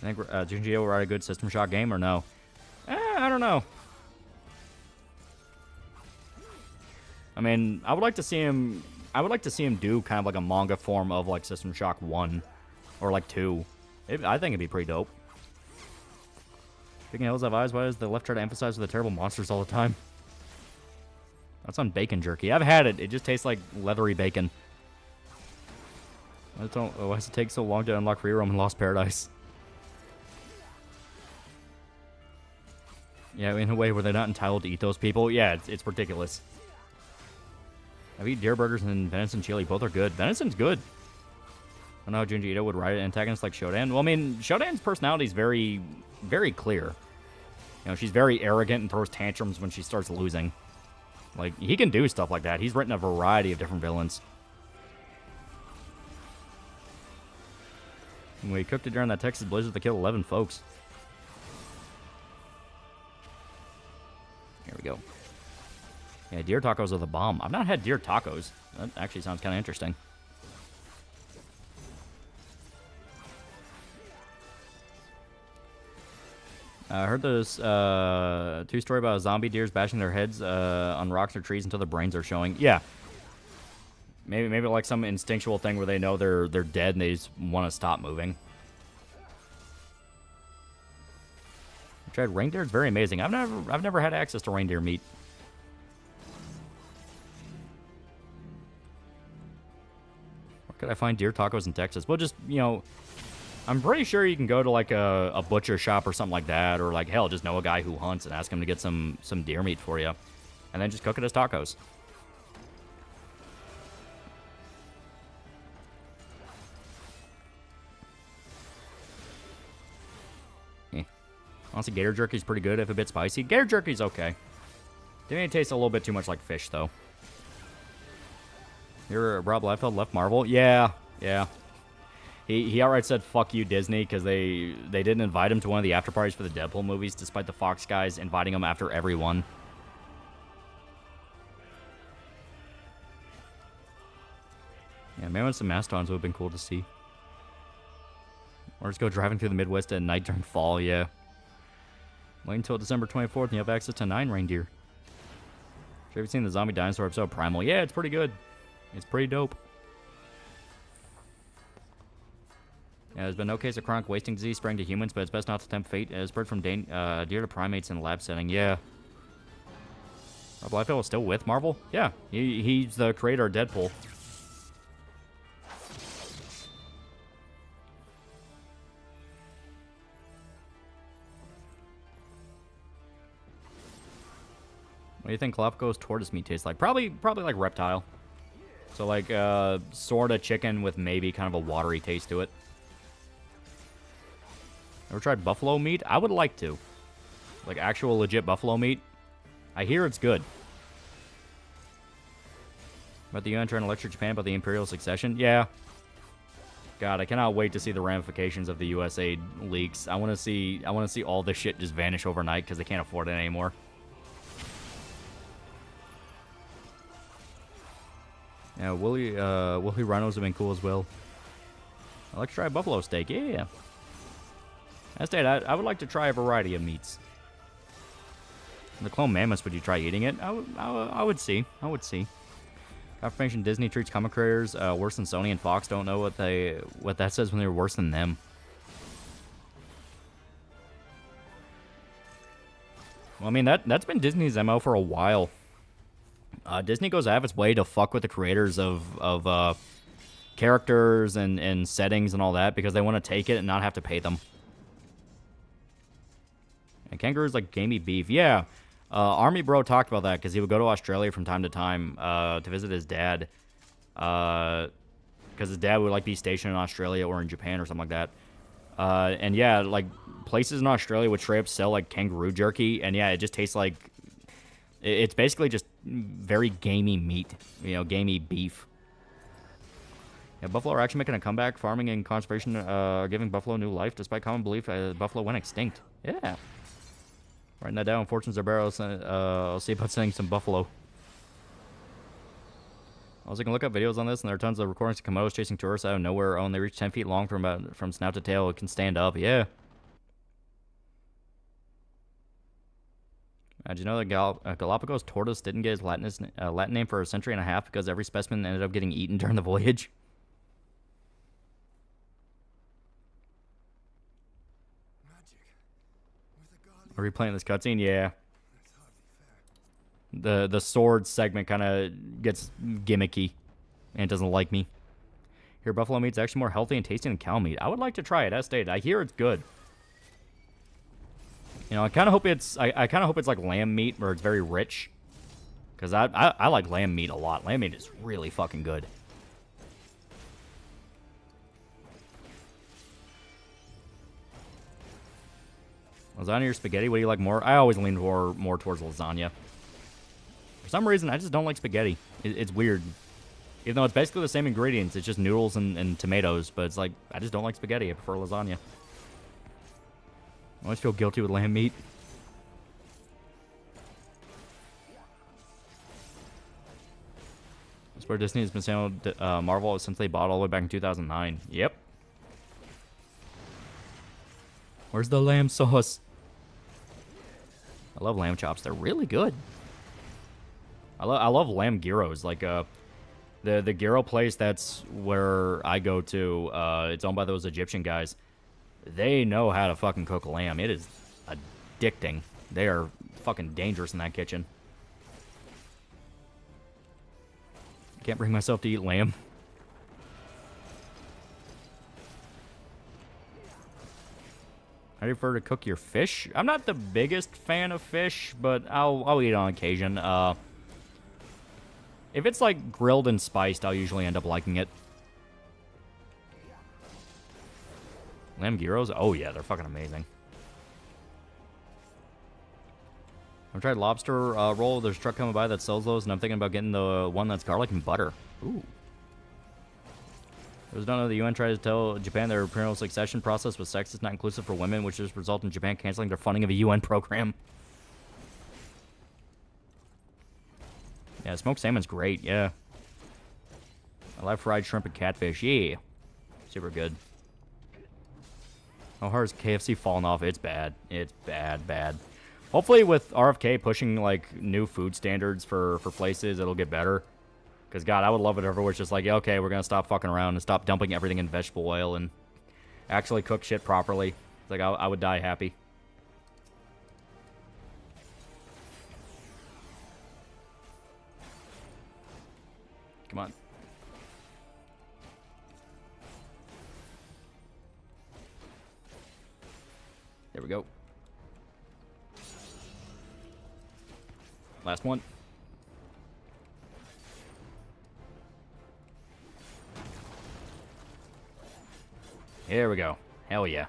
I think Junji will write a good System Shock game, or no? I don't know. I mean, I would like to see him do kind of like a manga form of like System Shock 1 or like 2. I think it'd be pretty dope. Speaking of hills have eyes, why does the left try to emphasize with the terrible monsters all the time? That's on bacon jerky. I've had it. It just tastes like leathery bacon. Why does it take so long to unlock free roam in Lost Paradise? Yeah, in a way where they're not entitled to eat those people. Yeah, it's ridiculous. I've eaten deer burgers and venison chili. Both are good. Venison's good. I don't know how Junji Ito would write an antagonist like Shodan. Well, I mean, Shodan's personality is very, very clear. You know, she's very arrogant and throws tantrums when she starts losing. Like, he can do stuff like that. He's written a variety of different villains. And we cooked it during that Texas blizzard that killed 11 folks. Here we go. Yeah, deer tacos are the bomb. I've not had deer tacos. That actually sounds kind of interesting. I heard this true story about zombie deers bashing their heads on rocks or trees until their brains are showing. Yeah. Maybe like some instinctual thing where they know they're dead and they just want to stop moving. I tried reindeer. It's very amazing. I've never had access to reindeer meat. Where could I find deer tacos in Texas? Well, just, you know, I'm pretty sure you can go to like a butcher shop or something like that, or like, hell, just know a guy who hunts and ask him to get some deer meat for you, and then just cook it as tacos. Honestly, gator jerky's pretty good if a bit spicy. Gator jerky's okay. To me, it tastes a little bit too much like fish, though. You're Rob Liefeld left Marvel? Yeah. He outright said, fuck you, Disney, because they didn't invite him to one of the after parties for the Deadpool movies, despite the Fox guys inviting him after every one. Yeah, maybe some Mastodons would have been cool to see. Or just go driving through the Midwest at night during fall, yeah. Wait until December 24th and you have access to 9 reindeer. Have you seen the Zombie Dinosaur episode Primal? Yeah, it's pretty good. It's pretty dope. Yeah, there's been no case of chronic wasting disease spreading to humans, but it's best not to tempt fate. It's spread from deer to primates in a lab setting. Yeah. Rob Liefeld is still with Marvel? Yeah, he's the creator of Deadpool. What do you think Galapagos tortoise meat tastes like? Probably like reptile. So like sort of chicken with maybe kind of a watery taste to it. Ever tried buffalo meat? I would like to. Like actual legit buffalo meat. I hear it's good. About the UN trying to lecture Japan about the imperial succession? Yeah. God, I cannot wait to see the ramifications of the USA leaks. I want to see all this shit just vanish overnight because they can't afford it anymore. Yeah, woolly rhinos have been cool as well. I'd like to try buffalo steak. Yeah. Instead, I would like to try a variety of meats. The clone mammoths, would you try eating it? I would see. Confirmation Disney treats comic creators worse than Sony and Fox. Don't know what that says when they're worse than them. Well, I mean, that's been Disney's MO for a while. Disney goes out of its way to fuck with the creators of characters and settings and all that because they want to take it and not have to pay them. And kangaroos like gamey beef. Yeah. Army Bro talked about that because he would go to Australia from time to time to visit his dad. Because his dad would like be stationed in Australia or in Japan or something like that. And yeah, like places in Australia would straight up sell like kangaroo jerky, and yeah, it just tastes like it's basically just very gamey meat, you know, gamey beef. Yeah, buffalo are actually making a comeback. Farming and conservation are giving buffalo new life, despite common belief buffalo went extinct. Yeah. Writing that down. Fortunes are barrels. I'll see about sending some buffalo. Also, you can look up videos on this, and there are tons of recordings of komodos chasing tourists out of nowhere. Oh, and they reach 10 feet long from snout to tail. It can stand up. Yeah. Did you know that Galapagos tortoise didn't get his Latin name for a century and a half because every specimen ended up getting eaten during the voyage? Are we playing this cutscene? Yeah. The sword segment kind of gets gimmicky and doesn't like me. Here, buffalo meat's actually more healthy and tasty than cow meat. I would like to try it, as stated. I hear it's good. You know, I kind of hope it's I kind of hope it's like lamb meat where it's very rich, because I like lamb meat a lot. Lamb meat is really fucking good. Lasagna or spaghetti? What do you like more? I always lean more towards lasagna. For some reason, I just don't like spaghetti. It's weird. Even though it's basically the same ingredients, it's just noodles and tomatoes. But it's like, I just don't like spaghetti. I prefer lasagna. I always feel guilty with lamb meat. That's where Disney has been saying Marvel since they bought all the way back in 2009. Yep. Where's the lamb sauce? I love lamb chops. They're really good. I love lamb gyros. Like the gyro place that's where I go to. It's owned by those Egyptian guys. They know how to fucking cook lamb. It is addicting. They are fucking dangerous in that kitchen. Can't bring myself to eat lamb. How do you prefer to cook your fish? I'm not the biggest fan of fish, but I'll eat on occasion. If it's like grilled and spiced, I'll usually end up liking it. Lamb gyros? Oh yeah, they're fucking amazing. I've tried lobster roll. There's a truck coming by that sells those, and I'm thinking about getting the one that's garlic and butter. Ooh. It was done that the UN tried to tell Japan their imperial succession process was sexist, not inclusive for women, which has resulted in Japan canceling their funding of a UN program. Yeah, smoked salmon's great, yeah. I like fried shrimp and catfish, yeah. Super good. How hard is KFC falling off? It's bad. It's bad. Hopefully with RFK pushing, like, new food standards for places, it'll get better. Because, God, I would love it if everyone's just like, yeah, okay, we're going to stop fucking around and stop dumping everything in vegetable oil and actually cook shit properly. It's like, I would die happy. Come on. There we go. Last one. Here we go. Hell yeah.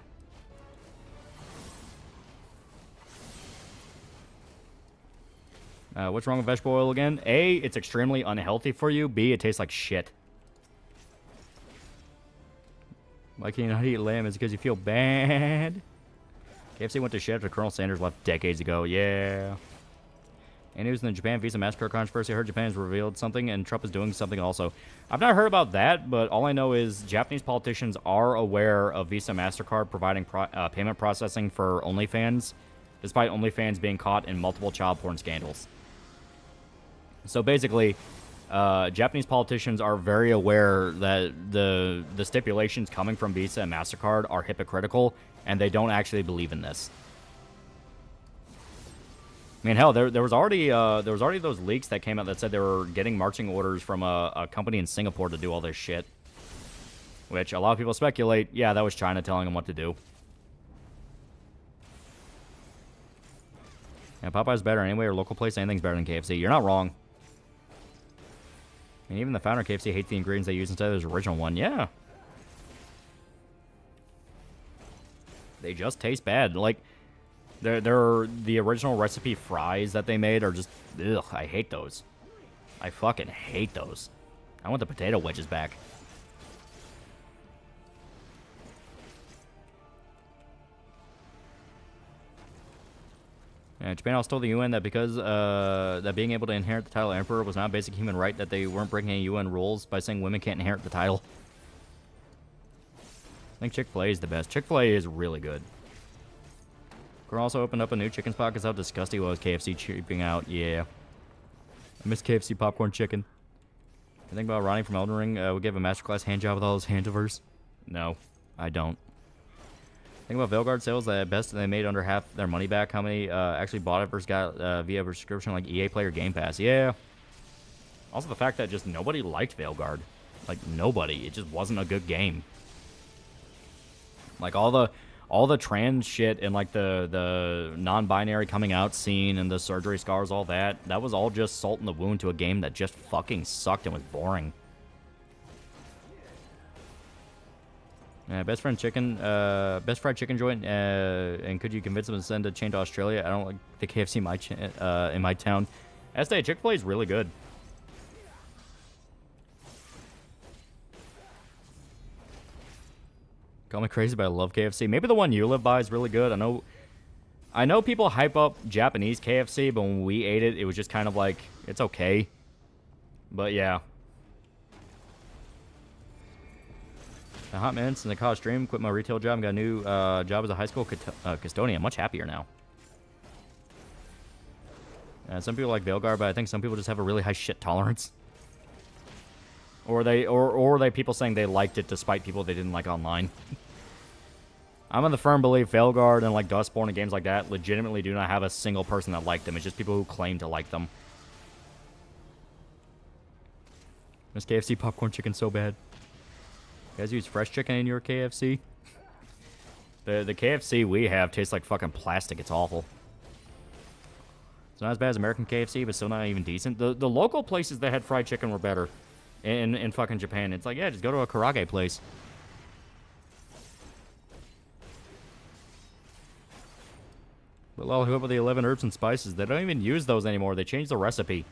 What's wrong with vegetable oil again? A, it's extremely unhealthy for you. B, it tastes like shit. Why can't you not eat lamb? Is it because you feel bad? KFC went to shit after Colonel Sanders left decades ago. Yeah. And news in the Japan Visa MasterCard controversy. I heard Japan has revealed something and Trump is doing something also. I've not heard about that, but all I know is Japanese politicians are aware of Visa MasterCard providing payment processing for OnlyFans, despite OnlyFans being caught in multiple child porn scandals. So basically, Japanese politicians are very aware that the stipulations coming from Visa and MasterCard are hypocritical, and they don't actually believe in this. I mean, hell, there was already those leaks that came out that said they were getting marching orders from a company in Singapore to do all this shit. Which a lot of people speculate, yeah, that was China telling them what to do. Yeah, Popeye's better anyway, or local place, anything's better than KFC. You're not wrong. I mean, even the founder of KFC hates the ingredients they use instead of his original one. Yeah. They just taste bad. Like, they're the original recipe fries that they made are just, ugh, I hate those. I fucking hate those. I want the potato wedges back. Yeah, Japan also told the UN that because that being able to inherit the title of emperor was not a basic human right, that they weren't breaking any UN rules by saying women can't inherit the title. I think Chick-fil-A is the best. Chick-fil-A is really good. Girl also opened up a new chicken spot because how disgusting it was KFC cheaping out. Yeah. I miss KFC popcorn chicken. I think about Ronnie from Elden Ring would give a masterclass hand job with all those handovers. No, I don't. Think about Veilguard sales, at best they made under half their money back. How many actually bought it versus got via subscription like EA Play or Game Pass? Yeah. Also the fact that just nobody liked Veilguard. Like, nobody. It just wasn't a good game. Like, all the trans shit and, like, the non-binary coming out scene and the surgery scars, all that, that was all just salt in the wound to a game that just fucking sucked and was boring. Best fried chicken joint, and could you convince them to send a chain to Australia? I don't like the KFC in my town. Estee, Chick-fil-A is really good. Call me crazy, but I love KFC. Maybe the one you live by is really good. I know people hype up Japanese KFC, but when we ate it, it was just kind of like, it's okay. But yeah. The hot minutes in the college dream. Quit my retail job and got a new job as a high school custodian. Much happier now. Some people like Veilguard, but I think some people just have a really high shit tolerance. Or they people saying they liked it despite people they didn't like online. I'm in the firm belief Veilguard and like Dustborn and games like that legitimately do not have a single person that liked them. It's just people who claim to like them. This KFC popcorn chicken so bad. You guys use fresh chicken in your KFC? The KFC we have tastes like fucking plastic. It's awful. It's not as bad as American KFC, but still not even decent. The local places that had fried chicken were better. In fucking Japan. It's like, yeah, just go to a karage place. But lol, who about the 11 herbs and spices? They don't even use those anymore. They changed the recipe.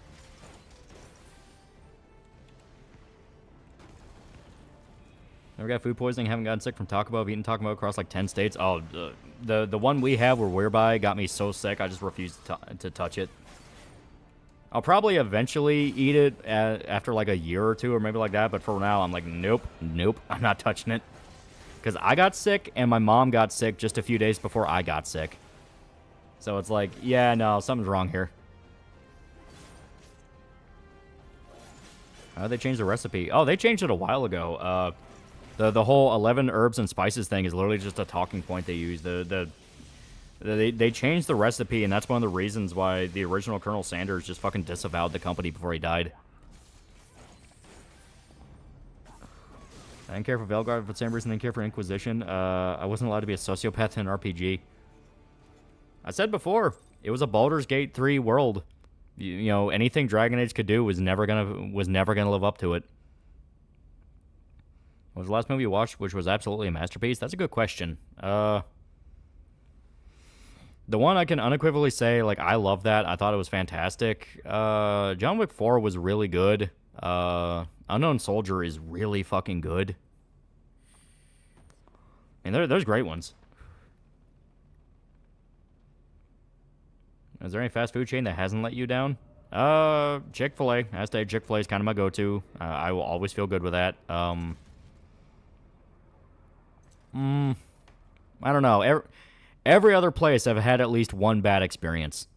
Never got food poisoning, haven't gotten sick from Taco Bell. I've eaten Taco Bell across like 10 states. Oh, the one we have where we're by got me so sick, I just refused to touch it. I'll probably eventually eat it after like a year or two or maybe like that, but for now, I'm like, nope, I'm not touching it. Because I got sick and my mom got sick just a few days before I got sick. So it's like, yeah, no, something's wrong here. How did they change the recipe? Oh, they changed it a while ago. The whole 11 herbs and spices thing is literally just a talking point they use. They changed the recipe, and that's one of the reasons why the original Colonel Sanders just fucking disavowed the company before he died. I didn't care for Veilguard for the same reason I didn't care for Inquisition. I wasn't allowed to be a sociopath in an RPG. I said before, it was a Baldur's Gate 3 world. You know, anything Dragon Age could do was never gonna live up to it. What was the last movie you watched which was absolutely a masterpiece? That's a good question. The one I can unequivocally say, like, I love that. I thought it was fantastic. John Wick 4 was really good. Unknown Soldier is really fucking good. I mean, there's great ones. Is there any fast food chain that hasn't let you down? Chick-fil-A. I say Chick-fil-A is kind of my go-to. I will always feel good with that. I don't know. Every other place I've had at least one bad experience.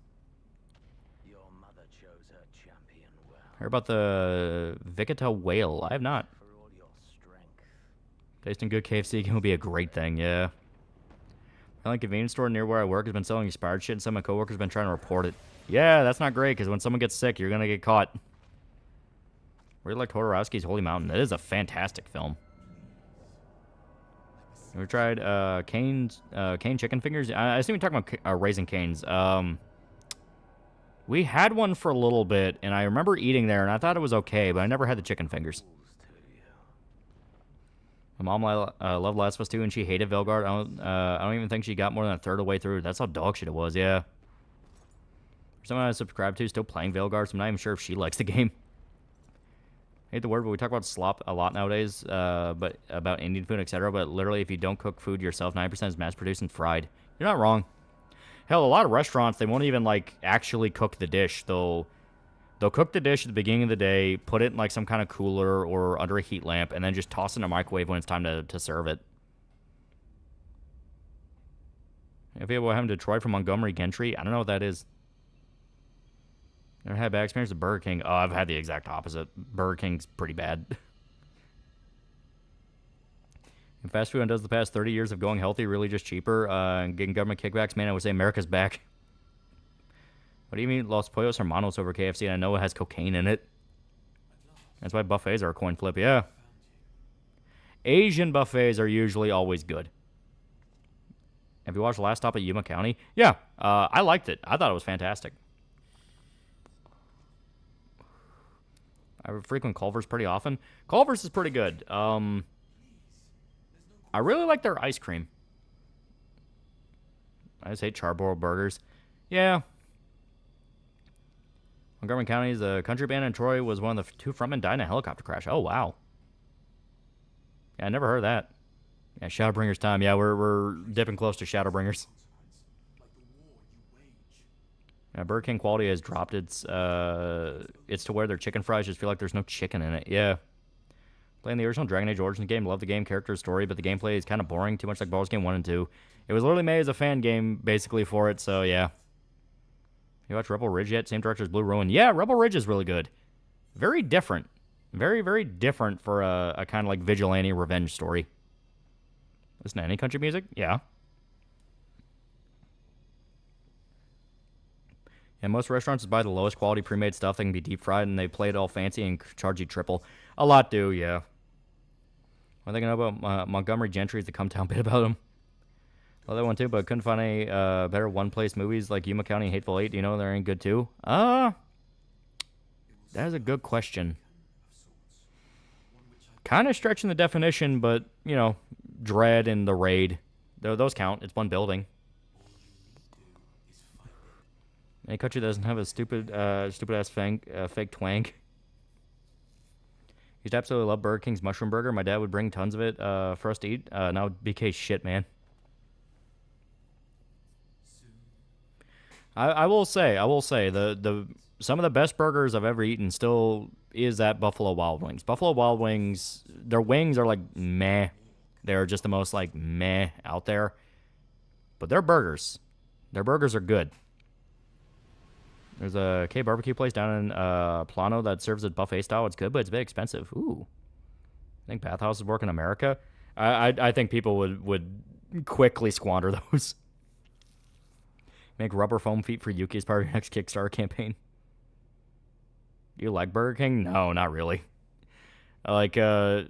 Your mother chose her champion well.
Heard about the Vicata whale? I have not.
For all your strength.
Tasting good KFC can be a great thing, yeah. I like a convenience store near where I work has been selling expired shit, and some of my coworkers have been trying to report it. Yeah, that's not great, because when someone gets sick, you're going to get caught. Really like Hodorowski's Holy Mountain. That is a fantastic film. We tried Cane chicken fingers. I assume you're talking about Raising Cane's. We had one for a little bit, and I remember eating there, and I thought it was okay, but I never had the chicken fingers. My mom loved Last of Us 2, and she hated Velgard. I don't even think she got more than a third of the way through. That's how dog shit it was, yeah. Someone I subscribe to still playing Velgard, so I'm not even sure if she likes the game. I hate the word, but we talk about slop a lot nowadays, but about Indian food, etc. But literally, if you don't cook food yourself, 90% is mass-produced and fried. You're not wrong. Hell, a lot of restaurants, they won't even, like, actually cook the dish. They'll cook the dish at the beginning of the day, put it in, like, some kind of cooler or under a heat lamp, and then just toss it in a microwave when it's time to serve it. If you have in Detroit from Montgomery Gentry, I don't know what that is. Never had a bad experience with Burger King. Oh, I've had the exact opposite. Burger King's pretty bad. And fast food does the past 30 years of going healthy really just cheaper and getting government kickbacks? Man, I would say America's back. What do you mean Los Pollos Hermanos over KFC? And I know it has cocaine in it. That's why buffets are a coin flip, yeah. Asian buffets are usually always good. Have you watched Last Stop at Yuma County? Yeah, I liked it. I thought it was fantastic. I frequent Culver's pretty often. Culver's is pretty good. I really like their ice cream. I just hate charbroiled burgers. Yeah. Montgomery County's a country band in Troy was one of the 2 frontmen died in a helicopter crash. Oh, wow. Yeah, I never heard of that. Yeah, Shadowbringers time. Yeah, we're dipping close to Shadowbringers. Yeah, Burger King quality has dropped. It's to where their chicken fries just feel like there's no chicken in it. Yeah. Playing the original Dragon Age Origins game, love the game, character, story, but the gameplay is kind of boring, too much like Baldur's Gate 1 and 2. It was literally made as a fan game, basically, for it, so yeah. You watch Rebel Ridge yet? Same director as Blue Ruin. Yeah, Rebel Ridge is really good. Very different. Very, very different for a kind of like vigilante revenge story. Listen to any country music? Yeah. And most restaurants buy the lowest quality pre-made stuff that can be deep fried, and they play it all fancy and charge you triple. A lot do, yeah. One thing I know about Montgomery Gentry is the come town bit about him. Well, that one too, but couldn't find any better one-place movies like Yuma County and Hateful Eight. Do you know they're any good too? That is a good question. Kind of stretching the definition, but, you know, Dread and The Raid. Those count. It's one building. Any country that doesn't have a stupid-ass fake twang. Used to absolutely love Burger King's mushroom burger. My dad would bring tons of it for us to eat. Now BK shit, man. I will say, the some of the best burgers I've ever eaten still is at Buffalo Wild Wings. Buffalo Wild Wings, their wings are like meh. They're just the most like meh out there. But their burgers are good. There's a K barbecue place down in Plano that serves it buffet style. It's good, but it's a bit expensive. Ooh. I think bathhouses work in America. I think people would quickly squander those. Make rubber foam feet for Yuki as part of your next Kickstarter campaign. Do you like Burger King? No, not really. Like, Burger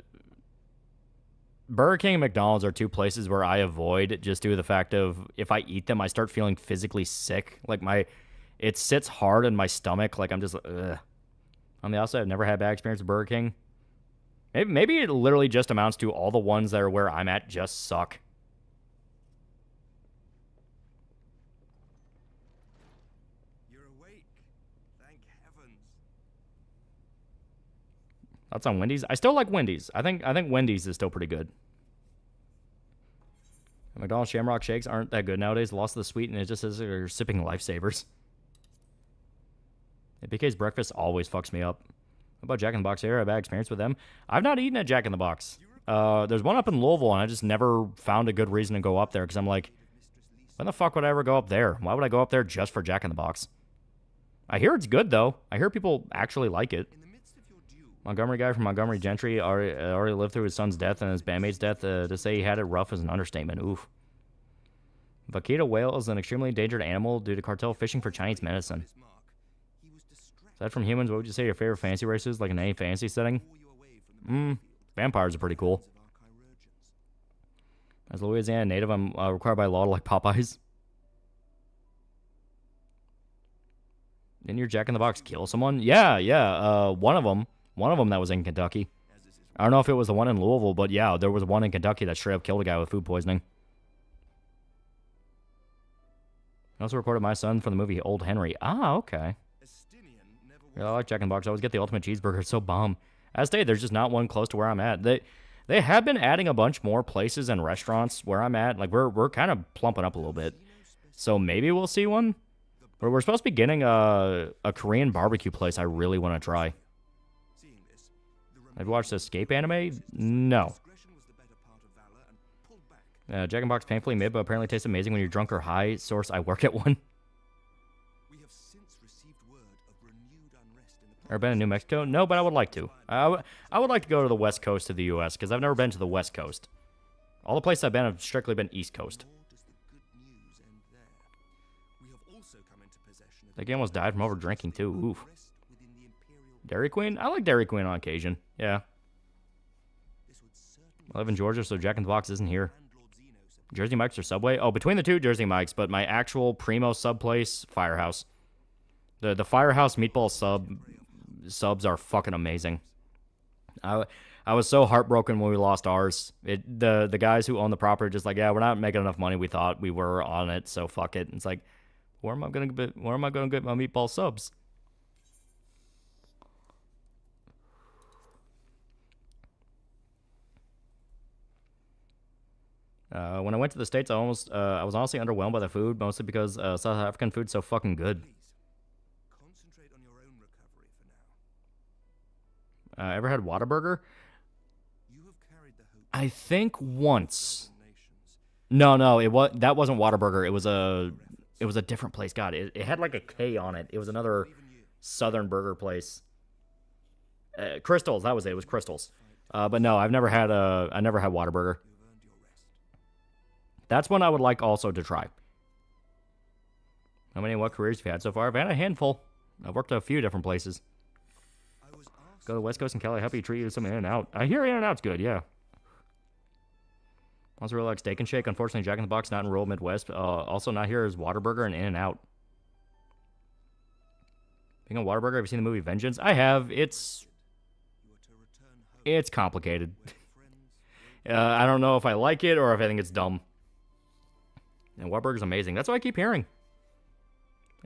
King and McDonald's are 2 places where I avoid just due to the fact of if I eat them, I start feeling physically sick. Like, it sits hard in my stomach. Like, I'm just, ugh. On the outside, I've never had a bad experience with Burger King. Maybe it literally just amounts to all the ones that are where I'm at just suck. That's on Wendy's. I still like Wendy's. I think Wendy's is still pretty good. McDonald's Shamrock Shakes aren't that good nowadays. Lost the sweet, and it just says they're sipping lifesavers. BK's breakfast always fucks me up. What about Jack in the Box here? I have a bad experience with them. I've not eaten at Jack in the Box. There's one up in Louisville, and I just never found a good reason to go up there because I'm like, when the fuck would I ever go up there? Why would I go up there just for Jack in the Box? I hear it's good, though. I hear people actually like it. Montgomery guy from Montgomery Gentry already lived through his son's death and his bandmate's death. To say he had it rough is an understatement. Oof. Vaquita whale is an extremely endangered animal due to cartel fishing for Chinese medicine. Aside from humans, what would you say your favorite fantasy race is, like in any fantasy setting? Vampires are pretty cool. As a Louisiana native, I'm required by law to like Popeyes. Didn't your Jack in the Box kill someone? Yeah. One of them that was in Kentucky. I don't know if it was the one in Louisville, but yeah, there was one in Kentucky that straight up killed a guy with food poisoning. I also recorded my son from the movie Old Henry. Ah, okay. Yeah, I like Jack in the Box. I always get the ultimate cheeseburger. It's so bomb. As stated, there's just not one close to where I'm at. They have been adding a bunch more places and restaurants where I'm at. Like, we're kind of plumping up a little bit. So maybe we'll see one. But we're supposed to be getting a Korean barbecue place I really want to try. Have you watched the Escape anime? No. Jack in the Box painfully mid, but apparently tastes amazing when you're drunk or high. Source, I work at one. Ever been in New Mexico? No, but I would like to. I would like to go to the west coast of the U.S. because I've never been to the west coast. All the places I've been have strictly been east coast. That game almost died from over drinking too. Oof. Dairy Queen? I like Dairy Queen on occasion. Yeah. I live in Georgia, so Jack in the Box isn't here. Jersey Mike's or Subway? Oh, between the two, Jersey Mike's, but my actual primo sub place, Firehouse. The Firehouse meatball subs are fucking amazing. I was so heartbroken when we lost ours. The guys who own the property just like, yeah, we're not making enough money. We thought we were on it, so fuck it. It's like, where am I gonna get my meatball subs? When I went to the States, I was honestly underwhelmed by the food, mostly because South African food's so fucking good. Ever had Whataburger? I think once. No, that wasn't Whataburger. It was a different place. God, it had like a K on it. It was another Southern burger place. Crystals, that was it. It was Crystals. But no, I never had Whataburger. That's one I would like also to try. What careers have you had so far? I've had a handful. I've worked at a few different places. Go to the West Coast and Cali. I hope you treat you to some In-N-Out. I hear In-N-Out's good, yeah. Also really like Steak and Shake. Unfortunately, Jack in the Box not in rural Midwest. Also not here is Whataburger and In-N-Out. Being a Whataburger, have you seen the movie Vengeance? I have. It's complicated. I don't know if I like it or if I think it's dumb. And Whataburger's amazing. That's what I keep hearing.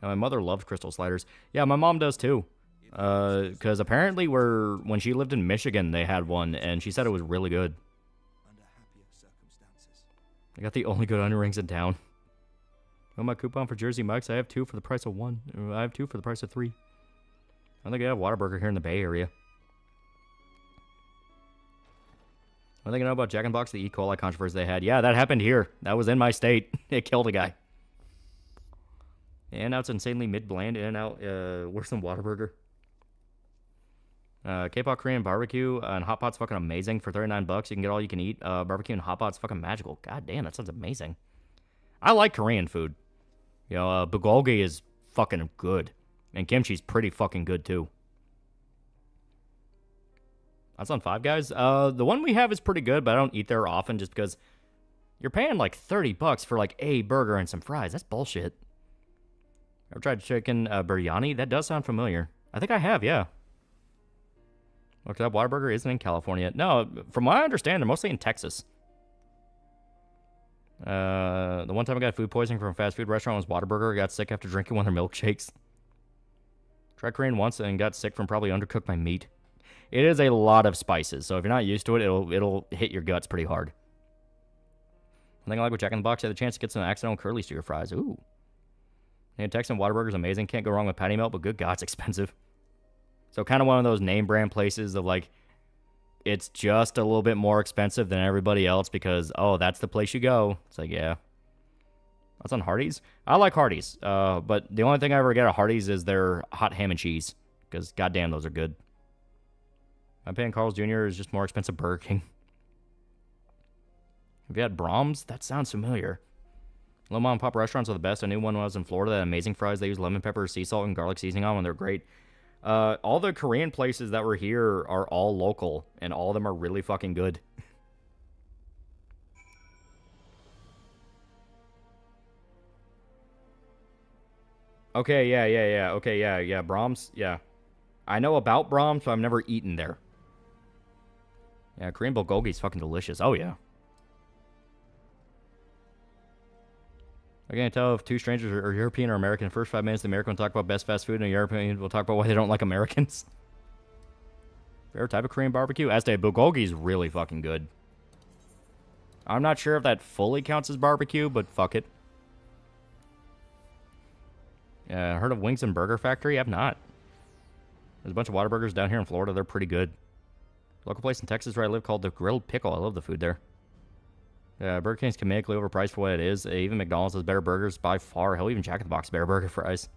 And my mother loves Crystal Sliders. Yeah, my mom does too. Because apparently when she lived in Michigan, they had one, and she said it was really good. I got the only good onion rings in town. Oh, my coupon for Jersey Mike's. I have 2 for the price of 1. I have 2 for the price of 3. I don't think I have Whataburger here in the Bay Area. One thing I know about Jack in the Box, the E. coli controversy they had. Yeah, that happened here. That was in my state. It killed a guy. In-N-Out's insanely mid-bland. In-N-Out, worse than Whataburger. K-pop Korean barbecue and hot pot's fucking amazing. For $39, you can get all you can eat. Barbecue and hot pot's fucking magical. God damn, that sounds amazing. I like Korean food. You know, bulgogi is fucking good. And kimchi's pretty fucking good too. That's on Five Guys. The one we have is pretty good, but I don't eat there often just because you're paying like $30 for like a burger and some fries. That's bullshit. Ever tried chicken biryani? That does sound familiar. I think I have, yeah. Look, that Whataburger isn't in California. No, from what I understand, they're mostly in Texas. The one time I got food poisoning from a fast food restaurant was Whataburger. I got sick after drinking one of their milkshakes. Tried Korean once and got sick from probably undercooked my meat. It is a lot of spices, so if you're not used to it, it'll hit your guts pretty hard. One thing I like with Jack in the Box, you have the chance to get some accidental curlies to your fries. Ooh. And Texan Whataburger is amazing. Can't go wrong with patty melt, but good God, it's expensive. So kind of one of those name brand places of like, it's just a little bit more expensive than everybody else because, oh, that's the place you go. It's like, yeah. That's on Hardee's. I like Hardee's, but the only thing I ever get at Hardee's is their hot ham and cheese because goddamn, those are good. My paying Carl's Jr. is just more expensive Burger King. Have you had Brahms? That sounds familiar. Little mom and pop restaurants are the best. I knew one when I was in Florida. That amazing fries. They use lemon pepper, sea salt, and garlic seasoning on them. They're great. All the Korean places that were here are all local, and all of them are really fucking good. Okay, yeah. Okay, yeah. Brahms, yeah. I know about Brahms, but I've never eaten there. Yeah, Korean bulgogi is fucking delicious. Oh, yeah. I can't tell if two strangers are European or American. First 5 minutes, the American will talk about best fast food, and the European will talk about why they don't like Americans. Favorite type of Korean barbecue? Aztec bulgogi is really fucking good. I'm not sure if that fully counts as barbecue, but fuck it. Heard of Wings and Burger Factory? I've not. There's a bunch of Whataburgers down here in Florida. They're pretty good. Local place in Texas where I live called the Grilled Pickle. I love the food there. Burger King's comedically overpriced for what it is. Even McDonald's has better burgers by far. Hell, even Jack in the Box better burger fries.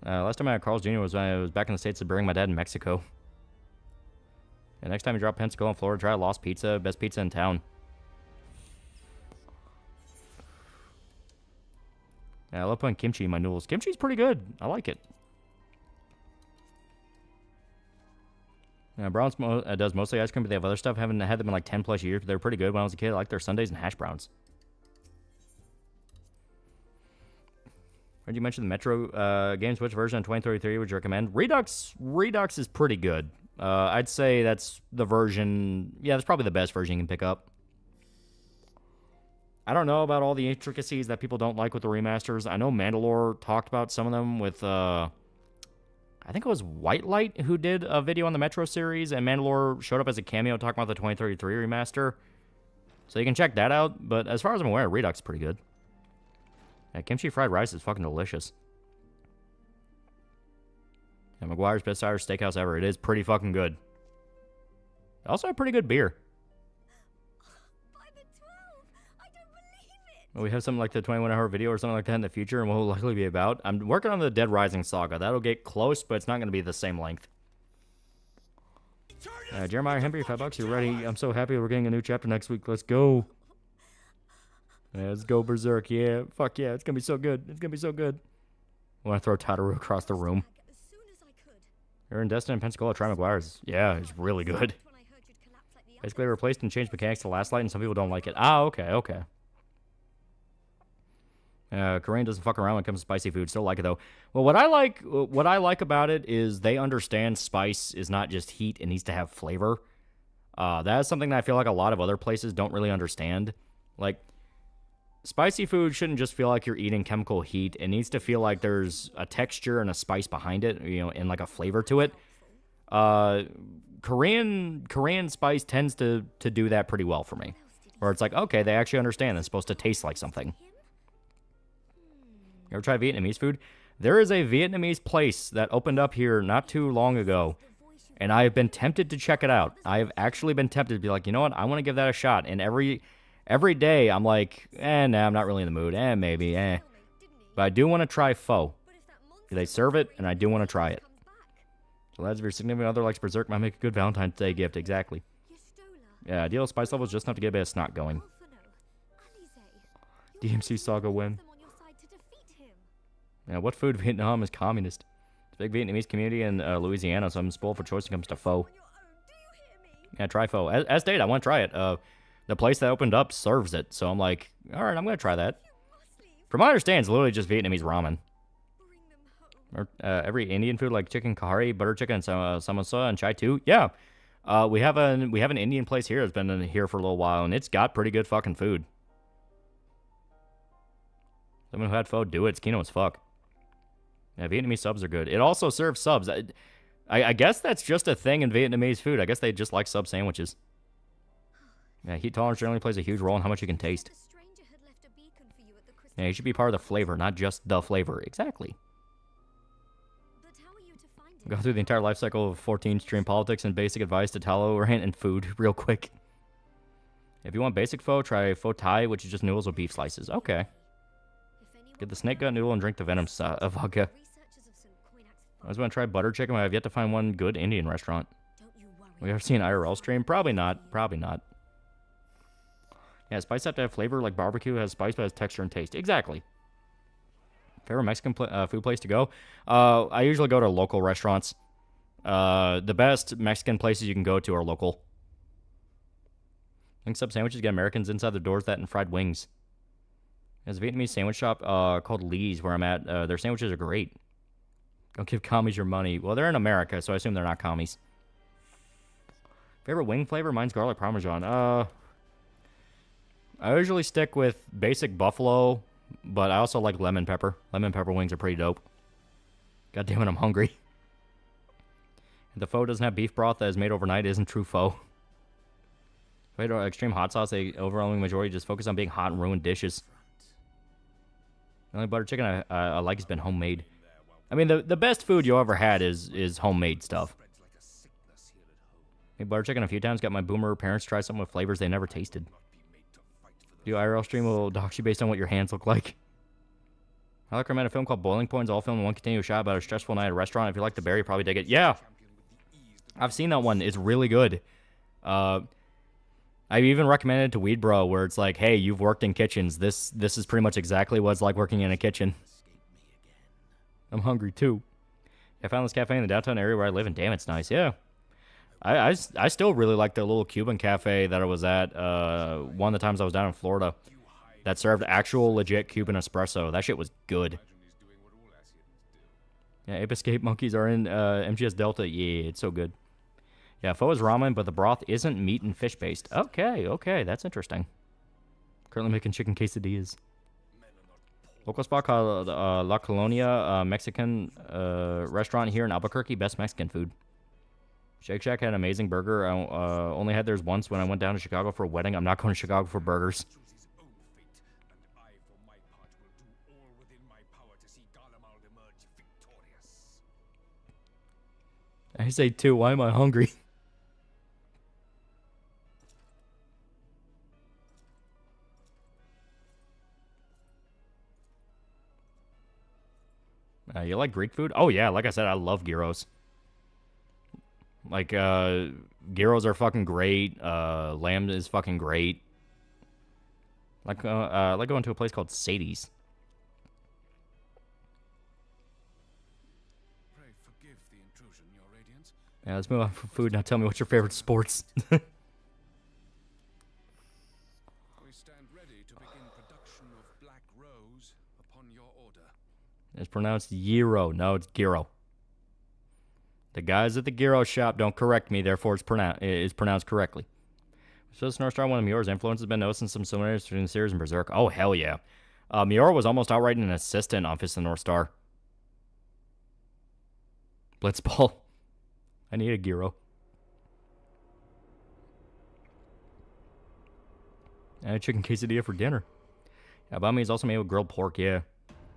Last time I had Carl's Jr. was when I was back in the States to bring my dad in Mexico. And next time you drop Pensacola in Florida, try Lost Pizza. Best pizza in town. Yeah, I love putting kimchi in my noodles. Kimchi's pretty good. I like it. Browns does mostly ice cream, but they have other stuff. Haven't had them in like 10 plus years, but they're pretty good. When I was a kid, I liked their sundaes and hash browns. Heard you mention the Metro games. Which version of 2033 would you recommend? Redux is pretty good. I'd say that's the version. Yeah, that's probably the best version you can pick up. I don't know about all the intricacies that people don't like with the remasters. I know Mandalore talked about some of them with I think it was White Light who did a video on the Metro series, and Mandalore showed up as a cameo talking about the 2033 remaster. So you can check that out, but as far as I'm aware, Redux is pretty good. Yeah, kimchi fried rice is fucking delicious. Yeah, McGuire's best Irish steakhouse ever. It is pretty fucking good. They also have pretty good beer. We have something like the 21-hour video or something like that in the future, and what will likely be about. I'm working on the Dead Rising saga. That'll get close, but it's not going to be the same length. Jeremiah Henry, $5. You're ready. I'm so happy we're getting a new chapter next week. Let's go. Yeah, let's go berserk. Yeah, fuck yeah. It's going to be so good. It's going to be so good. I want to throw Tataru across the room. You're in Destin and Pensacola. Try McGuire's. Yeah, it's really good. Basically replaced and changed mechanics to last light, and some people don't like it. Ah, okay, okay. Korean doesn't fuck around when it comes to spicy food. Still like it though. Well, what I like about it is they understand spice is not just heat; it needs to have flavor. That is something that I feel like a lot of other places don't really understand. Like, spicy food shouldn't just feel like you're eating chemical heat. It needs to feel like there's a texture and a spice behind it, you know, and like a flavor to it. Korean spice tends to do that pretty well for me. Where it's like, okay, they actually understand it's supposed to taste like something. You ever try Vietnamese food? There is a Vietnamese place that opened up here not too long ago, and I have been tempted to check it out. I have actually been tempted to be like, you know what? I want to give that a shot. And every day I'm like, nah, I'm not really in the mood. Maybe. But I do want to try pho. They serve it, and I do want to try it. So lads, if your significant other likes Berserk, might make a good Valentine's Day gift. Exactly. Yeah, ideal spice level is just enough to get a bit of snot going. DMC Saga win. Yeah, what food in Vietnam is communist? It's a big Vietnamese community in Louisiana, so I'm spoiled for choice when it comes to pho. Yeah, try pho. As date, I want to try it. The place that opened up serves it, so I'm like, all right, I'm going to try that. From my understanding, it's literally just Vietnamese ramen. Or, every Indian food like chicken kahari, butter chicken, and samosa, and chai too. Yeah, we have an Indian place here that's been in here for a little while, and it's got pretty good fucking food. Someone who had pho, do it. It's kino as fuck. Yeah, Vietnamese subs are good. It also serves subs. I guess that's just a thing in Vietnamese food. I guess they just like sub sandwiches. Yeah, heat tolerance generally plays a huge role in how much you can taste. Yeah, you should be part of the flavor, not just the flavor. Exactly. Go through the entire life cycle of 14 stream politics and basic advice to tallow, rant, and food real quick. If you want basic pho, try pho Thai, which is just noodles with beef slices. Okay. Get the snake gut noodle and drink the venom vodka. I was going to try butter chicken, but I've yet to find one good Indian restaurant. We ever seen an IRL stream? Probably not. Probably not. Yeah, spice have to have flavor like barbecue has spice, but has texture and taste. Exactly. Favorite Mexican food place to go? I usually go to local restaurants. The best Mexican places you can go to are local. I think sub sandwiches get Americans inside the doors, that and fried wings. There's a Vietnamese sandwich shop called Lee's where I'm at. Their sandwiches are great. Don't give commies your money. Well, they're in America, so I assume they're not commies. Favorite wing flavor? Mine's garlic parmesan. I usually stick with basic buffalo, but I also like lemon pepper. Lemon pepper wings are pretty dope. God damn it, I'm hungry. If the pho doesn't have beef broth that is made overnight, it isn't true pho. If I extreme hot sauce, the overwhelming majority just focus on being hot and ruin dishes. The only butter chicken I like has been homemade. I mean, the best food you ever had is homemade stuff. Made butter chicken a few times. Got my boomer parents try something with flavors they never tasted. Do IRL stream will dox you based on what your hands look like. I recommend a film called Boiling Point. It's all filmed in one continuous shot about a stressful night at a restaurant. If you like the bear, you probably dig it. Yeah, I've seen that one. It's really good. I even recommended it to Weed Bro, where it's like, hey, you've worked in kitchens. This is pretty much exactly what it's like working in a kitchen. I'm hungry too. I found this cafe in the downtown area where I live, and damn, it's nice. Yeah. I still really like the little Cuban cafe that I was at one of the times I was down in Florida that served actual legit Cuban espresso. That shit was good. Yeah, Ape Escape monkeys are in MGS Delta. Yeah, it's so good. Yeah, pho is ramen, but the broth isn't meat and fish based. Okay, that's interesting. Currently making chicken quesadillas. Local spot called La Colonia, Mexican restaurant here in Albuquerque. Best Mexican food. Shake Shack had an amazing burger. I only had theirs once when I went down to Chicago for a wedding. I'm not going to Chicago for burgers. I say too, why am I hungry? You like Greek food? Oh yeah, like I said, I love gyros. Like, gyros are fucking great. Lamb is fucking great. Like going to a place called Sadie's.
Pray forgive the intrusion, Your Radiance.
Yeah, let's move on from food. Now tell me what's your favorite sports.
We stand ready to begin production of Black Rose upon your order.
It's pronounced gyro. No, it's gyro. The guys at the gyro shop don't correct me, therefore it's pronounced correctly. So this North Star, one of Miura's influence has been noticing some similarities between the series and Berserk. Oh, hell yeah. Miura was almost outright an assistant on Fist of the North Star. Blitzball. I need a gyro. And a chicken quesadilla for dinner. Yeah, banh mi is also made with grilled pork, yeah.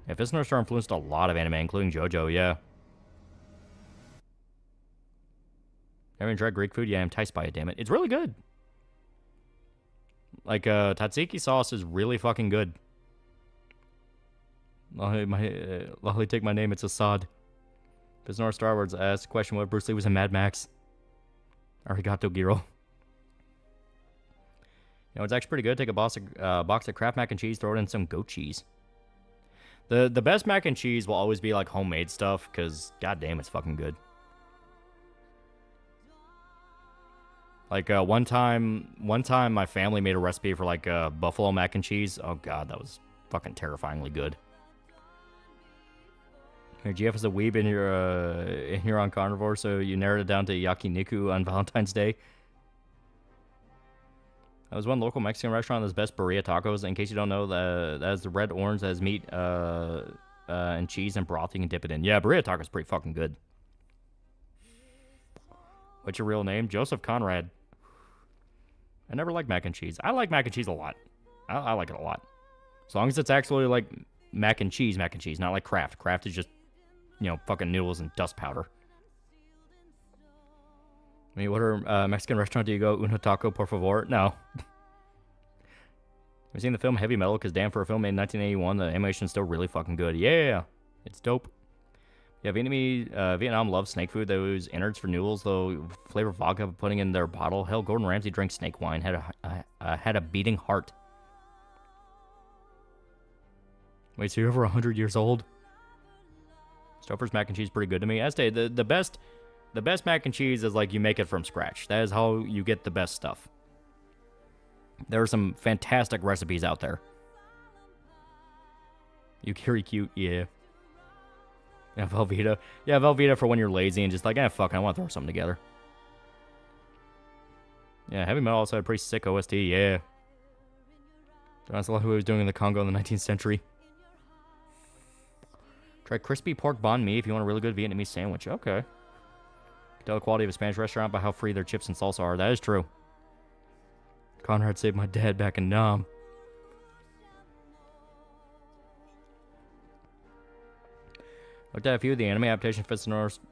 Yeah, Fist of the North Star influenced a lot of anime, including JoJo, yeah. Haven't tried Greek food? Yeah, I'm enticed by it, damn it. It's really good. Like, tzatziki sauce is really fucking good. Lolly, take my name, it's Assad. Fist of the North Star Wars asked the question what Bruce Lee was in Mad Max. Arigato, Giro. You know, it's actually pretty good. Take a box of Kraft mac and cheese, throw it in some goat cheese. The best mac and cheese will always be like homemade stuff, because goddamn, it's fucking good. Like one time my family made a recipe for like buffalo mac and cheese. Oh god, that was fucking terrifyingly good. Your GF is a weeb in your on carnivore, so you narrowed it down to yakiniku on Valentine's Day. That was one local Mexican restaurant that's best burrito tacos. In case you don't know, that has the red orange that has meat and cheese and broth you can dip it in. Yeah, burrito tacos pretty fucking good. What's your real name? Joseph Conrad. I never liked mac and cheese. I like mac and cheese a lot. I like it a lot. As long as it's actually like mac and cheese, not like Kraft. Kraft is just, you know, fucking noodles and dust powder. I mean, what Mexican restaurant do you go? Uno taco, por favor? No. Have you seen the film Heavy Metal? Because damn, for a film made in 1981, the animation's still really fucking good. Yeah, it's dope. Yeah, Vietnam loves snake food. They use innards for noodles, though flavor vodka putting in their bottle. Hell, Gordon Ramsay drinks snake wine. Had a beating heart. Wait, so you're over 100 years old? Stouffer's mac and cheese is pretty good to me. I say the best mac and cheese is like you make it from scratch. That is how you get the best stuff. There are some fantastic recipes out there. Yukiri cute, yeah. Yeah, Velveeta. Yeah, Velveeta for when you're lazy and just like, fuck, I want to throw something together. Yeah, heavy metal also had a pretty sick OST. Yeah. That's a lot of what he was doing in the Congo in the 19th century. Try crispy pork banh mi if you want a really good Vietnamese sandwich. Okay. Tell the quality of a Spanish restaurant by how free their chips and salsa are. That is true. Conrad saved my dad back in Nam. Looked at a few of the anime adaptation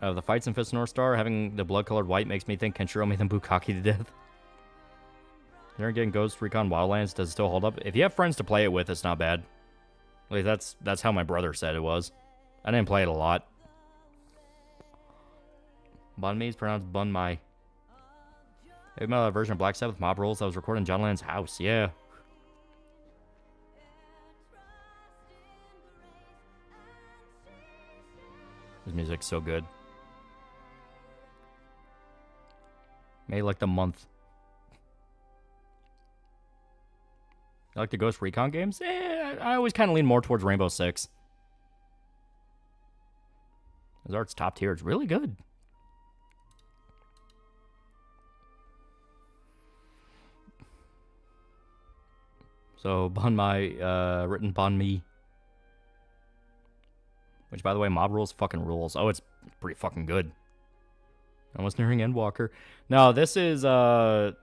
of the fights in Fist of North Star. Having the blood-colored white makes me think Kenshiro made them bukkake to death. They're getting Ghost Recon Wildlands. Does it still hold up? If you have friends to play it with, it's not bad. Like that's how my brother said it was. I didn't play it a lot. Banh mi is pronounced bun mai. They made a version of Black Sabbath Mob Rules that was recorded in John Lennon's house. Yeah. This music's so good. Made like the month. I like the Ghost Recon games? I always kind of lean more towards Rainbow Six. His art's top tier. It's really good. So, Banh Mai, written Banh Mi. Which, by the way, Mob Rules fucking rules. Oh, it's pretty fucking good. Almost nearing Endwalker. No, this is the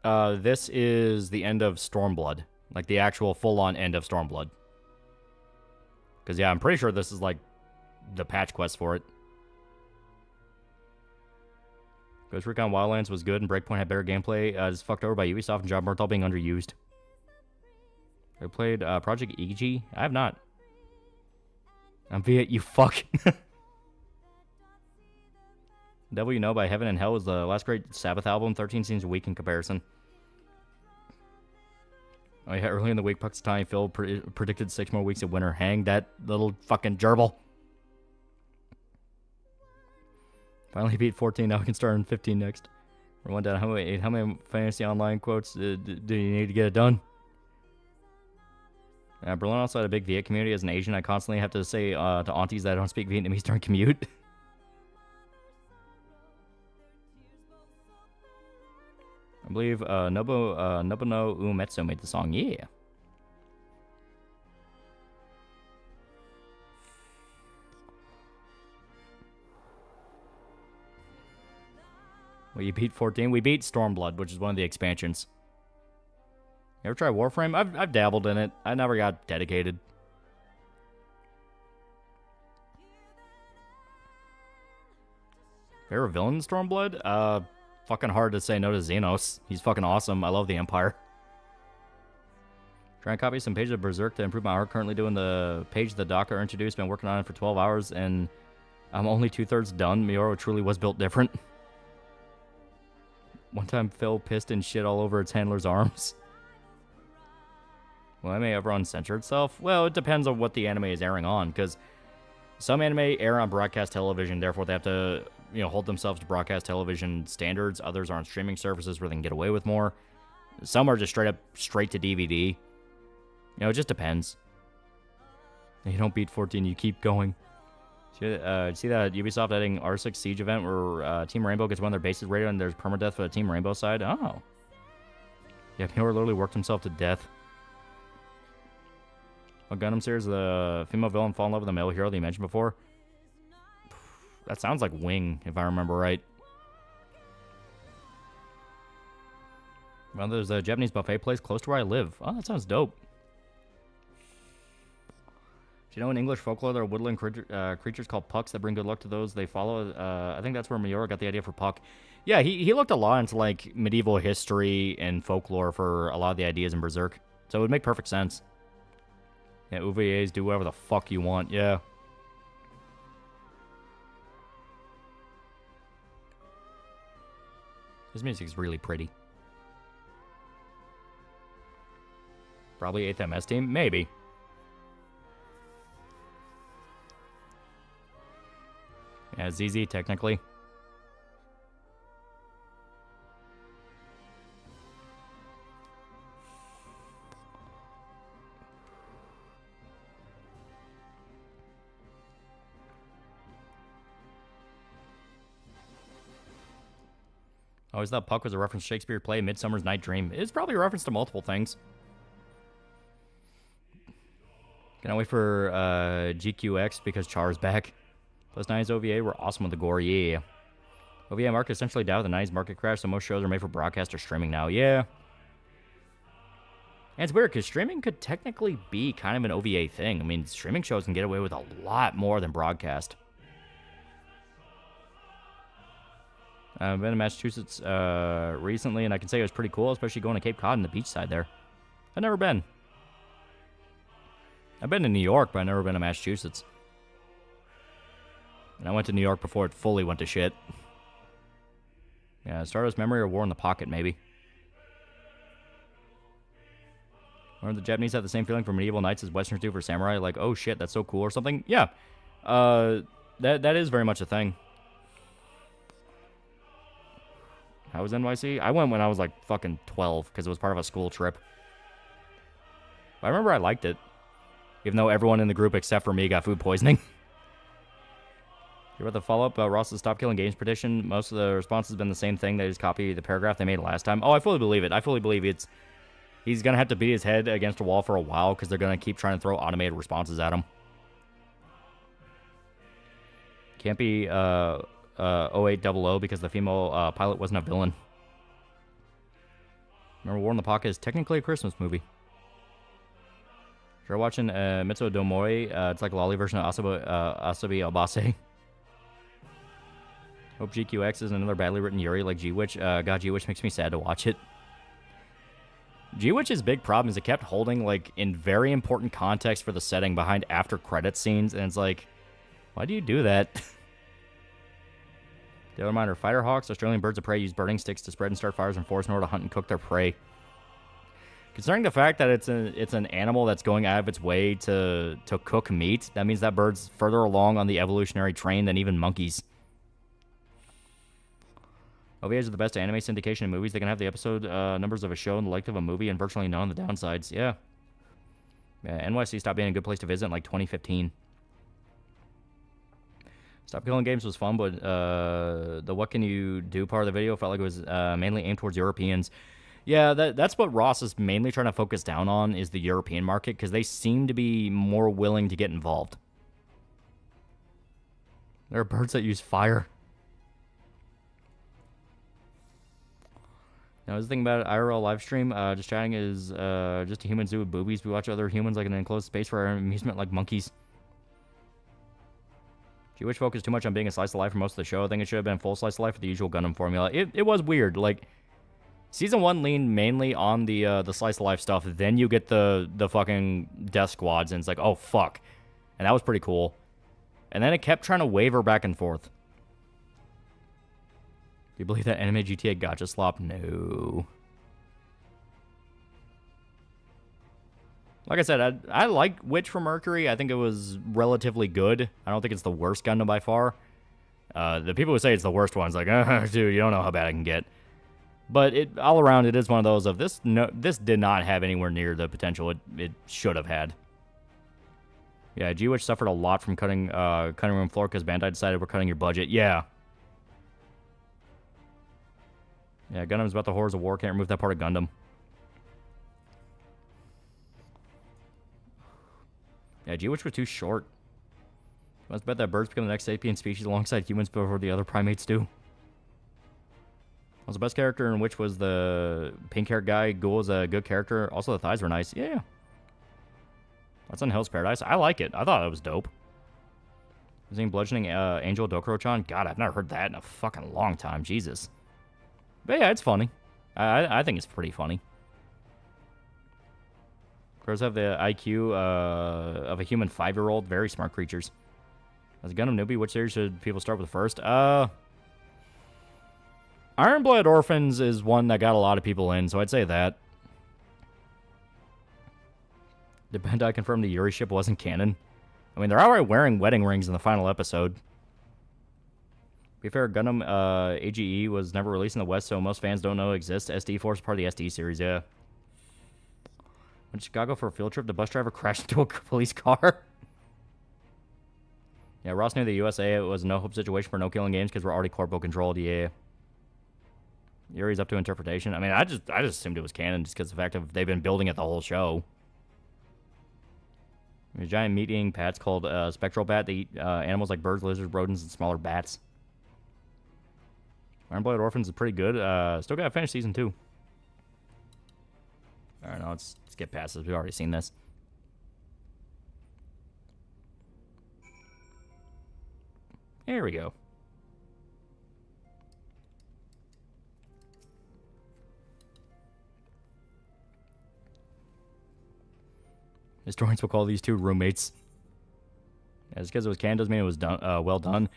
end of Stormblood. Like, the actual full-on end of Stormblood. Because, yeah, I'm pretty sure this is, like, the patch quest for it. Ghost Recon Wildlands was good, and Breakpoint had better gameplay. It's fucked over by Ubisoft and Job Murtaugh being underused. I played Project EG. I have not. I'm Viet, you fuck. Devil You Know by Heaven and Hell was the last great Sabbath album. 13 seems weak in comparison. Oh yeah, early in the week, Puxatani Phil predicted 6 more weeks of winter. Hang that little fucking gerbil. Finally beat 14, now we can start on 15 next. We're 1 down. How many Fantasy Online quotes do you need to get it done? Berlin also had a big Viet community. As an Asian, I constantly have to say to aunties that I don't speak Vietnamese during commute. I believe Nobuno Uematsu made the song. Yeah. We beat 14. We beat Stormblood, which is one of the expansions. You ever try Warframe? I've dabbled in it. I never got dedicated. Favorite villain in Stormblood? Fucking hard to say no to Xenos. He's fucking awesome. I love the Empire. Trying to copy some pages of Berserk to improve my art. Currently doing the page the Docker introduced. Been working on it for 12 hours, and I'm only 2/3 done. Mioro truly was built different. One time Phil pissed and shit all over its handler's arms. Will anime ever uncensor itself? Well, it depends on what the anime is airing on, because some anime air on broadcast television, therefore they have to, hold themselves to broadcast television standards. Others are on streaming services where they can get away with more. Some are just straight to DVD. It just depends. You don't beat 14, you keep going. See that Ubisoft adding R6 Siege event where Team Rainbow gets one of their bases raided and there's permadeath for the Team Rainbow side? Oh. Yeah, Miura literally worked himself to death. What Gundam series, the female villain fall in love with the male hero that you mentioned before? That sounds like Wing, if I remember right. Well, there's a Japanese buffet place close to where I live. Oh, that sounds dope. Do you know in English folklore there are woodland creatures called pucks that bring good luck to those they follow? I think that's where Miura got the idea for puck. Yeah, he looked a lot into like medieval history and folklore for a lot of the ideas in Berserk. So it would make perfect sense. Yeah, OVAs do whatever the fuck you want, yeah. This music's really pretty. Probably 8th MS team? Maybe. Yeah, ZZ technically. I always thought Puck was a reference to Shakespeare play Midsummer's Night Dream. It's probably a reference to multiple things. Cannot wait for GQX because Char's back. Plus 9's OVA were awesome with the gore, yeah. OVA market essentially died with the 9's market crash, so most shows are made for broadcast or streaming now, yeah. And it's weird, because streaming could technically be kind of an OVA thing. I mean, streaming shows can get away with a lot more than broadcast. I've been to Massachusetts recently, and I can say it was pretty cool, especially going to Cape Cod and the beach side there. I've never been. I've been to New York, but I've never been to Massachusetts. And I went to New York before it fully went to shit. Yeah, Stardust Memory or War in the Pocket, maybe. Or the Japanese have the same feeling for medieval knights as Westerners do for samurai. Like, oh shit, that's so cool or something. Yeah, that is very much a thing. How was NYC? I went when I was like fucking 12 because it was part of a school trip. But I remember I liked it. Even though everyone in the group except for me got food poisoning. You read the follow-up about Ross's Stop Killing Games petition? Most of the response has been the same thing. They just copy the paragraph they made last time. Oh, I fully believe it. I fully believe it's... He's going to have to beat his head against a wall for a while because they're going to keep trying to throw automated responses at him. Can't be 0800 because the female pilot wasn't a villain. Remember, War in the Pocket is technically a Christmas movie. You're watching Mitsuo Domoi. It's like a lolly version of Asabi Albase. Hope GQX is another badly written Yuri like G-Witch. God, G-Witch makes me sad to watch it. G-Witch's big problem is it kept holding, like, in very important context for the setting behind after credit scenes, and it's like, why do you do that? The other reminder, fighter hawks, Australian birds of prey use burning sticks to spread and start fires in forests in order to hunt and cook their prey. Considering the fact that it's an animal that's going out of its way to cook meat, that means that bird's further along on the evolutionary train than even monkeys. OVAs are the best anime syndication in movies. They can have the episode numbers of a show and the length of a movie and virtually none of the downsides. Yeah. NYC stopped being a good place to visit in like 2015. Stop Killing Games was fun, but the what can you do part of the video felt like it was mainly aimed towards Europeans. Yeah, that's what Ross is mainly trying to focus down on is the European market because they seem to be more willing to get involved. There are birds that use fire. Now, this thing about IRL live stream, just chatting is just a human zoo with boobies. We watch other humans like in an enclosed space for our amusement like monkeys. G-Witch focused too much on being a slice of life for most of the show. I think it should have been full slice of life with the usual Gundam formula. It was weird. Like, Season 1 leaned mainly on the slice of life stuff. Then you get the fucking death squads, and it's like, oh, fuck. And that was pretty cool. And then it kept trying to waver back and forth. Do you believe that anime GTA gotcha slop? No. Like I said, I like Witch from Mercury. I think it was relatively good. I don't think it's the worst Gundam by far. The people who say it's the worst one's like, dude, you don't know how bad it can get. But all around, it is one of those of this. No, this did not have anywhere near the potential it should have had. Yeah, G-Witch suffered a lot from cutting room floor because Bandai decided we're cutting your budget. Yeah. Yeah, Gundam's about the horrors of war. Can't remove that part of Gundam. Yeah, G-Witch was too short. Must bet that birds become the next sapient species alongside humans before the other primates do. Was the best character in which was the pink-haired guy. Ghoul is a good character. Also, the thighs were nice. Yeah. That's on Hell's Paradise. I like it. I thought it was dope. Using Bludgeoning Angel Dokuro-chan. God, I've never heard that in a fucking long time. Jesus. But yeah, it's funny. I think it's pretty funny. Crows have the IQ of a human 5-year-old. Very smart creatures. As a Gundam newbie, which series should people start with first? Iron Blood Orphans is one that got a lot of people in, so I'd say that. Did Bandai confirm the Yuri ship wasn't canon? I mean, they're already wearing wedding rings in the final episode. To be fair, Gundam AGE was never released in the West, so most fans don't know it exists. SD Force part of the SD series, yeah. Went to Chicago for a field trip. The bus driver crashed into a police car. Yeah, Ross knew the USA. It was a no-hope situation for no-killing games because we're already corpo controlled, yeah. Yuri's up to interpretation. I mean, I just assumed it was canon just because the fact of they've been building it the whole show. There's giant meat-eating bats called spectral bat. They eat animals like birds, lizards, rodents, and smaller bats. Iron-Blooded Orphans is pretty good. Still got to finish season 2. All right, now let's get past this. We've already seen this. There we go. Historians will call these two roommates. Yeah, just because it was canon doesn't mean it was done, well done.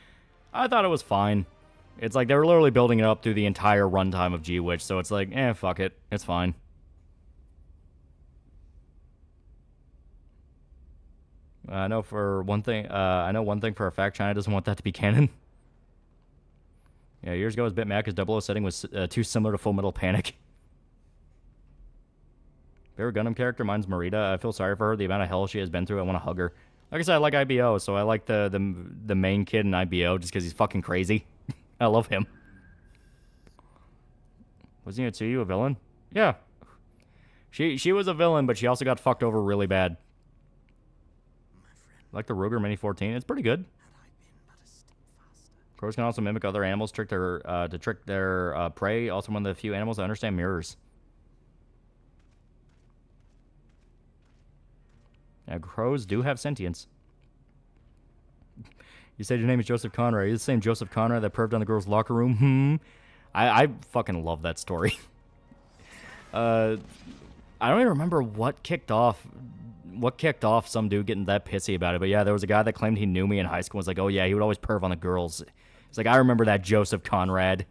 I thought it was fine. It's like they were literally building it up through the entire runtime of G-Witch, so it's like, fuck it. It's fine. I know one thing for a fact. China doesn't want that to be canon. Yeah, years ago I was a bit mad because 00 setting was too similar to Full Metal Panic. Favorite Gundam character? Mine's Marita. I feel sorry for her. The amount of hell she has been through. I want to hug her. Like I said, I like IBO, so I like the main kid in IBO just because he's fucking crazy. I love him. Wasn't Yotsuyu a villain? Yeah. She was a villain, but she also got fucked over really bad. Like the Ruger Mini 14. It's pretty good. Crows can also mimic other animals to trick their prey. Also one of the few animals that understand mirrors. Now, crows do have sentience. You said your name is Joseph Conrad. Are you the same Joseph Conrad that perved on the girls' locker room? I fucking love that story. I don't even remember what kicked off some dude getting that pissy about it. But yeah, there was a guy that claimed he knew me in high school and was like, oh yeah, he would always perv on the girls. It's like, I remember that Joseph Conrad.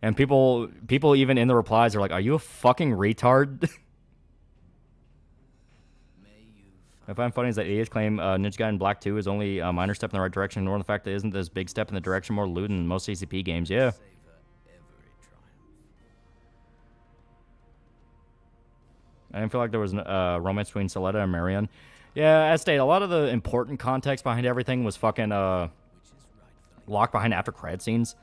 And people even in the replies are like, are you a fucking retard? I find funny is that idiots claim Ninja Gaiden Black 2 is only a minor step in the right direction, nor the fact that it isn't this big step in the direction more loot in most CCP games. Yeah. I didn't feel like there was romance between Soletta and Marion. Yeah, as stated, a lot of the important context behind everything was fucking locked behind after credit scenes.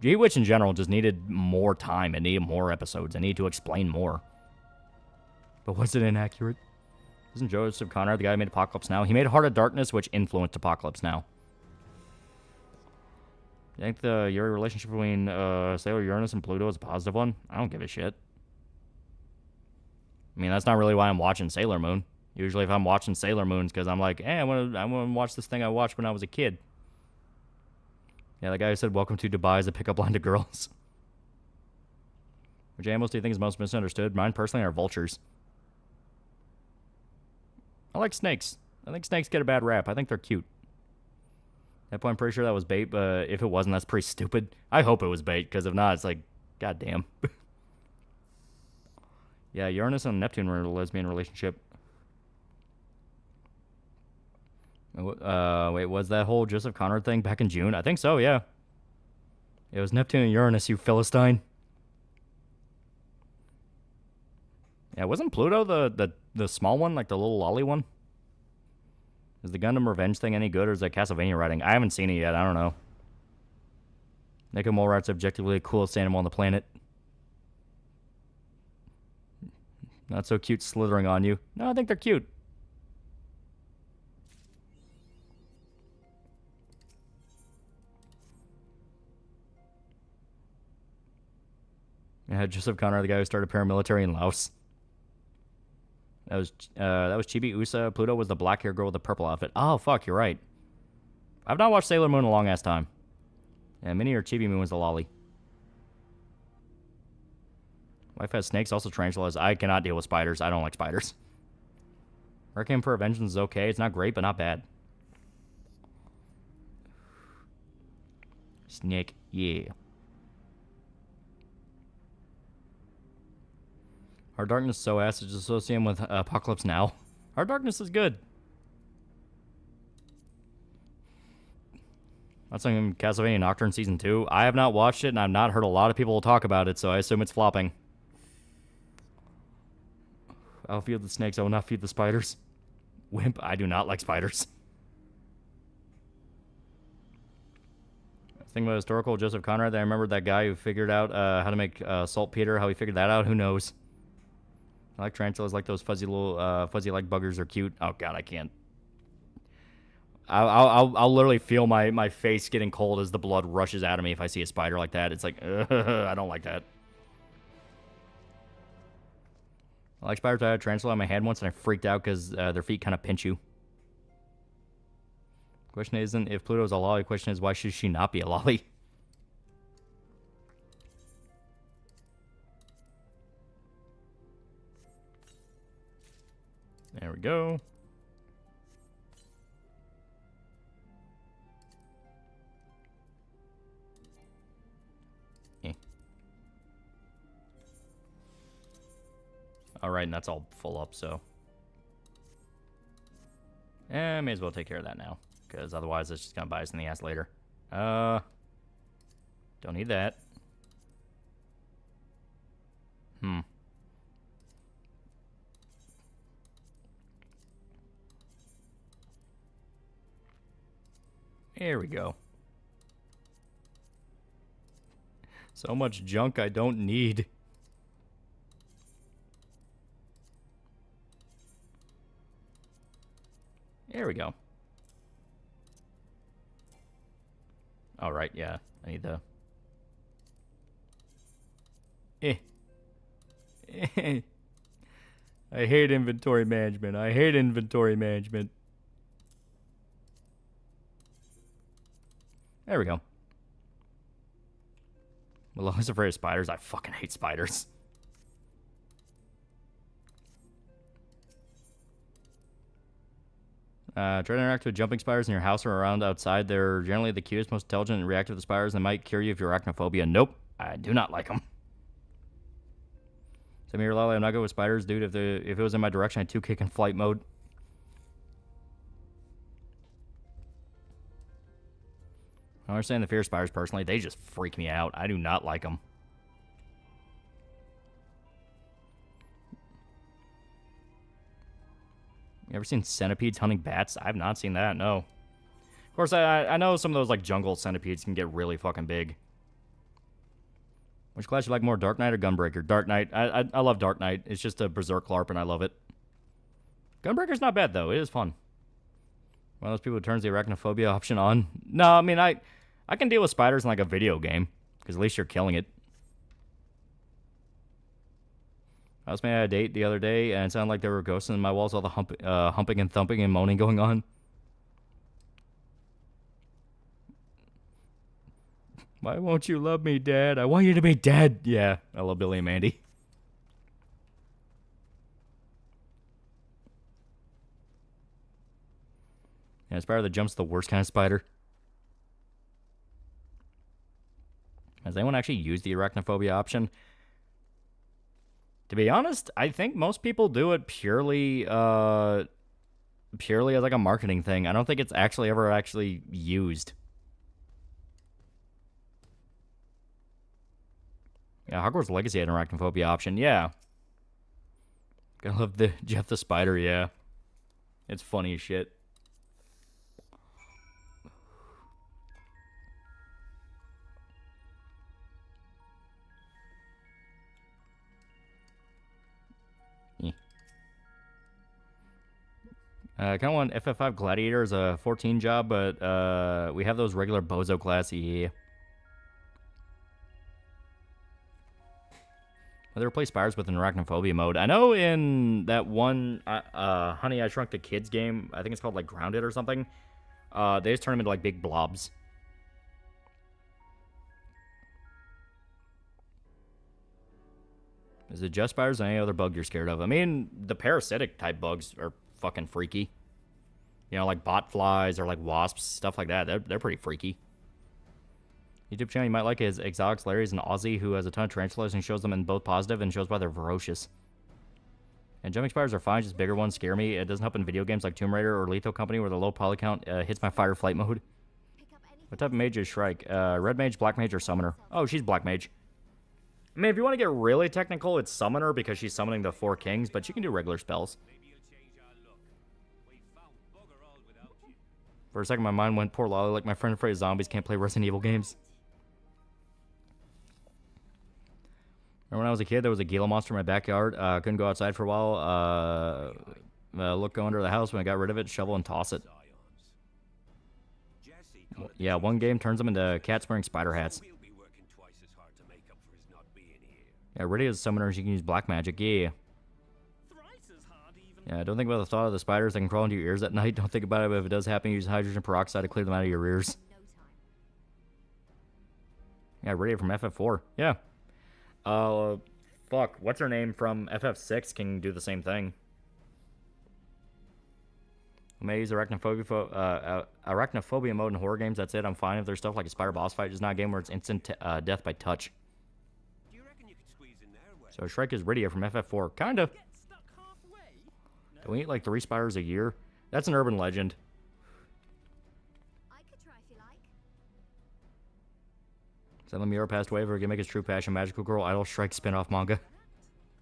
G-Witch in general just needed more time. It needed more episodes. It needed to explain more. But was it inaccurate? Isn't Joseph Conrad the guy who made Apocalypse Now? He made Heart of Darkness, which influenced Apocalypse Now. You think your relationship between Sailor Uranus and Pluto is a positive one? I don't give a shit. I mean, that's not really why I'm watching Sailor Moon. Usually if I'm watching Sailor Moon, it's because I'm like, I want to watch this thing I watched when I was a kid. Yeah, the guy who said, welcome to Dubai is a pickup line to girls. Which animals do you think is most misunderstood? Mine personally are vultures. I like snakes. I think snakes get a bad rap. I think they're cute. At that point, I'm pretty sure that was bait, but if it wasn't, that's pretty stupid. I hope it was bait, because if not, it's like, goddamn. Yeah, Uranus and Neptune were in a lesbian relationship. Wait, was that whole Joseph Conrad thing back in June? I think so, yeah. It was Neptune and Uranus, you Philistine. Yeah, wasn't Pluto the small one, like the little lolly one? Is the Gundam Revenge thing any good, or is that Castlevania writing? I haven't seen it yet, I don't know. Nico Molrat's objectively the coolest animal on the planet. Not so cute slithering on you. No, I think they're cute. Yeah, Joseph Conrad, the guy who started paramilitary in Laos. That was Chibi Usa. Pluto was the black hair girl with the purple outfit. Oh, fuck, you're right. I've not watched Sailor Moon in a long ass time. Yeah, Minnie or Chibi Moon was the lolly. Wife has snakes, also tarantulas. I cannot deal with spiders. I don't like spiders. Requiem for a Vengeance is okay. It's not great, but not bad. Snake, yeah. Our Darkness is so ass, it's associated with Apocalypse Now. Our Darkness is good. That's something Castlevania Nocturne Season 2. I have not watched it, and I've not heard a lot of people talk about it, so I assume it's flopping. I'll feed the snakes, I will not feed the spiders. Wimp, I do not like spiders. Thing about historical Joseph Conrad, I remember that guy who figured out how to make saltpeter. How he figured that out, who knows? I like tarantulas, like those fuzzy little fuzzy like buggers are cute. Oh god, I can't. I'll literally feel my face getting cold as the blood rushes out of me if I see a spider like that. It's like, I don't like that. I like spiders. I had a tarantula on my hand once and I freaked out because their feet kind of pinch you. Question isn't if Pluto's a lolly. Question is, why should she not be a lolly? There we go. Alright, and that's all full up, so. May as well take care of that now. Because otherwise it's just going to bite us in the ass later. Don't need that. There we go. So much junk I don't need. There we go. All right, yeah. I need the... I hate inventory management. I hate inventory management. There we go. Well, I was afraid of spiders. I fucking hate spiders. Try to interact with jumping spiders in your house or around outside. They're generally the cutest, most intelligent, and reactive to spiders. They might cure you of your arachnophobia. Nope, I do not like them. Same here, Lolly. I'm not good with spiders, dude. If it was in my direction, I'd 2-kick in flight mode. I understand the fear of spiders personally. They just freak me out. I do not like them. You ever seen centipedes hunting bats? I have not seen that, no. Of course, I know some of those, like, jungle centipedes can get really fucking big. Which class you like more, Dark Knight or Gunbreaker? Dark Knight. I love Dark Knight. It's just a berserk LARP, and I love it. Gunbreaker's not bad, though. It is fun. One of those people who turns the arachnophobia option on. No, I mean, I can deal with spiders in, like, a video game. Because at least you're killing it. I was made a date the other day, and it sounded like there were ghosts in my walls. All the humping and thumping and moaning going on. Why won't you love me, Dad? I want you to be dead. Yeah, I love Billy and Mandy. Yeah, spider that jumps the worst kind of spider. Has anyone actually used the arachnophobia option? To be honest, I think most people do it purely as like a marketing thing. I don't think it's actually ever used. Yeah, Hogwarts Legacy had an arachnophobia option. Yeah. Gotta love the Jeff the Spider, yeah. It's funny as shit. I kind of want FF5 Gladiator as a 14 job, but we have those regular Bozo class. Yeah. Well, they replace spiders with an arachnophobia mode. I know in that one Honey, I Shrunk the Kids game, I think it's called like Grounded or something, they just turn them into like big blobs. Is it just spiders or any other bug you're scared of? I mean, the parasitic type bugs are fucking freaky. You know, like bot flies or like wasps, stuff like that. They're pretty freaky. YouTube channel you might like is Exotics Larry is an Aussie who has a ton of tarantulas and shows them in both positive and shows why they're ferocious. And jumping spiders are fine, just bigger ones scare me. It doesn't help in video games like Tomb Raider or Lethal Company where the low poly count hits my fight or flight mode. What type of mage is Shrike? Red mage, black mage, or summoner? Oh, she's black mage. I mean, if you want to get really technical, it's summoner because she's summoning the 4 kings, but she can do regular spells. For a second, my mind went, poor Lolly, like my friend afraid of zombies can't play Resident Evil games. Remember when I was a kid, there was a Gila monster in my backyard. Couldn't go outside for a while. Go under the house. When I got rid of it, shovel and toss it. Yeah, one game turns them into cats wearing spider hats. Yeah, ready as summoners, you can use black magic. Yeah. Yeah, don't think about the thought of the spiders that can crawl into your ears at night. Don't think about it, but if it does happen, use hydrogen peroxide to clear them out of your ears. Yeah, ready from FF4. Yeah. Fuck. What's her name from FF6 can do the same thing. I may use arachnophobia mode in horror games. That's it. I'm fine if there's stuff like a spider boss fight. Just not a game where it's instant death by touch. So Shrek is Rydia from FF4. Kinda. Do we eat like 3 spiders a year? That's an urban legend.
I could try if you like.
Sailor Mira passed away for gimmick his true passion. Magical Girl Idol Shrek spin-off manga.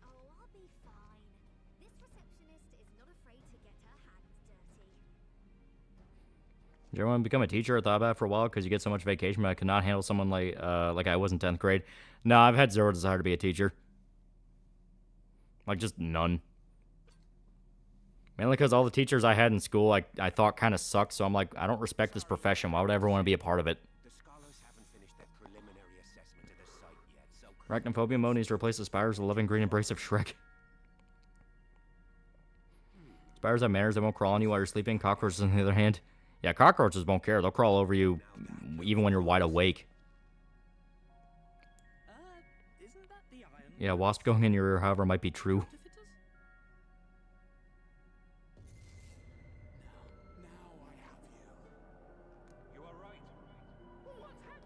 Oh, I'll be fine. This receptionist is not afraid to get her hands dirty.
Did you ever want to become a teacher? I thought about it for a while because you get so much vacation, but I could not handle someone like I was in 10th grade. No, I've had zero desire to be a teacher. Like, just none. Mainly because all the teachers I had in school, I thought kind of sucked, so I'm like, I don't respect this profession. Why would I ever want to be a part of it? Arachnophobia mode needs to replace the spiders with the loving green embrace of Shrek. Spiders have manners. They won't crawl on you while you're sleeping. Cockroaches, on the other hand. Yeah, cockroaches won't care. They'll crawl over you even when you're wide awake.
Isn't that the iron?
Yeah, wasp going in your ear, however, might be true.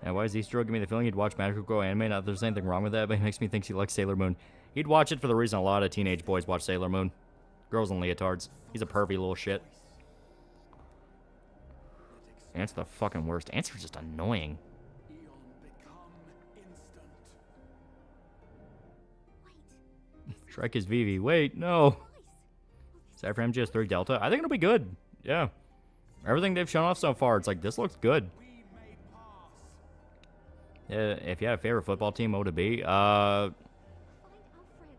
And why is Easter give me the feeling he'd watch Magical Girl anime? Not that there's anything wrong with that, but it makes me think he likes Sailor Moon. He'd watch it for the reason a lot of teenage boys watch Sailor Moon. Girls in leotards. He's a pervy little shit. Ant's the fucking worst. Ants are just annoying. Shrek is Vivi. Wait, no. Aside from MGS3 Delta, I think it'll be good. Yeah. Everything they've shown off so far, it's like, this looks good. Yeah, if you had a favorite football team, what would it be? I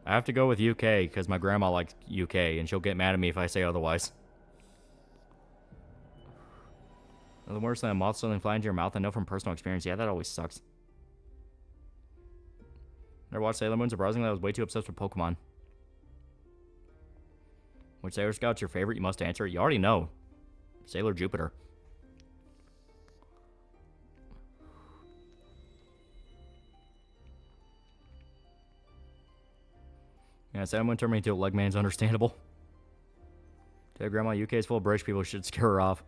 have to go with UK, because my grandma likes UK, and she'll get mad at me if I say otherwise. Nothing worse than a moth suddenly flying into your mouth. I know from personal experience. Yeah, that always sucks. Never watched Sailor Moon. Surprisingly, I was way too obsessed with Pokemon. Which Sailor Scout's your favorite? You must answer. You already know. Sailor Jupiter. Yeah, Sailor Moon turned me into a leg man's understandable. Tell Grandma UK is full of British people. Should scare her off.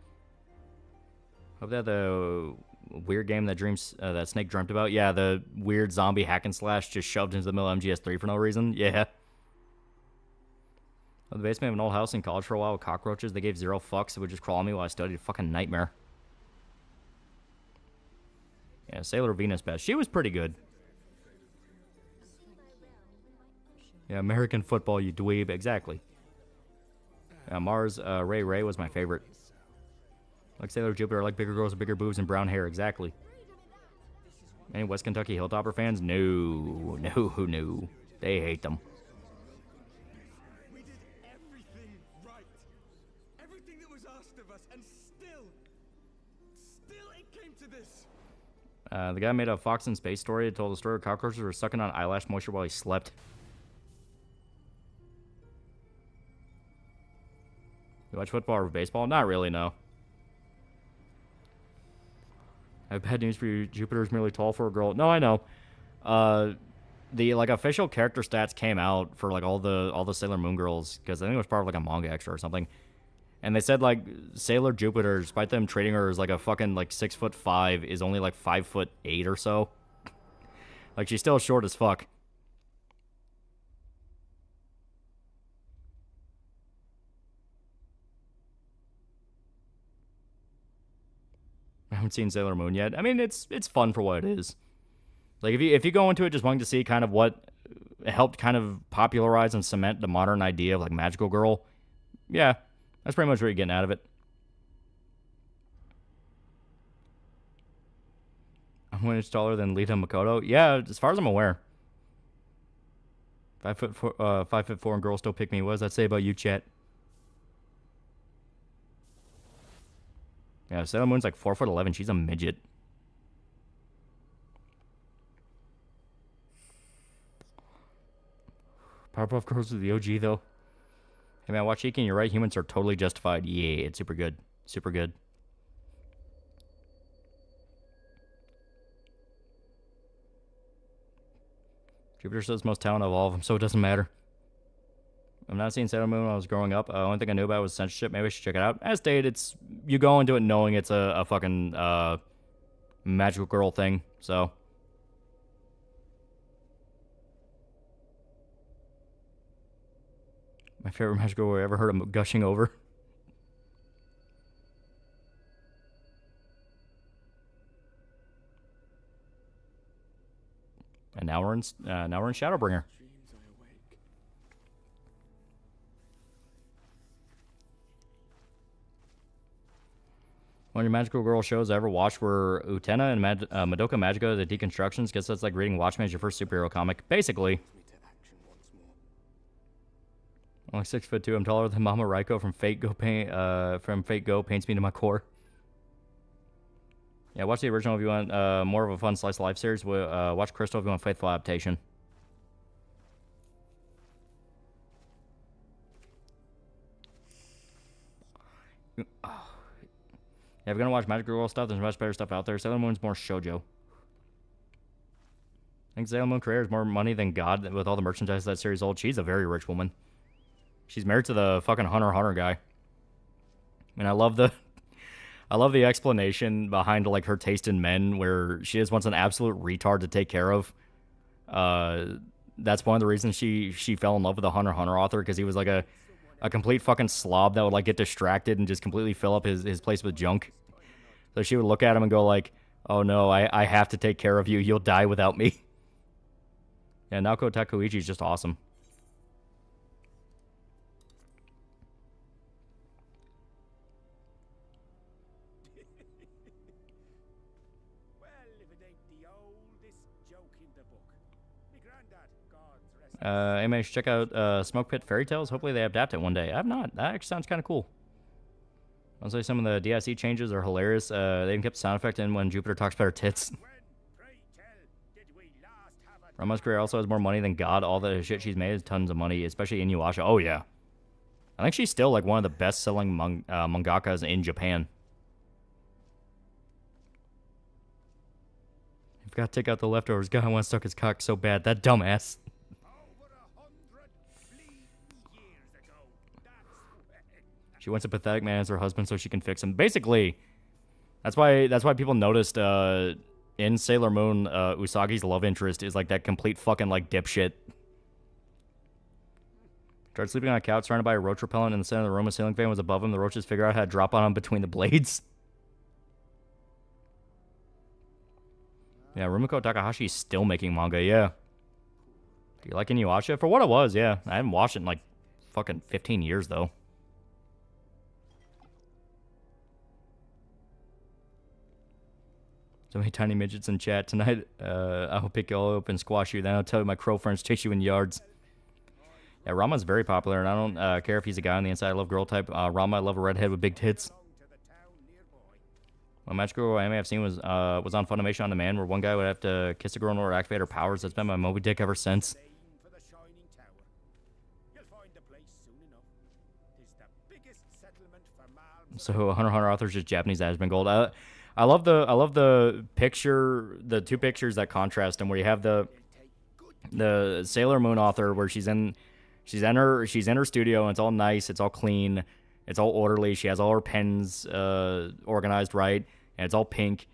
Hope that the weird game that that Snake dreamt about. Yeah, the weird zombie hack and slash just shoved into the middle of MGS3 for no reason. Yeah. In the basement of an old house in college for a while with cockroaches. They gave 0 fucks. It would just crawl on me while I studied. Fucking nightmare. Yeah, Sailor Venus best. She was pretty good. Yeah, American football, you dweeb. Exactly. Mars Ray was my favorite. Like Sailor Jupiter, I like bigger girls with bigger boobs and brown hair. Exactly. Any West Kentucky Hilltopper fans? No. No. They hate them.
We did everything right. Everything that was asked of us, and still it came to this.
The guy made a Fox in Space story. It told the story of cockroaches were sucking on eyelash moisture while he slept. You watch football or baseball? Not really, no. I have bad news for you. Jupiter's merely tall for a girl. No, I know. The official character stats came out for all the Sailor Moon girls because I think it was part of a manga extra or something. And they said Sailor Jupiter, despite them treating her as a fucking 6'5", is only 5'8" or so. She's still short as fuck. I haven't seen Sailor Moon yet. I mean, it's fun for what it is. If you go into it just wanting to see kind of what helped kind of popularize and cement the modern idea of magical girl, yeah, that's pretty much what you're getting out of it. I'm 1 inch taller than Lita Makoto. Yeah, as far as I'm aware. 5'4", and girls still pick me. What does that say about you, chat? Yeah, Sailor Moon's like 4'11". She's a midget. Powerpuff Girls is the OG though. Hey man, watch Ekin. You're right. Humans are totally justified. Yeah, it's super good. Super good. Jupiter says most talent of all of them, so it doesn't matter. I'm not seeing Sailor Moon when I was growing up. Only thing I knew about was censorship. Maybe I should check it out. As stated, it's you go into it knowing it's a fucking magical girl thing. So my favorite magical girl I ever heard of gushing over. And now we're in Shadowbringer. One of your magical girl shows I ever watched were Utena and Madoka Magica, the deconstructions. Guess that's like reading Watchmen as your first superhero comic. Basically. I'm like 6'2". I'm taller than Mama Raiko from Fate Go paints me to my core. Yeah, watch the original if you want more of a fun slice of life series. Watch Crystal if you want faithful adaptation. Yeah, if you're gonna watch Magic Girl stuff, there's much better stuff out there. Sailor Moon's more shoujo. I think Sailor Moon creators more money than God with all the merchandise that series old. She's a very rich woman. She's married to the fucking Hunter x Hunter guy. And I love the explanation behind like her taste in men, where she just wants an absolute retard to take care of. That's one of the reasons she fell in love with the Hunter x Hunter author, because he was like a complete fucking slob that would like get distracted and just completely fill up his place with junk. So she would look at him and go like, "Oh no, I have to take care of you. You'll die without me." Yeah, Naoko Takuichi is just awesome. Anyway, you should check out Smoke Pit Fairy Tales. Hopefully they adapt it one day. I have not. That actually sounds kind of cool. I'll say some of the DIC changes are hilarious. They even kept the sound effect in when Jupiter talks about her tits. Rama's career also has more money than God. All the shit she's made is tons of money, especially Inuyasha. Oh, yeah. I think she's still like one of the best-selling mangakas in Japan. You've got to take out the leftovers. God, I want to suck his cock so bad. That dumbass. She wants a pathetic man as her husband so she can fix him. Basically, that's why people noticed in Sailor Moon, Usagi's love interest is like that complete fucking like dipshit. Tried sleeping on a couch surrounded by a roach repellent in the center of the room. A ceiling fan was above him. The roaches figured out how to drop on him between the blades. Yeah, Rumiko Takahashi is still making manga, yeah. Do you like Inuyasha? For what it was, yeah. I haven't watched it in like fucking 15 years, though. So many tiny midgets in chat tonight. I'll pick you all up and squash you. Then I'll tell you my crow friends chase you in yards. Yeah, Rama's very popular, and I don't care if he's a guy on the inside. I love girl type. Rama, I love a redhead with big tits. One magical anime I've seen was on Funimation On Demand, where one guy would have to kiss a girl in order to activate her powers. That's been my Moby Dick ever since. So Hunter x Hunter authors just Japanese as been gold. I love the picture, the two pictures that contrast them, where you have the Sailor Moon author where she's in her studio and it's all nice, it's all clean, it's all orderly. She has all her pens organized right, and it's all pink.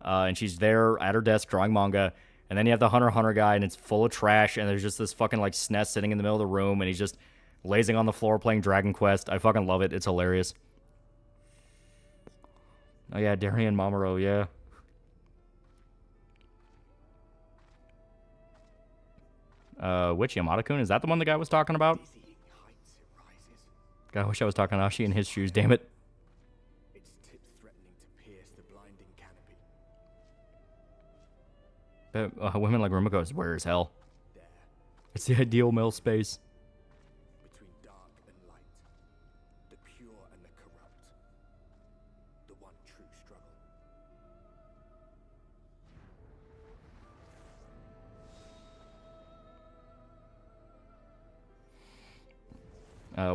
And she's there at her desk drawing manga. And then you have the Hunter x Hunter guy, and it's full of trash, and there's just this fucking like SNES sitting in the middle of the room, and he's just lazing on the floor playing Dragon Quest. I fucking love it. It's hilarious. Oh yeah, Darian Mamoru, yeah. Which Yamada-kun? Is that the one the guy was talking about? God, I wish I was talking to Ashi in his shoes, damn it.
Its tip threatening to pierce the blinding canopy.
Women like Rumiko is rare as hell. It's the ideal male space.
Between dark and light, the pure and the corrupt, the one true struggle.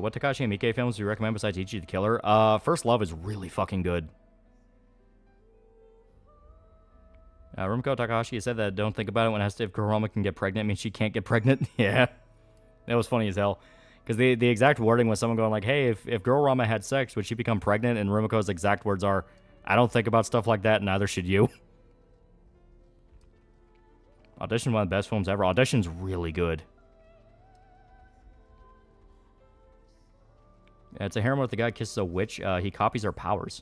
What Takashi and Miike films do you recommend besides Ichi the Killer? First Love is really fucking good. Rumiko Takahashi said that don't think about it when asked if Kurama can get pregnant. I mean, she can't get pregnant. Yeah. That was funny as hell. Because the exact wording was someone going like, hey, if Girl Rama had sex, would she become pregnant? And Rumiko's exact words are, I don't think about stuff like that, neither should you. Audition, one of the best films ever. Audition's really good. Yeah, it's a harem where the guy kisses a witch. He copies her powers.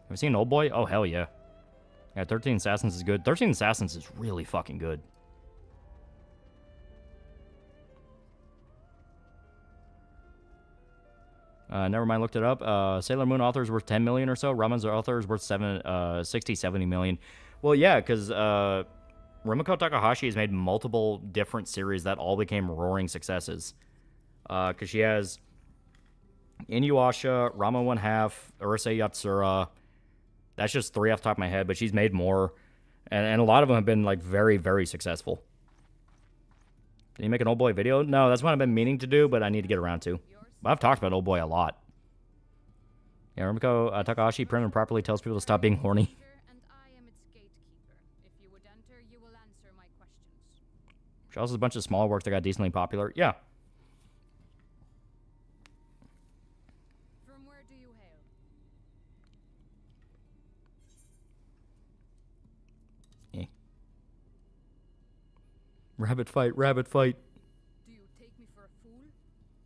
Have you seen Old Boy? Oh, hell yeah. Yeah, 13 Assassins is good. 13 Assassins is really fucking good. Never mind, looked it up. Sailor Moon author is worth 10 million or so. Ramen's author is worth 60, 70 million. Well, yeah, because Rumiko Takahashi has made multiple different series that all became roaring successes. Because she has Inuyasha, Rama 1/2, Urusei Yatsura. That's just 3 off the top of my head, but she's made more. And a lot of them have been, like, very, very successful. Did you make an Old Boy video? No, that's what I've been meaning to do, but I need to get around to. But I've talked about Old Boy a lot. Yeah, Rumiko Takahashi prim and properly tells people to stop being horny. She also has a bunch of small work that got decently popular. Yeah.
From where do you hail?
Rabbit fight, rabbit fight.
Do you take me for a fool?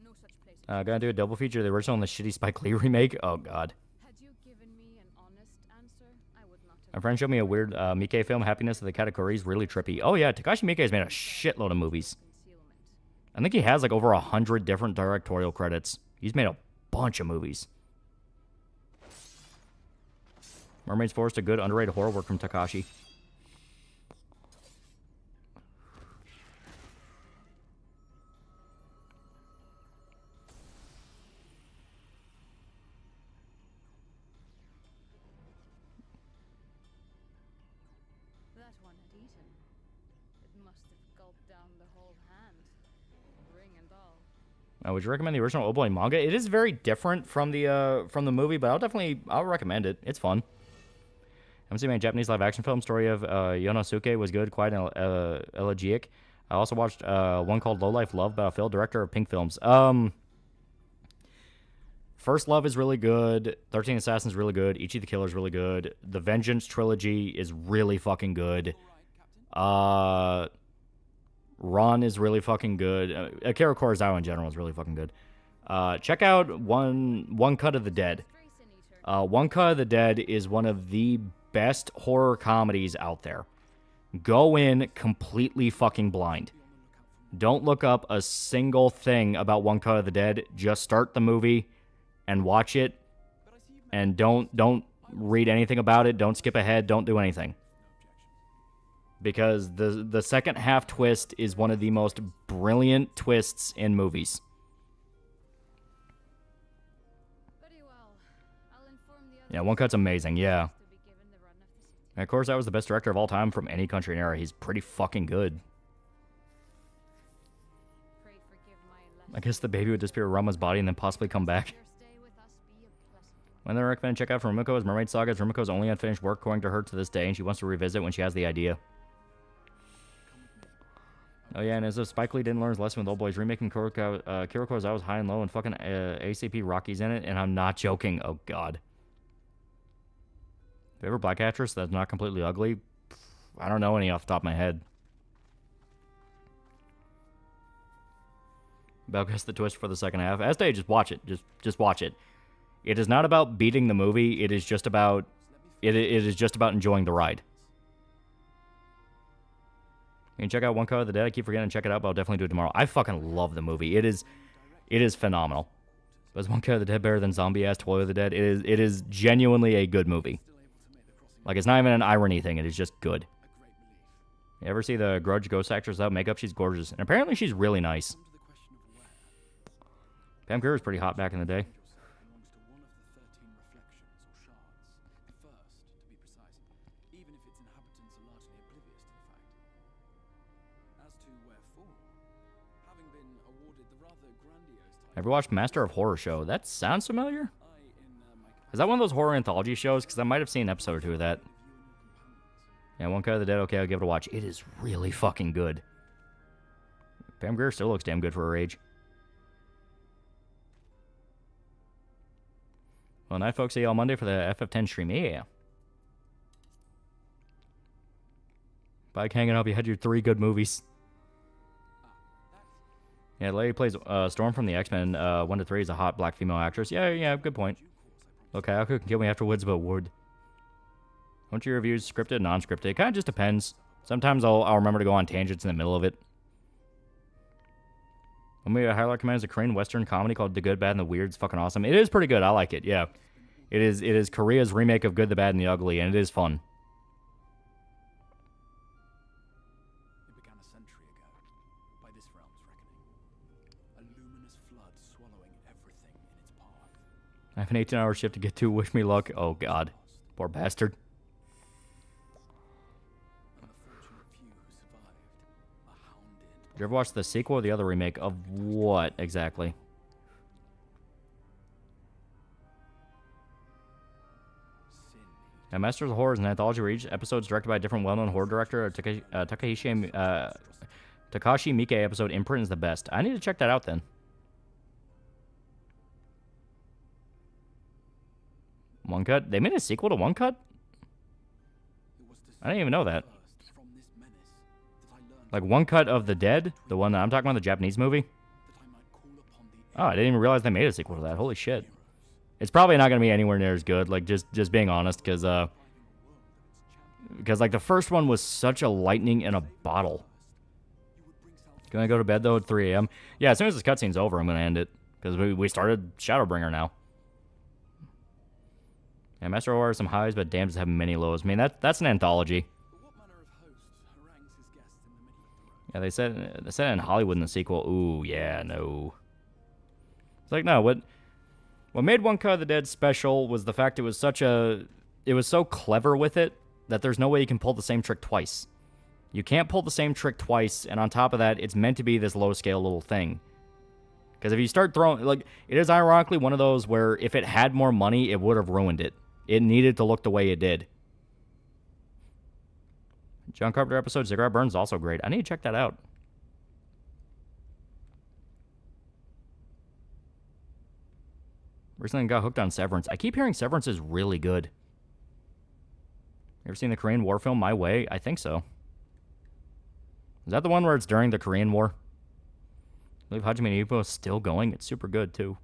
No such place.
Gonna do a double feature, the original and the shitty Spike Lee remake. Oh, God.
Had you given me an honest answer, I would not have.
My friend showed me a weird Miike film, Happiness of the Katakuri's, really trippy. Oh, yeah, Takashi Miike has made a shitload of movies. I think he has, like, over 100 different directorial credits. He's made a bunch of movies. Mermaid's Forest, a good underrated horror work from Takashi.
That one had eaten. It must have gulped down the whole hand, ring and all.
Would you recommend the original Old Boy manga? It is very different from the movie, but I'll recommend it. It's fun. I'm seeing a Japanese live action film. Story of Yonosuke was good, quite elegiac. I also watched one called Low Life Love by Phil, director of Pink Films. First Love is really good. 13 Assassins is really good. Ichi the Killer is really good. The Vengeance trilogy is really fucking good. Ron is really fucking good. Akira Kurosawa in general is really fucking good. Check out One Cut of the Dead. One Cut of the Dead is one of the best horror comedies out there. Go in completely fucking blind. Don't look up a single thing about One Cut of the Dead. Just start the movie and watch it. And don't read anything about it. Don't skip ahead. Don't do anything. Because the second half twist is one of the most brilliant twists in movies. Yeah, One Cut's amazing, yeah. And of course, that was the best director of all time from any country and era. He's pretty fucking good. I guess the baby would disappear with Rama's body and then possibly come back. When I recommend check out from Rumiko's Mermaid Saga is Rumiko's only unfinished work according to her to this day, and she wants to revisit when she has the idea. Oh yeah, and as if Spike Lee didn't learn his lesson with Old Boys, remaking Kira Kurosawa's High and Low and fucking ACP Rocky's in it, and I'm not joking. Oh god. Favorite black actress that's not completely ugly? I don't know any off the top of my head. But guess the twist for the second half. Estee, just watch it. Just watch it. It is not about beating the movie. It is just about enjoying the ride. You can check out One Cut of the Dead. I keep forgetting to check it out, but I'll definitely do it tomorrow. I fucking love the movie. It is phenomenal. But is One Cut of the Dead better than zombie-ass Toy of the Dead? It is genuinely a good movie. Like, it's not even an irony thing. It is just good. You ever see the Grudge ghost actress without makeup? She's gorgeous. And apparently she's really nice. Pam Grier was pretty hot back in the day. Ever watched Master of Horror Show? That sounds familiar? Is that one of those horror anthology shows? Because I might have seen an episode or two of that. Yeah, One Cut of the Dead. Okay, I'll give it a watch. It is really fucking good. Pam Grier still looks damn good for her age. Well, night, folks. See you all Monday for the FF10 stream. Yeah. Bike hanging up. You had your 3 good movies. Yeah, the lady plays Storm from the X-Men 1 to 3 is a hot black female actress. Yeah, good point. Okay, Kayako can kill me afterwards, but would. Don't your reviews scripted, non-scripted? It kind of just depends. Sometimes I'll remember to go on tangents in the middle of it. One movie I highly recommend is a Korean Western comedy called The Good, Bad, and the Weird. It's fucking awesome. It is pretty good. I like it, yeah. It is Korea's remake of Good, the Bad, and the Ugly, and it is fun.
It began a century ago, by this realm's reckoning. A luminous flood swallowing everything in its path.
I have an 18-hour shift to get to. Wish me luck. Oh, God. Poor bastard. Did you ever watch the sequel or the other remake of what exactly? Now, Masters of Horror is an anthology where each episode is directed by a different well-known horror director. Takashi Miike episode Imprint is the best. I need to check that out then. One Cut? They made a sequel to One Cut? I didn't even know that. Like One Cut of the Dead? The one that I'm talking about, the Japanese movie? Oh, I didn't even realize they made a sequel to that. Holy shit. It's probably not going to be anywhere near as good, like, just being honest, because like, the first one was such a lightning in a bottle. Gonna go to bed, though, at 3 a.m.? Yeah, as soon as this cutscene's over, I'm going to end it, because we started Shadowbringer now. Yeah, Master of Horror has some highs, but damn, does have many lows. I mean, that's an anthology. Yeah, they said it in Hollywood in the sequel. Ooh, yeah, no. It's like, no, what made One Cut of the Dead special was the fact it was so clever with it that there's no way you can pull the same trick twice. You can't pull the same trick twice, and on top of that, it's meant to be this low-scale little thing. Because if you start throwing, like, it is ironically one of those where if it had more money, it would have ruined it. It needed to look the way it did. John Carpenter episode, Cigarette Burns, is also great. I need to check that out. Recently got hooked on Severance. I keep hearing Severance is really good. You ever seen the Korean War film, My Way? I think so. Is that the one where it's during the Korean War? I believe Hajime Ippo is still going. It's super good, too.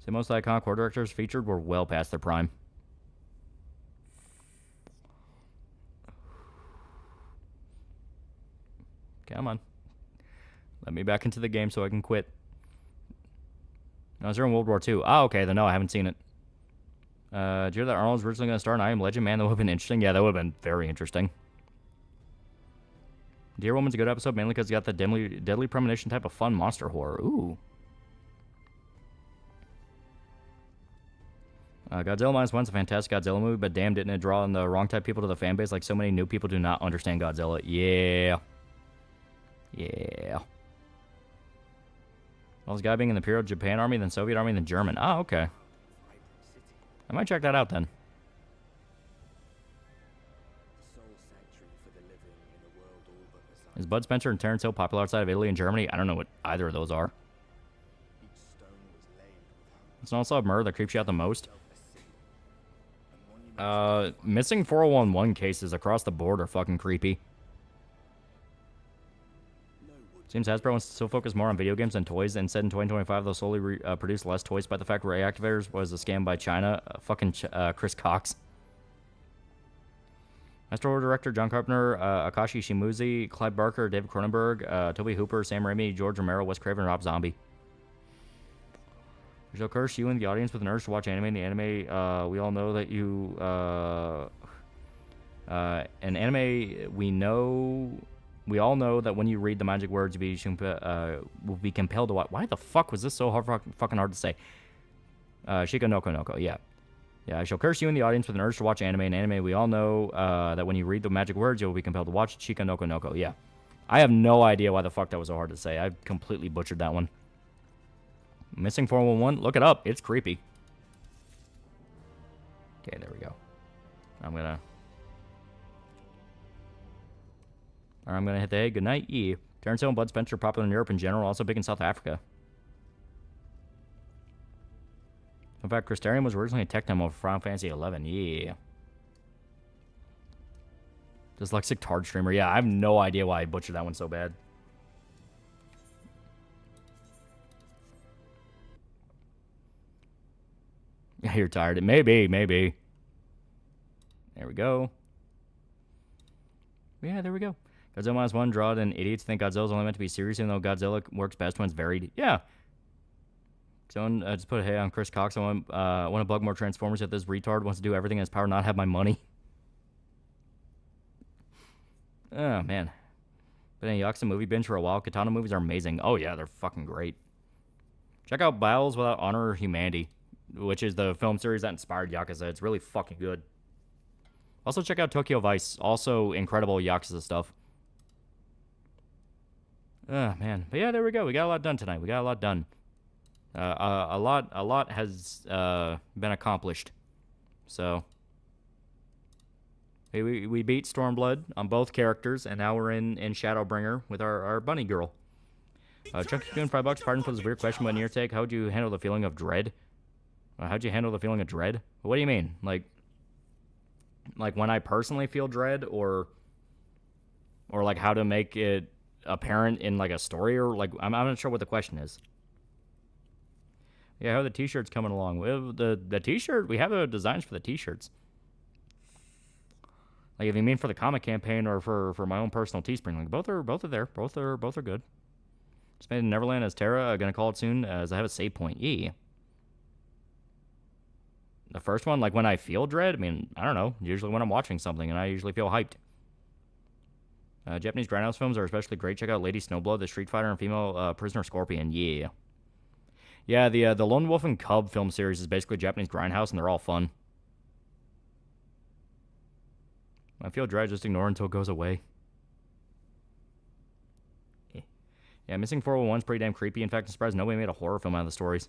So most iconic horror directors featured were well past their prime. Come on. Let me back into the game so I can quit. No, I was during World War II. Oh, okay. Then no, I haven't seen it. Did you hear that Arnold's originally going to star in I Am Legend? Man, that would have been interesting. Yeah, that would have been very interesting. Dear Woman's a good episode, mainly because it's got the deadly premonition type of fun monster horror. Ooh. Godzilla Minus One's a fantastic Godzilla movie, but damn, didn't it draw in the wrong type of people to the fan base? Like so many new people do not understand Godzilla. Yeah. Yeah. Well, this guy being in the Imperial Japan Army, then Soviet Army, then German. Oh, okay. I might check that out then. Is Bud Spencer and Terence Hill popular outside of Italy and Germany? I don't know what either of those are. It's also a murder that creeps you out the most. Missing 401 cases across the board are fucking creepy. Seems Hasbro wants to still focus more on video games than toys, and said in 2025 they'll slowly produce less toys by the fact Reactivators was a scam by China. Chris Cox. Master Horror Director John Carpenter, Akashi Shimizu, Clive Barker, David Cronenberg, Toby Hooper, Sam Raimi, George Romero, Wes Craven, Rob Zombie. She'll curse you in the audience with an urge to watch anime. In the anime, we all know that you An anime we all know that when you read the magic words, will be compelled to watch. Why the fuck was this so fucking hard to say? Shika Noko Noko, yeah. Yeah, I shall curse you in the audience with an urge to watch anime. In anime, we all know that when you read the magic words, you'll be compelled to watch Shika Noko Noko, yeah. I have no idea why the fuck that was so hard to say. I completely butchered that one. Missing 411, look it up. It's creepy. Okay, there we go. I'm gonna hit the hey, good night, E. Terence Hill and Bud Spencer are popular in Europe in general, also big in South Africa. In fact, Crystarium was originally a tech demo for Final Fantasy XI, yeah. Dyslexic Tard Streamer, yeah, I have no idea why I butchered that one so bad. Yeah, you're tired. Maybe. There we go. Yeah, there we go. Godzilla -1 drawed and idiots think Godzilla's only meant to be serious, even though Godzilla works best when it's varied. Yeah. Someone just put a hey on Chris Cox. I want to bug more Transformers if this retard wants to do everything in his power, not have my money. Oh, man. Been a Yakuza movie binge for a while. Katana movies are amazing. Oh, yeah, they're fucking great. Check out Battles Without Honor or Humanity, which is the film series that inspired Yakuza. It's really fucking good. Also, check out Tokyo Vice. Also, incredible Yakuza stuff. Oh, man. But yeah, there we go. We got a lot done tonight. We got a lot done. A lot has been accomplished. So, hey, we beat Stormblood on both characters, and now we're in Shadowbringer with our bunny girl. Chunky Coon, $5. Pardon for this weird question, but in your take, how would you handle the feeling of dread? How'd you handle the feeling of dread? What do you mean? Like when I personally feel dread, or like how to make it apparent in like a story, or like I'm not sure what the question is. Yeah, how are the t-shirts coming along? With the t-shirt, we have the designs for the t-shirts. Like if you mean for the comic campaign or for my own personal Teespring, like both are there. Both are good. Just made in Neverland as Terra. Gonna call it soon as I have a save point. Yeah. The first one, like when I feel dread, I mean, I don't know. Usually when I'm watching something, and I usually feel hyped. Japanese grindhouse films are especially great. Check out Lady Snowblood, the Street Fighter and female prisoner Scorpion. Yeah. Yeah, the Lone Wolf and Cub film series is basically Japanese grindhouse, and they're all fun. When I feel dread, just ignore it until it goes away. Yeah, Missing 411's pretty damn creepy. In fact, I'm surprised nobody made a horror film out of the stories.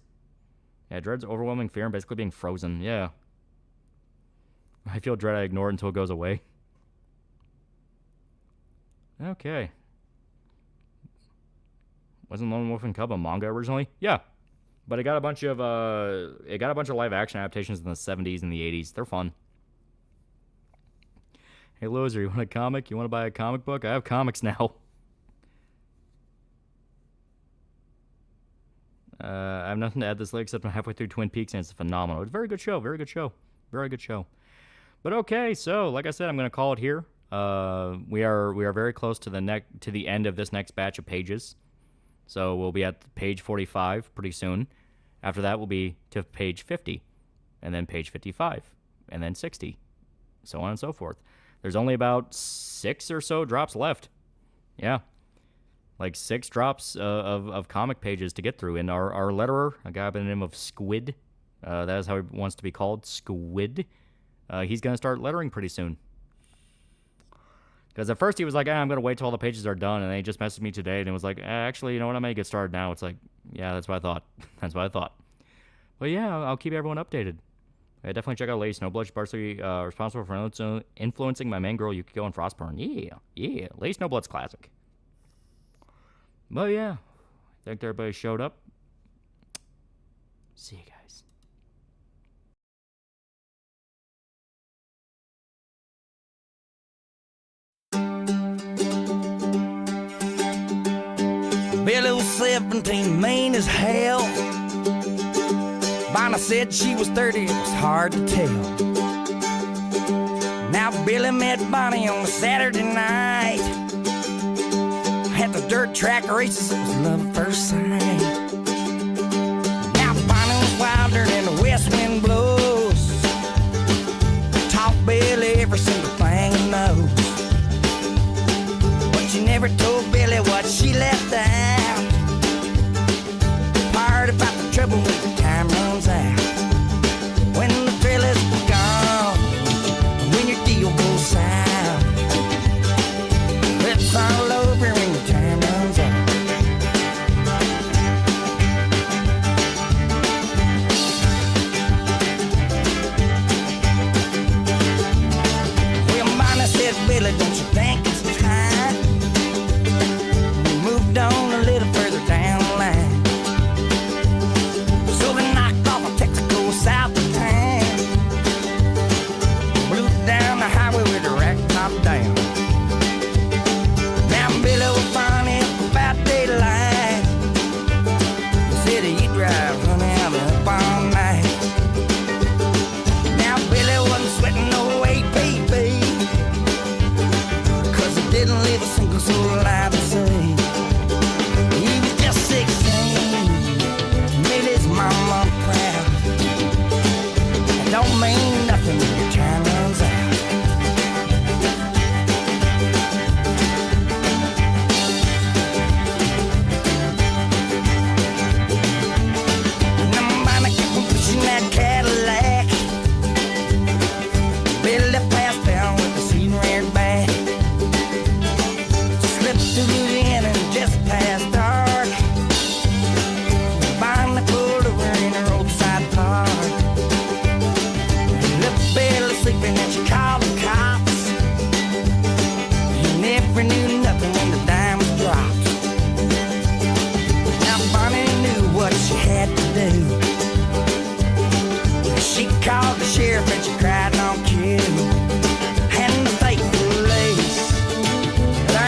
Yeah, dread's overwhelming fear and basically being frozen. Yeah. I feel dread, I ignore it until it goes away. Okay. Wasn't Lone Wolf and Cub a manga originally? Yeah. But it got a bunch of live action adaptations in the 70s and the 80s. They're fun. Hey loser, you want a comic? You want to buy a comic book? I have comics now. I have nothing to add this late except I'm halfway through Twin Peaks and it's phenomenal. It's a very good show. Very good show. Very good show. But okay, so like I said, I'm going to call it here. We are very close to the end of this next batch of pages. So we'll be at page 45 pretty soon. After that, we'll be to page 50, and then page 55, and then 60, so on and so forth. There's only about 6 or so drops left. Yeah. Like 6 drops of comic pages to get through. And our letterer, a guy by the name of Squid, that is how he wants to be called, Squid, he's going to start lettering pretty soon. Because at first he was like, I'm going to wait till all the pages are done. And then he just messaged me today and was like, actually, you know what, I'm going to get started now. It's like, yeah, that's what I thought. That's what I thought. But yeah, I'll keep everyone updated. Yeah, definitely check out Lady Snowblood. She's partially responsible for influencing my main girl, Yukiko, and Frostburn. Yeah. Lady Snowblood's classic. But yeah, I think everybody showed up. See you guys.
Billy was 17, mean as hell. Bonnie said she was 30, it was hard to tell. Now Billy met Bonnie on a Saturday night at the dirt track races, it was love at first sight. Now Bonnie was wilder than the west wind blows. Taught Billy every single thing he knows. never told Billy what she left out. Part about the trouble when the time runs out. When the thrill is gone, when your deal goes south, it's all over when the time runs out. Well, Bonnie said, Billy, don't you think it's time we moved on a little further down the line? So we knocked off a Texaco south of town, blew down the highway with the rack top down. Now Billy was funny about daylight. He said he'd drive honey out up all night. Now Billy wasn't sweating no APB, 'cause he didn't leave a single soul alive to say. He was just 16, made his mama proud. It don't mean nothing when your time runs out. Nobody kept on pushing that Cadillac. Billy passed down with the seat reared back. Slipped through the end and just past dark. Finally pulled over in a roadside park. Left Billy sleeping and she called the cops. He never knew nothing when the dime was dropped. Now Bonnie knew what she had to do. She called the sheriff and she cried on cue. And the state police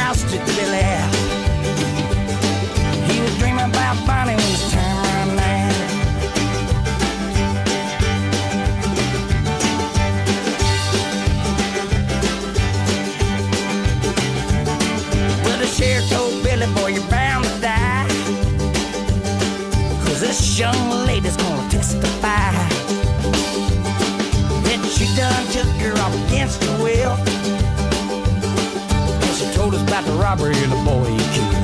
ousted Billy out. He was dreaming about Bonnie when his time ran out. Well, the sheriff told Billy, boy, you're bound to die, 'cause this young lady's gonna testify that she done took her off against her will. And she told us about the robbery and the boy he killed.